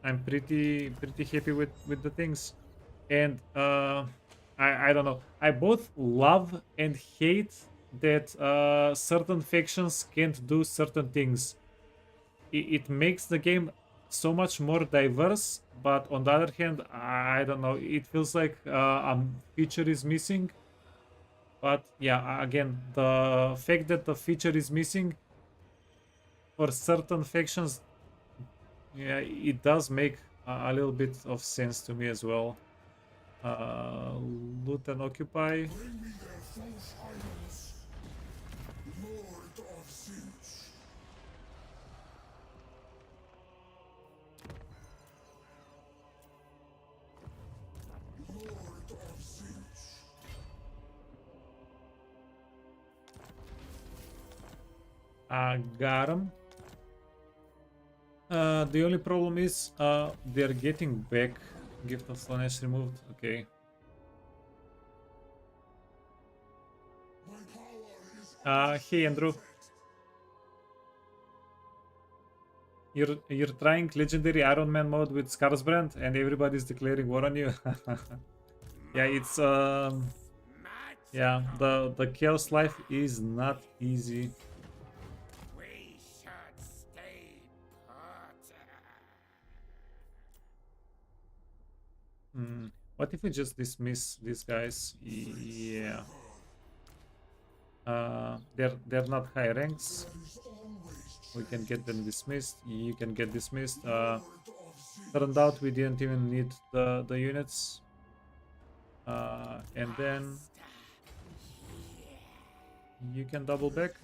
I'm pretty happy with the things, and I don't know. I both love and hate that certain factions can't do certain things. It makes the game so much more diverse, but on the other hand, I don't know. It feels like a feature is missing. But yeah, again, the fact that the feature is missing for certain factions, yeah, it does make a little bit of sense to me as well. Loot and occupy. Bring me their false idols. Lord of Tzeentch. Lord of Tzeentch. Got 'em. The only problem is they're getting back Gift of Slanesh removed. Okay. My power is Hey Andrew. You're trying legendary Ironman mode with Scarsbrand and everybody's declaring war on you. Yeah, it's yeah, the chaos life is not easy. We should stay put. What if we just dismiss these guys? Yeah. They're not high ranks. We can get them dismissed. You can get dismissed. Turned out we didn't even need the units. And then you can double back.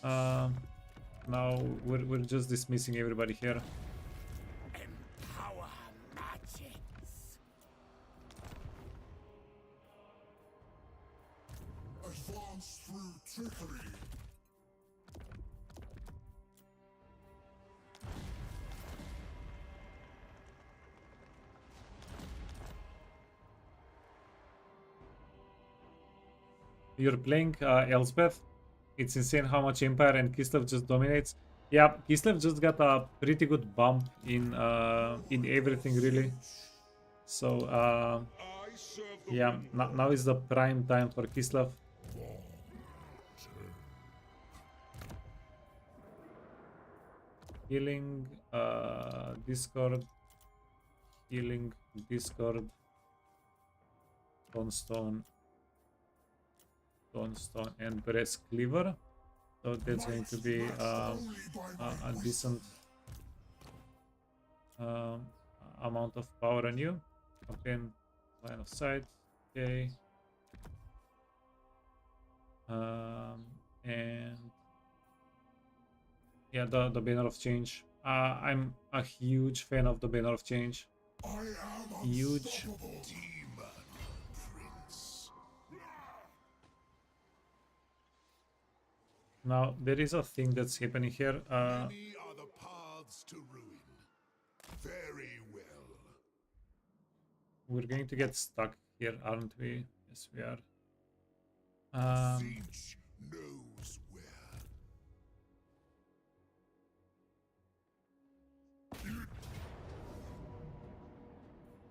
Now we're just dismissing everybody here. Empower magics. advanced through trickery. You're playing Elspeth. It's insane how much Empire and Kislev just dominates. Yeah, Kislev just got a pretty good bump in everything really. So I serve the yeah, now is the prime time for Kislev. Healing, Discord, healing, Discord, Stone, and Breast Cleaver. So that's going to be a decent amount of power on you. Open line of sight. Okay. And yeah, the Banner of Change. I'm a huge fan of the Banner of Change. I am Huge. unstoppable. Demon Prince. Now there is a thing that's happening here. Many are the paths to ruin. Very well. We're going to get stuck here, aren't we? Yes, we are. Tzeentch knows where.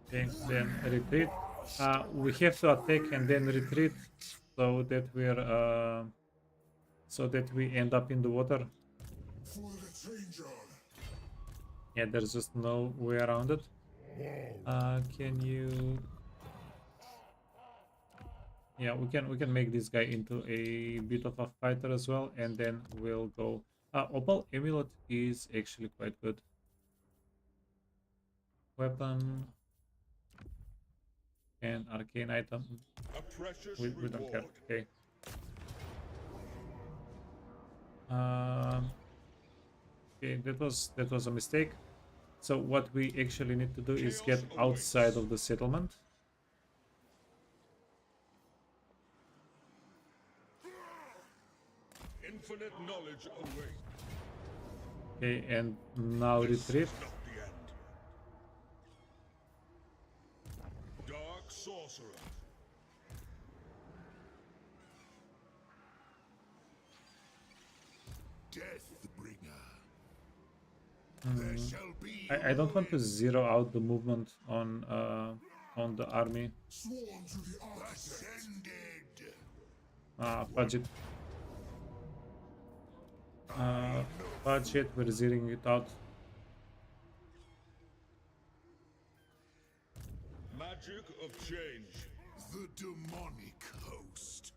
Okay, then retreat. We have to attack and then retreat, so that we end up in the water. For the changer. Yeah, there's just no way around it. Can you? Yeah, we can make this guy into a bit of a fighter as well, and then we'll go. Opal Amulet is actually quite good. Weapon and arcane item. A precious We don't care. reward. Okay. Um, okay, that was a mistake. So what we actually need to do is get Chaos outside awaits. of the settlement. Infinite knowledge awaits. Okay, and now This retreat. is not the end. Dark sorcerer. Deathbringer. There shall be I don't want to zero out the movement on the army. Sworn to the ascended. Fudge it. Fudge it, we're zeroing it out. Magic of change. The demonic host.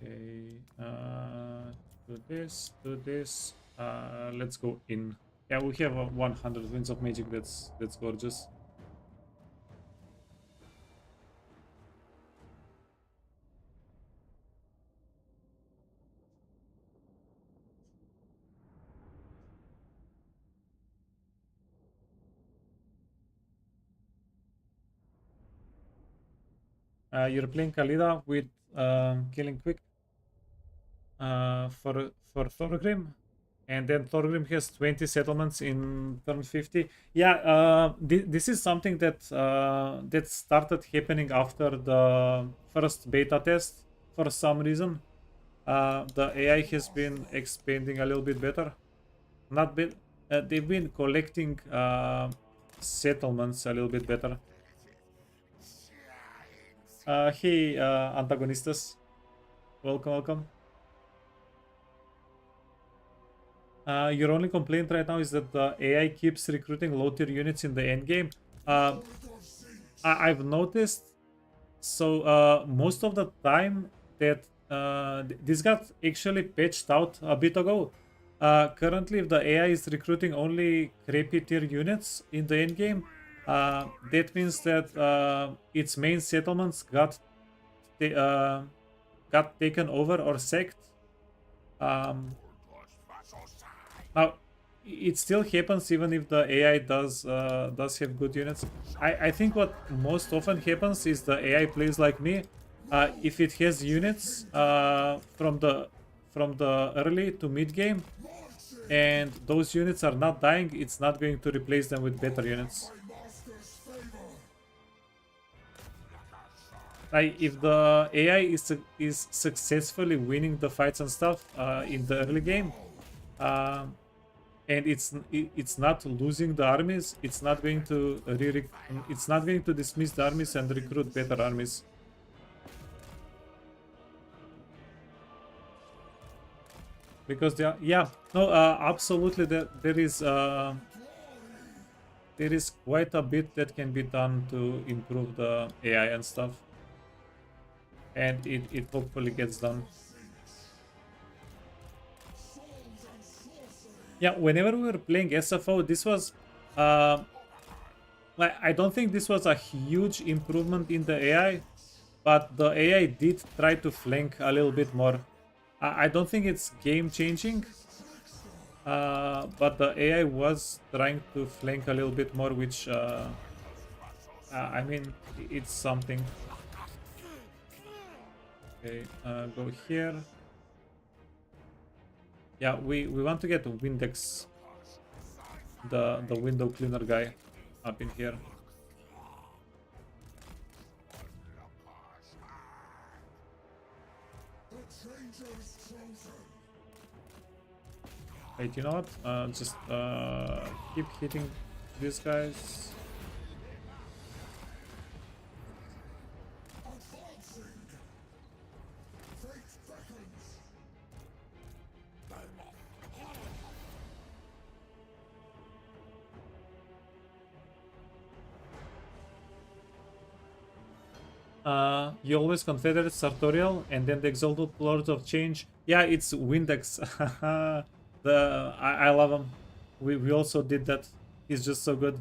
Okay, do this. Let's go in. Yeah, we have 100 winds of magic. That's gorgeous. You're playing Kalida with Killing Quick for Thorgrim, and then Thorgrim has 20 settlements in turn 50. Yeah, this is something that started happening after the first beta test for some reason. The AI has been expanding a little bit better. Not bit. They've been collecting settlements a little bit better. Hey, antagonistas. Welcome. Your only complaint right now is that the AI keeps recruiting low tier units in the endgame. I've noticed. So most of the time that this got actually patched out a bit ago. Currently, if the AI is recruiting only crappy tier units in the endgame, that means that its main settlements got taken over or sacked. Now, it still happens even if the AI does have good units. I think what most often happens is the AI plays like me. If it has units from the early to mid game, and those units are not dying, it's not going to replace them with better units. Like if the AI is successfully winning the fights and stuff in the early game, and it's not losing the armies, it's not going to dismiss the armies and recruit better armies. Because absolutely there is quite a bit that can be done to improve the AI and stuff, and it hopefully gets done. Yeah, whenever we were playing SFO, this was I don't think this was a huge improvement in the AI, but the AI did try to flank a little bit more. I don't think it's game changing, but the AI was trying to flank a little bit more, which I mean, it's something. Okay, go here. Yeah, we want to get Windex, the window cleaner guy, up in here. Wait, you know what? Just keep hitting these guys. You always Confederate Sartorial and then the Exalted Lords of Change. Yeah, it's Windex. I love him. We also did that. He's just so good.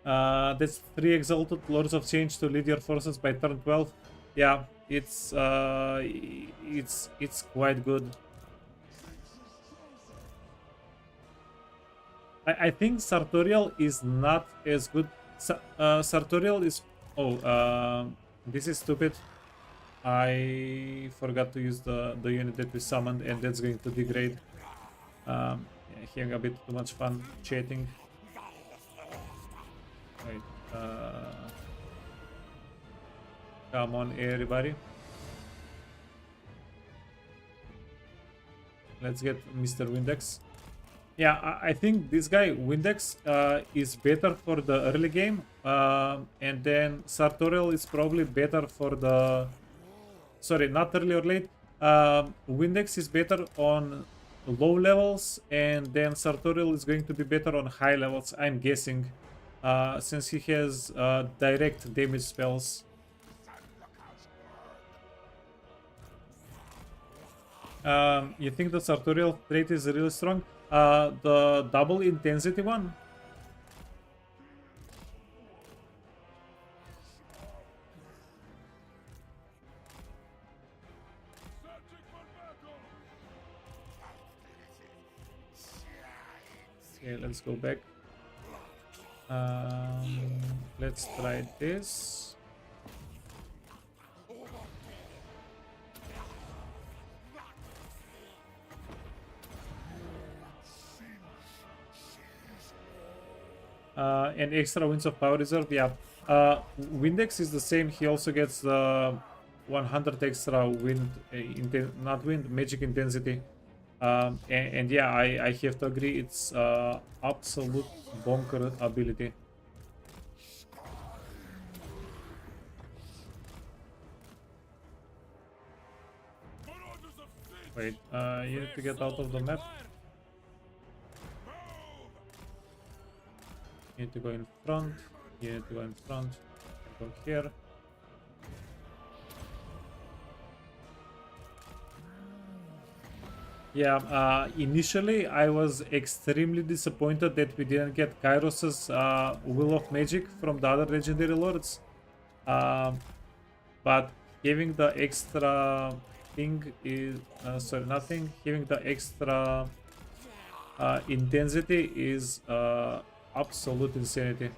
That's 3 Exalted Lords of Change to lead your forces by turn 12. Yeah, it's quite good. I think Sartorial is not as good. Sartorial is... Oh, this is stupid. I forgot to use the unit that we summoned, and that's going to degrade. Yeah, having a bit too much fun chatting. Wait, come on, everybody. Let's get Mr. Windex. Yeah, I think this guy, Windex, is better for the early game. And then Sartorial is probably better for the... Sorry, not early or late. Windex is better on low levels, and then Sartorial is going to be better on high levels, I'm guessing. Since he has direct damage spells. You think the Sartorial trait is really strong? The double intensity one? Okay, let's go back. Let's try this. And extra Winds of Power Reserve, yeah. Windex is the same. He also gets 100 extra wind, magic intensity. And yeah, I have to agree, it's absolute bonker ability. Wait, you need to get out of the map. You need to go in front. You need to go in front. Go here. Yeah, initially I was extremely disappointed that we didn't get Kairos's Will of Magic from the other legendary lords. But having the extra thing is... sorry, nothing. Having the extra intensity is absolute insanity.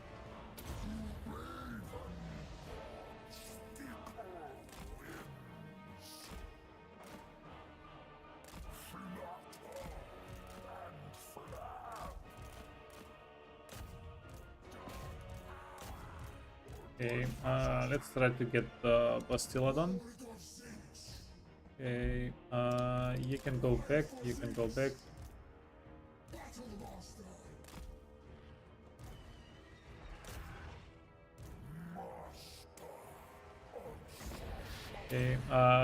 Okay, let's try to get the Bastilla done. Okay, you can go back, you can go back. Okay,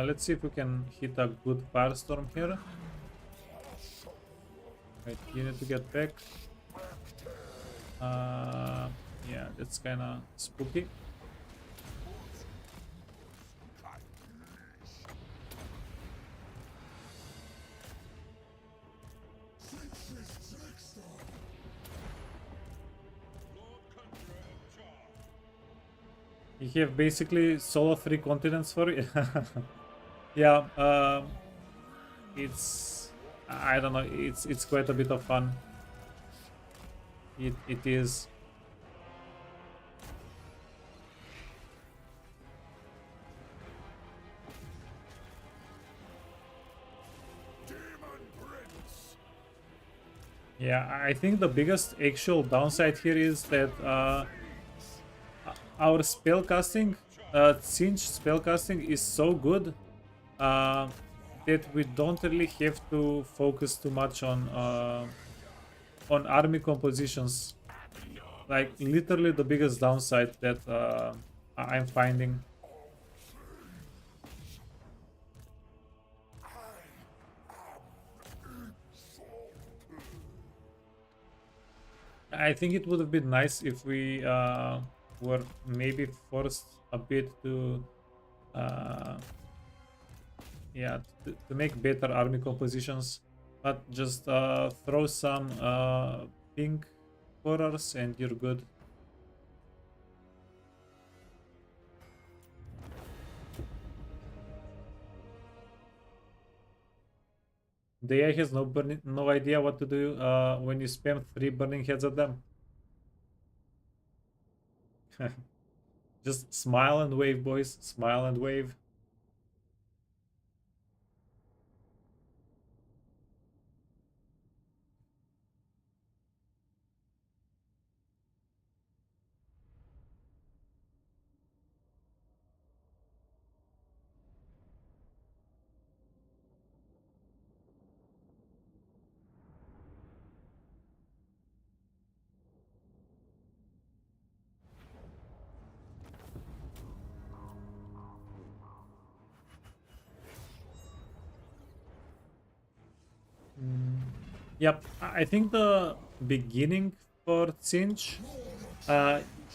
let's see if we can hit a good firestorm here. Wait, you need to get back. Yeah, that's kinda spooky. You have basically solo 3 continents for it. Yeah, it's... I don't know, it's quite a bit of fun. It is. Yeah, I think the biggest actual downside here is that our spellcasting, Tzeentch spellcasting is so good that we don't really have to focus too much on army compositions. Like literally the biggest downside that I'm finding. I think it would have been nice if we were maybe forced a bit to yeah, to make better army compositions, but just throw some pink horrors and you're good. The AI has no idea what to do when you spam 3 burning heads at them. Just smile and wave, boys. Smile and wave. Yep, I think the beginning for Tzeentch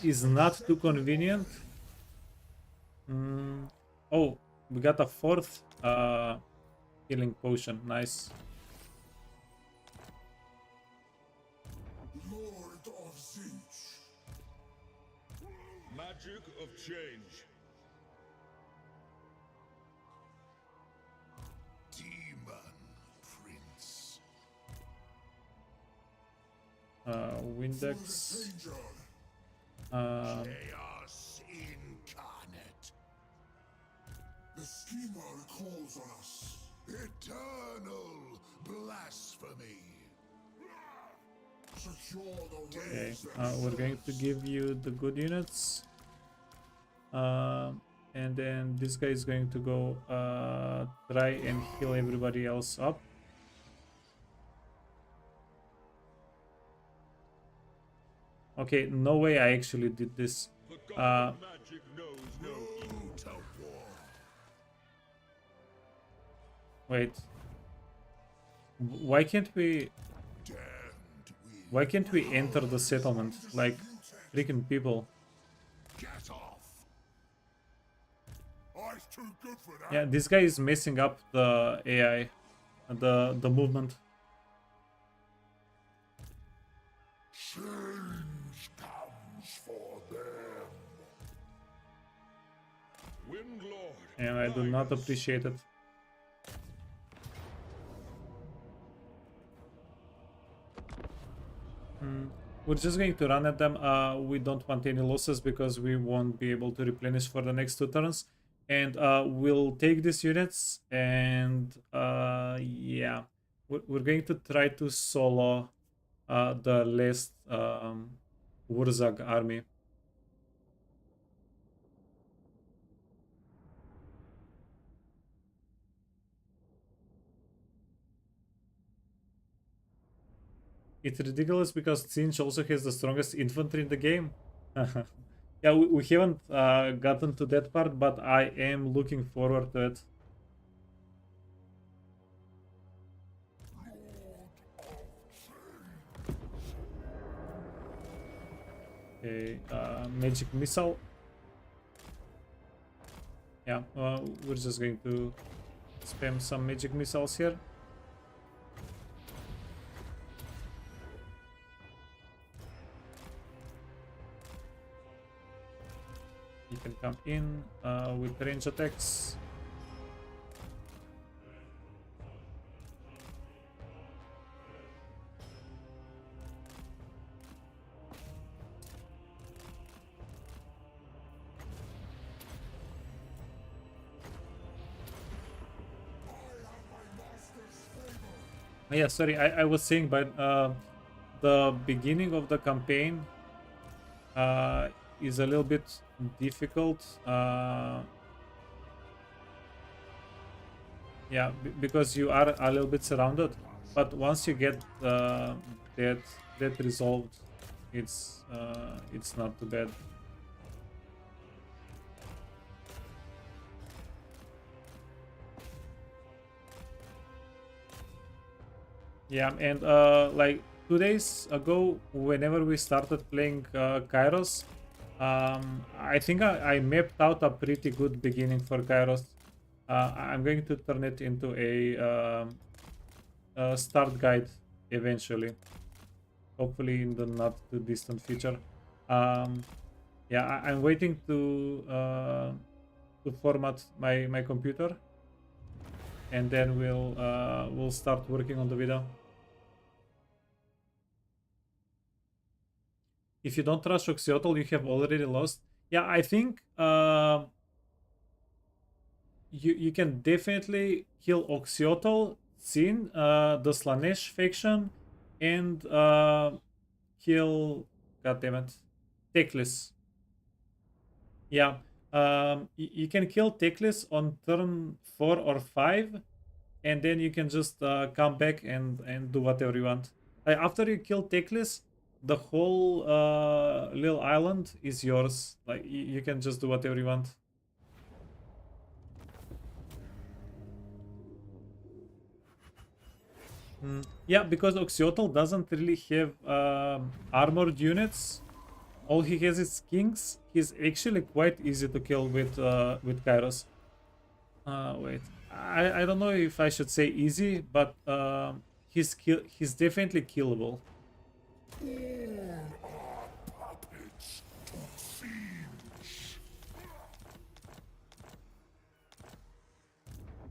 is not too convenient. Oh, we got a 4th healing potion. Nice. Lord of Tzeentch. Magic of change. Demon Prince. Windex. Danger. Chaos incarnate. The schemer calls on us. Eternal blasphemy. Secure the Okay, ways that we're going to give you the good units. And then this guy is going to go try and heal everybody else up. Okay, no way I actually did this. Magic knows no evil. To war. Wait. Why can't we... Why can't we enter the settlement like freaking people? Get off. I's too good for that. Yeah, this guy is messing up the AI, the movement. Change comes for them. Windlord. And I do not appreciate it. We're just going to run at them. We don't want any losses because we won't be able to replenish for the next 2 turns. And we'll take these units and yeah, we're going to try to solo the last Wurzag army. It's ridiculous because Tzeentch also has the strongest infantry in the game. Yeah, we haven't gotten to that part, but I am looking forward to it. Okay, magic missile. Yeah, we're just going to spam some magic missiles here. You can come in with range attacks. Yeah, sorry, I was saying, but the beginning of the campaign is a little bit difficult. Yeah, because you are a little bit surrounded, but once you get that resolved, it's not too bad. Yeah, and like 2 days ago, whenever we started playing Kairos, I think I mapped out a pretty good beginning for Kairos. I'm going to turn it into a start guide eventually, hopefully in the not too distant future. Yeah, I'm waiting to format my computer, and then we'll start working on the video. If you don't trust Oxyotl, you have already lost. Yeah, I think you can definitely kill Oxyotl, Tzeentch, the Slanesh faction, and kill, goddammit, Teclis. Yeah, you can kill Teclis on turn 4 or 5, and then you can just come back and do whatever you want. After you kill Teclis, the whole little island is yours. Like you can just do whatever you want. Yeah, because Oxyotl doesn't really have armored units. All he has is kings. He's actually quite easy to kill with Kairos. Wait, I don't know if I should say easy, but he's definitely killable. All are puppets to Tzeentch.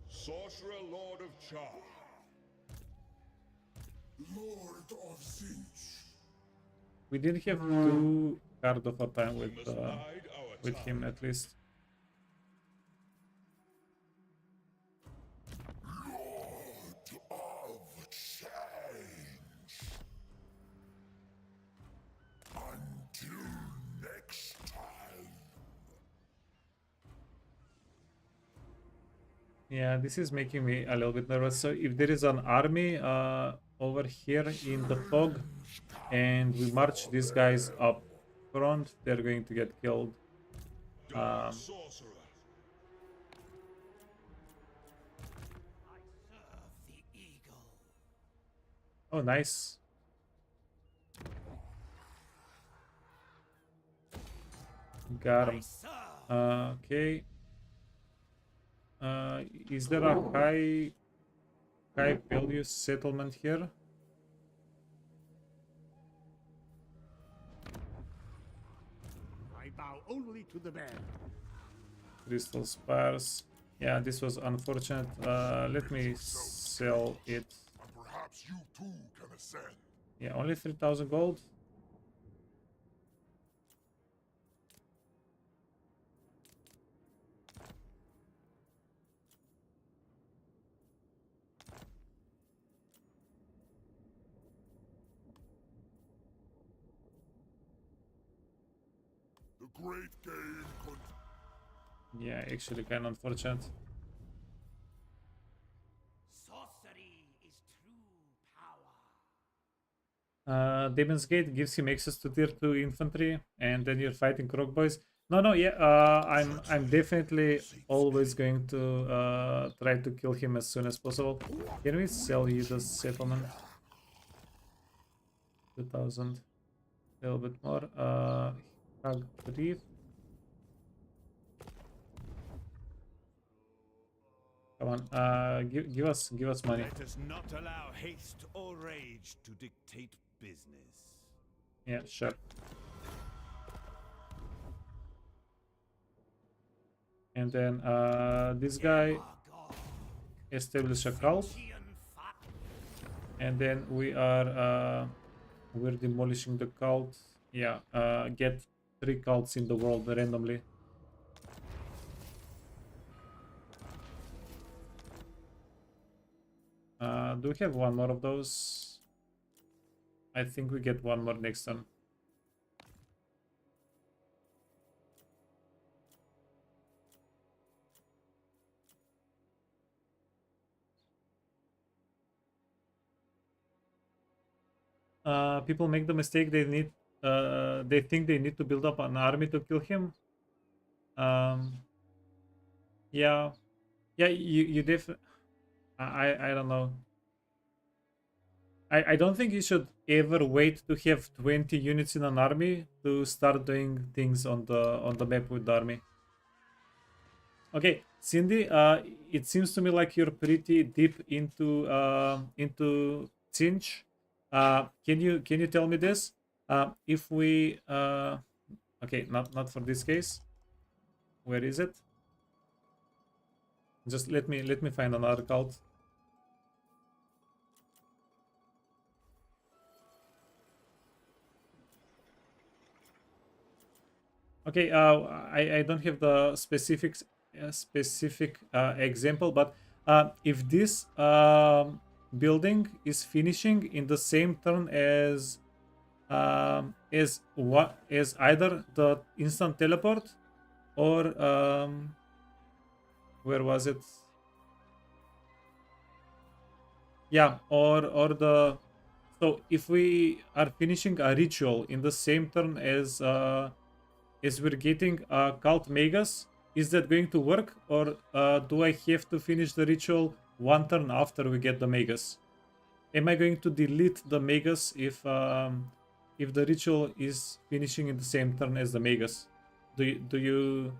Sorcerer Lord of Char. Lord of Tzeentch. We did have 2 cards of our time We must bide our with him time. at least. Lord of Change. Until next time. Yeah, this is making me a little bit nervous. So if there is an army over here in the fog, and we march these guys up front, they're going to get killed. Dark Sorcerer. I serve the eagle. Oh, nice. Got him. I serve. Okay. Is there a high value settlement here? I bow only to the man. Crystal spires. Yeah, this was unfortunate. Let me sell it. And perhaps you too can ascend. Yeah, only 3,000 gold. The great game Yeah, actually kind of unfortunate. Sorcery is true power. Demon's Gate gives him access to tier 2 infantry, and then you're fighting Croc Boys. No, yeah, I'm definitely always going to try to kill him as soon as possible. Can we sell you the settlement? 2,000, a little bit more. Hug Reef. Come on, give us money. Let us not allow haste or rage to dictate business. Yeah, sure. And then this guy establish a cult, and then we're demolishing the cult. Yeah, get 3 cults in the world randomly. Do we have one more of those? I think we get one more next turn. People make the mistake they think they need to build up an army to kill him. Yeah, you I don't know. I don't think you should ever wait to have 20 units in an army to start doing things on the map with the army. Okay, Cindy, it seems to me like you're pretty deep into Tzeentch. Can you tell me this? If we okay, not for this case. Where is it? Just let me find another cult. Okay, I don't have the specific example, but if this building is finishing in the same turn as either the instant teleport or where was it? Yeah, or the so if we are finishing a ritual in the same turn as we're getting cult megas, is that going to work, or do I have to finish the ritual one turn after we get the megas? Am I going to delete the megas if the ritual is finishing in the same turn as the megas? Do you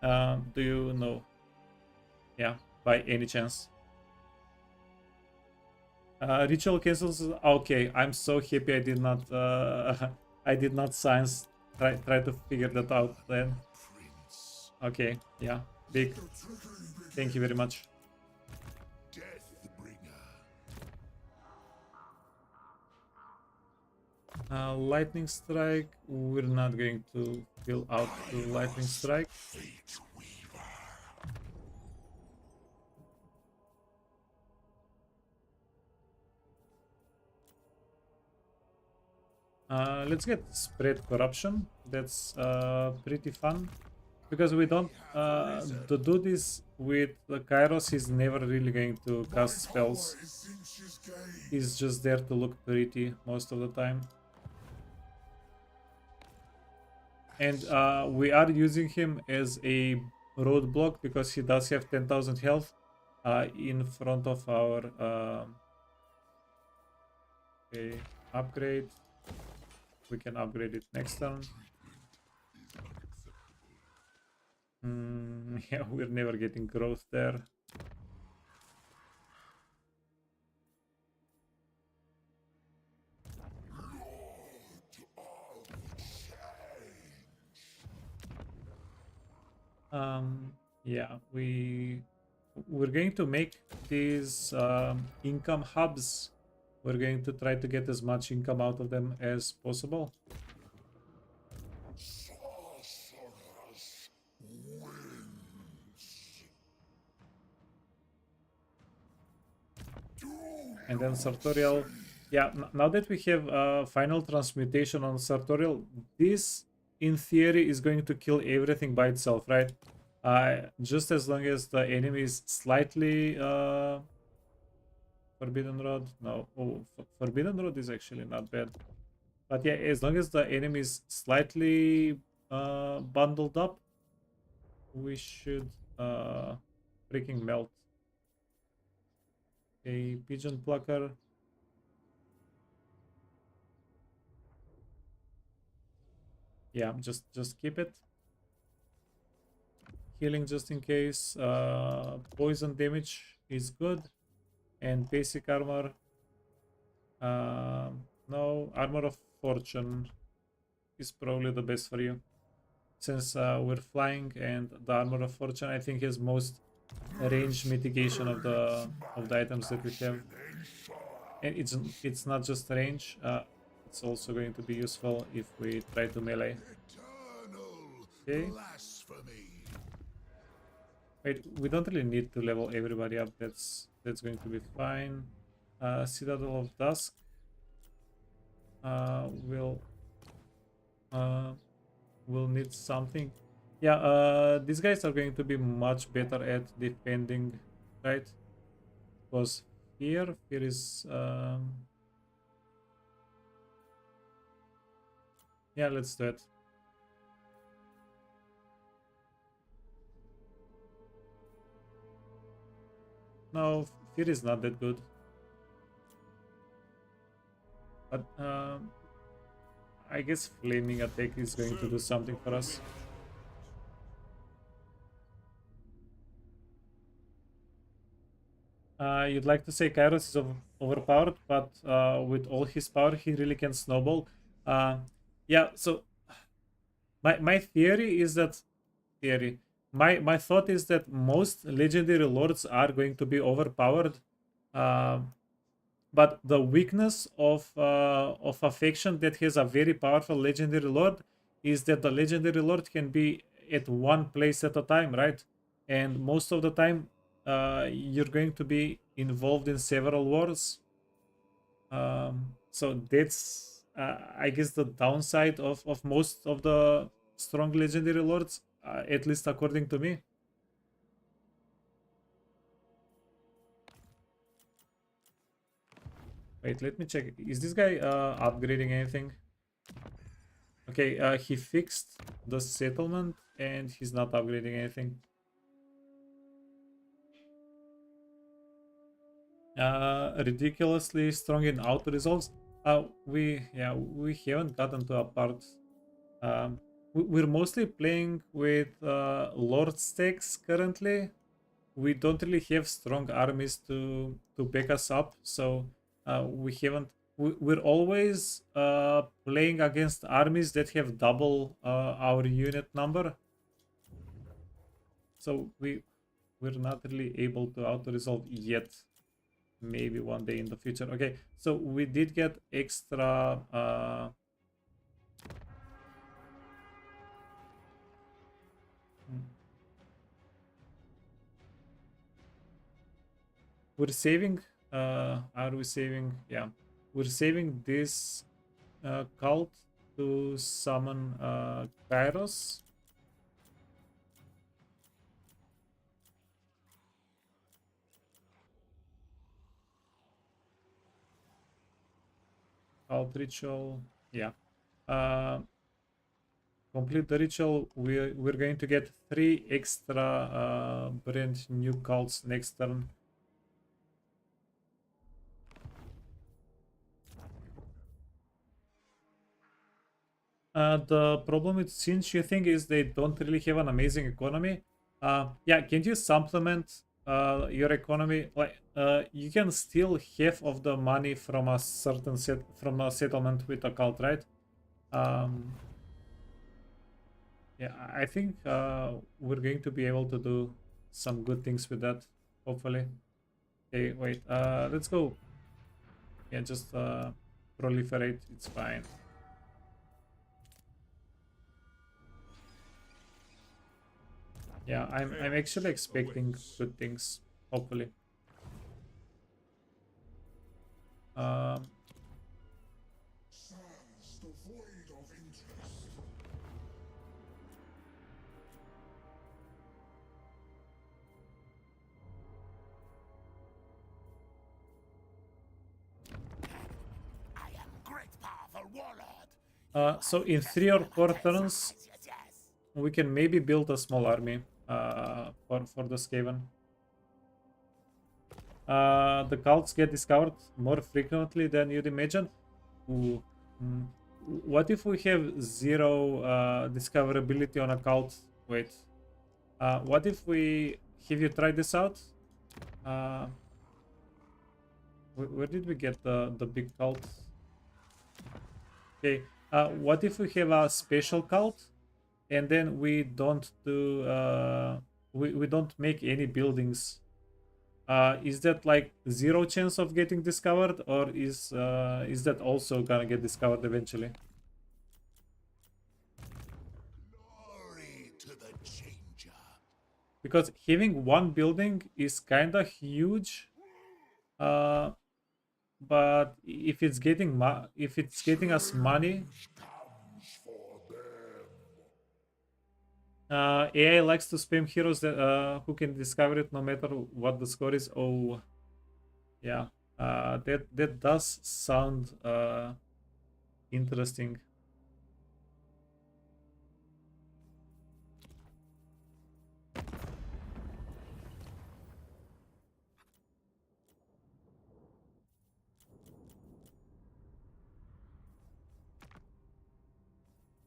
know? Yeah, by any chance? Ritual cancels. Okay, I'm so happy I did not I did not science try to figure that out then. Prince. Okay, yeah, big. The trickery begins. Thank you very much. Deathbringer. Lightning strike. We're not going to fill out the lightning strike. Fate Weaver. Let's get spread corruption. That's pretty fun because we don't. The dude is with the Kairos. He's never really going to cast spells. Power is Tzeentch's game. He's just there to look pretty most of the time. And we are using him as a roadblock because he does have 10,000 health in front of our okay, upgrade. We can upgrade it next turn. Yeah, we're never getting growth there. Yeah, we're going to make these income hubs. We're going to try to get as much income out of them as possible. Sorceress wins. And then Sartorial. Yeah, now that we have final transmutation on Sartorial, this in theory is going to kill everything by itself, right? Just as long as the enemy is slightly Forbidden Rod. No, oh, Forbidden Rod is actually not bad. But yeah, as long as the enemy is slightly bundled up, we should freaking melt. A pigeon plucker. Yeah, just keep it. Healing just in case. Poison damage is good. And basic armor. No, armor of fortune is probably the best for you. Since we're flying, and the armor of fortune I think has most range mitigation of the items that we have. And it's not just range, it's also going to be useful if we try to melee. Eternal Okay. blasphemy. Wait, we don't really need to level everybody up. That's going to be fine. Citadel of Dusk. We'll need something. Yeah, these guys are going to be much better at defending, right? Because fear is yeah, let's do it. No, fear is not that good. But I guess flaming attack is going to do something for us. You'd like to say Kairos is overpowered, but with all his power, he really can snowball. Yeah, so my theory is that my thought is that most legendary lords are going to be overpowered, but the weakness of a faction that has a very powerful legendary lord is that the legendary lord can be at one place at a time, right? And most of the time, you're going to be involved in several wars. So that's, I guess, the downside of most of the strong legendary lords, at least according to me. Wait, let me check. Is this guy upgrading anything? Okay, he fixed the settlement and he's not upgrading anything. Ridiculously strong in auto resolves. We haven't gotten to a part. We're mostly playing with lord stakes currently. We don't really have strong armies to back us up, so we haven't. We're always playing against armies that have double our unit number, so we're not really able to auto resolve yet. Maybe one day in the future. Okay, so we did get extra. We're saving. Are we saving? Yeah, we're saving this cult to summon Kairos. Cult ritual. Yeah. Complete the ritual. We're going to get 3 extra brand new cults next turn. The problem with Tzeentch, you think, is they don't really have an amazing economy. Yeah, can you supplement your economy? Like, you can steal half of the money from a certain from a settlement with a cult, right? Yeah, I think we're going to be able to do some good things with that, hopefully. Okay, wait. Let's go. Yeah, just proliferate. It's fine. Yeah, I'm actually expecting good things, hopefully. Um, Sands devoid of interest. I am great powerful warlord. so in 3 or 4 turns, we can maybe build a small army for the Skaven. The cults get discovered more frequently than you'd imagine. Ooh. mm. What if we have 0 discoverability on a cult? Wait. What if we... Have you tried this out? Where did we get the big cult? Okay. What if we have a special cult and then we don't do we don't make any buildings? Is that like 0 chance of getting discovered, or is that also gonna get discovered eventually? Glory to the changer. Because having 1 building is kinda huge, but if it's getting us money, Comes for them. AI likes to spam heroes that who can discover it no matter what the score is. Oh, yeah, that does sound interesting.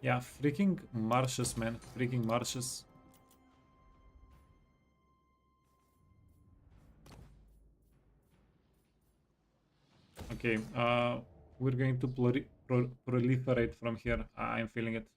Yeah, freaking marshes, man. Freaking marshes. Okay, we're going to proliferate from here. I'm feeling it.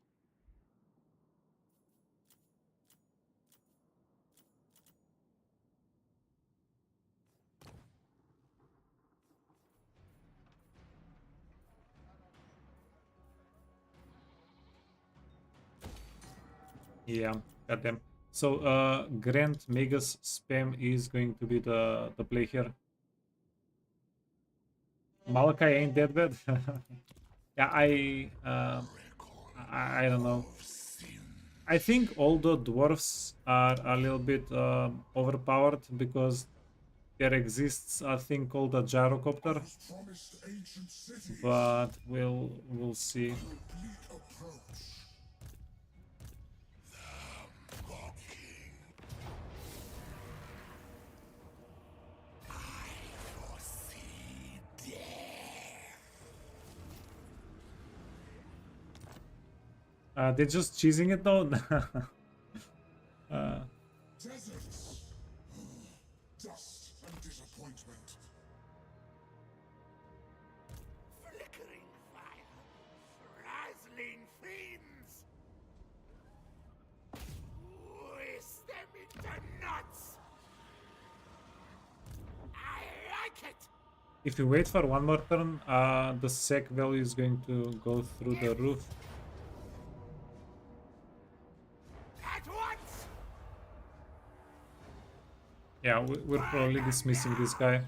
Yeah, goddamn. So, Grand Megas spam is going to be the play here. Malachi ain't that bad. Yeah, I don't know. I think all the dwarfs are a little bit overpowered because there exists a thing called a gyrocopter, Promised ancient city. but we'll see. Bleak approach. They're just cheesing it though. Deserts. Dust and disappointment. Flickering fire. Razzling fiends. Whisk them into nuts. I like it. If you wait for one more turn, the sec value is going to go through the roof. At once. Yeah, we're probably dismissing this guy.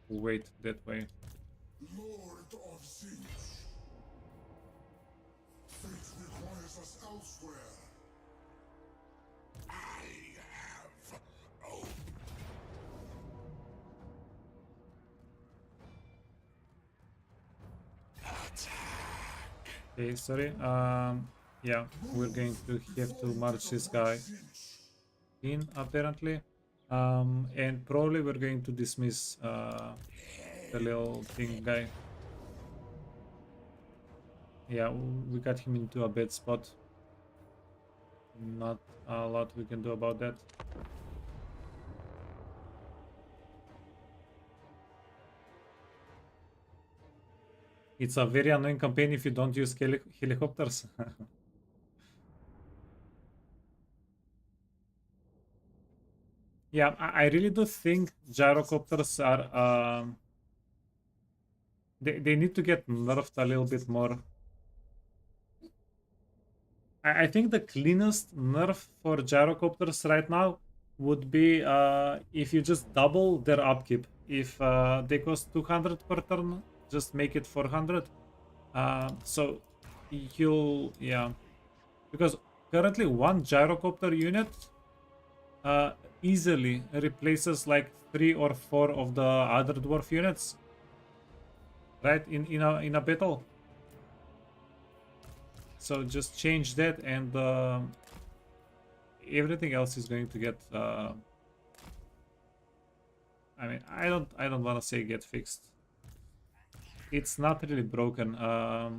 Wait that way. Lord of Tzeentch. Fate requires us elsewhere. I have hope. Okay, sorry. Yeah, we're going to have to march this guy in apparently. And probably we're going to dismiss the little thing guy. Yeah, we got him into a bad spot. Not a lot we can do about that. It's a very annoying campaign if you don't use helicopters. Yeah, I really do think gyrocopters are they need to get nerfed a little bit more. I think the cleanest nerf for gyrocopters right now would be if you just double their upkeep. If they cost 200 per turn, just make it 400. So you'll, yeah, because currently one gyrocopter unit easily replaces like 3 or 4 of the other dwarf units, right? In a battle. So just change that, and everything else is going to get. I mean, I don't want to say get fixed. It's not really broken. I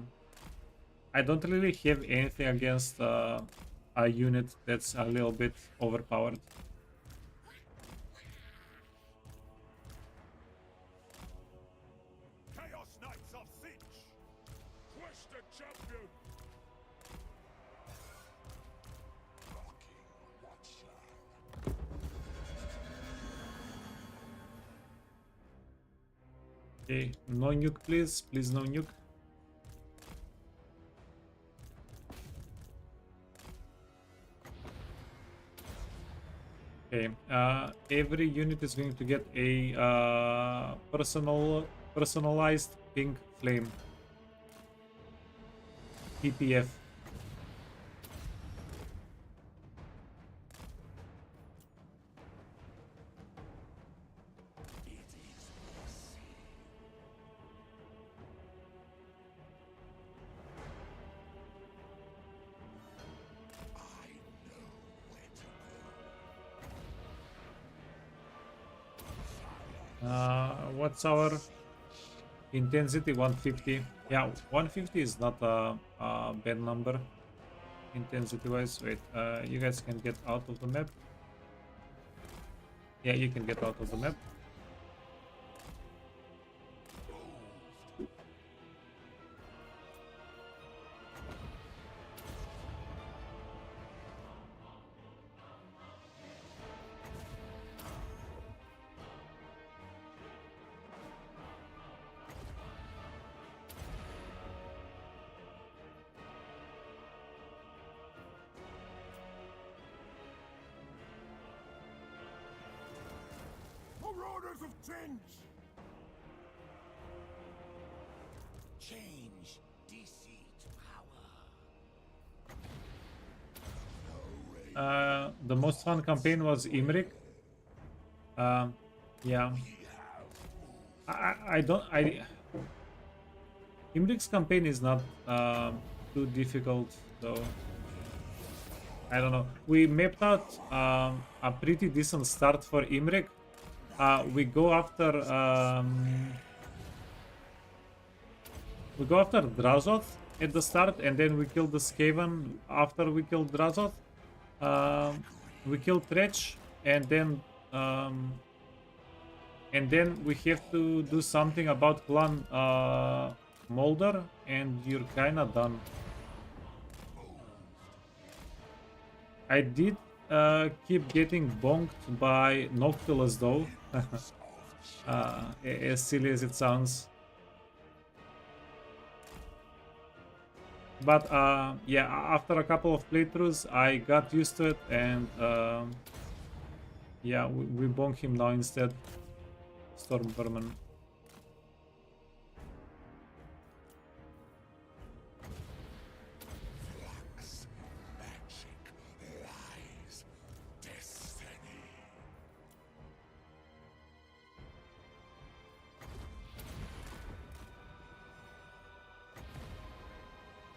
don't really have anything against a unit that's a little bit overpowered. Chaos Knights of Tzeentch. Quest a champion. Rocking Watcher. Okay, no nuke, please. Please, no nuke. Okay, every unit is going to get a personalized pink flame. PPF. What's our intensity? 150. Yeah, 150 is not bad number intensity wise. Wait, you guys can get out of the map. Yeah, you can get out of the map. Marauders of Tzeentch! Change DC to power. The most fun campaign was Imrik. Yeah. Imrik's campaign is not too difficult though. I don't know. We mapped out a pretty decent start for Imrik. We go after Drazoth at the start, and then we kill the Skaven after we kill Drazoth. We kill Tzeentch, and then we have to do something about clan Molder, and you're kinda done. I did keep getting bonked by Noctilus though, as silly as it sounds. But yeah, after a couple of playthroughs, I got used to it, and yeah, we bonk him now instead. Storm Vermin. Magic, lies, destiny.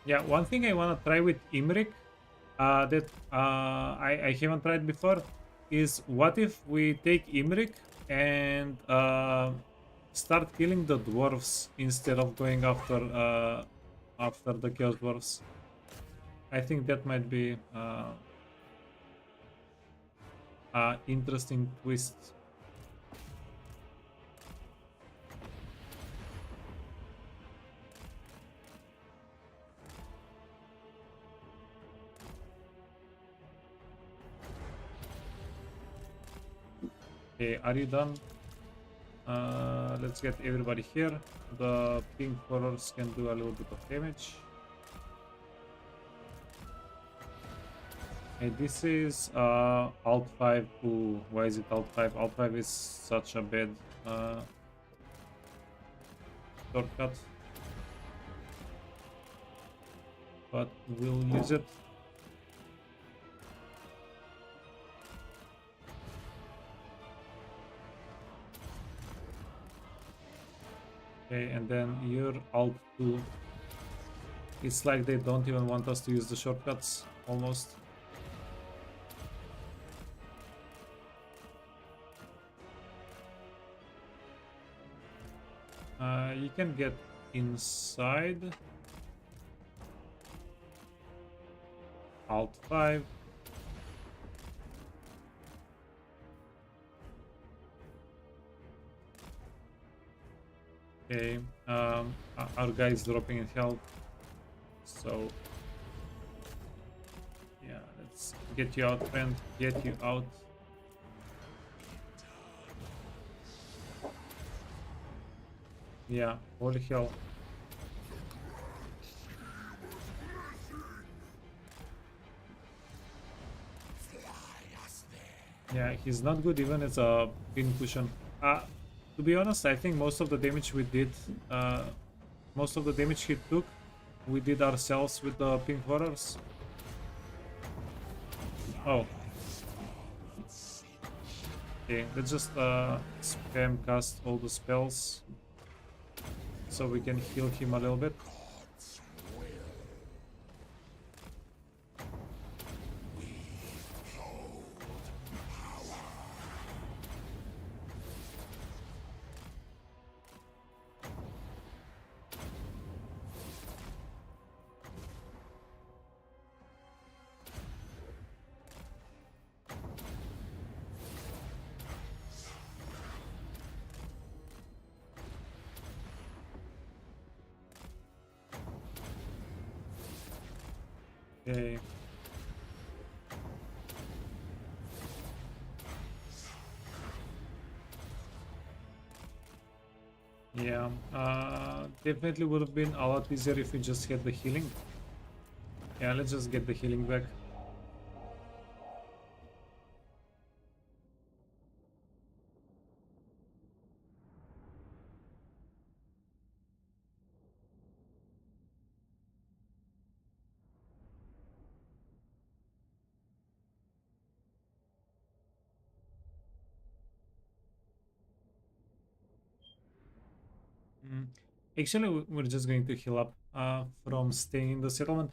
Yeah, one thing I wanna try with Imrik that I haven't tried before is what if we take Imrik and start killing the dwarves instead of going after the Chaos Dwarves. I think that might be interesting twist. Okay, are you done? Let's get everybody here. The pink horrors can do a little bit of damage. Okay, this is Alt 5. Ooh, why is it Alt 5? Alt 5 is such a bad shortcut. But we'll use it. Okay, and then your Alt 2. It's like they don't even want us to use the shortcuts, almost. You can get inside. Alt 5. Okay, our guy is dropping in health, so yeah, let's get you out, friend. Get you out. Yeah, holy hell. Yeah, he's not good even as a pin cushion. To be honest, I think most of the damage we did, most of the damage he took, we did ourselves with the pink horrors. Oh. Okay, let's just spam cast all the spells so we can heal him a little bit. Okay. Yeah, definitely would have been a lot easier if we just had the healing. Yeah, let's just get the healing back. Mm. Actually, we're just going to heal up from staying in the settlement.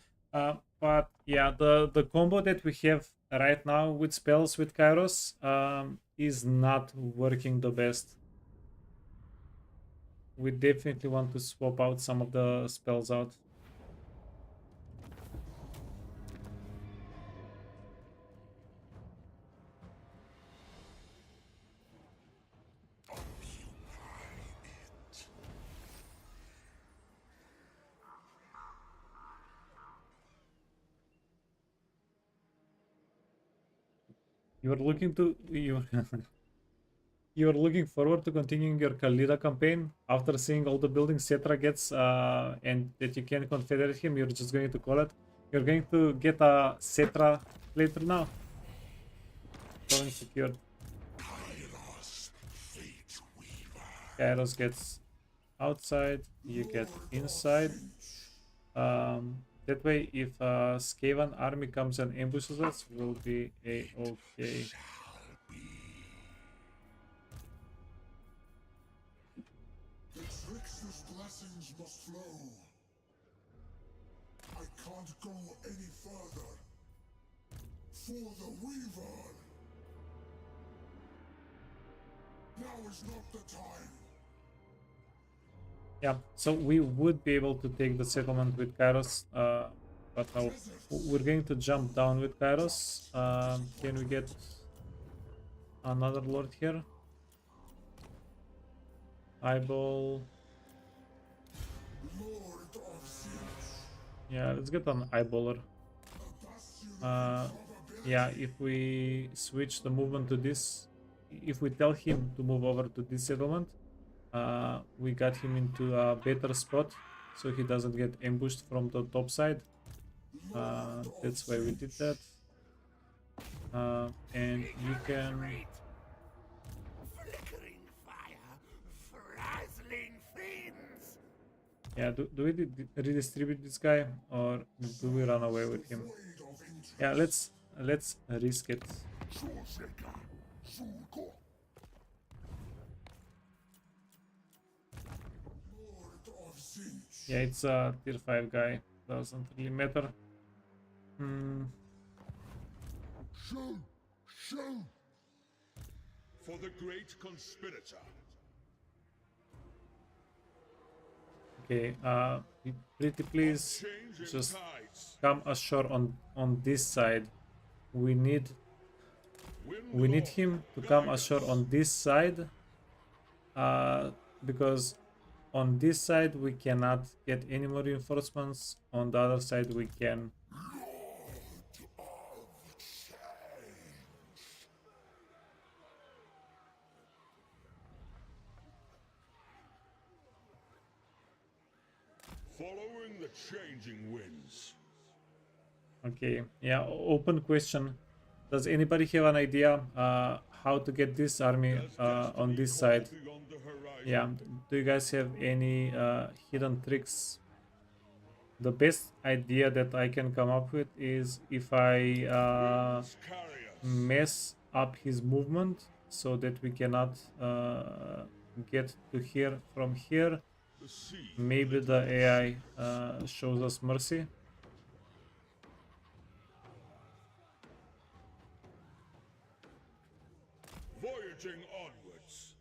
But yeah, the combo that we have right now with spells with Kairos is not working the best. We definitely want to swap out some of the spells out. You're looking to you you're looking forward to continuing your Khalida campaign after seeing all the buildings Cetra gets and that you can confederate him. You're just going to call it. You're going to get a Cetra later now. Going secured. Kairos, fate weaver. Kairos gets outside, you get inside. That way, if Skaven army comes and ambushes us, we'll be a-okay. The trickster's blessings must flow. I can't go any further. For the Weaver. Now is not the time. Yeah, so we would be able to take the settlement with Kairos, but no, we're going to jump down with Kairos. Can we get another lord here? Eyeball. Lord of Tzeentch. Yeah, let's get an eyeballer. Yeah, if we switch the movement to this, if we tell him to move over to this settlement, we got him into a better spot so he doesn't get ambushed from the top side. That's why we did that. And you can Flickering fire, frazzling fiends. yeah, do we redistribute this guy or do we run away with him? Yeah, let's risk it. Soulseeker. Soulcore. Lord of Tzeentch. Yeah, it's a tier 5 guy, doesn't really matter. Shoot! Shoot! For the great conspirator. Okay, pretty please Changing just tides. come ashore on this side. We need him to come ashore on this side, because on this side we cannot get any more reinforcements. On the other side we can. Following the changing winds. Okay, yeah, open question. Does anybody have an idea how to get this army on this side? Beyond the horizon. Yeah, do you guys have any hidden tricks? The best idea that I can come up with is if I Carry us. mess up his movement so that we cannot get to here from here. The sea. Maybe the AI shows us mercy. Voyaging onwards.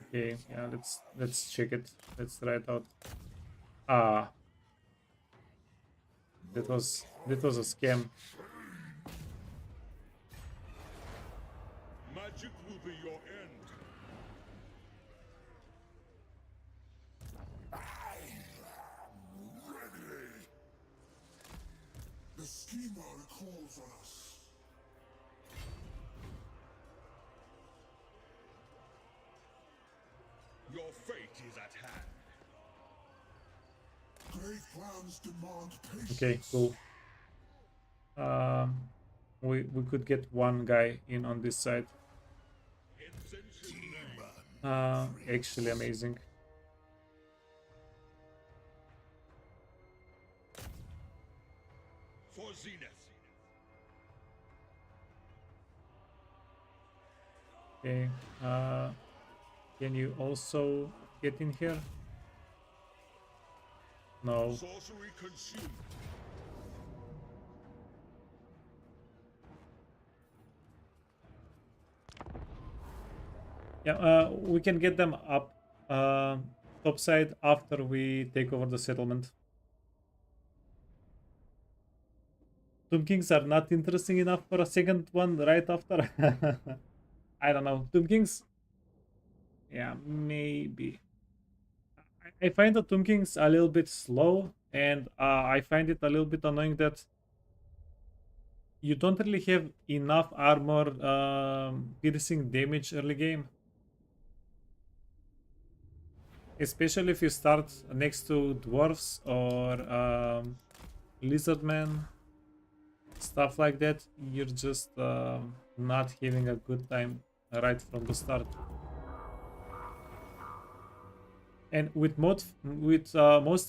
Okay, yeah, let's check it. Let's try it out. Ah, that was a scam. Magic magic will be your end. Ready! The schemer calls on us. Your fate is at hand. Great plans demand patience. Okay, cool. We could get one guy in on this side. In Tzeentch's name. Actually amazing. For Zenith. Okay. Can you also get in here? No. Sorcery consumed. Yeah, we can get them up topside after we take over the settlement. Tomb Kings are not interesting enough for a second one right after. I don't know. Tomb Kings? Yeah, maybe. I find the Tomb Kings a little bit slow, and I find it a little bit annoying that you don't really have enough armor piercing damage early game. Especially if you start next to dwarves or lizardmen, stuff like that, you're just not having a good time right from the start. And with most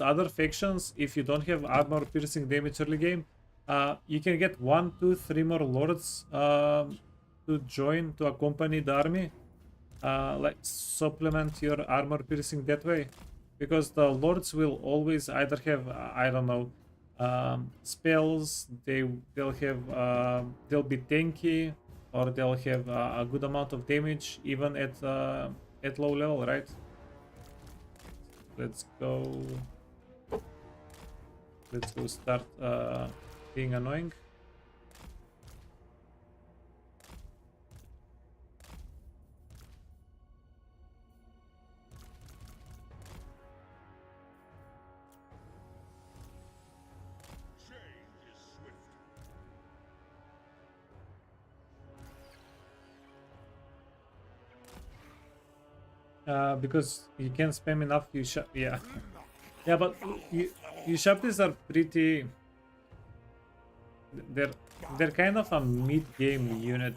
other factions, if you don't have armor piercing damage early game, you can get 1, 2, 3 more lords to join to accompany the army. Like supplement your armor piercing that way, because the lords will always either have I don't know spells, they'll be tanky, or they'll have a good amount of damage even at low level, right? Let's go start being annoying. Change is swift. Because you can't spam enough, yeah. Yeah, but you sharpies are pretty. They're kind of a mid-game unit.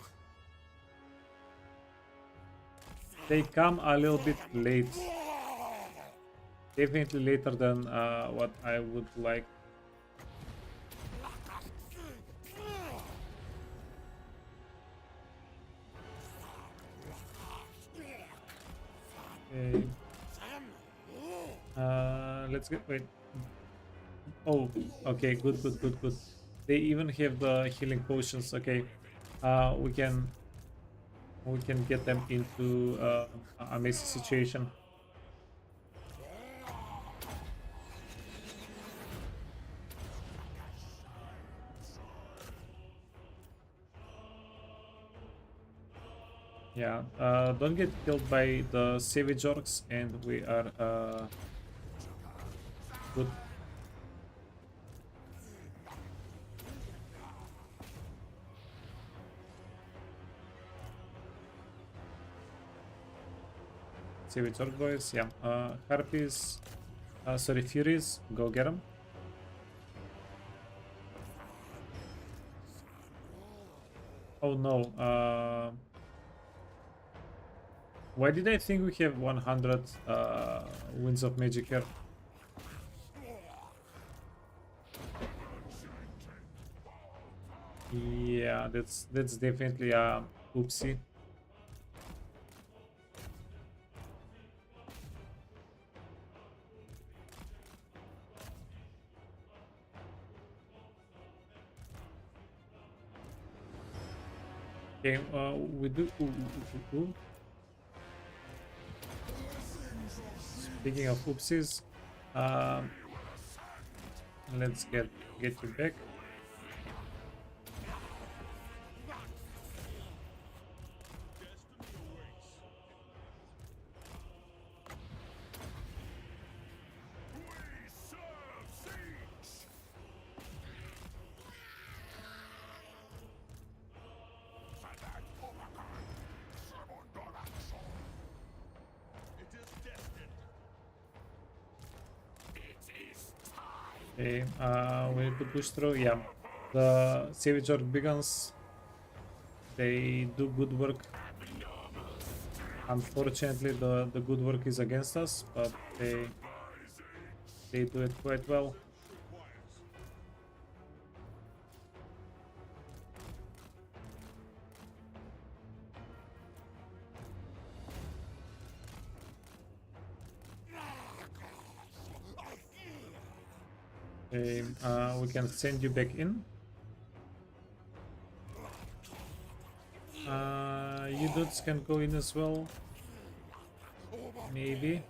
They come a little bit late. Definitely later than what I would like. Okay. Let's get wait. Oh, okay, good. They even have the healing potions. Okay, we can get them into a messy situation. Yeah, don't get killed by the savage orcs, and we are good. Savage orc boys, yeah. Harpies, sorry, Furies, go get them. Oh no, why did I think we have 100 Winds of Magic here? Yeah, that's definitely a oopsie. Okay, we do. Speaking of oopsies, let's get you back. Okay, we need to push through. Yeah, the Savage Orc Beacons, they do good work. Unfortunately, the good work is against us, but they do it quite well. Okay, we can send you back in. You dudes can go in as well. Maybe.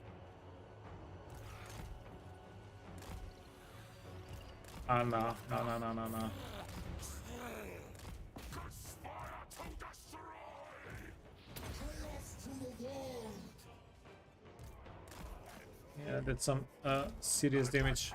No, no, no, no, no, no. Yeah, that's some serious damage.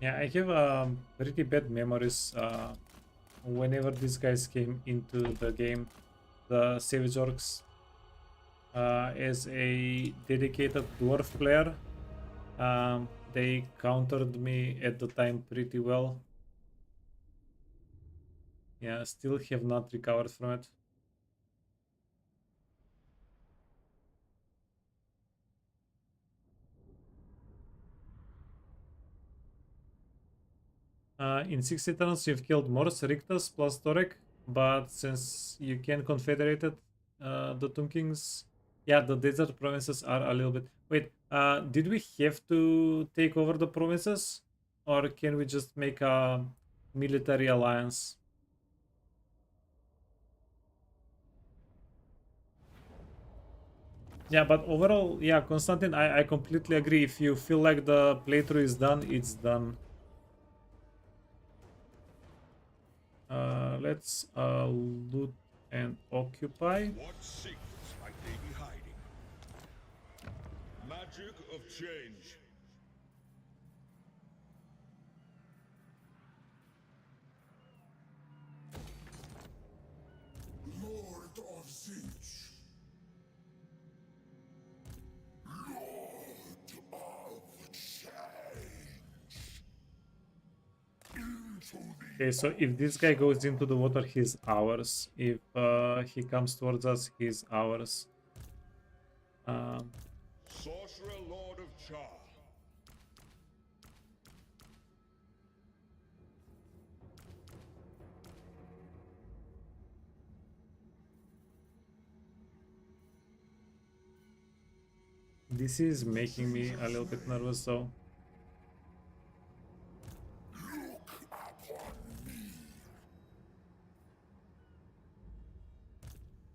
Yeah, I have pretty bad memories whenever these guys came into the game, the Savage Orcs. As a dedicated dwarf player, they countered me at the time pretty well. Yeah, still have not recovered from it. In 60 turns, you've killed Morse, Rictus, plus Torek, but since you can confederate it, the Tomb Kings, yeah, the desert provinces are a little bit. Wait, did we have to take over the provinces, or can we just make a military alliance? Yeah, but overall, yeah, Konstantin, I completely agree. If you feel like the playthrough is done, it's done. Let's loot and occupy. What secrets might they be hiding? Magic of change. Lord of Tzeentch. Lord of Change. Into the Okay, so if this guy goes into the water, he's ours. If he comes towards us, he's ours. Sorcerer Lord of Char. This is making me a little bit nervous, though. Look upon me.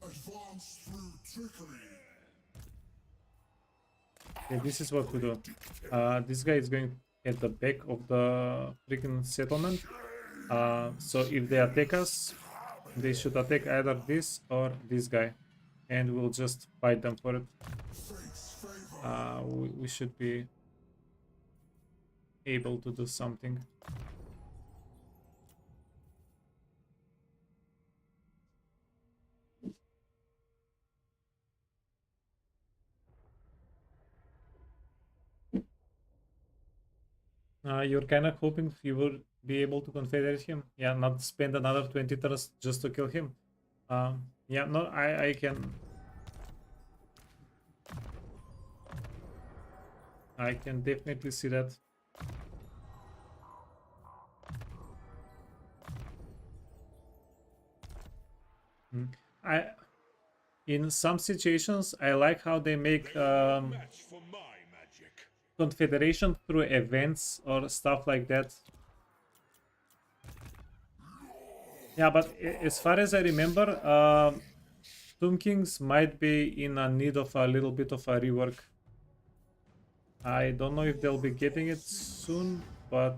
Advance through trickery. Okay, this is what we do. This guy is going at the back of the freaking settlement. So if they attack us, they should attack either this or this guy, and we'll just fight them for it. Fate's favor. We should be able to do something. You're kind of hoping you will be able to confederate him. Yeah, not spend another 20 turns just to kill him. Yeah, no, I can. I can definitely see that. In some situations, I like how they make Match for my magic. confederation through events or stuff like that. Yeah, but as far as I remember, Tomb Kings might be in a need of a little bit of a rework. I don't know if they'll be getting it soon, but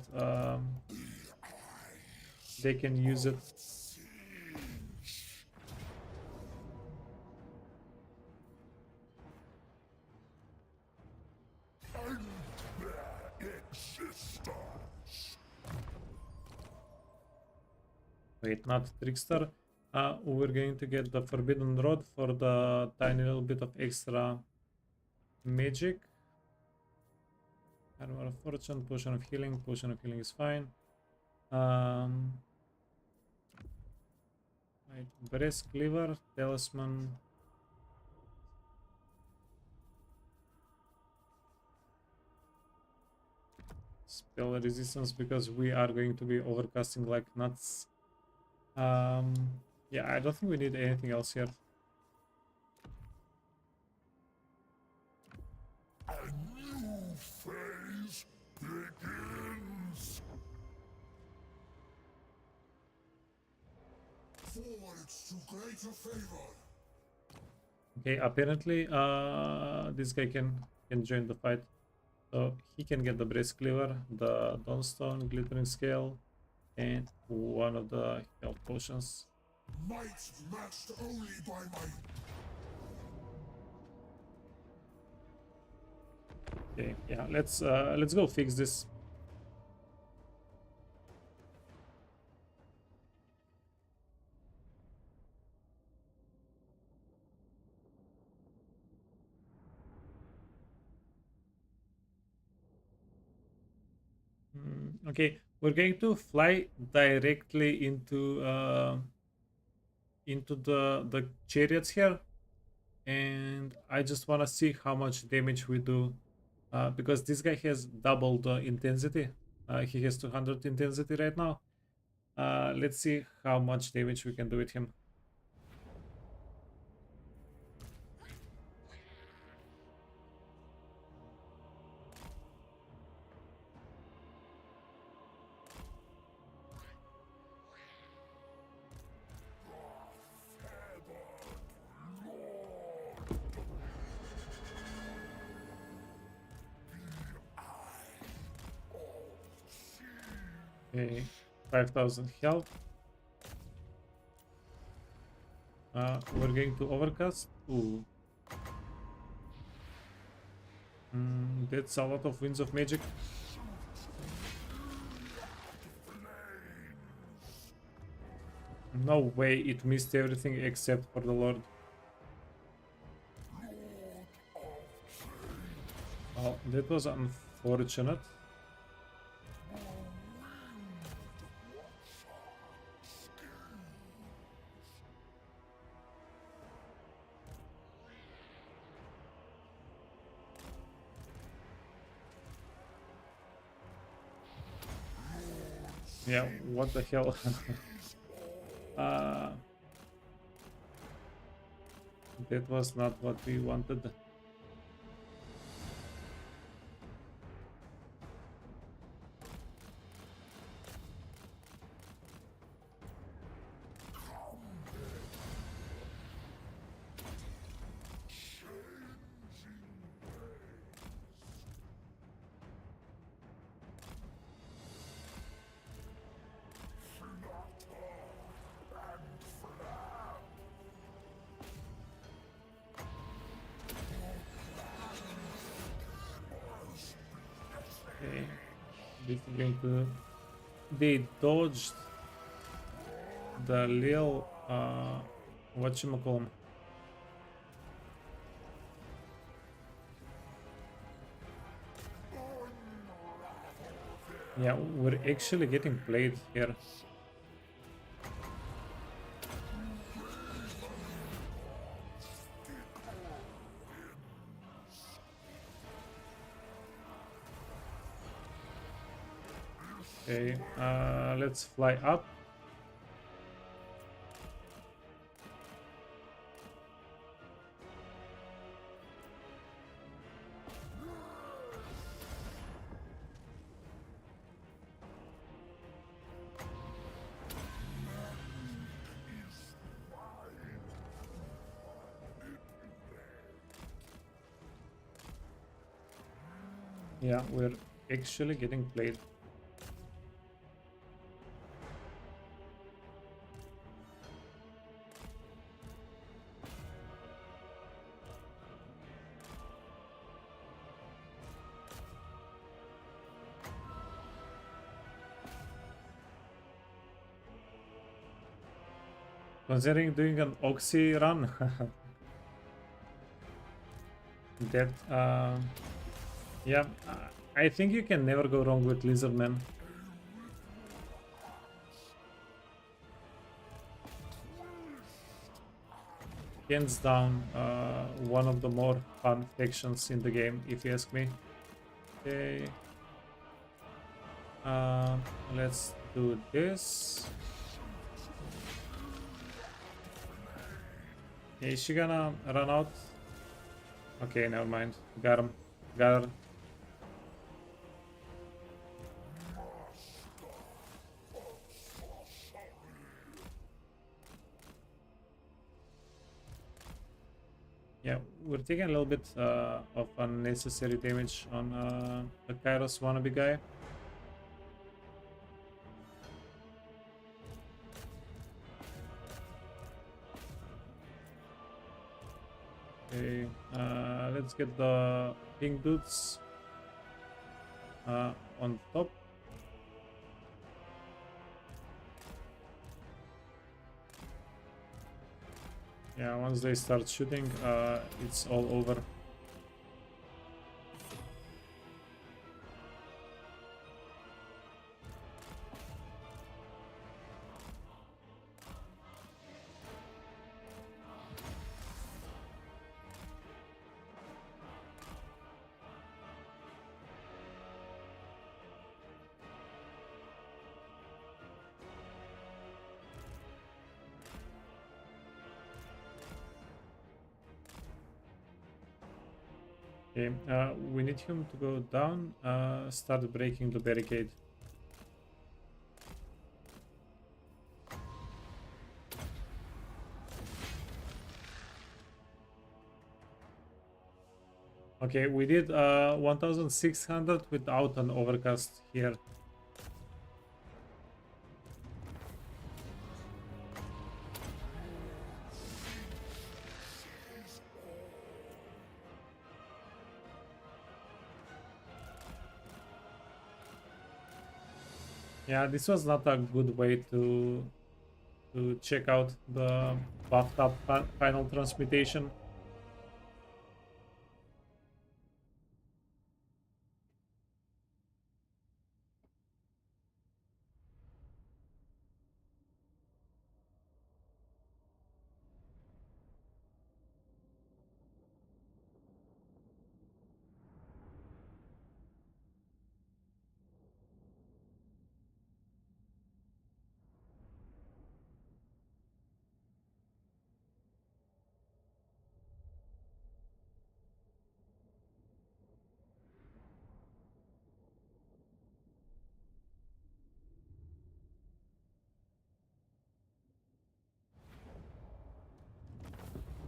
they can use it. existence. Wait, not trickster. We're going to get the forbidden rod for the tiny little bit of extra magic. Armor of fortune, potion of healing. Potion of healing is fine. Right, breast cleaver, talisman. Spell resistance because we are going to be overcasting like nuts. Yeah, I don't think we need anything else here. A new phase begins. Forwards to greater favor. Okay, apparently this guy can join the fight. So he can get the breast cleaver, the dawnstone, glittering scale, and one of the health potions. Might matched only by my Okay, yeah, let's go fix this. Okay, we're going to fly directly into the chariots here, and I just want to see how much damage we do, because this guy has double the intensity. He has 200 intensity right now. Let's see how much damage we can do with him. Okay, 5,000 health. We're going to overcast. Ooh. That's a lot of winds of magic. No way it missed everything except for the Lord. Oh, that was unfortunate. Yeah, what the hell? uh, that was not what we wanted. Okay, this is going to. They dodged the little whatchamacallem. Yeah, we're actually getting played here. Okay, let's fly up. Yeah, we're actually getting played. Considering doing an Oxy run, that yeah, I think you can never go wrong with Lizardman. Hands down, one of the more fun factions in the game, if you ask me. Okay. Let's do this. Is she gonna run out? Okay, never mind. Got him. Got her. Yeah, we're taking a little bit of unnecessary damage on the Kairos wannabe guy. Okay, let's get the pink dudes on top. Yeah, once they start shooting, it's all over. Okay, we need him to go down, start breaking the barricade. Okay, we did 1600 without an overcast here. Yeah, this was not a good way to check out the buffed up final transmutation.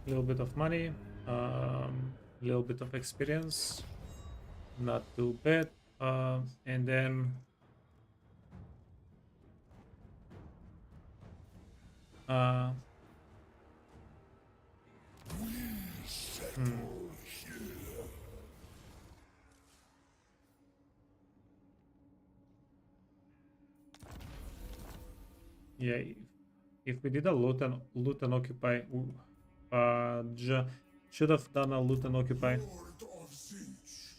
A little bit of money, a little bit of experience, not too bad, and then yeah, if we did a loot and occupy, should have done a loot and occupy. Lord of Tzeentch.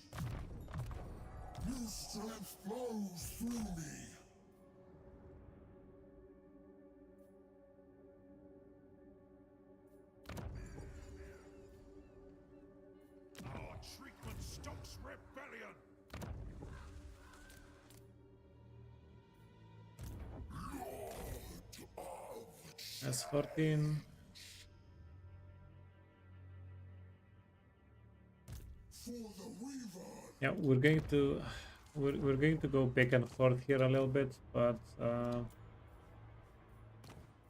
New strength flows through me. Our treatment stokes rebellion. Lord of S14. for the Weaver. Yeah, we're going to go back and forth here a little bit, but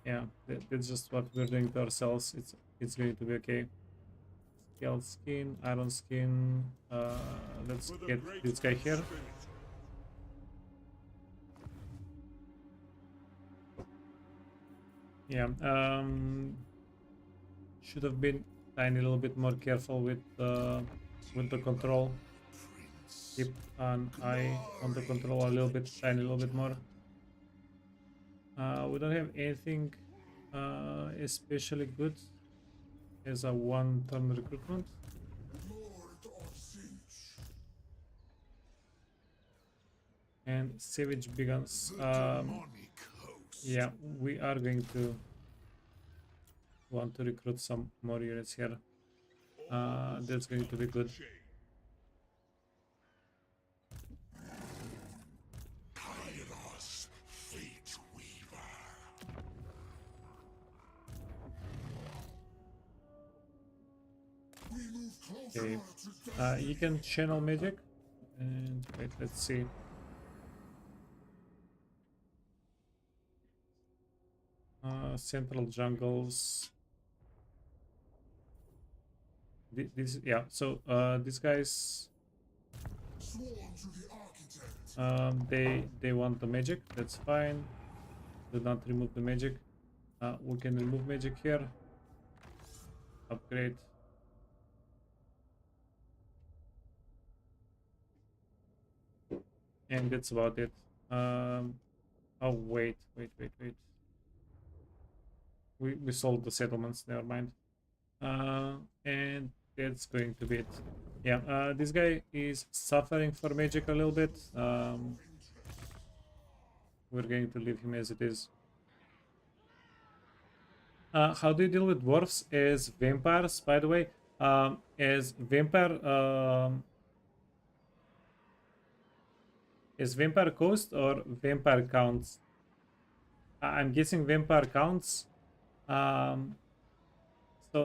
yeah, that's just what we're doing to ourselves. It's going to be okay. Scale skin, iron skin. Let's For the get great this guy here. spirit. Yeah, should have been tiny little bit more careful with the control. Keep an eye on the control a little bit, tiny little bit more. We don't have anything especially good as a one-turn recruitment. Lord of Tzeentch. And Savage Begins. Demonic host. Yeah, we are going to want to recruit some more units here. That's going to be good. Kairos, fate weaver. We move closer Okay. to death. You can channel magic. And wait, let's see. Central jungles. This yeah. So these guys, Sworn to the architect. they want the magic. That's fine. Do not remove the magic. We can remove magic here. Upgrade. And that's about it. Oh wait. We sold the settlements. Never mind. And that's going to be it. Yeah. This guy is suffering for magic a little bit. We're going to leave him as it is. How do you deal with dwarves as vampires? By the way, as vampire cost or vampire counts? I'm guessing vampire counts. So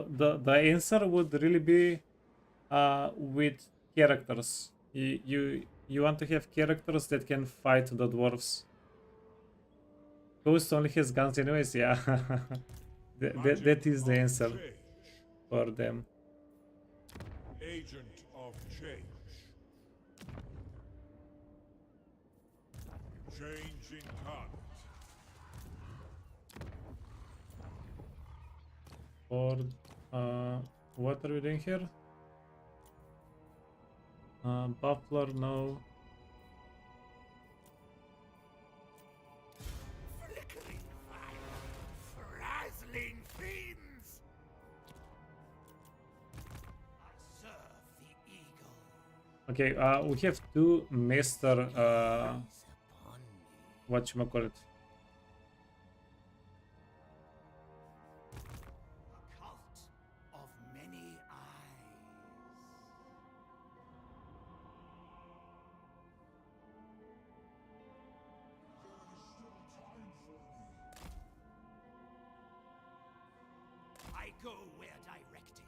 the answer would really be with characters. You want to have characters that can fight the dwarves. Ghost only has guns anyways, yeah. that is the answer for them. Agent of change. Changing target. Or what are we doing here? Buffalo, no. Flickering fire, frazzling fiends. I serve the eagle. Okay, we have two master Gaze upon me. whatchamacallit. A cult of many eyes. I go where directed.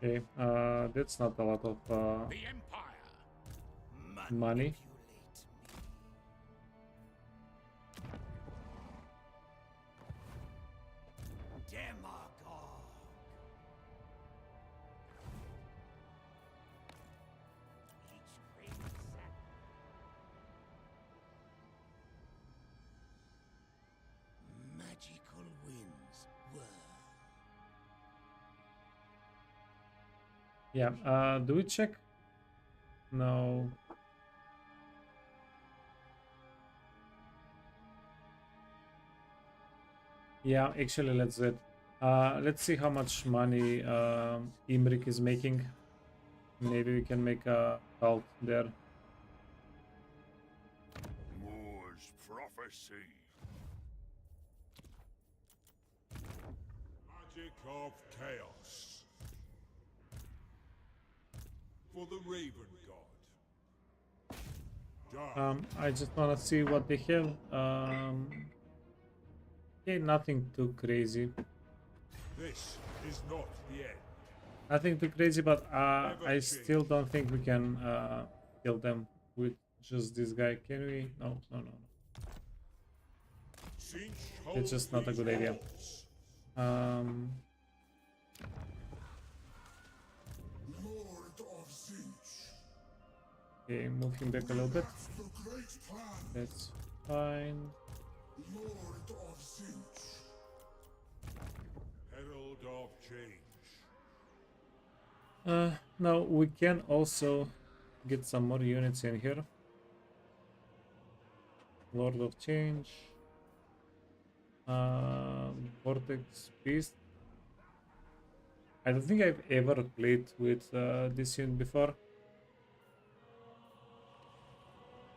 Okay, that's not a lot of The Empire. money. Manipulate me. Demagogue. Each great magical winds whirl. Yeah, do we check? No. Yeah, actually, let's do it. Let's see how much money Imrik is making. Maybe we can make a cult there. Moore's prophecy. Magic of chaos. For the Raven God. I just wanna see what they have. Okay, nothing too crazy. This is not the end. Nothing too crazy, but I still don't think we can kill them with just this guy. Can we? No. Tzeentch It's just not a good idea. holds. Lord of Tzeentch. Okay, move him back a little bit. The great plan. That's fine. Lord of Tzeentch. Herald of change. Now we can also get some more units in here. Lord of Change. Vortex Beast. I don't think I've ever played with this unit before.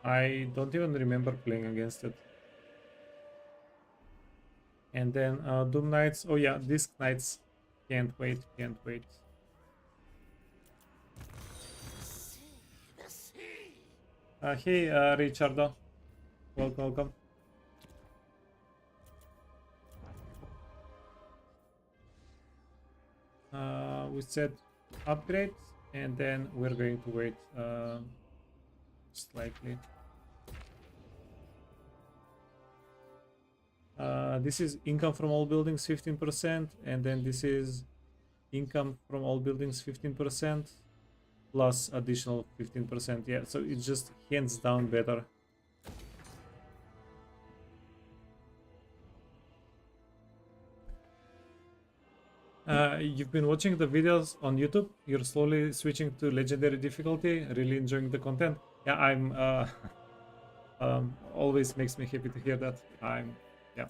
I don't even remember playing against it. And then Doom Knights. Oh yeah, Disc Knights. Can't wait, can't wait. The sea. Hey, Ricciardo. Welcome, welcome. We said upgrade, and then we're going to wait slightly. This is income from all buildings 15%, and then this is income from all buildings 15% plus additional 15%. Yeah, so it's just hands down better. You've been watching the videos on YouTube. You're slowly switching to legendary difficulty. Really enjoying the content. Yeah, I'm. Always makes me happy to hear that. Yeah.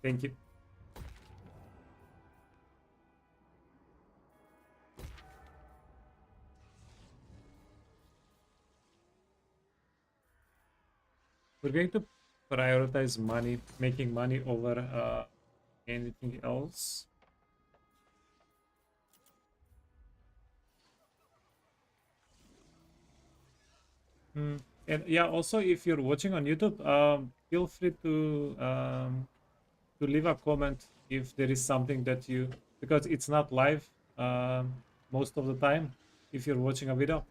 Thank you. We're going to prioritize money, making money over anything else. And yeah, also if you're watching on YouTube, feel free to leave a comment if there is something that you, because it's not live most of the time. If you're watching a video,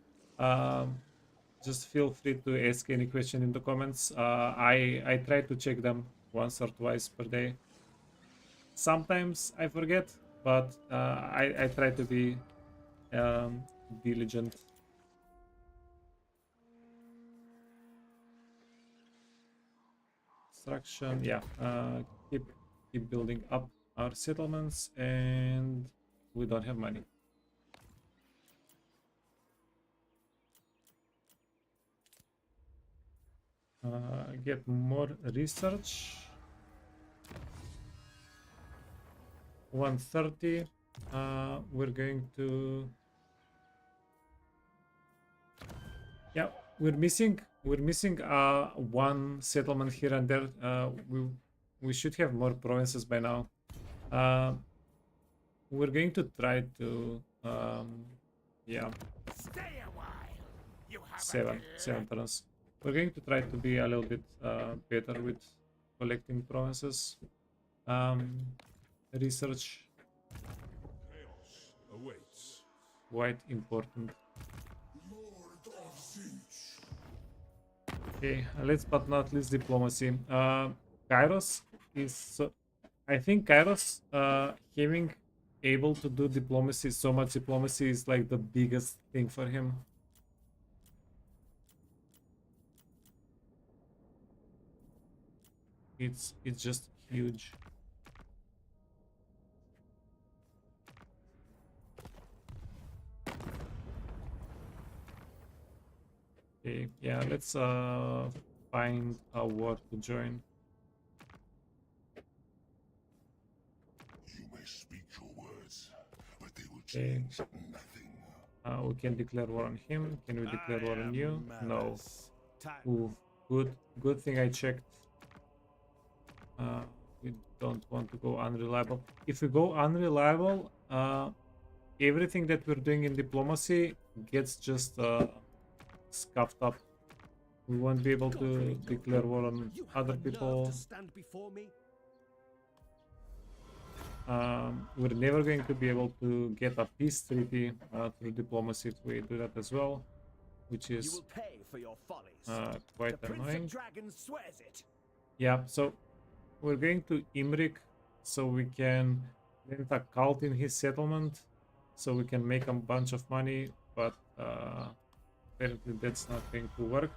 just feel free to ask any question in the comments. I try to check them once or twice per day. Sometimes I forget, but I try to be diligent. Construction, yeah. Keep building up our settlements, and we don't have money. Get more research. 130. We're going to. Yeah, we're missing one settlement here and there. We should have more provinces by now. We're going to try to yeah, Stay a while. You have seven turns. We're going to try to be a little bit better with collecting provinces. Research Chaos awaits. quite important. Lord of Tzeentch. Okay, let's but not least diplomacy. Kairos is so, I think Kairos having able to do diplomacy, so much diplomacy is like the biggest thing for him. It's just huge. Okay, yeah, let's find a war to join. You may speak your words, but they will Okay. change nothing. We can declare war on him. Can we declare war on you? No. Malice. Ooh, good thing I checked. We don't want to go unreliable. If we go unreliable, everything that we're doing in diplomacy gets just scuffed up. We won't be able to declare war on other people. Stand before me. We're never going to be able to get a peace treaty through diplomacy if we do that as well, which You is will pay for your follies. quite the Prince annoying. of Dragons swears it. Yeah, so we're going to Imrik so we can rent a cult in his settlement so we can make a bunch of money, but apparently that's not going to work.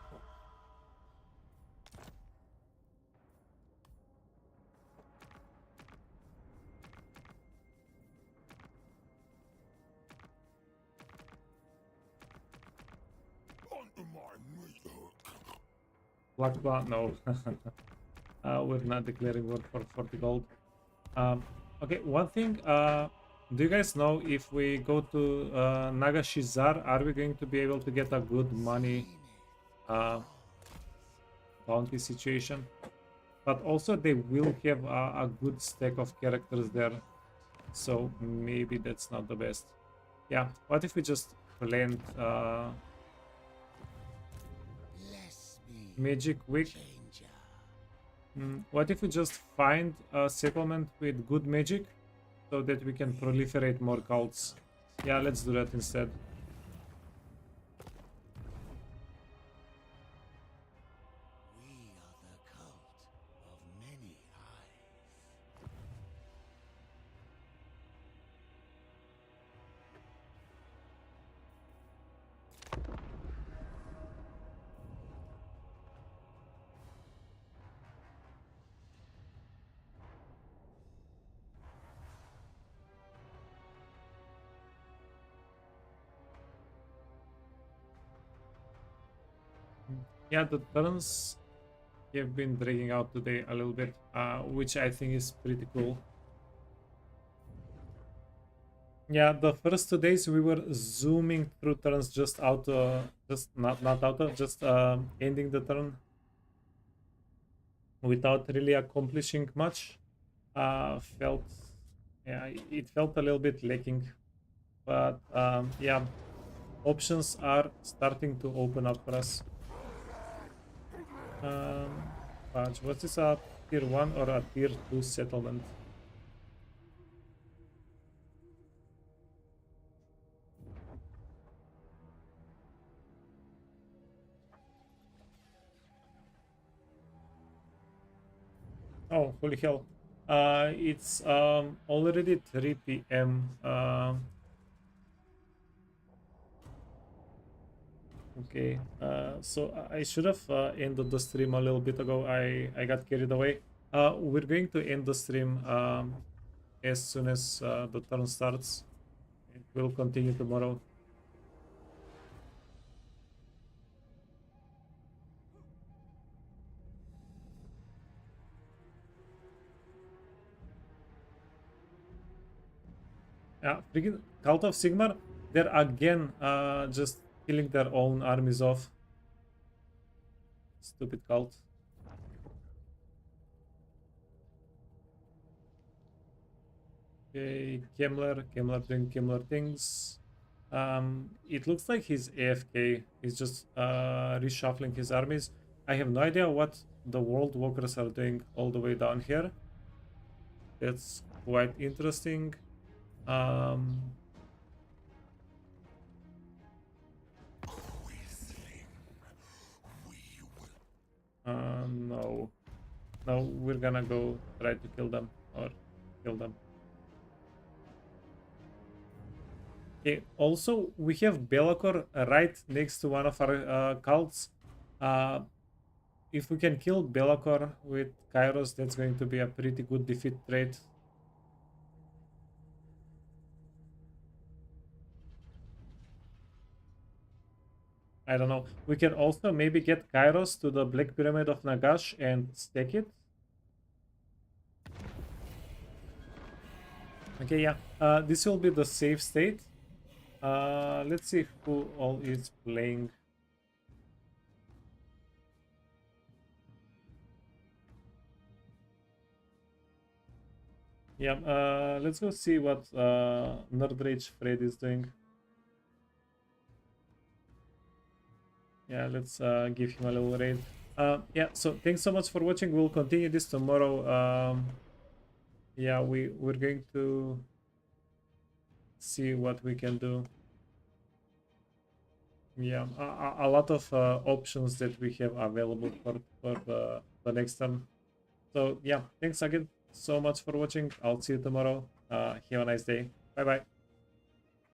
Under my meat hook. Black, no. We're not declaring war for 40 gold. Okay, one thing. Do you guys know if we go to Nagashizar, are we going to be able to get a good money bounty situation? But also they will have a good stack of characters there, so maybe that's not the best. Yeah, what if we just plant Magic Week? What if we just find a settlement with good magic so that we can proliferate more cults? Yeah, let's do that instead. We are the cult of many eyes. Yeah, the turns have been dragging out today a little bit, which I think is pretty cool. Yeah, the first 2 days we were zooming through turns just ending the turn without really accomplishing much. It felt a little bit lacking, but yeah, options are starting to open up for us. What is a tier 1 or a tier 2 settlement? Oh, holy hell. It's already 3 p.m. Okay, so I should have ended the stream a little bit ago. I got carried away. We're going to end the stream as soon as the turn starts. It will continue tomorrow. Yeah, freaking Cult of Sigmar, they're again just killing their own armies off. Stupid cult. Okay, Kemmler doing Kemmler things. It looks like he's AFK. He's just reshuffling his armies. I have no idea what the World Walkers are doing all the way down here. That's quite interesting. No. No, we're gonna go try to kill them or kill them. Okay, also we have Belacor right next to one of our cults. If we can kill Belacor with Kairos, that's going to be a pretty good defeat trade. I don't know. We can also maybe get Kairos to the Black Pyramid of Nagash and stack it. Okay, yeah. This will be the save state. Let's see who all is playing. Yeah, let's go see what Nerd Rage Fred is doing. Yeah, let's give him a little raid. Yeah, so thanks so much for watching. We'll continue this tomorrow. Yeah, we're going to see what we can do. Yeah, a lot of options that we have available for the next turn. So yeah, thanks again so much for watching. I'll see you tomorrow. Have a nice day. Bye bye.